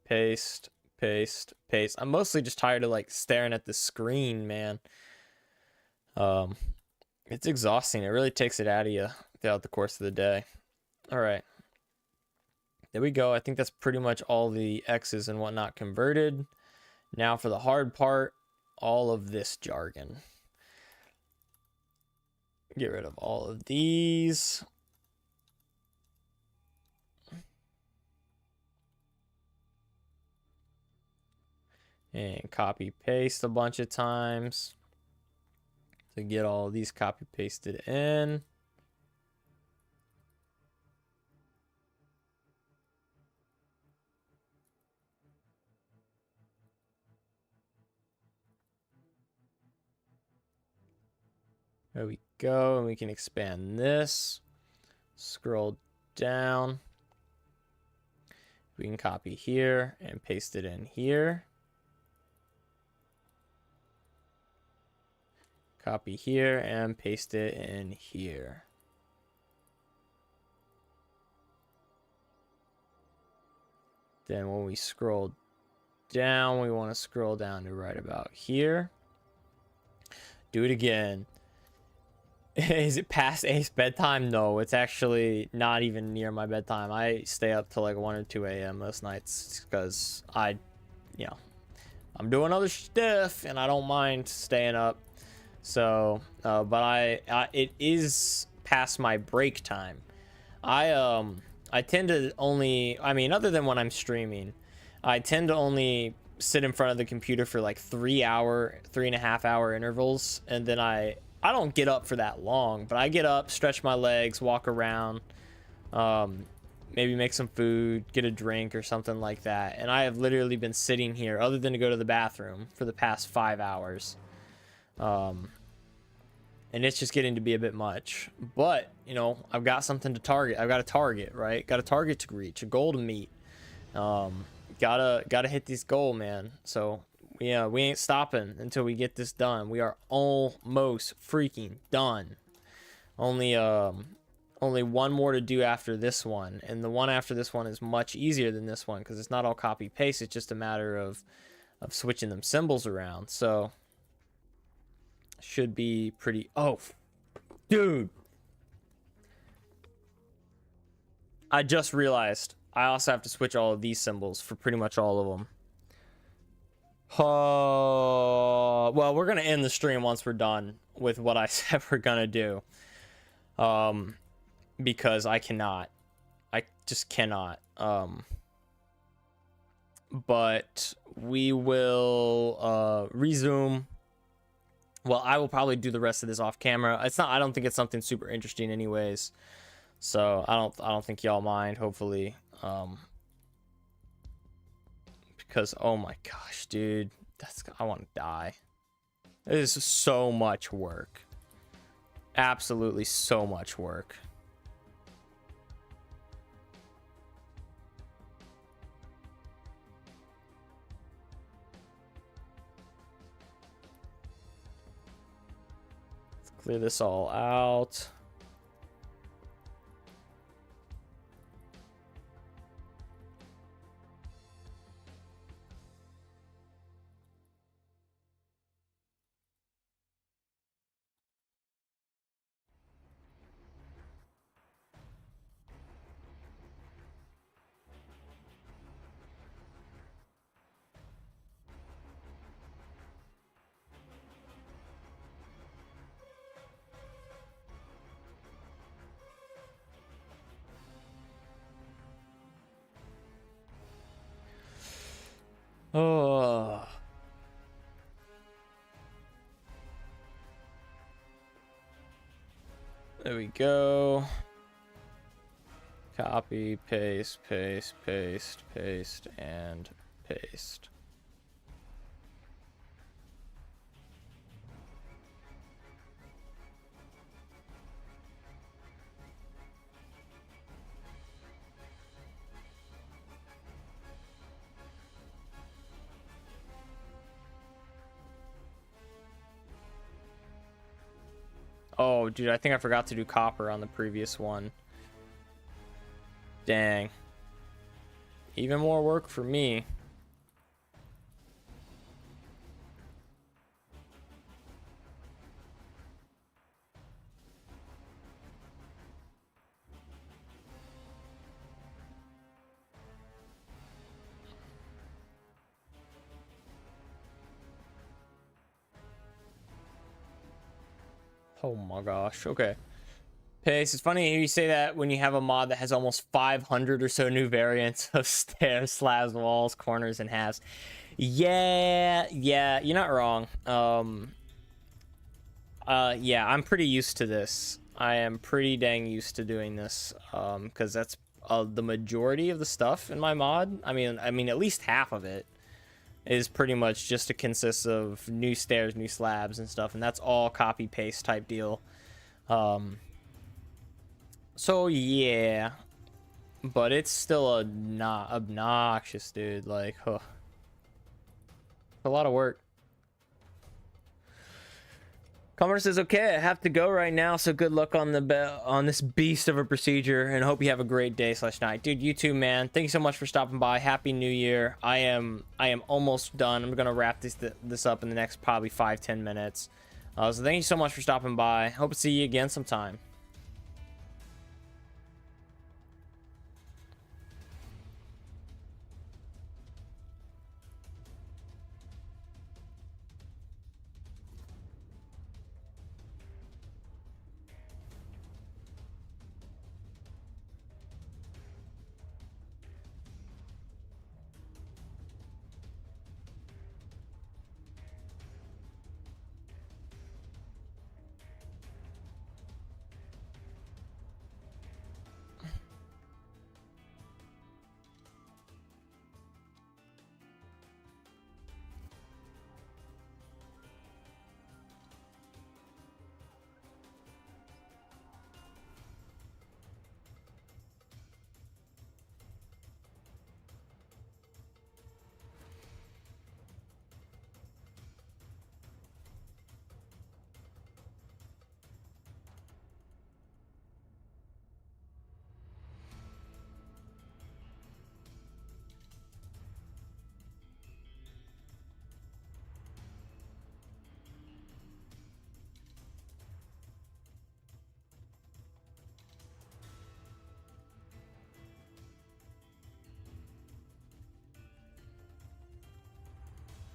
paste, paste, paste. I'm mostly just tired of like staring at the screen, man. It's exhausting. It really takes it out of you throughout the course of the day. All right, there we go. I think that's pretty much all the X's and whatnot converted. Now for the hard part, all of this jargon. Get rid of all of these. And copy paste a bunch of times to get all of these copy pasted in. There we go, and we can expand this. Scroll down. We can copy here and paste it in here. Copy here and paste it in here. Then when we scroll down, we want to scroll down to right about here. Do it again. Is it past Ace bedtime? No, it's actually not even near my bedtime. I stay up till like 1 or 2 a.m. most nights because I'm doing other stuff and I don't mind staying up. So, but it is past my break time. I tend to only, I mean, other than when I'm streaming, I tend to only sit in front of the computer for like 3.5 hour intervals, and then I don't get up for that long, but I get up, stretch my legs, walk around, maybe make some food, get a drink or something like that. And I have literally been sitting here, other than to go to the bathroom, for the past 5 hours. And it's just getting to be a bit much. But, you know, I've got something to target. I've got a target, right? Got a target to reach, a goal to meet. Gotta hit this goal, man. So yeah, we ain't stopping until we get this done. We are almost freaking done. Only one more to do after this one, and the one after this one is much easier than this one because it's not all copy paste. It's just a matter of switching them symbols around. So should be pretty. Oh, dude, I just realized I also have to switch all of these symbols for pretty much all of them. Well, we're gonna end the stream once we're done with what I said we're gonna do. Because I just cannot. But we will resume. Well, I will probably do the rest of this off camera. I don't think it's something super interesting anyways. So I don't think y'all mind, hopefully. Because oh my gosh, dude, I want to die. It is so much work. Absolutely so much work. Let's clear this all out. There we go. Copy, paste, paste, paste, paste, and paste. Oh, dude, I think I forgot to do copper on the previous one. Dang. Even more work for me. Oh my gosh. Okay. Pace. It's funny you say that when you have a mod that has almost 500 or so new variants of stairs, slabs, walls, corners, and halves. Yeah, you're not wrong. Yeah, I'm pretty used to this. I am pretty dang used to doing this. Because that's the majority of the stuff in my mod. I mean, at least half of it is pretty much just to consist of new stairs, new slabs, and stuff, and that's all copy paste type deal. So yeah, but it's still obnoxious, dude. Like, huh. A lot of work. Comer says, okay, I have to go right now, so good luck on on this beast of a procedure, and hope you have a great day / night. Dude, you too, man. Thank you so much for stopping by. Happy New Year. I am almost done. I'm gonna wrap this up in the next probably 5-10 minutes. So thank you so much for stopping by. Hope to see you again sometime.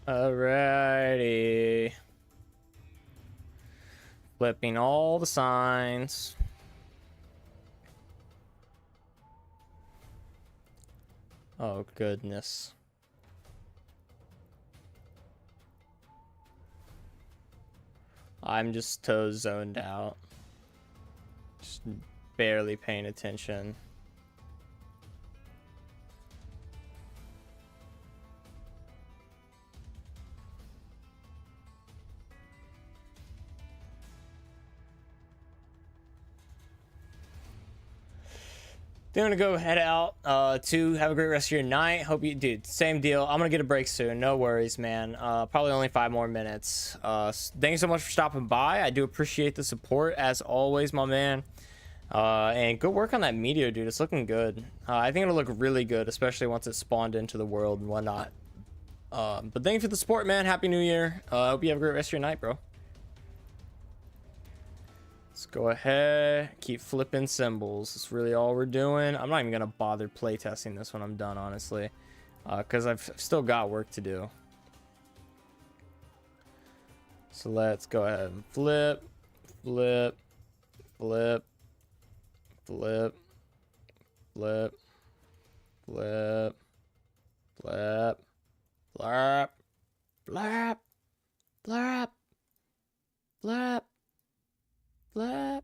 Alrighty. Flipping all the signs. Oh, goodness. I'm just so zoned out. Just barely paying attention. Then I'm gonna go head out to have a great rest of your night. Hope you, dude, same deal. I'm gonna get a break soon. No worries, man. Probably only 5 more minutes. Thank you so much for stopping by. I do appreciate the support as always, my man. And good work on that meteor, dude. It's looking good. I think it'll look really good, especially once it's spawned into the world and whatnot. But thank you for the support, man. Happy New Year. Hope you have a great rest of your night, bro. Let's go ahead, keep flipping symbols. That's really all we're doing. I'm not even gonna bother playtesting this when I'm done, honestly, because I've still got work to do. So let's go ahead and flip, flip, flip, flip, flip, flip, flip, flap, flap, flap, flap. Flap,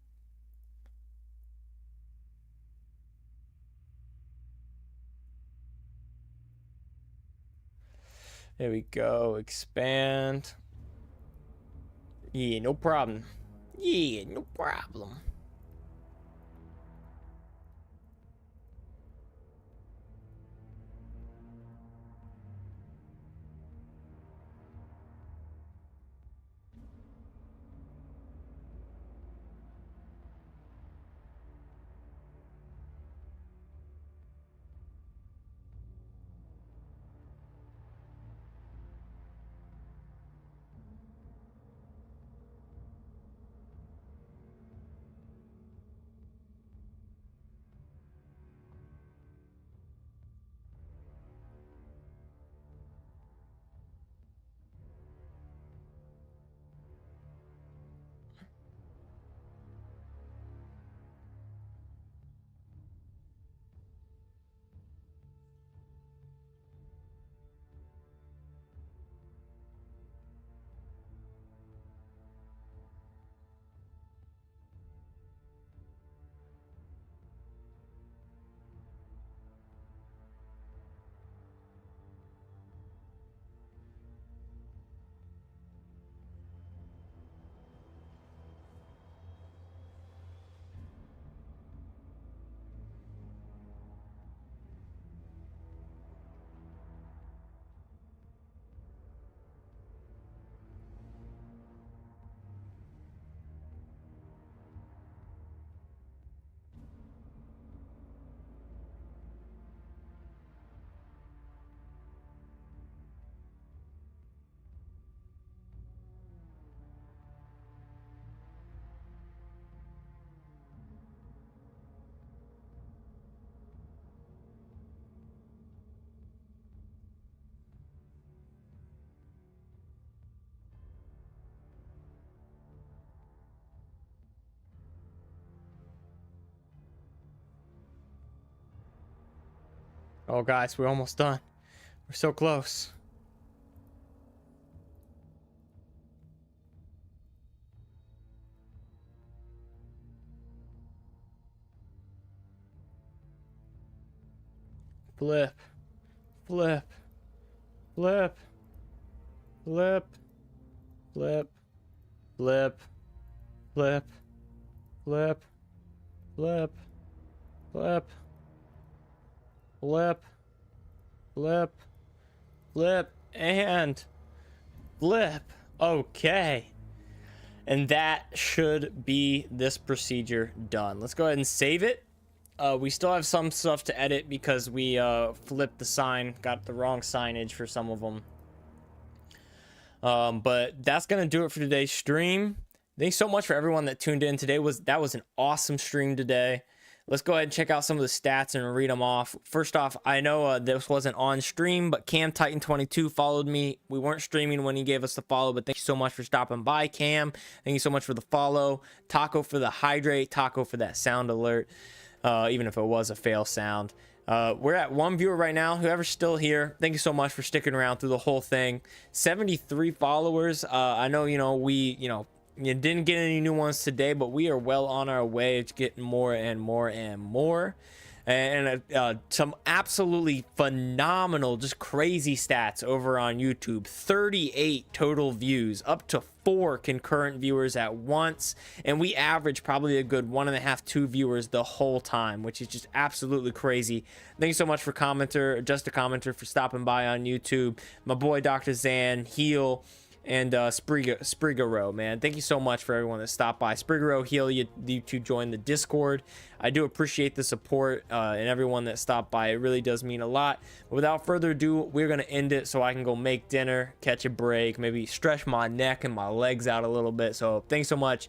There we go. Expand. Yeah, no problem. Yeah, no problem. Oh, guys, we're almost done. We're so close. Flip. Flip. Flip. Flip. Flip. Flip. Flip. Flip. Flip. Flip. Flip. Flip. Flip. And flip. Okay. And that should be this procedure done. Let's go ahead and save it. We still have some stuff to edit because we flipped the sign, got the wrong signage for some of them. But that's gonna do it for today's stream. Thanks so much for everyone that tuned in today. That was an awesome stream today. Let's go ahead and check out some of the stats and read them off. First off, I know this wasn't on stream, but Cam Titan 22 followed me. We weren't streaming when he gave us the follow, but thank you so much for stopping by, Cam. Thank you so much for the follow. Taco for the hydrate. Taco for that sound alert, even if it was a fail sound. We're at 1 viewer right now. Whoever's still here, thank you so much for sticking around through the whole thing. 73 followers. I know, you didn't get any new ones today, but we are well on our way to getting more and more and more. And some absolutely phenomenal, just crazy stats over on YouTube. 38 total views, up to 4 concurrent viewers at once, and we average probably a good 1.5 2 viewers the whole time, which is just absolutely crazy. Thank you so much for just a commenter, for stopping by on YouTube. My boy Dr. Zan, Heal, and Sprigaro, man, thank you so much for everyone that stopped by. Sprigaro, Heal, you to join the Discord. I do appreciate the support and everyone that stopped by. It really does mean a lot. But without further ado, we're gonna end it so I can go make dinner, catch a break, maybe stretch my neck and my legs out a little bit. So thanks so much.